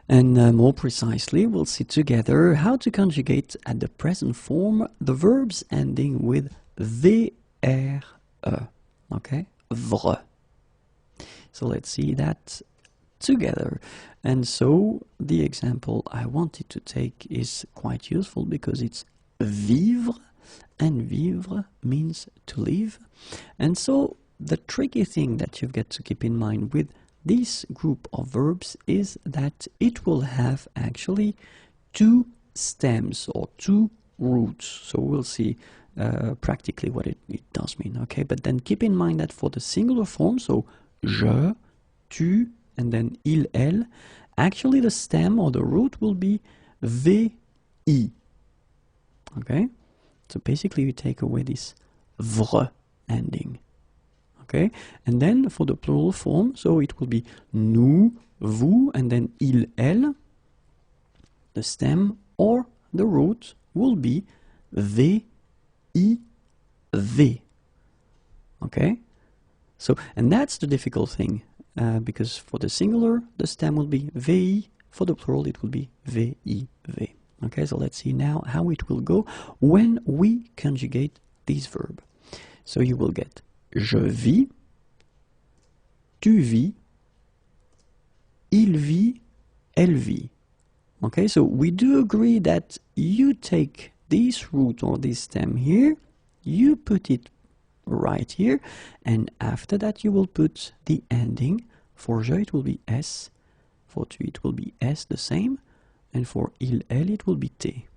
[SPEAKER 2] and more precisely, we'll see together how to conjugate at the present form the verbs ending with VRE, okay, vre. So let's see that together. And so the example I wanted to take is quite useful because it's vivre, and vivre means to live. And so the tricky thing that you've got to keep in mind with this group of verbs is that it will have actually two stems or two roots. So we'll see practically what it does mean, okay? But then keep in mind that for the singular form, so je, tu, and then il, elle, actually the stem or the root will be vi, okay? So basically you take away this vre ending. Okay, and then for the plural form, so it will be nous, vous, and then il, elle. The stem or the root will be v, i, v. Okay, so and that's the difficult thing because for the singular the stem will be vi, for the plural it will be vi, v. Okay, so let's see now how it will go when we conjugate this verb. So you will get je vis, tu vis, il vit, elle vit. Okay, so we do agree that you take this root or this stem here, you put it right here, and after that you will put the ending. For je it will be s, for tu it will be s the same, and for il, elle it will be t.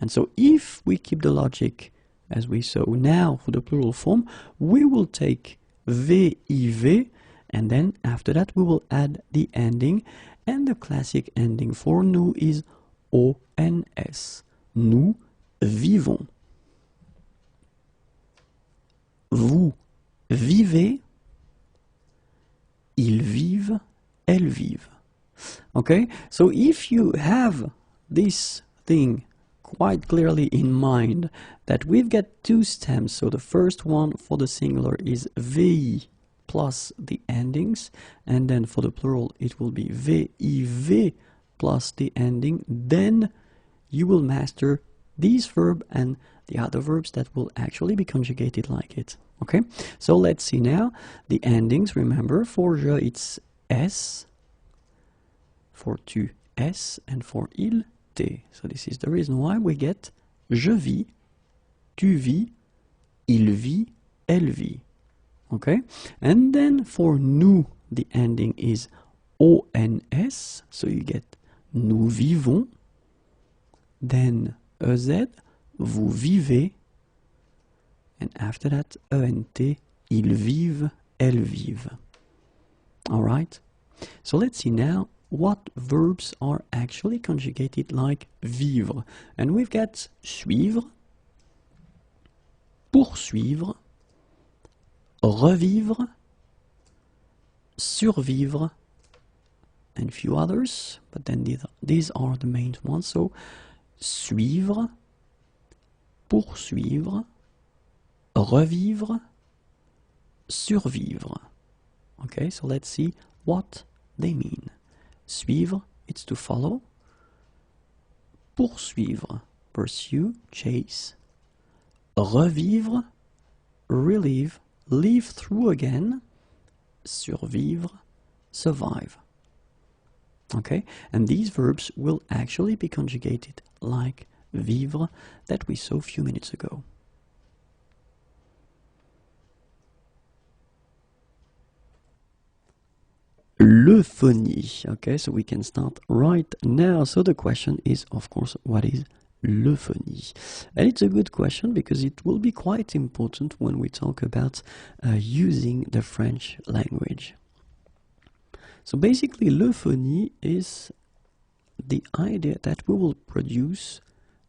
[SPEAKER 2] And so if we keep the logic as we saw now for the plural form, we will take v, iv, and then after that we will add the ending, and the classic ending for nous is ons. Nous vivons. Vous vivez, ils vivent, elles vivent. Okay, so if you have this thing quite clearly in mind that we've got two stems, so the first one for the singular is vi plus the endings, and then for the plural it will be viv plus the ending, then you will master this verb and the other verbs that will actually be conjugated like it. Okay, so let's see now the endings. Remember, for je it's s, for tu s, and for il t. So this is the reason why we get je vis, tu vis, il vit, elle vit. Okay, and then for nous the ending is ons, so you get nous vivons, then ez, vous vivez, and after that ent, ils vivent, elles vivent. All right, so let's see now what verbs are actually conjugated like vivre. And we've got suivre, poursuivre, revivre, survivre, and a few others, but then these are the main ones. So suivre, poursuivre, revivre, survivre. Okay, so let's see what they mean. Suivre, it's to follow. Poursuivre, pursue, chase. Revivre, relive, live through again. Survivre, survive. Okay, and these verbs will actually be conjugated like vivre that we saw a few minutes ago. L'euphonie. Okay, so we can start right now. So the question is, of course, what is l'euphonie? And it's a good question because it will be quite important when we talk about using the French language. So basically, l'euphonie is the idea that we will produce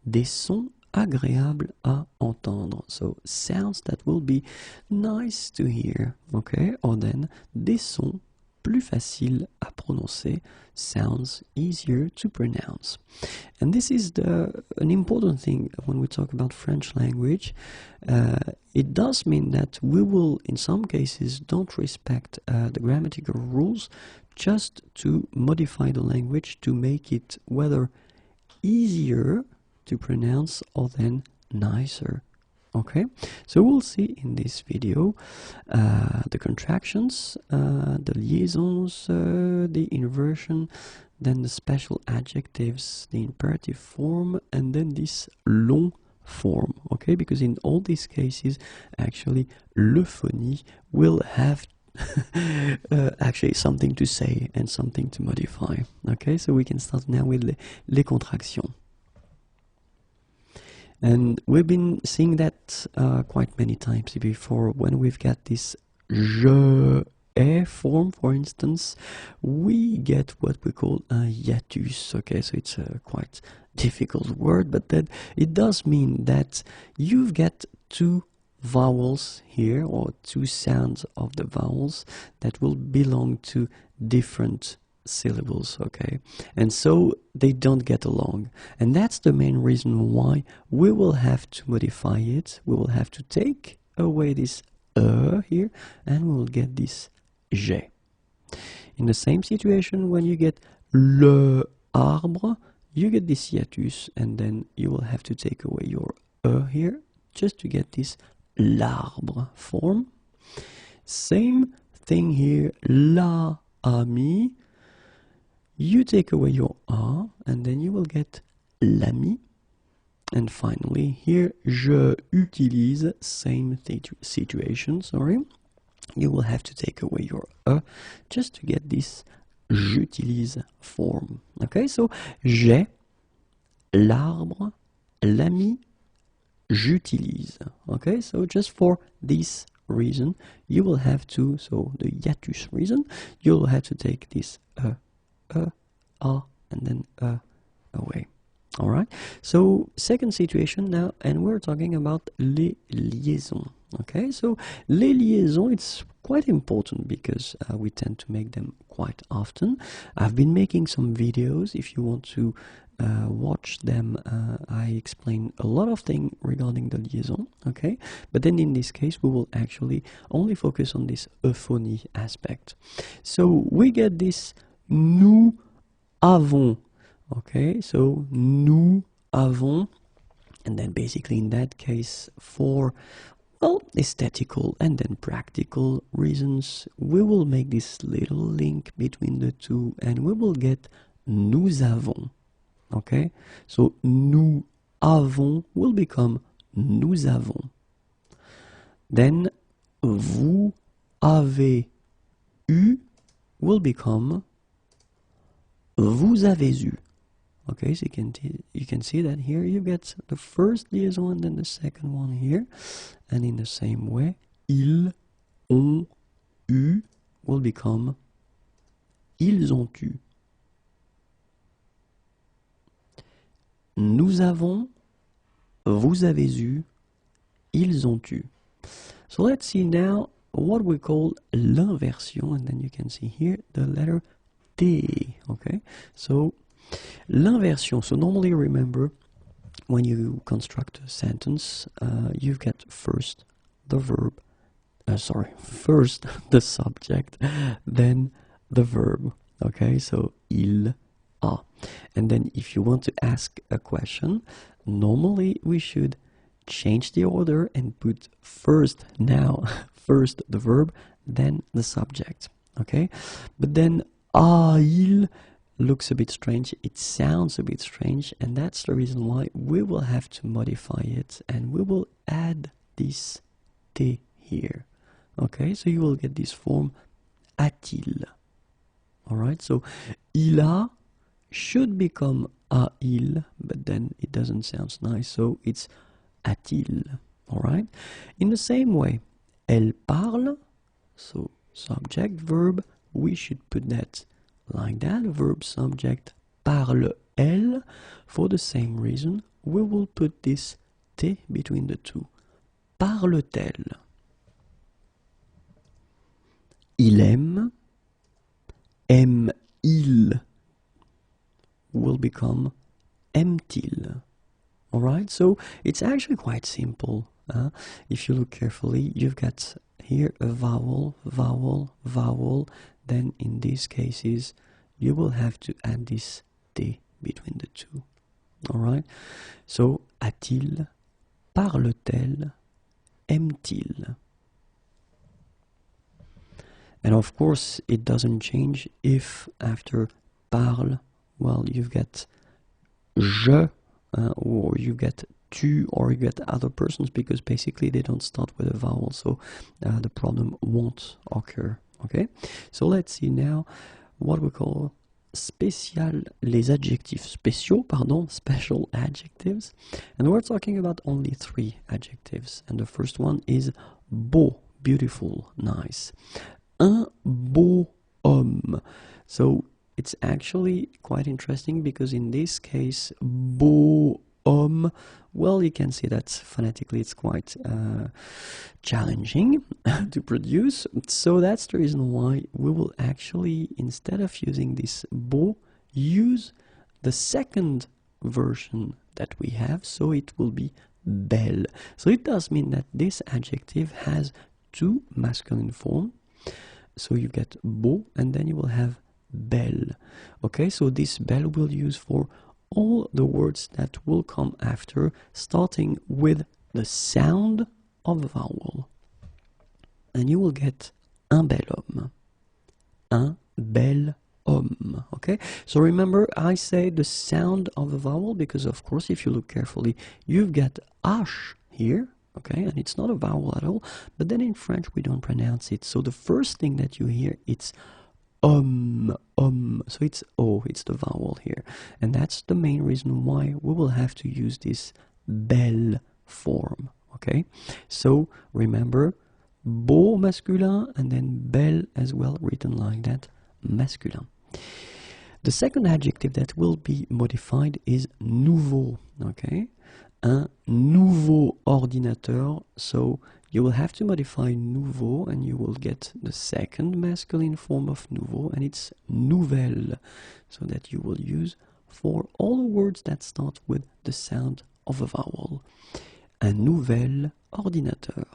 [SPEAKER 2] des sons agréables à entendre. So sounds that will be nice to hear, okay? Or then des sons plus faciles à prononcer, sounds easier to pronounce. And this is an important thing when we talk about French language. It does mean that we will, in some cases, don't respect the grammatical rules just to modify the language to make it whether easier to pronounce or then nicer. Okay, so we'll see in this video the contractions, the liaisons, the inversion, then the special adjectives, the imperative form, and then this long form. Okay, because in all these cases, actually, l'euphonie will have actually something to say and something to modify. Okay, so we can start now with les contractions. And we've been seeing that quite many times before. When we've got this je ai form, for instance, we get what we call un hiatus. Okay, so it's a quite difficult word, but that it does mean that you've got two vowels here, or two sounds of the vowels that will belong to different syllables, okay, and so they don't get along, and that's the main reason why we will have to modify it. We will have to take away this here, and we will get this j'ai. In the same situation, when you get le arbre, you get this hiatus, and then you will have to take away your here just to get this l'arbre form. Same thing here, la ami. You take away your A, and then you will get l'ami. And finally, here, je utilise, same situation, sorry. You will have to take away your E, just to get this j'utilise form. Okay, so j'ai, l'arbre, l'ami, j'utilise. Okay, so just for this reason, you will have to, so the hiatus reason, you will have to take this a, and then away. All right. So second situation now, and we're talking about les liaisons. Okay. So les liaisons, it's quite important because we tend to make them quite often. I've been making some videos. If you want to watch them, I explain a lot of things regarding the liaison. Okay. But then in this case, we will actually only focus on this euphonie aspect. So we get this nous avons. Okay, so nous avons, and then basically in that case, for, well, aesthetical and then practical reasons, we will make this little link between the two, and we will get nous avons. Okay, so nous avons will become nous avons. Then vous avez eu will become vous avez eu. Okay, so you can see that here you get the first liaison and then the second one here, and in the same way, ils ont eu will become ils ont eu. Nous avons, vous avez eu, ils ont eu. So let's see now what we call l'inversion, and then you can see here the letter T. Okay, so l'inversion. So normally, remember, when you construct a sentence, you get first the verb, first the subject, then the verb. Okay, so il a. And then if you want to ask a question, normally we should change the order and put first the verb, then the subject. Okay, but then il looks a bit strange, it sounds a bit strange, and that's the reason why we will have to modify it, and we will add this T here. Okay, so you will get this form a-t-il. Alright, so il a should become a-il, but then it doesn't sound nice, so it's a-t-il. Alright, in the same way, elle parle, so subject, verb, we should put that like that, verb, subject, parle, elle. For the same reason, we will put this T between the two. Parle-t-elle? Il aime. Aime-il will become aime-t-il. Alright, so it's actually quite simple. If you look carefully, you've got here a vowel, vowel, vowel. Then in these cases, you will have to add this T between the two. Alright, so a-t-il, parle-t-elle, aime-t-il? And of course, it doesn't change if after parle, well, you've got je, or you get tu, or you get other persons, because basically they don't start with a vowel, so the problem won't occur. Okay, so let's see now what we call les adjectifs spéciaux, pardon, special adjectives. And we're talking about only 3 adjectives. And the first one is beau, beautiful, nice. Un beau homme. So it's actually quite interesting because in this case, beau homme, well, you can see that phonetically it's quite challenging to produce. So that's the reason why we will actually, instead of using this beau, use the second version that we have. So it will be belle. So it does mean that this adjective has 2 masculine forms. So you get beau and then you will have belle. Okay, so this belle we'll use for all the words that will come after, starting with the sound of the vowel. And you will get un bel homme. Un bel homme. Okay, so remember I say the sound of the vowel because of course if you look carefully you've got H here. Okay, and it's not a vowel at all, but then in French we don't pronounce it. So the first thing that you hear, it's so it's O, it's the vowel here. And that's the main reason why we will have to use this belle form. Okay, so remember, beau masculin and then belle as well, written like that, masculin. The second adjective that will be modified is nouveau. Okay, un nouveau ordinateur. So you will have to modify nouveau and you will get the second masculine form of nouveau, and it's nouvelle, so that you will use for all the words that start with the sound of a vowel. Un nouvel ordinateur.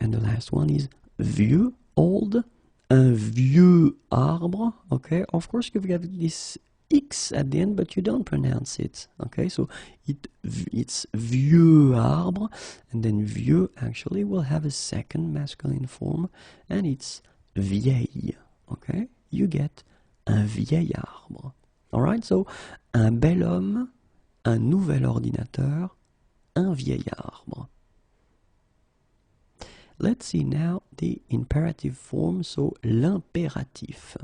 [SPEAKER 2] And the last one is vieux, old. Un vieux arbre. Okay, of course you've got this X at the end, but you don't pronounce it. Okay, so it's vieux arbre, and then vieux actually will have a second masculine form, and it's vieille. Okay, you get un vieil arbre. Alright, so un bel homme, un nouvel ordinateur, un vieil arbre. Let's see now the imperative form, so l'impératif.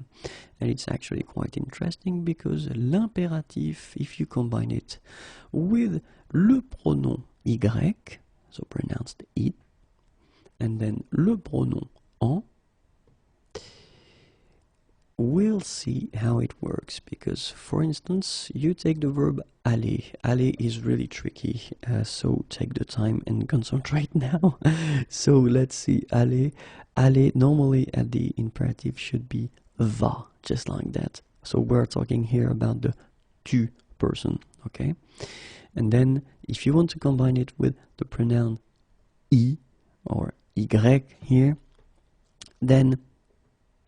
[SPEAKER 2] And it's actually quite interesting because l'impératif, if you combine it with le pronom y, so pronounced it, and then le pronom en, we'll see how it works, because for instance you take the verb aller. Aller is really tricky, so take the time and concentrate now. So let's see, aller. Aller normally at the imperative should be va, just like that. So we're talking here about the tu person. Okay, and then if you want to combine it with the pronoun I or y here, then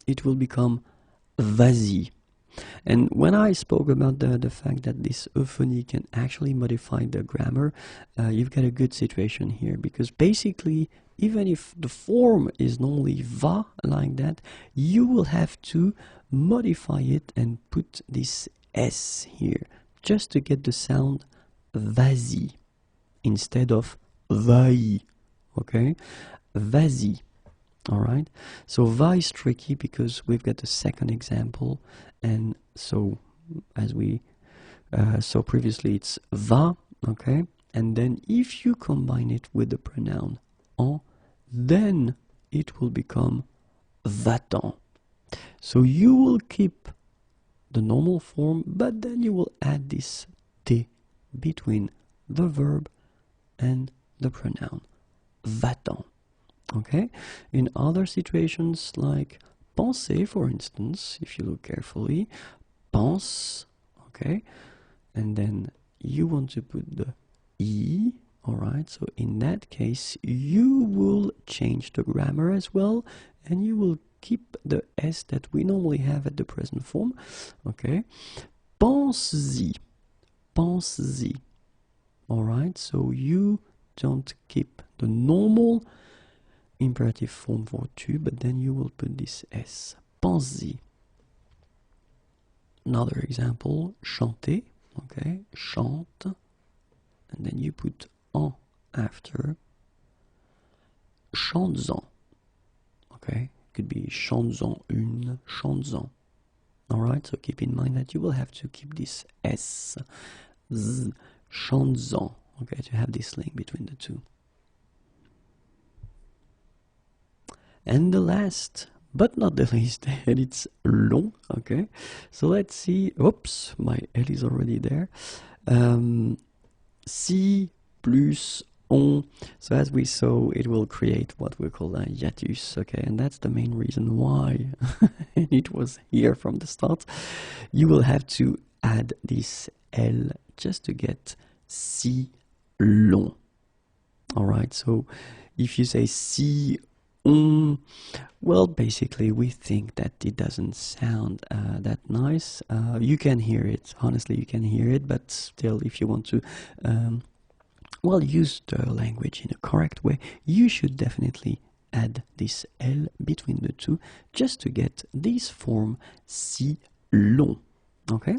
[SPEAKER 2] it will become vas-y. And when I spoke about the fact that this euphony can actually modify the grammar, you've got a good situation here, because basically even if the form is normally va like that, you will have to modify it and put this S here just to get the sound vas-y instead of vai. Okay, vas-y. Alright, so va is tricky because we've got the second example, and so as we saw previously, it's va, okay, and then if you combine it with the pronoun en, then it will become va-t'en. So you will keep the normal form, but then you will add this T between the verb, and the pronoun. Va-t'en. Okay? In other situations like penser, for instance, if you look carefully, pense, okay? And then you want to put the E, alright? So in that case, you will change the grammar as well, and you will keep the S that we normally have at the present form, okay? Pense-y, pense-y, alright? So you don't keep the normal imperative form for tu, but then you will put this S. Pense-y. Another example, chanter, okay? Chante, and then you put en after. Chantes-en, okay? It could be chantes-en une, chantes-en. Alright, so keep in mind that you will have to keep this S, z, chantes-en, okay, to have this link between the two. And the last, but not the least, and it's long, okay? So let's see, oops, my L is already there. Si plus on, so as we saw, it will create what we call a hiatus, okay? And that's the main reason why, and it was here from the start. You will have to add this L just to get si long. Alright, so if you say si well, basically we think that it doesn't sound that nice. You can hear it, honestly you can hear it, but still if you want to well, use the language in a correct way, you should definitely add this L between the two just to get this form si long, okay?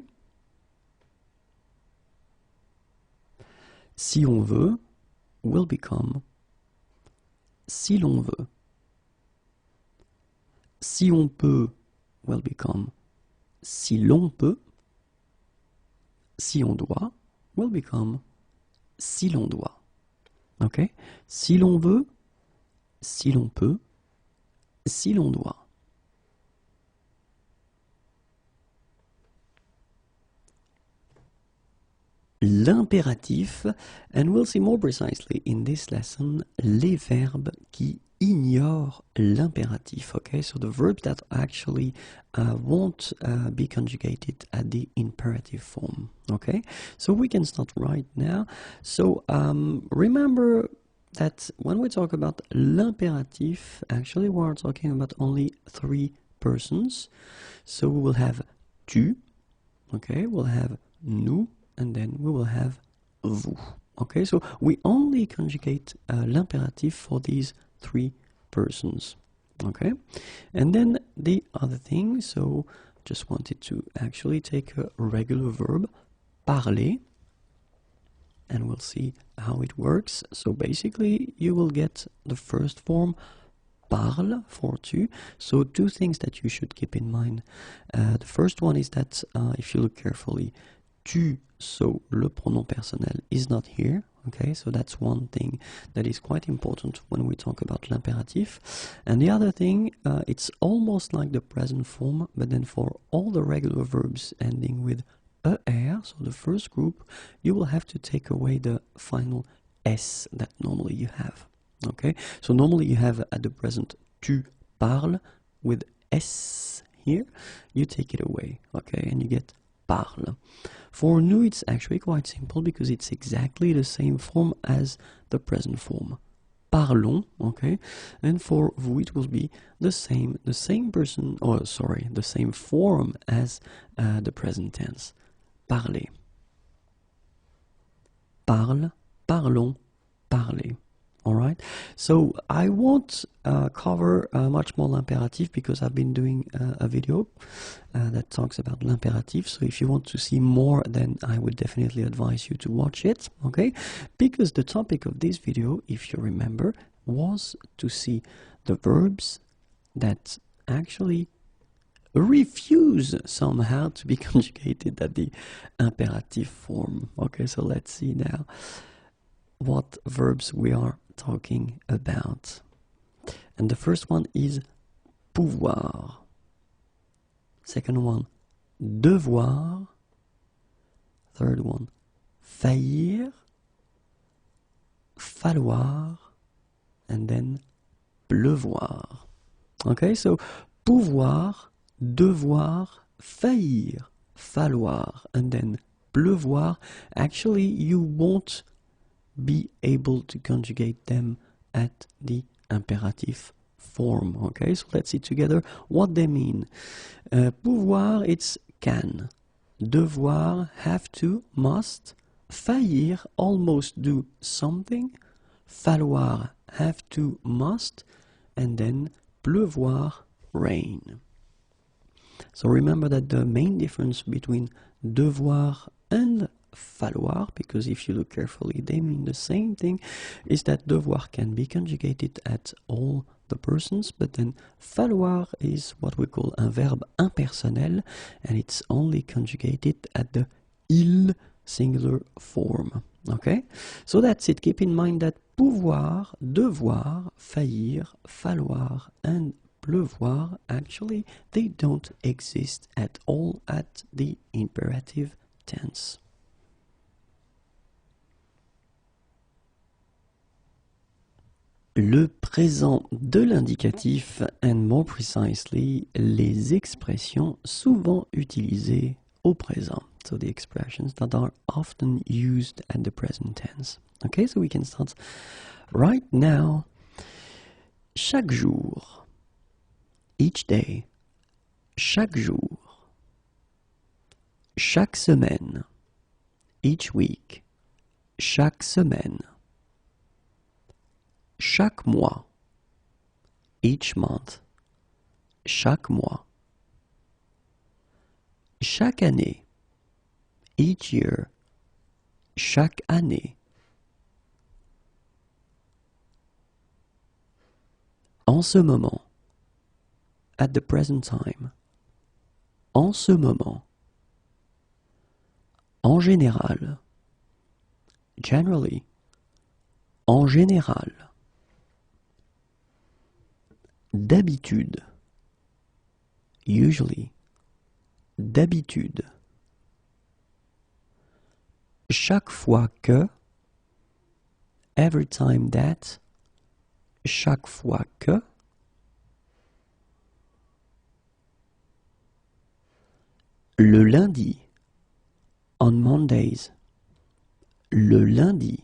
[SPEAKER 2] Si on veut will become si l'on veut. Si on peut will become si l'on peut. Si on doit will become si l'on doit. Okay? Si l'on veut, si l'on peut, si l'on doit. L'impératif, and we'll see more precisely in this lesson, les verbes qui ignorent l'impératif, okay? So the verbs that actually won't be conjugated at the imperative form, okay? So we can start right now. So remember that when we talk about l'impératif, actually we're talking about only 3 persons. So we will have tu, okay? We'll have nous, and then we will have vous. Okay, so we only conjugate l'imperative for these 3 persons. Okay, and then the other thing, so just wanted to actually take a regular verb, parler, and we'll see how it works. So basically you will get the first form, parle, for tu. So 2 things that you should keep in mind. The first one is that if you look carefully, tu, so le pronom personnel is not here, okay, so that's one thing that is quite important when we talk about l'impératif. And the other thing, it's almost like the present form, but then for all the regular verbs ending with er, so the first group, you will have to take away the final s that normally you have, okay. So normally you have at the present tu parles with s here, you take it away, okay, and you get parle. For nous, it's actually quite simple because it's exactly the same form as the present form. Parlons, okay? And for vous, it will be the same person, or sorry, the same form as the present tense. Parler. Parle, parlons, parler. Alright, so I won't cover much more l'impératif because I've been doing a video that talks about l'impératif. So if you want to see more, then I would definitely advise you to watch it, okay? Because the topic of this video, if you remember, was to see the verbs that actually refuse somehow to be conjugated at the imperative form. Okay, so let's see now what verbs we are talking about. And the first one is pouvoir. Second one, devoir. Third one, faillir. falloir, and then pleuvoir. Okay, so pouvoir, devoir, faillir, falloir, and then pleuvoir. Actually, you won't be able to conjugate them at the imperative form. Okay, so let's see together what they mean. Pouvoir, it's can. Devoir, have to, must. Faillir, almost do something. Falloir, have to, must. And then pleuvoir, rain. So remember that the main difference between devoir and falloir, because if you look carefully they mean the same thing, is that devoir can be conjugated at all the persons, but then falloir is what we call un verbe impersonnel, and it's only conjugated at the il singular form. Okay, so that's it. Keep in mind that pouvoir, devoir, faillir, falloir, and pleuvoir, actually they don't exist at all at the imperative tense. Le présent de l'indicatif, and more precisely, les expressions souvent utilisées au présent. So the expressions that are often used at the present tense. Okay, so we can start right now. Chaque jour, each day, chaque jour. Chaque semaine, each week, chaque semaine. Chaque mois, each month, chaque mois. Chaque année, each year, chaque année. En ce moment, at the present time. En ce moment. En général. Generally. En général. D'habitude. Usually. D'habitude. Chaque fois que. Every time that. Chaque fois que. Le lundi. On Mondays. Le lundi.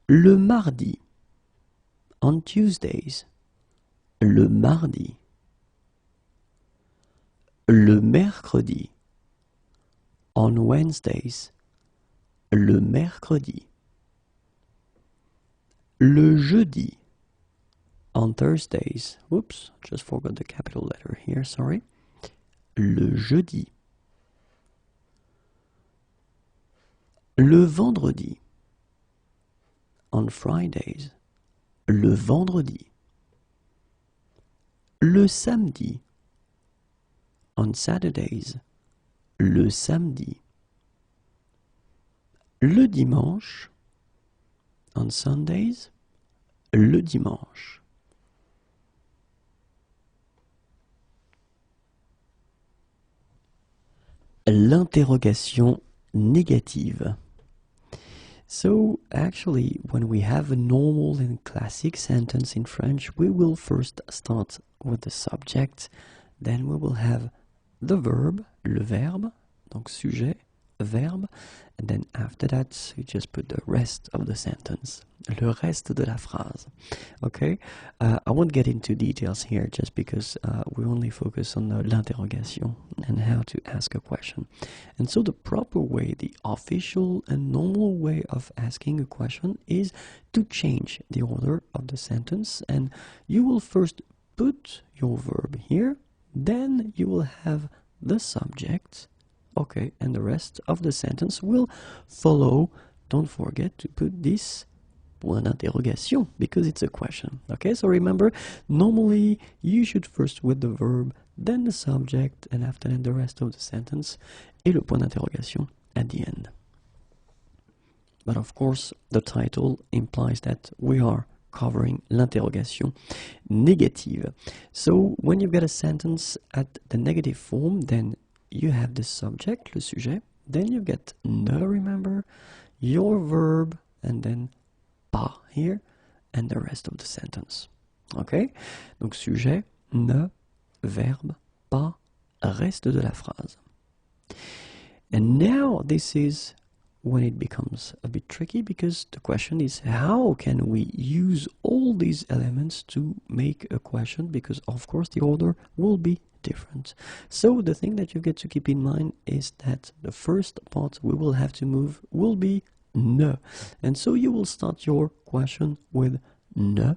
[SPEAKER 2] Le mardi. On Tuesdays. Le mardi. Le mercredi. On Wednesdays. Le mercredi. Le jeudi. On Thursdays. Whoops, just forgot the capital letter here, sorry. Le jeudi. Le vendredi. On Fridays. Le vendredi. Le samedi. On Saturdays. Le samedi. Le dimanche. On Sundays. Le dimanche. L'interrogation négative. So actually, when we have a normal and classic sentence in French, we will first start with the subject, then we will have the verb, le verbe, donc sujet, verbe, and then after that, we just put the rest of the sentence, le reste de la phrase. Okay, I won't get into details here just because we only focus on l'interrogation and how to ask a question. And so the proper way, the official and normal way of asking a question is to change the order of the sentence, and you will first put your verb here, then you will have the subject, okay, and the rest of the sentence will follow. Don't forget to put this point d'interrogation because it's a question. Okay, so remember, normally you should first with the verb, then the subject, and after that the rest of the sentence, et le point d'interrogation at the end. But of course, the title implies that we are covering l'interrogation négative. So when you've got a sentence at the negative form, then you have the subject, le sujet, then you get ne, remember, your verb, and then pas here, and the rest of the sentence. Okay? Donc sujet, ne, verbe, pas, reste de la phrase. And now this is when it becomes a bit tricky, because the question is, how can we use all these elements to make a question, because of course the order will be different. So the thing that you get to keep in mind is that the first part we will have to move will be ne. And so you will start your question with ne.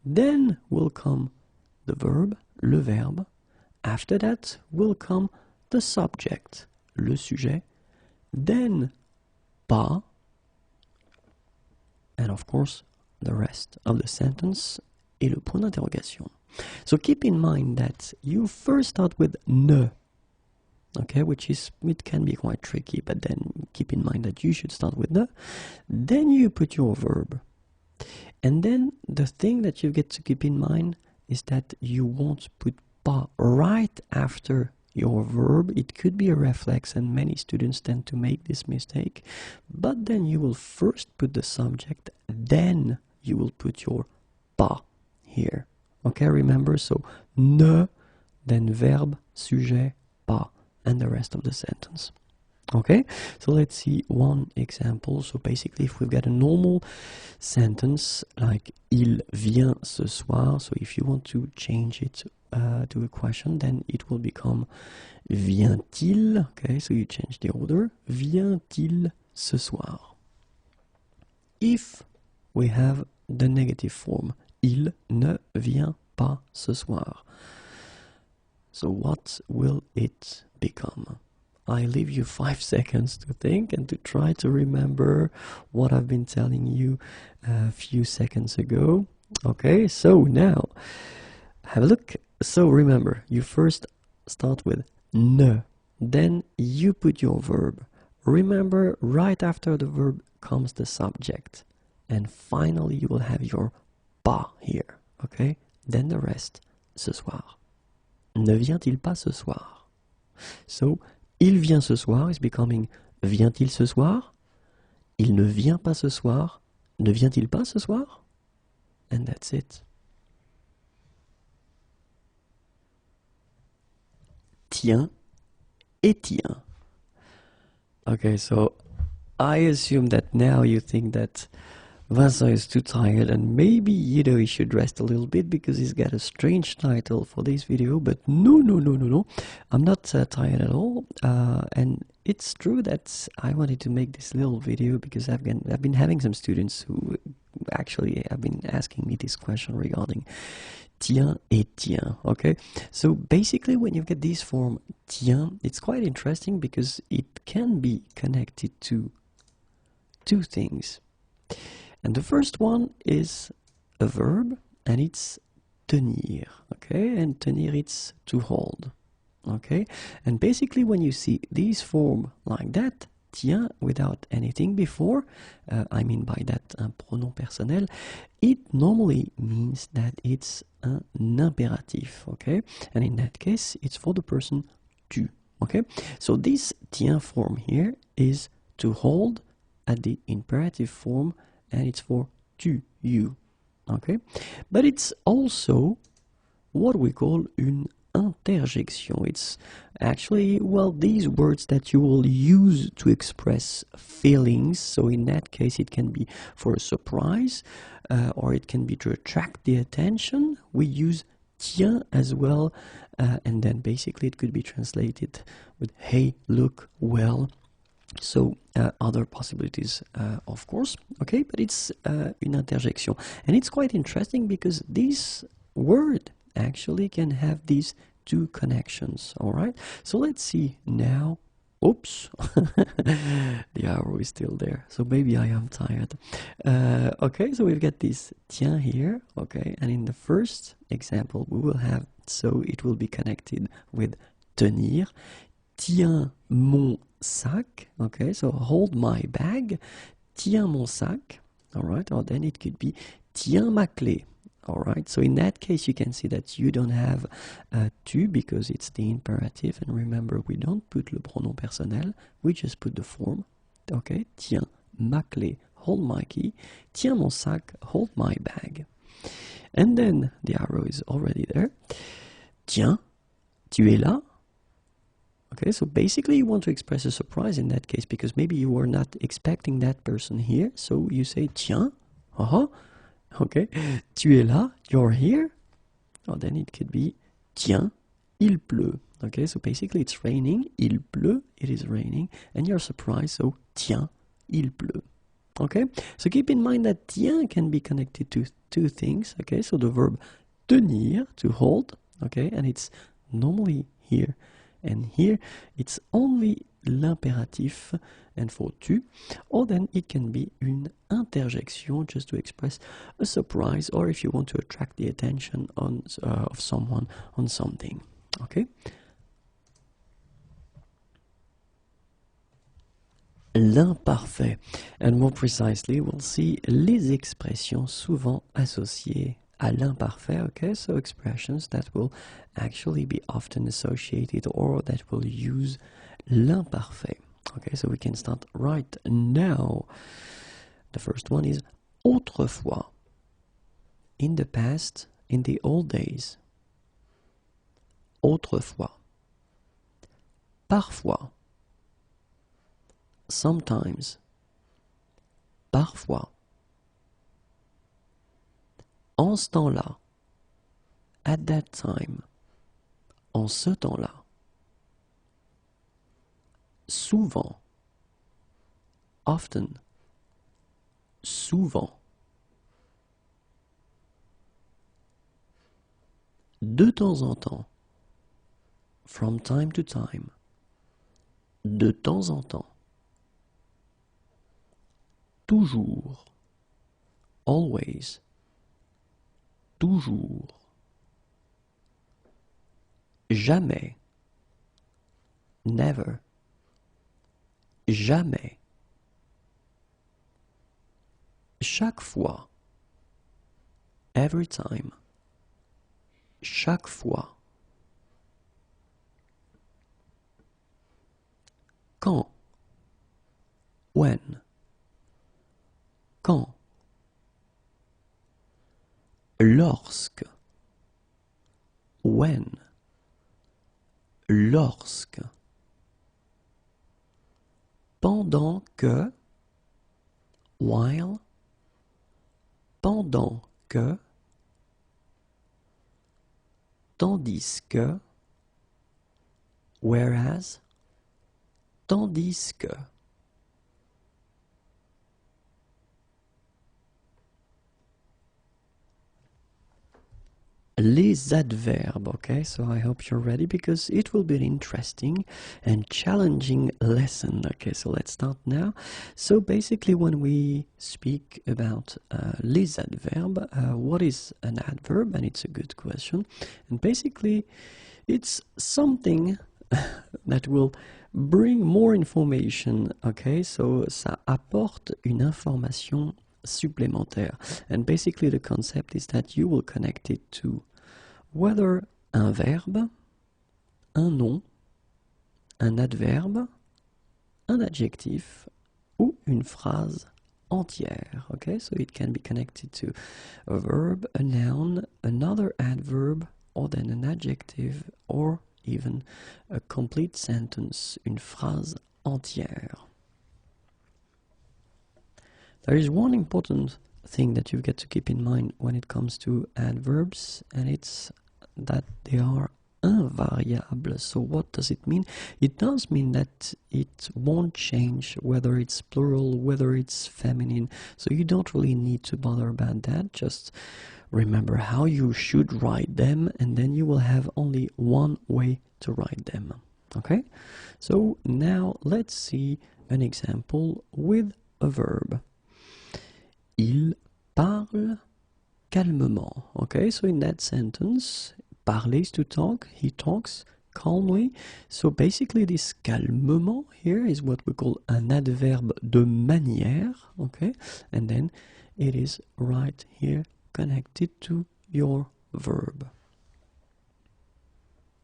[SPEAKER 2] Then will come the verb, le verbe. After that will come the subject, le sujet. Then pas, and of course the rest of the sentence et le point d'interrogation. So keep in mind that you first start with ne, okay, it can be quite tricky, but then keep in mind that you should start with ne. Then you put your verb, and then the thing that you get to keep in mind is that you won't put pas right after your verb. It could be a reflex, and many students tend to make this mistake, but then you will first put the subject, then you will put your pas here. Okay, remember, so ne, then verbe, sujet, pas, and the rest of the sentence. Okay, so let's see one example. So basically, if we've got a normal sentence like il vient ce soir, so if you want to change it to a question, then it will become vient-il. Okay, so you change the order. Vient-il ce soir? If we have the negative form, il ne vient pas ce soir, so what will it become? I leave you 5 seconds to think and to try to remember what I've been telling you a few seconds ago. Okay, so now have a look. So remember, you first start with ne, then you put your verb. Remember, right after the verb comes the subject, and finally you will have your pas here. Okay, then the rest, ce soir. Ne vient-il pas ce soir? So il vient ce soir is becoming vient-il ce soir? Il ne vient pas ce soir? Ne vient-il pas ce soir? And that's it. Tiens et tiens. Okay, so I assume that now you think that Vincent is too tired, and maybe, you know, he should rest a little bit because he's got a strange title for this video, but no, I'm not tired at all, and it's true that I wanted to make this little video because I've been having some students who actually have been asking me this question regarding tiens et tiens. Okay, so basically when you get this form tiens, it's quite interesting because it can be connected to two things. And the first one is a verb, and it's tenir, okay? And tenir, it's to hold, okay? And basically when you see this form like that, tiens, without anything before, I mean by that un pronom personnel, it normally means that it's an imperative, okay? And in that case, it's for the person tu, okay? So this tiens form here is to hold at the imperative form, and it's for tu, you, okay? But it's also what we call une interjection. It's actually, well, these words that you will use to express feelings. So in that case, it can be for a surprise, or it can be to attract the attention. We use tiens as well, and then basically it could be translated with hey, look, well. So other possibilities, of course, okay, but it's une interjection, and it's quite interesting because this word actually can have these two connections. All right, so let's see now. Oops, the arrow is still there, so maybe I am tired. Okay, so we've got this tiens here, okay, and in the first example we will have, so it will be connected with tenir. Tiens mon sac, okay, so hold my bag. Tiens mon sac, all right, or then it could be tiens ma clé, all right. So in that case, you can see that you don't have tu because it's the imperative, and remember, we don't put le pronom personnel, we just put the form, okay. Tiens ma clé, hold my key. Tiens mon sac, hold my bag. And then the arrow is already there. Tiens, tu es là? Okay, so basically you want to express a surprise in that case because maybe you were not expecting that person here. So you say tiens, okay, tu es là, you're here. Or then it could be tiens, il pleut. Okay, so basically it's raining, il pleut, it is raining, and you're surprised, so tiens, il pleut. Okay, so keep in mind that tiens can be connected to two things. Okay, so the verb tenir, to hold, okay, and it's normally here and here. It's only l'impératif and for tu, or then it can be une interjection just to express a surprise, or if you want to attract the attention on of someone on something. Okay. L'imparfait. And more precisely, we'll see les expressions souvent associées à l'imparfait. Okay, so expressions that will actually be often associated or that will use l'imparfait. Okay, so we can start right now. The first one is autrefois. In the past, in the old days. Autrefois. Parfois. Sometimes. Parfois. En ce temps-là. At that time. En ce temps-là. Souvent. Often. Souvent. De temps en temps. From time to time. De temps en temps. Toujours. Always. Toujours. Jamais. Never. Jamais. Chaque fois. Every time. Chaque fois. Quand. When. Quand. Lorsque. When. Lorsque. Pendant que. While. Pendant que. Tandis que. Whereas. Tandis que. Les adverbes, okay, so I hope you're ready because it will be an interesting and challenging lesson. Okay, so let's start now. So basically when we speak about les adverbes, what is an adverb? And it's a good question. And basically it's something that will bring more information, okay, so ça apporte une information supplémentaire. And basically the concept is that you will connect it to whether un verbe, un nom, un adverbe, un adjectif ou une phrase entière. Okay, so it can be connected to a verb, a noun, another adverb, or then an adjective, or even a complete sentence, une phrase entière. There is one important thing that you've got to keep in mind when it comes to adverbs, and it's that they are invariables. So what does it mean? It does mean that it won't change whether it's plural, whether it's feminine. So you don't really need to bother about that. Just remember how you should write them, and then you will have only one way to write them. Okay? So now let's see an example with a verb. Il parle calmement. Okay, so in that sentence, parler is to talk, he talks calmly. So basically this calmement here is what we call an adverbe de manière, okay, and then it is right here connected to your verb.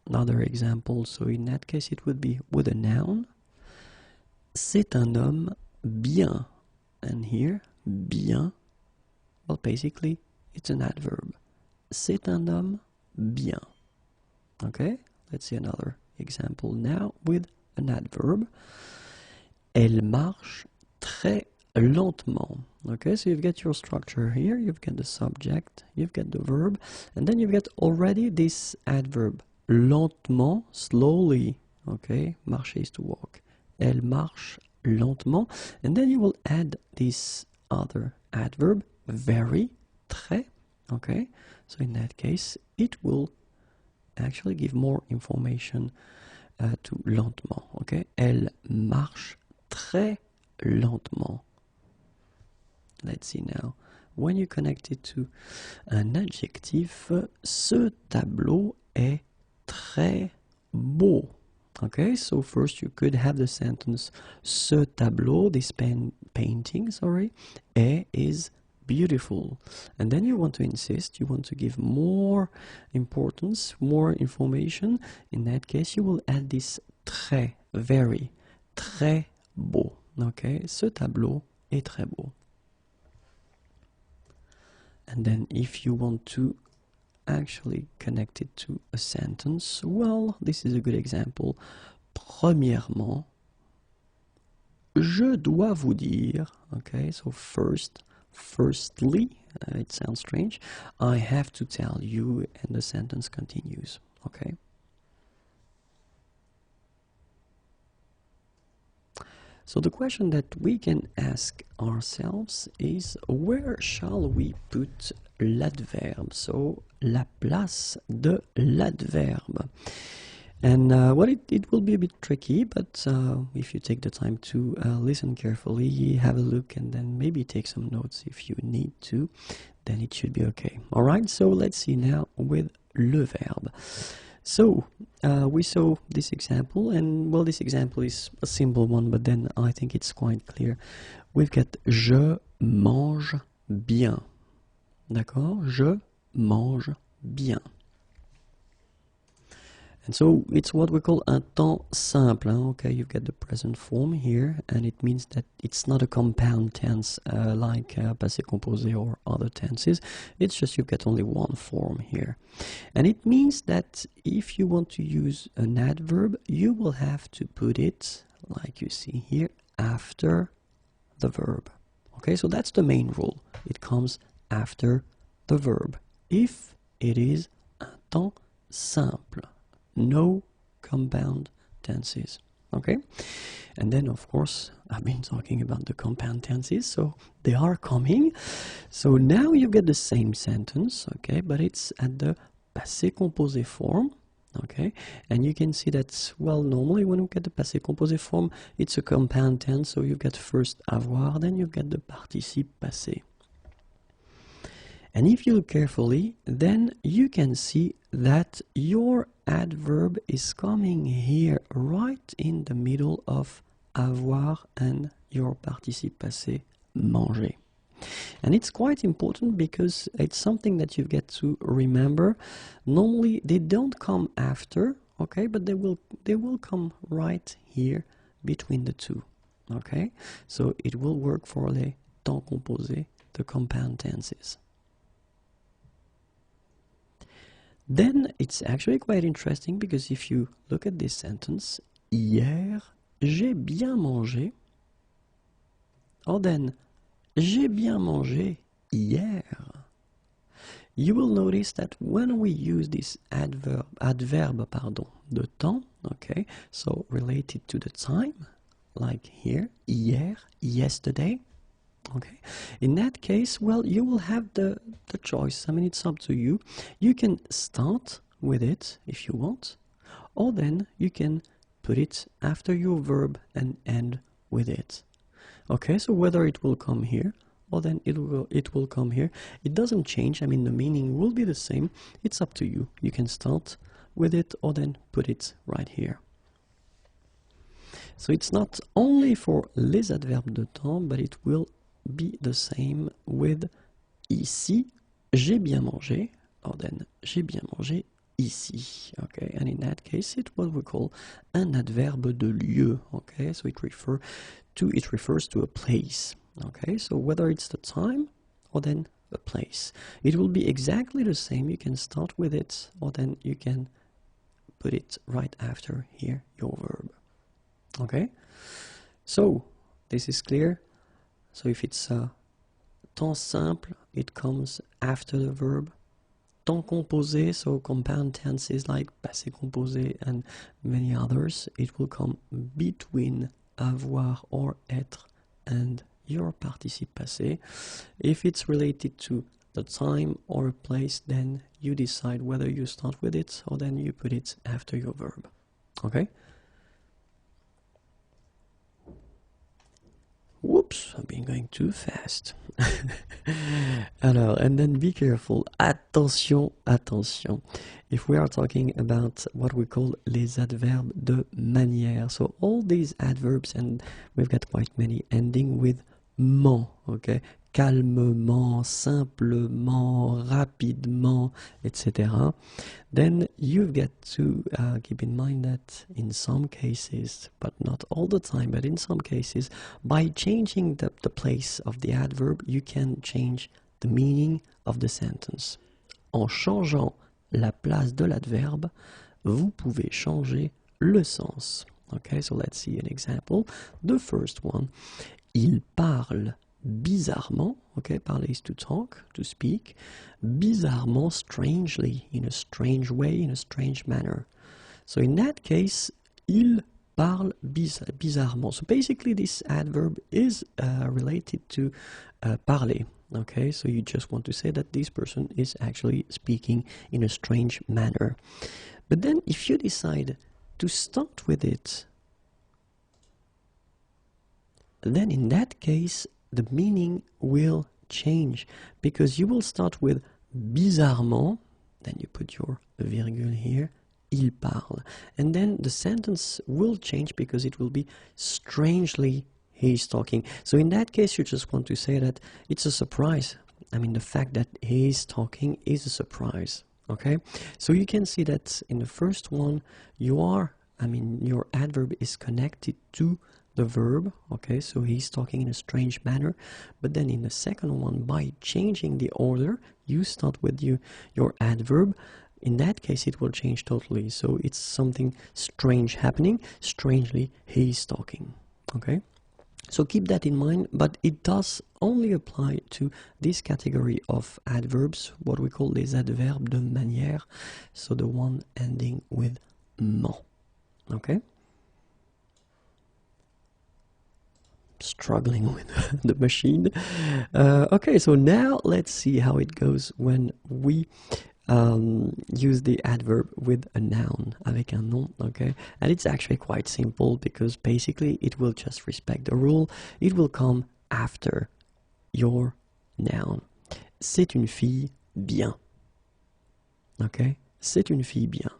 [SPEAKER 2] Another example, so in that case it would be with a noun. C'est un homme bien. and here, bien, well, basically, it's an adverb. C'est un homme bien. Okay, let's see another example now with an adverb. Elle marche très lentement. Okay, so you've got your structure here, you've got the subject, you've got the verb, and then you've got already this adverb. Lentement, slowly. Okay, marcher is to walk. Elle marche lentement, and then you will add this other adverb, very, très. Okay, so in that case, it will actually give more information to lentement. Okay, elle marche très lentement. Let's see now. When you connect it to an adjective, ce tableau est très beau. Okay, so first you could have the sentence ce tableau, this painting, is beautiful. And then you want to insist, you want to give more importance, more information. In that case, you will add this très, very, très beau. Okay, ce tableau est très beau. And then if you want to actually connect it to a sentence, well, this is a good example. Premièrement, je dois vous dire, okay, so firstly, it sounds strange, I have to tell you, and the sentence continues, okay? So the question that we can ask ourselves is, where shall we put l'adverbe? So, la place de l'adverbe. And well, it will be a bit tricky, but if you take the time to listen carefully, have a look, and then maybe take some notes if you need to, then it should be okay. All right, so let's see now with le verbe. So, we saw this example, and well, this example is a simple one, but then I think it's quite clear. We've got je mange bien. D'accord? Je mange bien. And so it's what we call un temps simple. Okay, you've got the present form here, and it means that it's not a compound tense like passé composé or other tenses. It's just you've got only one form here. And it means that if you want to use an adverb, you will have to put it, like you see here, after the verb. Okay, so that's the main rule. It comes after the verb if it is un temps simple. No compound tenses, okay? And then, of course, I've been talking about the compound tenses, so they are coming. So now you get the same sentence, okay, but it's at the passé composé form, okay? And you can see that, well, normally when we get the passé composé form, it's a compound tense, so you get first avoir, then you get the participe passé. And if you look carefully, then you can see that your adverb is coming here right in the middle of avoir and your participe passé, manger. And it's quite important because it's something that you get to remember. Normally they don't come after, okay, but they will come right here between the two, okay? So it will work for les temps composés, the compound tenses. Then it's actually quite interesting because if you look at this sentence, hier, j'ai bien mangé, or then, j'ai bien mangé hier, you will notice that when we use this adverb, de temps, okay, so related to the time, like here, hier, yesterday, okay, in that case, well, you will have the choice. I mean, it's up to you. You can start with it if you want, or then you can put it after your verb and end with it. Okay, so whether it will come here or then it will come here, it doesn't change. I mean, the meaning will be the same. It's up to you. You can start with it or then put it right here. So it's not only for les adverbes de temps, but it will be the same with ici, j'ai bien mangé, or then j'ai bien mangé ici, okay, and in that case it's what we call an adverbe de lieu, okay, so it refers to a place, Okay, so whether it's the time or then the place, it will be exactly the same. You can start with it, or then you can put it right after here, your verb. Okay, so this is clear. So if it's temps simple, it comes after the verb. Temps composé, so compound tenses like passé composé and many others, it will come between avoir or être and your participe passé. If it's related to the time or a place, then you decide whether you start with it or then you put it after your verb. Okay? Whoops, I've been going too fast. Alors, and then be careful. Attention, attention. If we are talking about what we call les adverbes de manière, so all these adverbs, and we've got quite many ending with ment, okay? Calmement, simplement, rapidement, etc. Then you've got to keep in mind that in some cases, but not all the time, but in some cases, by changing the place of the adverb, you can change the meaning of the sentence. En changeant la place de l'adverbe, vous pouvez changer le sens. Okay, so let's see an example. The first one, il parle bizarrement, okay, parler is to talk, to speak, bizarrement, strangely, in a strange way, in a strange manner. So in that case, il parle bizarrement. So basically this adverb is related to parler, okay, so you just want to say that this person is actually speaking in a strange manner. But then if you decide to start with it, then in that case, the meaning will change, because you will start with bizarrement, then you put your virgule here, il parle, and then the sentence will change because it will be strangely he's talking. So in that case, you just want to say that it's a surprise. I mean, the fact that he's talking is a surprise, okay? So you can see that in the first one, your adverb is connected to the verb, okay, so he's talking in a strange manner. But then in the second one, by changing the order, you start with your adverb. In that case, it will change totally. So it's something strange happening. Strangely, he's talking, okay? So keep that in mind, but it does only apply to this category of adverbs, what we call les adverbes de manière, so the one ending with ment, okay? Struggling with the machine. Okay, so now let's see how it goes when we use the adverb with a noun, avec un nom, okay? And it's actually quite simple because basically it will just respect the rule. It will come after your noun. C'est une fille bien. Okay? C'est une fille bien.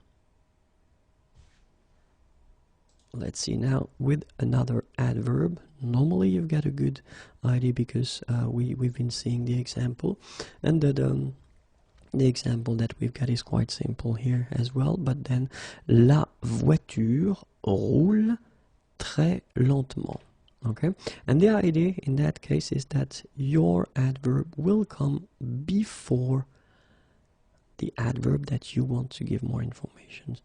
[SPEAKER 2] Let's see now with another adverb. Normally you've got a good idea because we've been seeing the example, and the example that we've got is quite simple here as well. But then la voiture roule très lentement. Okay, and the idea in that case is that your adverb will come before the adverb that you want to give more information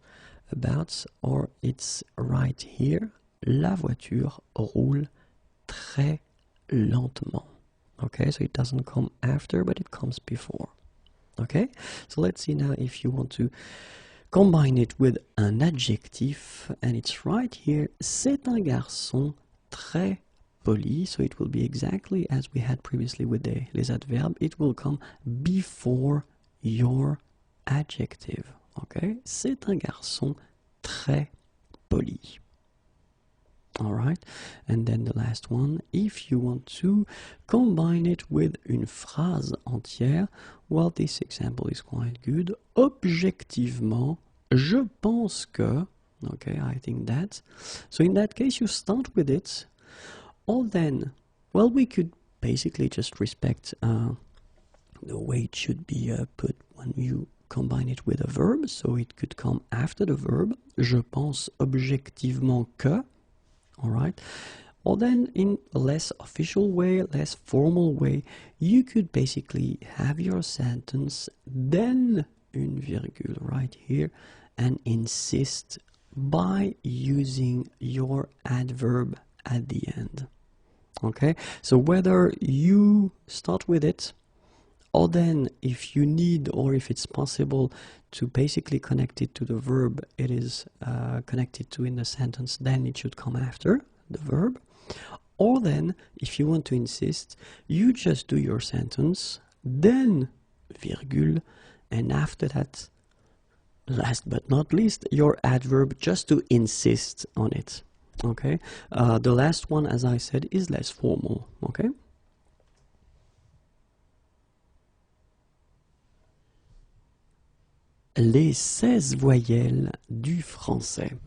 [SPEAKER 2] about, or it's right here. La voiture roule très lentement. Okay, so it doesn't come after, but it comes before. Okay, so let's see now if you want to combine it with an adjective, and it's right here. C'est un garçon très poli, so it will be exactly as we had previously with les adverbes. It will come before your adjective. Okay, c'est un garçon très poli. All right, and then the last one, if you want to combine it with une phrase entière, well, this example is quite good. Objectivement, je pense que, okay, I think that. So in that case, you start with it, or then, well, we could basically just respect the way it should be put when you combine it with a verb, so it could come after the verb. Je pense objectivement que. All right. Or then in a less official way, less formal way, you could basically have your sentence, then une virgule right here, and insist by using your adverb at the end. Okay, so whether you start with it, or then if you need, or if it's possible to basically connect it to the verb it is connected to in the sentence, then it should come after the verb. Or then, if you want to insist, you just do your sentence, then virgule, and after that, last but not least, your adverb, just to insist on it. Okay, the last one, as I said, is less formal. Okay. Les 16 voyelles du français.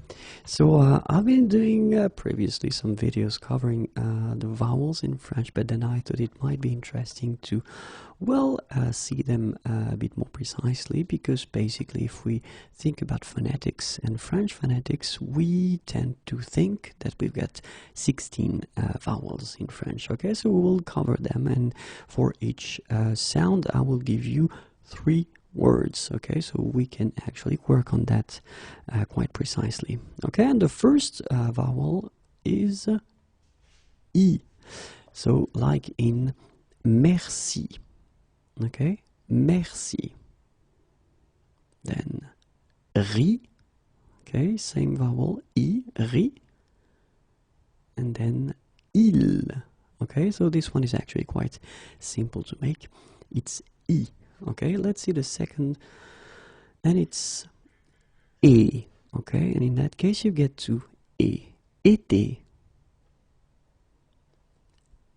[SPEAKER 2] So I've been doing previously some videos covering the vowels in French, but then I thought it might be interesting to, well, see them a bit more precisely, because basically if we think about phonetics and French phonetics, we tend to think that we've got 16 vowels in French. Okay, so we will cover them, and for each sound I will give you 3 words. Okay, so we can actually work on that quite precisely. Okay, and the first vowel is I. So like in merci. Okay, merci. Then ri. Okay, same vowel, I, ri. And then il. Okay, so this one is actually quite simple to make. It's I. Okay, let's see the second, and it's et. Okay, and in that case you get to et. Été.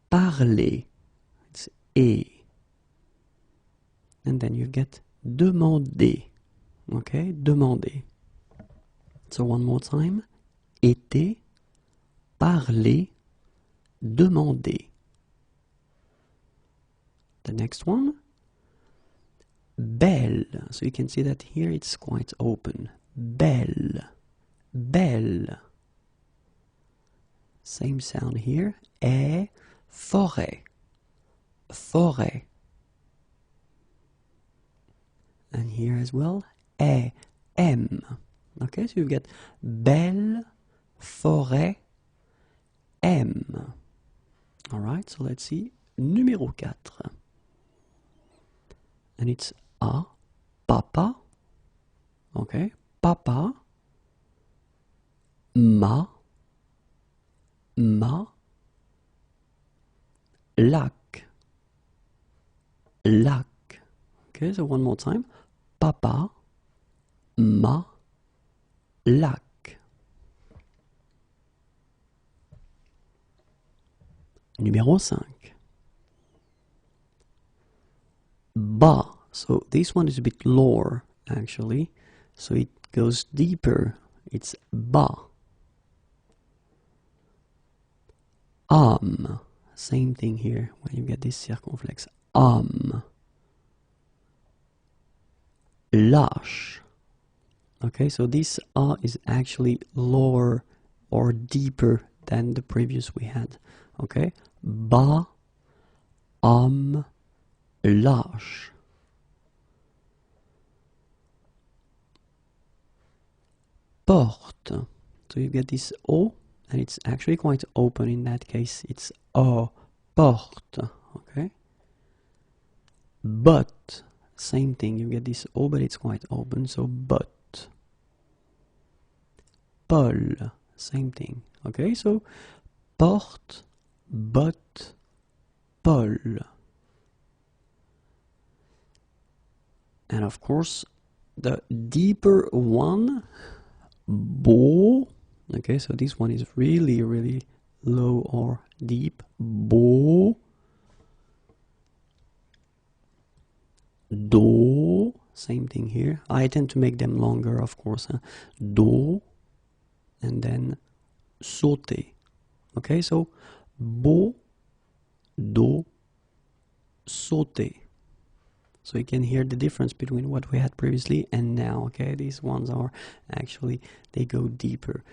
[SPEAKER 2] Parler. It's et. And then you get demander. Okay, demander. So one more time. Été, parler, demander. The next one. Belle. So you can see that here it's quite open. Belle. Belle. Same sound here. Et, forêt. Forêt. And here as well. Et, aime. Okay, so you've got belle, forêt, aime. Alright, so let's see. Numéro 4. And it's a, papa, okay, papa, ma, lac, lac. Okay, so one more time. Papa, ma, lac. Numéro 5. Bas. So this one is a bit lower, actually. So it goes deeper. It's bas. Âme. Same thing here when you get this circumflex. Âme. Lâche. Okay, so this A is actually lower or deeper than the previous we had. Okay, bas, âme, lâche. Porte. So you get this O, and it's actually quite open in that case. It's O, porte. Okay. But, same thing. You get this O, but it's quite open. So but. Paul, same thing. Okay. So porte, but, Paul. And of course, the deeper one, beau. Okay, so this one is really, really low or deep. Beau. Do. Same thing here. I tend to make them longer, of course. Do. And then sauter. Okay, so beau, do, sauter. So you can hear the difference between what we had previously and now. Okay, these ones are actually, they go deeper.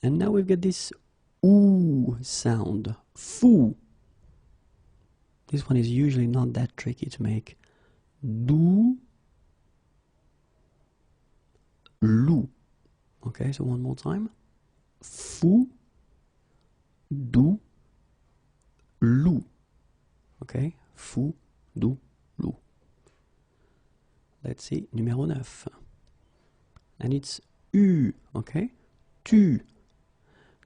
[SPEAKER 2] And now we've got this OO sound, fou. This one is usually not that tricky to make. Dou, lou. Okay, so one more time. Fou, dou, lou. Okay, fou, dou, lou. Let's see, numéro 9. And it's U, okay? Tu.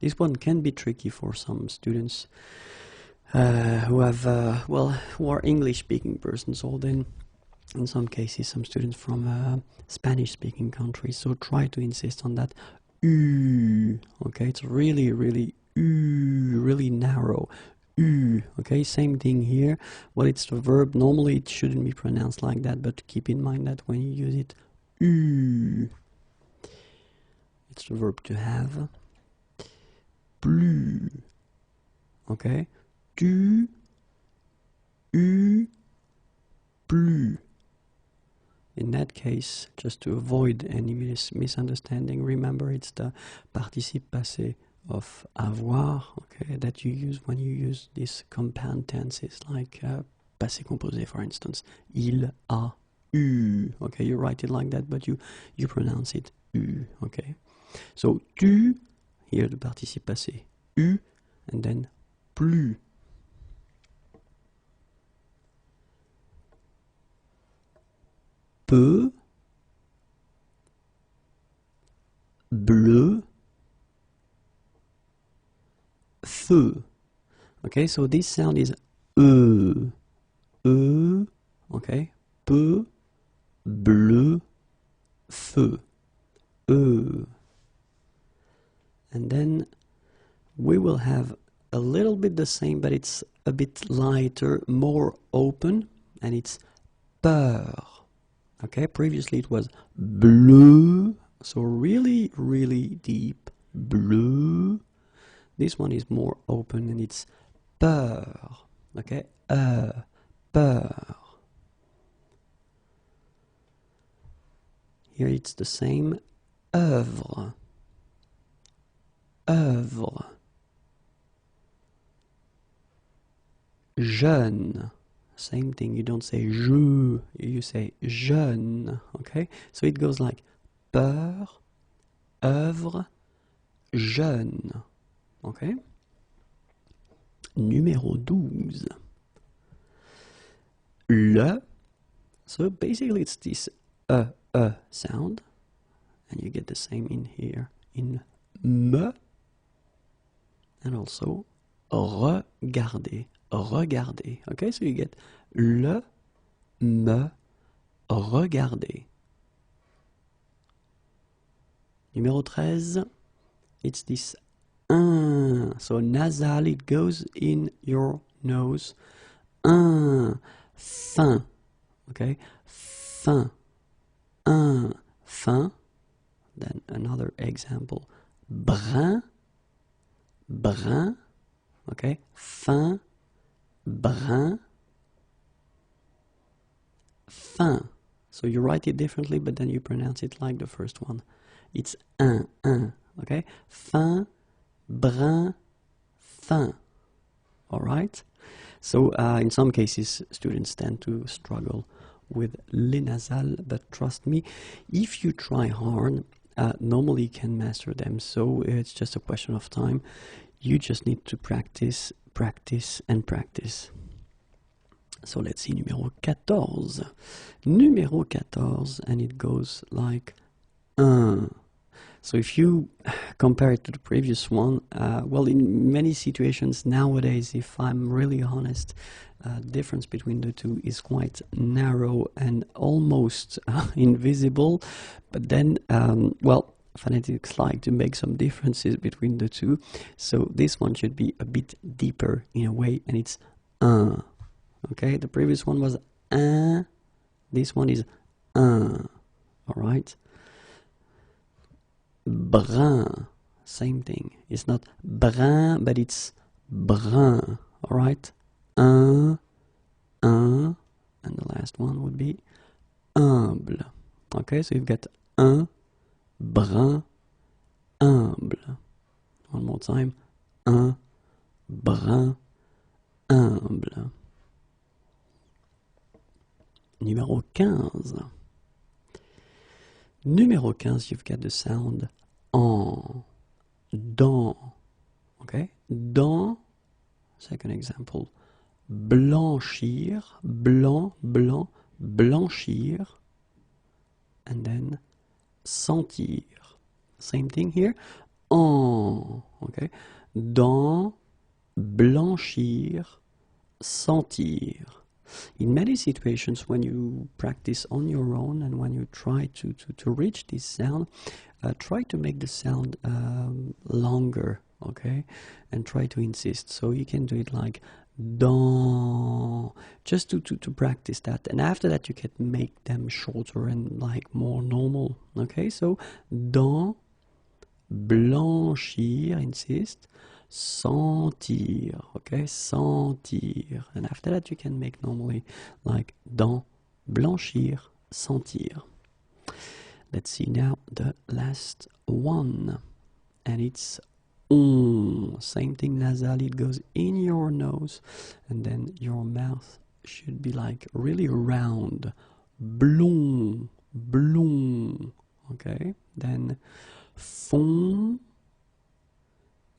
[SPEAKER 2] This one can be tricky for some students who have, who are English-speaking persons, or then in some cases some students from Spanish-speaking countries. So try to insist on that U. Okay, it's really, really U, really narrow. U. Okay, same thing here. Well, it's the verb. Normally it shouldn't be pronounced like that, but keep in mind that when you use it, U. It's the verb to have. Plus. Okay. Tu, u, plus. In that case, just to avoid any misunderstanding, remember it's the participe passé of avoir, okay, that you use when you use these compound tenses, like passé composé, for instance. Il a eu. Okay, you write it like that, but you pronounce it u. Okay. So tu, here the participe passé, u, and then plus. Peu, bleu, feu. Okay, so this sound is okay, peu, bleu, feu, and then we will have a little bit the same, but it's a bit lighter, more open, and it's peur. Okay, previously it was bleu, so really, really deep, bleu. This one is more open and it's peur. Okay, peur. Here it's the same, œuvre, œuvre. Jeune. Same thing, you don't say je, you say jeune, okay? So it goes like peur, œuvre, jeune, okay? Numéro 12. Le, so basically it's this sound, and you get the same in here, in me, and also regarder. Regarder. Okay, so you get le, me, regarder. Numéro 13, it's this un. So nasal, it goes in your nose. Un, fin. Okay, fin. Un, fin. Then another example. Brun, brun. Okay, fin. Brun, fin. So you write it differently, but then you pronounce it like the first one. It's un, okay? Fin, brun, fin. All right? So in some cases, students tend to struggle with les nasales, but trust me, if you try hard, normally you can master them. So it's just a question of time. You just need to practice, practice, and practice. So let's see, numéro 14. Numéro 14, and it goes like un. So if you compare it to the previous one, well, in many situations nowadays, if I'm really honest, difference between the two is quite narrow and almost invisible. But then, well, phonetics like to make some differences between the two. So this one should be a bit deeper in a way, and it's un. Okay, the previous one was un. This one is un. All right. Brun, same thing. It's not brun, but it's brun. All right. Un, and the last one would be humble. Okay, so you've got un, brun, humble. One more time. Un brin humble. Numéro 15. Numéro 15, you've got the sound en, dans. Okay? Dans, second example. Blanchir, blanc, blanc, blanchir. And then sentir. Same thing here. En, okay? Dans, blanchir, sentir. In many situations, when you practice on your own and when you try to reach this sound, try to make the sound longer, okay? And try to insist. So you can do it like dans, just to practice that. And after that, you can make them shorter and like more normal, okay? So dans, blanchir, insist. Sentir, okay, sentir. And after that you can make normally like dans, blanchir, sentir. Let's see now the last one. And it's on. Same thing nasal, it goes in your nose and then your mouth should be like really round. Blond, blond, okay. Then fond.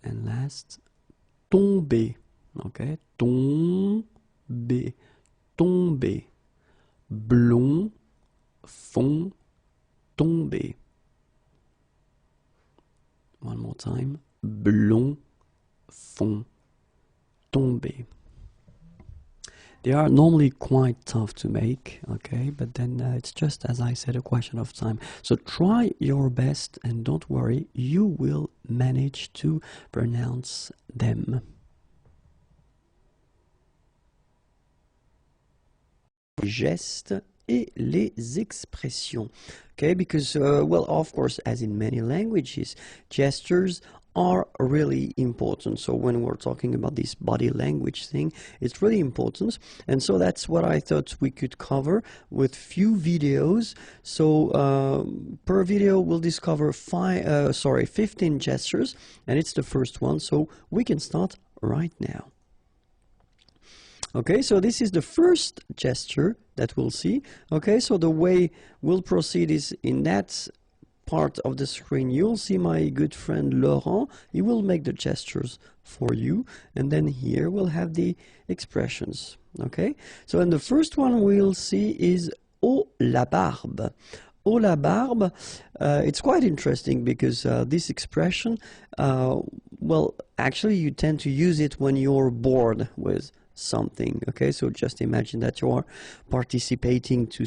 [SPEAKER 2] And last, tomber, okay, tomber, tomber, blond, fond, tomber. One more time, blond, fond, tomber. They are normally quite tough to make, okay, but then it's just, as I said, a question of time. So try your best and don't worry, you will manage to pronounce them. Les gestes et les expressions, okay, because, well, of course, as in many languages, gestures are really important. So when we're talking about this body language thing, it's really important. And so that's what I thought we could cover with few videos. So per video we'll discover 15 gestures, and it's the first one. So we can start right now. Okay, so this is the first gesture that we'll see. Okay, so the way we'll proceed is in that part of the screen you'll see my good friend Laurent. He will make the gestures for you, and then here we'll have the expressions. Okay, so in the first one we'll see is oh la barbe. Oh la barbe, it's quite interesting because this expression, well, actually you tend to use it when you're bored with something. Okay, so just imagine that you are participating to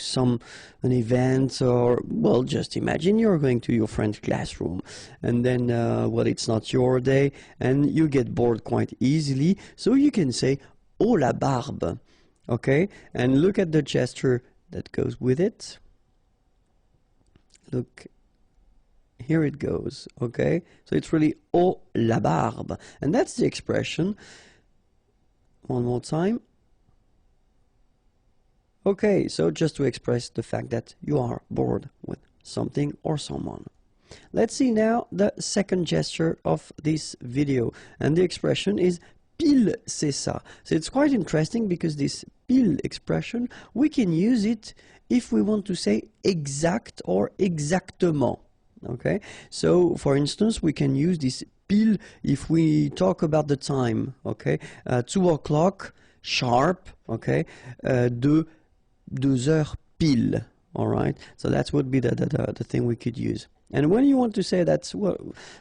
[SPEAKER 2] an event, or well, just imagine you're going to your friend's classroom and then well, it's not your day and you get bored quite easily, so you can say oh la barbe. Okay, and look at the gesture that goes with it. Look, here it goes. Okay, so it's really oh la barbe, and that's the expression. One more time. Okay, so just to express the fact that you are bored with something or someone. Let's see now the second gesture of this video, and the expression is pile c'est ça. So it's quite interesting because this pile expression, we can use it if we want to say exact or exactement. Okay, so for instance we can use this pile if we talk about the time. Okay, 2 o'clock sharp. Okay, 2 heures pile. All right, so that would be the thing we could use. And when you want to say that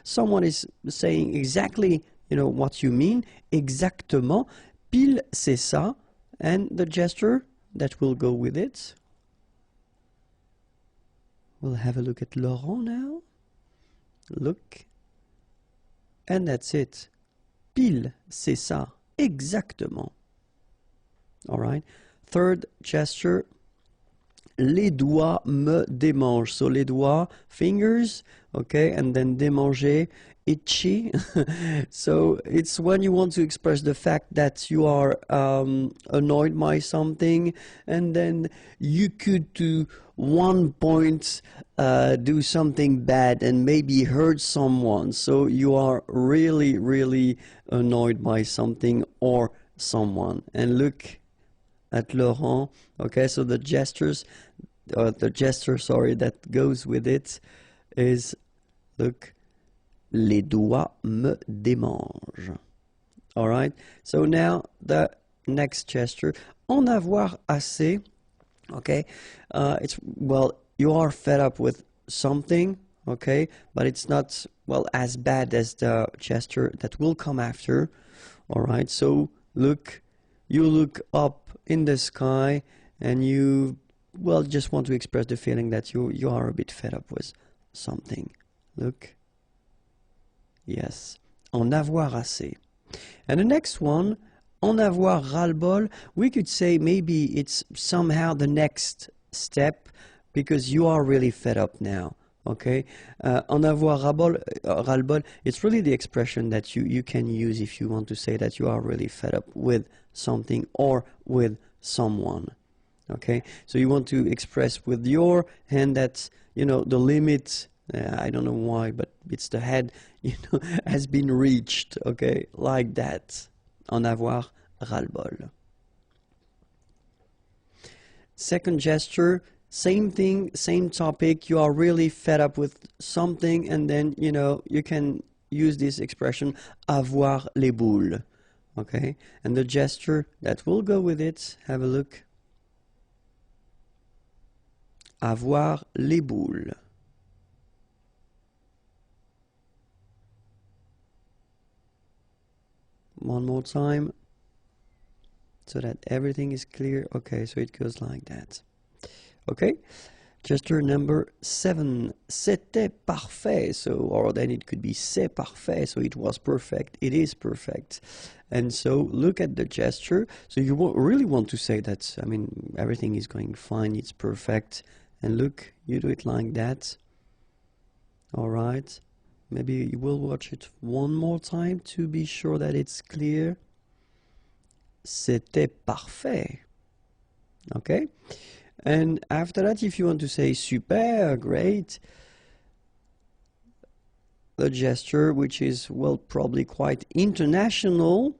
[SPEAKER 2] someone is saying exactly, you know, what you mean, exactement, pile c'est ça, and the gesture that will go with it. We'll have a look at Laurent now. Look. And that's it. Pile, c'est ça. Exactement. All right. Third gesture
[SPEAKER 1] Les doigts me démangent. So les doigts, fingers, okay, and then démanger, itchy. So it's when you want to express the fact that you are annoyed by something, and then you could to one point do something bad and maybe hurt someone. So you are really, really annoyed by something or someone. And look at Laurent. Okay, so the gesture, sorry, that goes with it is, look, les doigts me démangent. All right, so now the next gesture, en avoir assez. Okay, it's, well, you are fed up with something, okay, but it's not, well, as bad as the gesture that will come after. All right, so look, you look up in the sky and you, well, just want to express the feeling that you are a bit fed up with something. Look, yes, en avoir assez. And the next one, en avoir ras-le-bol, we could say maybe it's somehow the next step because you are really fed up now, okay? En avoir ras-le-bol, it's really the expression that you can use if you want to say that you are really fed up with something or with someone, okay? So you want to express with your hand that, you know, the limit, I don't know why, but it's the head, you know, has been reached, okay, like that. En avoir ras-le-bol. Second gesture, same thing, same topic. You are really fed up with something, and then, you know, you can use this expression, avoir les boules. Okay, and the gesture that will go with it, have a look. Avoir les boules. One more time, so that everything is clear. Okay, so it goes like that. Okay, gesture number 7. C'était parfait. So, or then it could be c'est parfait. So it was perfect. It is perfect. And so look at the gesture. So you really want to say that, I mean, everything is going fine. It's perfect. And look, you do it like that. All right. Maybe you will watch it one more time to be sure that it's clear. C'était parfait. Okay? And after that, if you want to say super, great, the gesture, which is, well, probably quite international,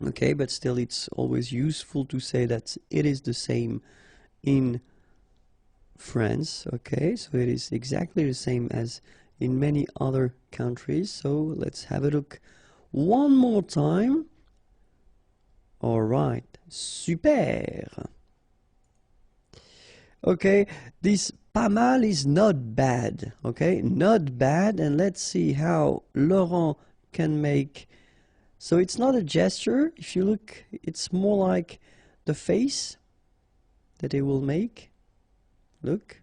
[SPEAKER 1] okay, but still it's always useful to say that it is the same in France, okay? So it is exactly the same as in many other countries. So let's have a look one more time. All right, super. Okay, this pas mal is not bad, okay? Not bad, and let's see how Laurent can make. So it's not a gesture. If you look, it's more like the face that he will make. Look.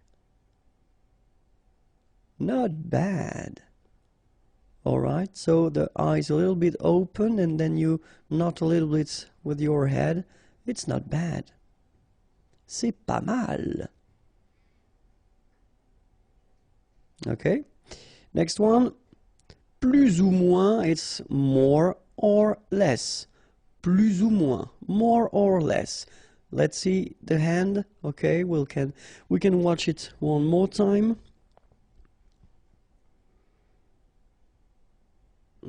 [SPEAKER 1] Not bad. All right, so the eyes a little bit open, and then you nod a little bit with your head. It's not bad. C'est pas mal. Okay, next one. Plus ou moins, it's more or less. Plus ou moins, more or less. Let's see the hand. Okay, we can watch it one more time.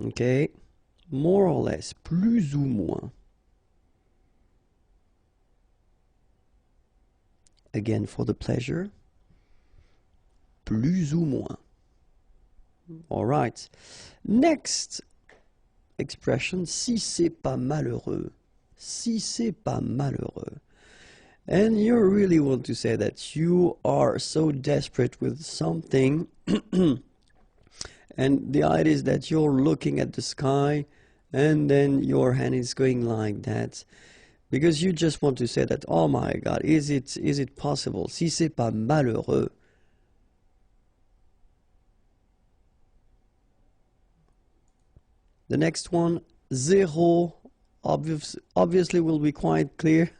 [SPEAKER 1] Okay, more or less, plus ou moins. Again for the pleasure. Plus ou moins. All right. Next expression, si c'est pas malheureux. Si c'est pas malheureux. And you really want to say that you are so desperate with something and the idea is that you're looking at the sky and then your hand is going like that because you just want to say that, oh my God, is it possible? Si c'est pas malheureux. The next one, zéro obviously will be quite clear.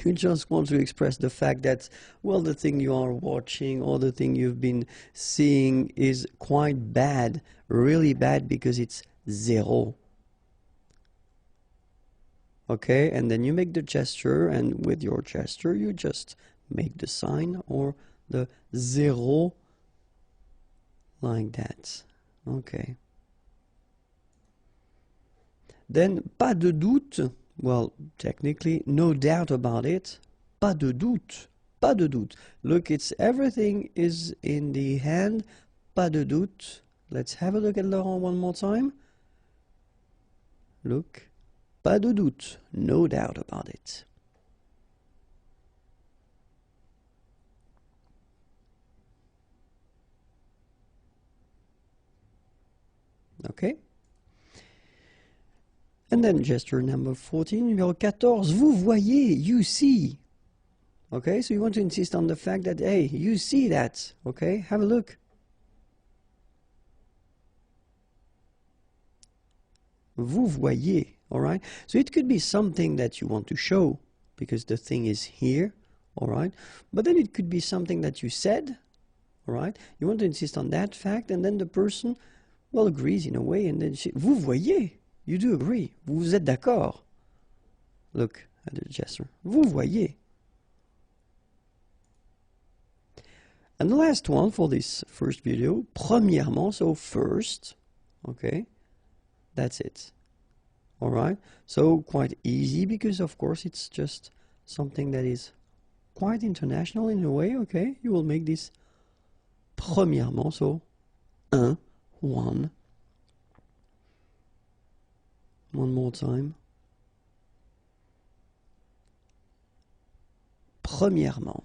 [SPEAKER 1] You just want to express the fact that, well, the thing you are watching or the thing you've been seeing is quite bad, really bad, because it's zéro. Okay, and then you make the gesture, and with your gesture you just make the sign or the zéro like that. Okay. Then, pas de doute, well, technically, no doubt about it. Pas de doute, pas de doute. Look, it's everything is in the hand. Pas de doute. Let's have a look at Laurent one more time. Look, pas de doute, no doubt about it. Okay. And then gesture number 14, numéro 14, vous voyez, you see. Okay, so you want to insist on the fact that, hey, you see that. Okay, have a look. Vous voyez, all right? So it could be something that you want to show because the thing is here, all right? But then it could be something that you said, all right? You want to insist on that fact, and then the person, well, agrees in a way, and then she, vous voyez. You do agree. Vous êtes d'accord. Look at the gesture. Vous voyez. And the last one for this first video, premièrement, so first, okay, that's it. All right, so quite easy because of course it's just something that is quite international in a way, okay. You will make this premièrement, so un, one. One more time. Premièrement.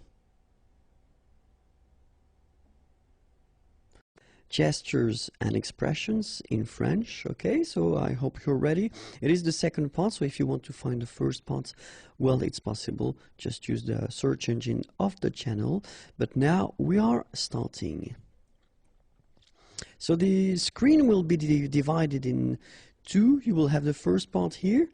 [SPEAKER 1] Gestures and expressions in French. Okay, so I hope you're ready. It is the second part, so if you want to find the first part, well, it's possible. Just use the search engine of the channel. But now we are starting. So the screen will be divided in two. You will have the first part here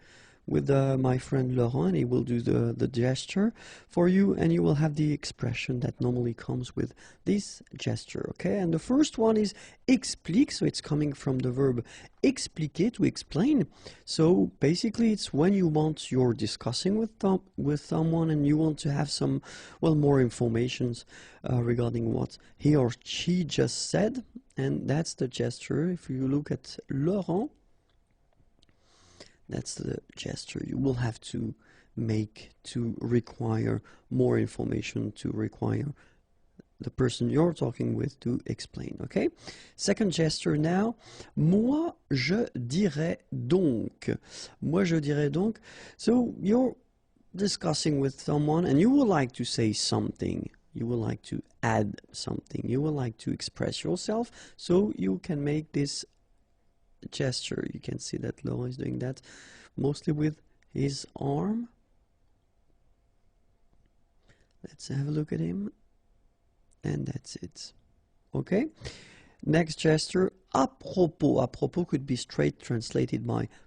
[SPEAKER 1] with my friend Laurent. He will do the gesture for you, and you will have the expression that normally comes with this gesture, okay? And the first one is explique, so it's coming from the verb expliquer, to explain. So basically it's when you're discussing with someone and you want to have some, well, more informations regarding what he or she just said, and that's the gesture. If you look at Laurent, that's the gesture you will have to make to require more information, to require the person you're talking with to explain, okay? Second gesture now. Moi, je dirais donc. Moi, je dirais donc. So you're discussing with someone and you would like to say something. You would like to add something. You would like to express yourself. So you can make this gesture. You can see that Laurent is doing that mostly with his arm. Let's have a look at him, and that's it. Okay, next gesture, à propos. À propos could be straight translated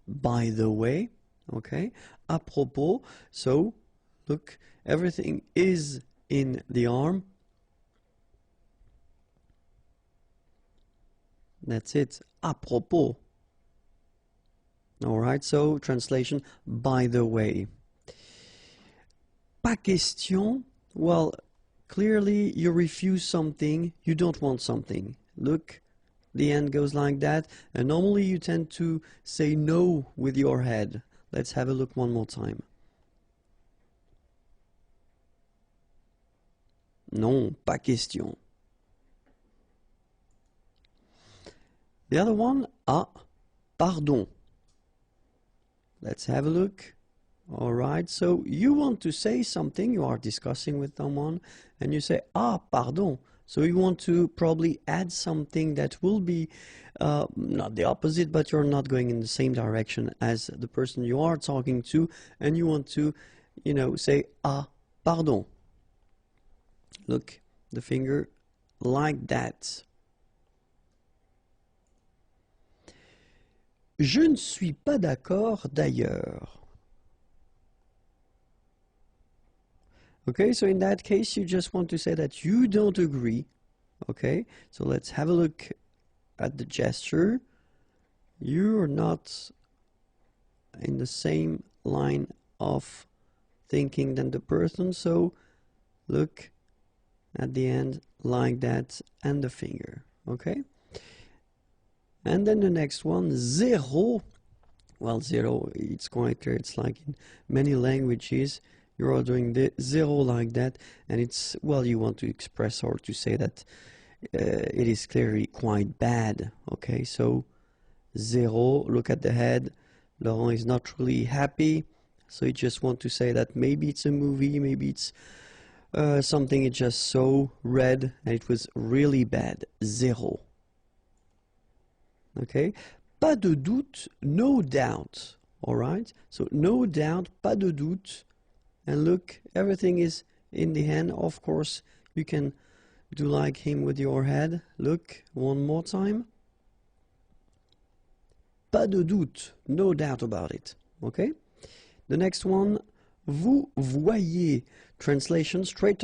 [SPEAKER 1] by the way. Okay, à propos. So look, everything is in the arm. That's it. À propos. All right, so translation, by the way. Pas question. Well, clearly you refuse something, you don't want something. Look, the end goes like that, and normally you tend to say no with your head. Let's have a look one more time. Non, pas question. The other one, ah, pardon. Let's have a look. All right, so you want to say something, you are discussing with someone, and you say, ah, pardon. So you want to probably add something that will be not the opposite, but you're not going in the same direction as the person you are talking to, and you want to, you know, say, ah, pardon. Look, the finger like that. Je ne suis pas d'accord d'ailleurs. Okay, so in that case, you just want to say that you don't agree. Okay, so let's have a look at the gesture. You're not in the same line of thinking than the person, so look at the end like that and the finger. Okay, and then the next one, zéro. Well, zero, it's quite clear. It's like in many languages, you're doing the zero like that, and it's, well, you want to express or to say that it is clearly quite bad. Okay, so zero, look at the head. Laurent is not really happy, so you just want to say that maybe it's a movie, maybe it's something it just so read and it was really bad. Zéro. Okay, pas de doute, no doubt. All right, so no doubt, pas de doute, and look, everything is in the hand. Of course, you can do like him with your head. Look one more time. Pas de doute, no doubt about it. Okay, the next one, vous voyez. Translation, straight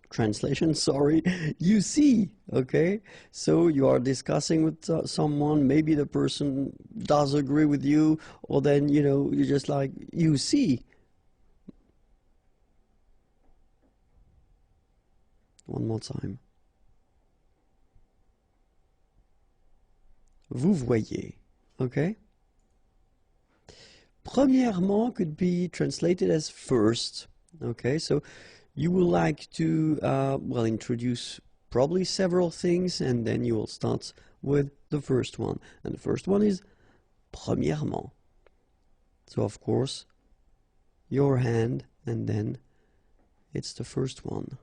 [SPEAKER 1] translation, sorry, you see. Okay, so you are discussing with someone, maybe the person does agree with you, or then, you know, you just like, you see. One more time. Vous voyez. Okay. Premièrement could be translated as first. Okay, so you will like to, well, introduce probably several things, and then you will start with the first one. And the first one is premièrement. So, of course, your hand, and then it's the first one.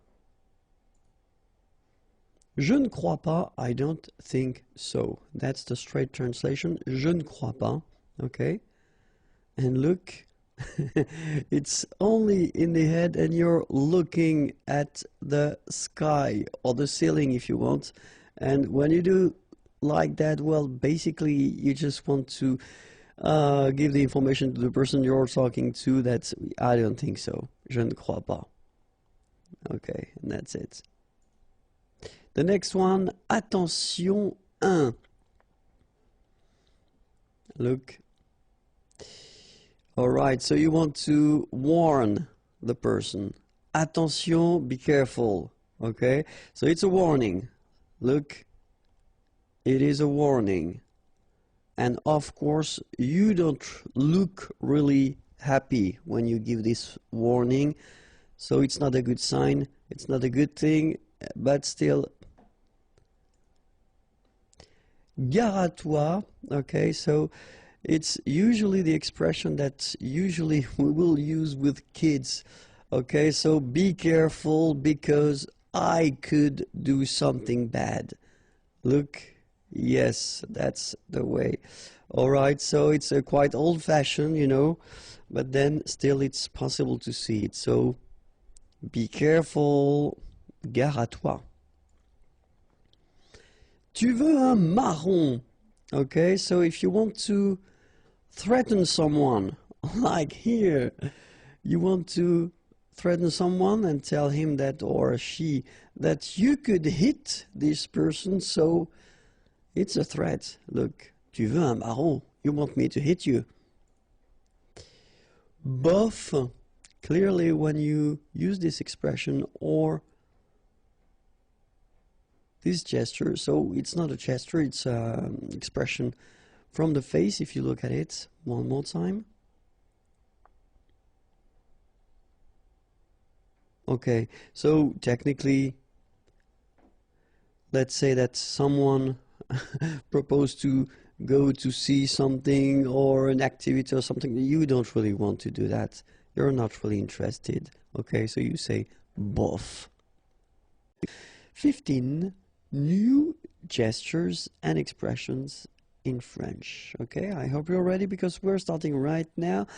[SPEAKER 1] Je ne crois pas, I don't think so. That's the straight translation. Je ne crois pas. Okay, and look. It's only in the head, and you're looking at the sky or the ceiling if you want. And when you do like that, well, basically you just want to give the information to the person you're talking to that I don't think so. Je ne crois pas. Okay, and that's it. The next one, attention 1. Look. All right, so you want to warn the person. Attention, be careful. Okay, so it's a warning. Look, it is a warning. And of course, you don't look really happy when you give this warning. So it's not a good sign. It's not a good thing, but still. Gare à toi. Okay, so it's usually the expression that usually we will use with kids. Okay, so be careful because I could do something bad. Look, yes, that's the way. All right, so it's a quite old-fashioned, you know, but then still it's possible to see it. So be careful, gare à toi. Tu veux un marron? Okay, so if you want to threaten someone, like here, you want to threaten someone and tell him that, or she, that you could hit this person, so it's a threat. Look, tu veux un marron? You want me to hit you. Bof, clearly when you use this expression or this gesture, so it's not a gesture, it's an expression from the face. If you look at it one more time. Okay, so technically, let's say that someone proposed to go to see something or an activity or something. You don't really want to do that. You're not really interested. Okay, so you say bof. 15. New gestures and expressions in French. Okay, I hope you're ready because we're starting right now.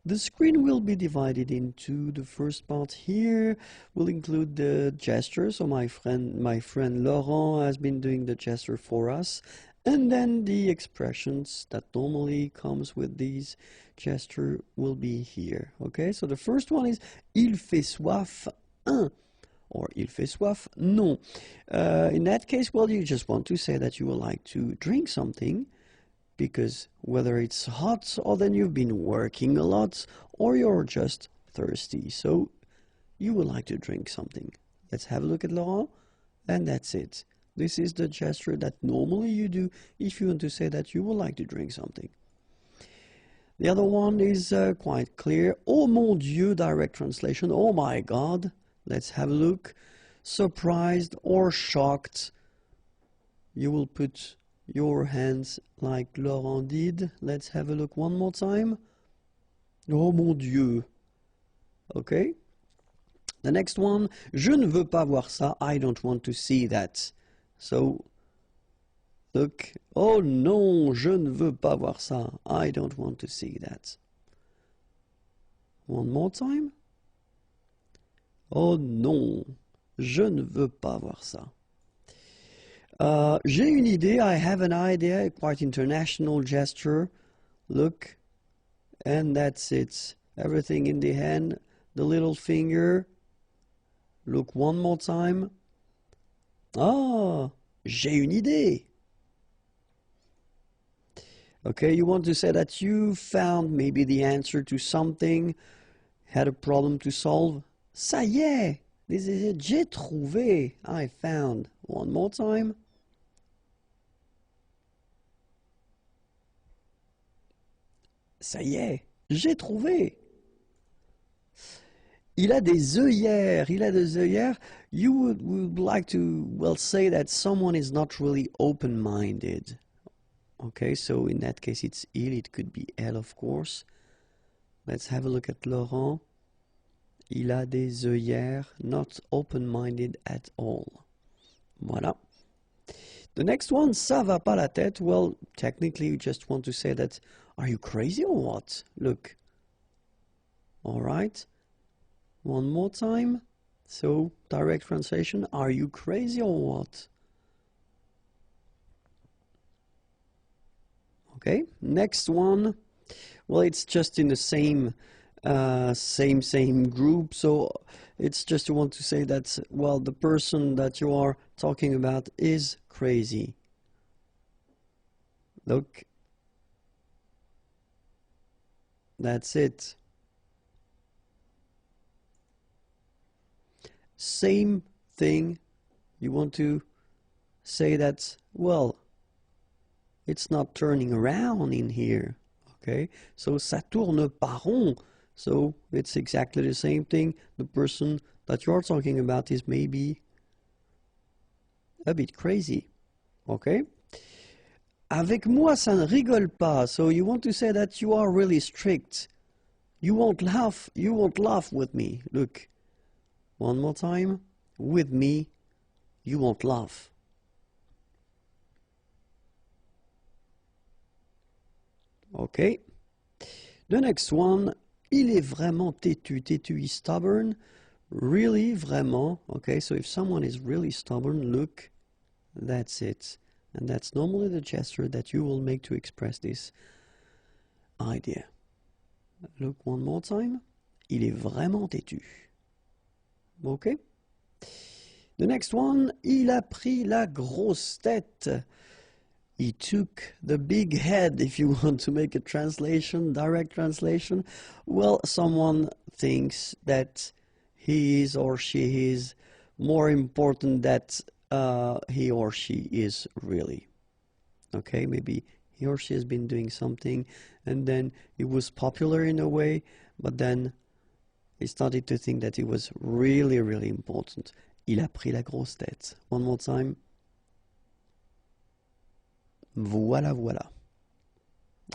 [SPEAKER 1] The screen will be divided into the first part here will include the gesture. So my friend Laurent has been doing the gesture for us, and then the expressions that normally comes with these gesture will be here. Okay, so the first one is il fait soif un. Or, il fait soif, non. In that case, well, you just want to say that you would like to drink something, because whether it's hot, or then you've been working a lot, or you're just thirsty, so you would like to drink something. Let's have a look at Laurent, and that's it. This is the gesture that normally you do if you want to say that you would like to drink something. The other one is quite clear. Oh mon Dieu, direct translation. Oh my God. Let's have a look. Surprised or shocked. You will put your hands like Laurent did. Let's have a look one more time. Oh mon Dieu. Okay. The next one. Je ne veux pas voir ça. I don't want to see that. So, look. Oh non, je ne veux pas voir ça. I don't want to see that. One more time. Oh non, je ne veux pas voir ça. J'ai une idée, I have an idea, quite international gesture. Look, and that's it. Everything in the hand, the little finger. Look one more time. Ah, j'ai une idée. Okay, you want to say that you found maybe the answer to something, had a problem to solve. Ça y est, this is it. J'ai trouvé. I found. One more time. Ça y est, j'ai trouvé. Il a des œillères. Il a des œillères. You would like to, well, say that someone is not really open-minded. Okay, so in that case it's il. It could be elle, of course. Let's have a look at Laurent. Il a des œillères, not open-minded at all. Voilà. The next one, ça va pas la tête. Well, technically you just want to say that, are you crazy or what? Look. All right. One more time. So, direct translation, are you crazy or what? Okay, next one. Well, it's just in the same group, so it's just you want to say that, well, the person that you are talking about is crazy. Look, that's it. Same thing, you want to say that, well, it's not turning around in here. Okay, so ça tourne pas rond. So it's exactly the same thing. The person that you're talking about is maybe a bit crazy. Okay? Avec moi, ça ne rigole pas. So you want to say that you are really strict. You won't laugh with me. Look. One more time. With me, you won't laugh. Okay. The next one. Il est vraiment têtu. Têtu is stubborn. Really, vraiment. Okay, so if someone is really stubborn, look, that's it. And that's normally the gesture that you will make to express this idea. Look one more time. Il est vraiment têtu. Okay. The next one. Il a pris la grosse tête. He took the big head, if you want to make a translation, direct translation. Well, someone thinks that he is or she is more important than he or she is really. Okay, maybe he or she has been doing something and then it was popular in a way, but then he started to think that it was really, really important. Il a pris la grosse tête. One more time. Voilà, voilà.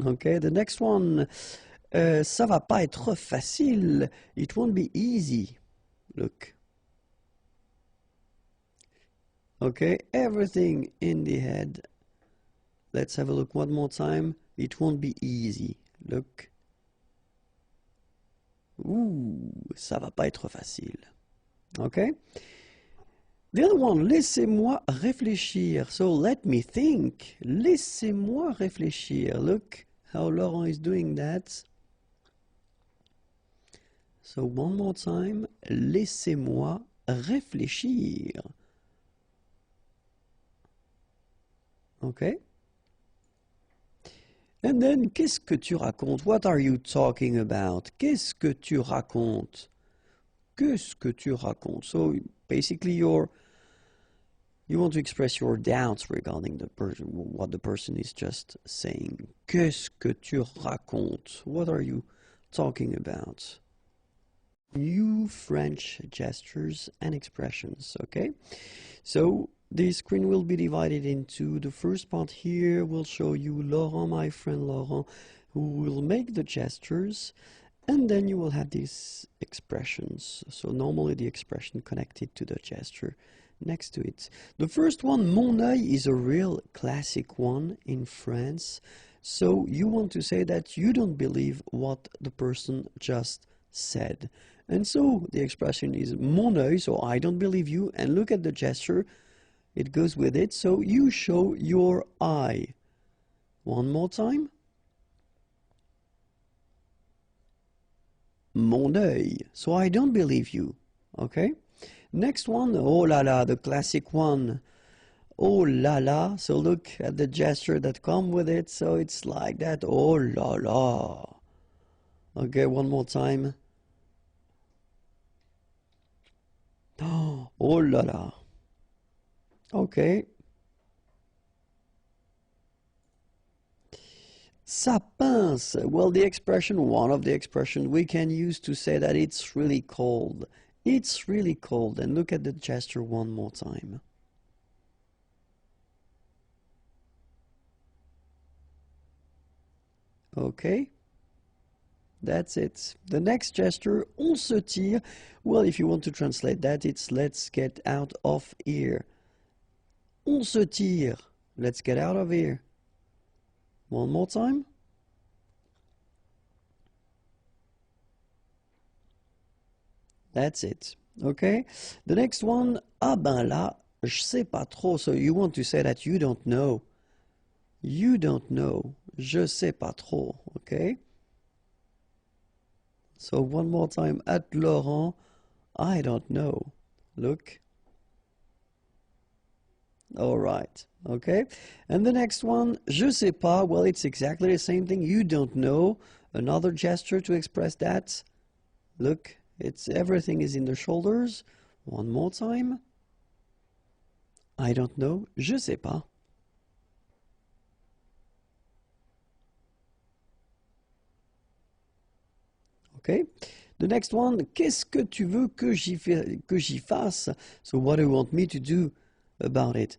[SPEAKER 1] Okay, the next one. Ça va pas être facile. It won't be easy. Look. Okay, everything in the head. Let's have a look one more time. It won't be easy. Look. Ouh, ça va pas être facile. Okay. The other one, laissez-moi réfléchir. So let me think. Laissez-moi réfléchir. Look how Laurent is doing that. So one more time, laissez-moi réfléchir. Okay? And then, qu'est-ce que tu racontes? What are you talking about? Qu'est-ce que tu racontes? Qu'est-ce que tu racontes? So basically you want to express your doubts regarding the person, what the person is just saying. Qu'est-ce que tu racontes? What are you talking about? New French gestures and expressions, okay? So the screen will be divided into the first part here will show you Laurent, my friend Laurent, who will make the gestures, and then you will have these expressions. So normally the expression connected to the gesture next to it. The first one, mon oeil, is a real classic one in France. So you want to say that you don't believe what the person just said. And so the expression is mon oeil, so I don't believe you, and look at the gesture, it goes with it, so you show your eye. One more time. Mon oeil, so I don't believe you, okay? Next one, oh la la, the classic one. Oh la la, so look at the gesture that come with it, so it's like that, oh la la. Okay, one more time. Oh la la. Okay. Ça pince. Well, the expression, one of the expressions we can use to say that it's really cold. It's really cold. And look at the gesture one more time. Okay. That's it. The next gesture, on se tire. Well, if you want to translate that, it's let's get out of here. On se tire. Let's get out of here. One more time. That's it. Okay. The next one, ah ben là, je sais pas trop. So you want to say that you don't know. You don't know. Je sais pas trop. Okay. So one more time, at Laurent, I don't know. Look. All right. Okay. And the next one, je sais pas. Well, it's exactly the same thing. You don't know. Another gesture to express that. Look, it's everything is in the shoulders. One more time. I don't know. Je sais pas. Okay. The next one, qu'est-ce que tu veux que j'y fasse? So what do you want me to do about it?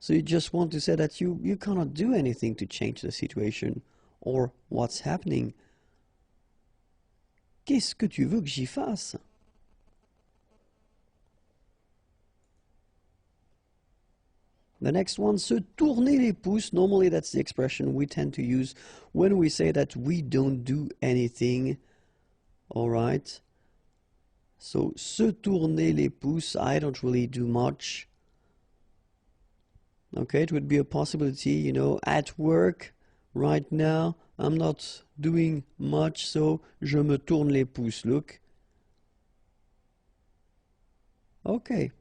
[SPEAKER 1] So you just want to say that you cannot do anything to change the situation or what's happening. Qu'est-ce que tu veux que j'y fasse? The next one, se tourner les pouces. Normally that's the expression we tend to use when we say that we don't do anything. All right. So, se tourner les pouces, I don't really do much. Okay, it would be a possibility, you know, at work right now, I'm not doing much, so je me tourne les pouces. Look. Okay.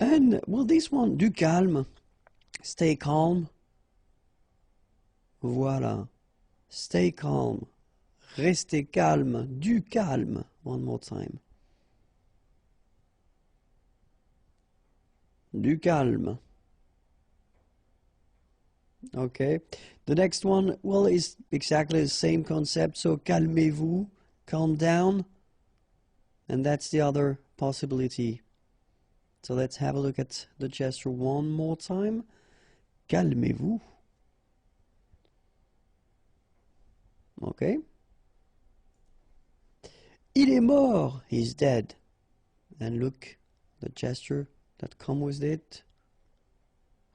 [SPEAKER 1] And, well, this one, du calme. Stay calm. Voilà. Stay calm. Restez calme. Du calme. One more time. Du calme. Okay. The next one, well, is exactly the same concept. So, calmez-vous. Calm down. And that's the other possibility. So let's have a look at the gesture one more time. Calmez-vous. Okay. Il est mort. He's dead. And look, the gesture that comes with it.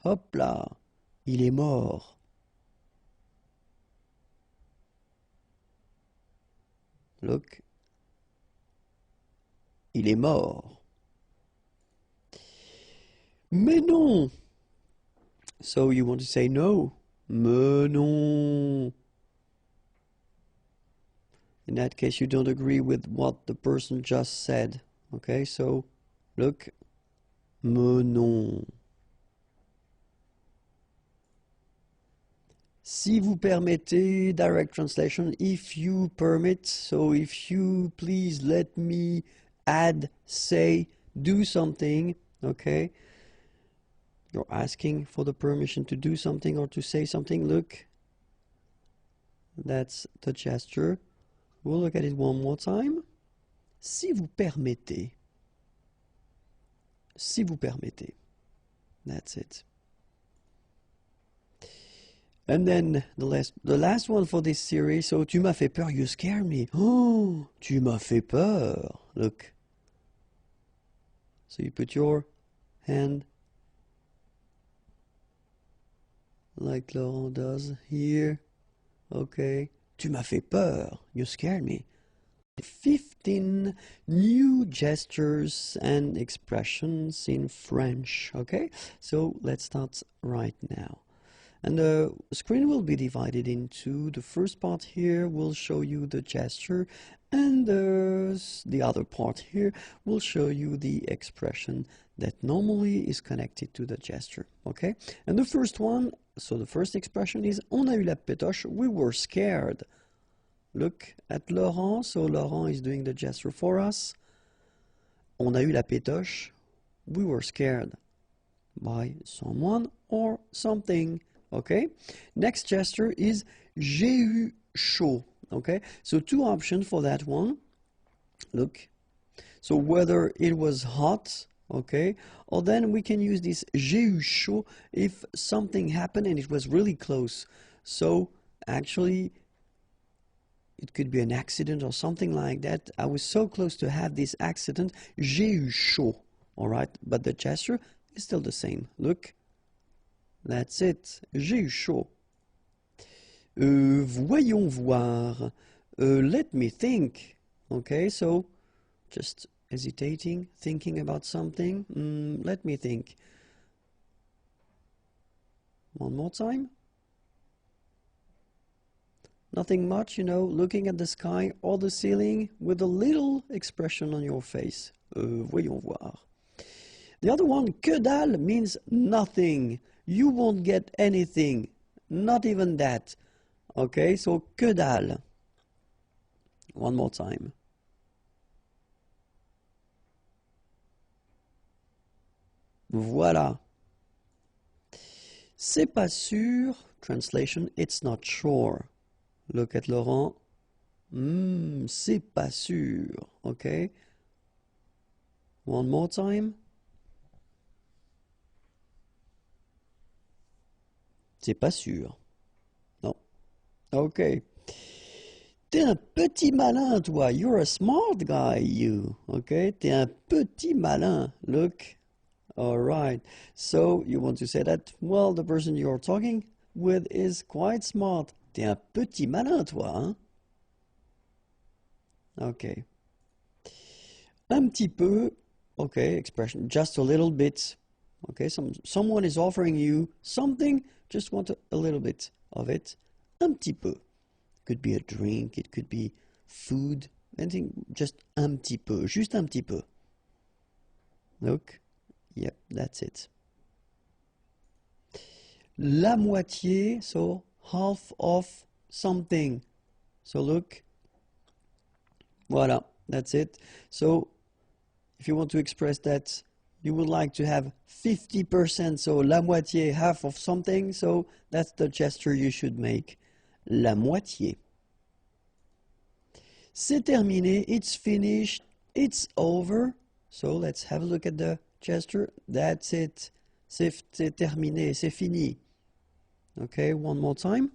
[SPEAKER 1] Hop là. Il est mort. Look. Il est mort. Mais non. So you want to say no. Mais non. In that case, you don't agree with what the person just said. Okay, so look, mais non. Si vous permettez, direct translation, if you permit, so if you please let me add, say, do something, okay? You're asking for the permission to do something or to say something. Look, that's the gesture. We'll look at it one more time. Si vous permettez. Si vous permettez. That's it. And then the last one for this series. So, tu m'as fait peur, you scared me. Oh, tu m'as fait peur. Look. So you put your hand like Laurent does here. Okay. Tu m'as fait peur, you scared me. 15 new gestures and expressions in French. Okay. So let's start right now. And the screen will be divided into the first part here will show you the gesture, and the other part here will show you the expression that normally is connected to the gesture. Okay? And the first one, so the first expression is on a eu la pétoche, we were scared. Look at Laurent, so Laurent is doing the gesture for us. On a eu la pétoche, we were scared by someone or something. Okay, next gesture is j'ai eu chaud. Okay, so two options for that one. Look, so whether it was hot, okay, or then we can use this j'ai eu chaud if something happened and it was really close. So actually, it could be an accident or something like that. I was so close to have this accident, j'ai eu chaud. All right, but the gesture is still the same. Look. That's it. J'ai eu chaud. Voyons voir. Let me think. Okay, so just hesitating, thinking about something. Let me think. One more time. Nothing much, you know, looking at the sky or the ceiling with a little expression on your face. Voyons voir. The other one, que dalle, means nothing. You won't get anything. Not even that. Okay, so que dalle. One more time. Voilà. C'est pas sûr. Translation, it's not sure. Look at Laurent. C'est pas sûr. Okay. One more time. C'est pas sûr. Non. Okay. T'es un petit malin, toi. You're a smart guy, you. Okay. T'es un petit malin. Look. All right. So you want to say that, well, the person you're talking with is quite smart. T'es un petit malin, toi, hein? Okay. Un petit peu. Okay, expression. Just a little bit. Okay, someone is offering you something, just want a little bit of it. Un petit peu. Could be a drink, it could be food, anything, just un petit peu, juste un petit peu. Look, yep, that's it. La moitié, so half of something. So look, voilà, that's it. So if you want to express that you would like to have 50%, so la moitié, half of something, so that's the gesture you should make. La moitié. C'est terminé, it's finished, it's over. So let's have a look at the gesture. That's it. C'est terminé, c'est fini. Okay, one more time.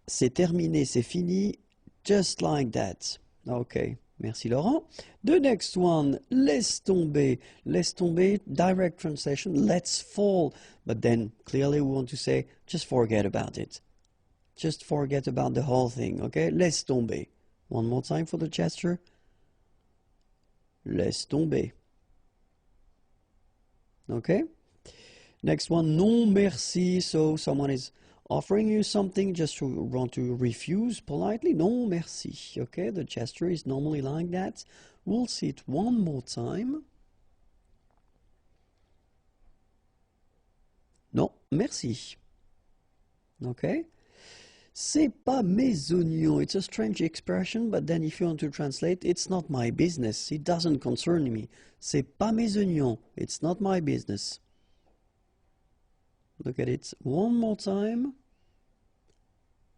[SPEAKER 1] C'est terminé, c'est fini, just like that. Okay. Merci Laurent. The next one, laisse tomber. Laisse tomber, direct translation, let's fall. But then clearly we want to say, just forget about it. Just forget about the whole thing, okay? Laisse tomber. One more time for the gesture. Laisse tomber. Okay? Next one, non merci. So someone is offering you something, just to want to refuse politely. Non, merci. Okay, the gesture is normally like that. We'll see it one more time. Non, merci. Okay. C'est pas mes oignons. It's a strange expression, but then if you want to translate, it's not my business. It doesn't concern me. C'est pas mes oignons. It's not my business. Look at it one more time.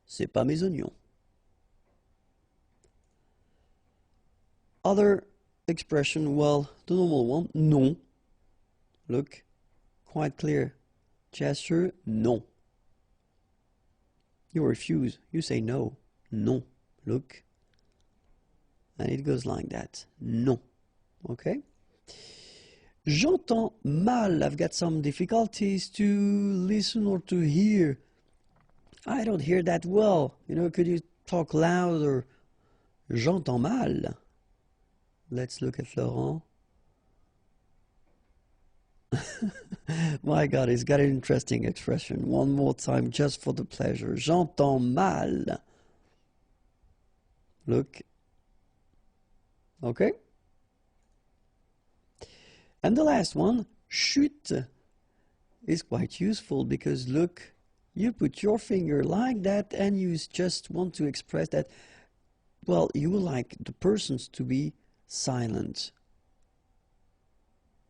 [SPEAKER 1] C'est pas mes oignons. Other expression, well, the normal one, non. Look, quite clear. Gesture, non. You refuse. You say no. Non. Look. And it goes like that. Non. Okay? J'entends mal. I've got some difficulties to listen or to hear. I don't hear that well. You know, could you talk louder? J'entends mal. Let's look at Florent. My God, he's got an interesting expression. One more time, just for the pleasure. J'entends mal. Look. Okay. And the last one, chute, is quite useful because look, you put your finger like that and you just want to express that, well, you would like the persons to be silent.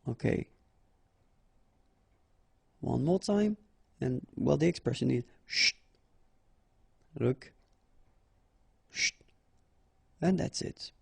[SPEAKER 1] Okay. One more time, and well, the expression is shh. Look, shh, and that's it.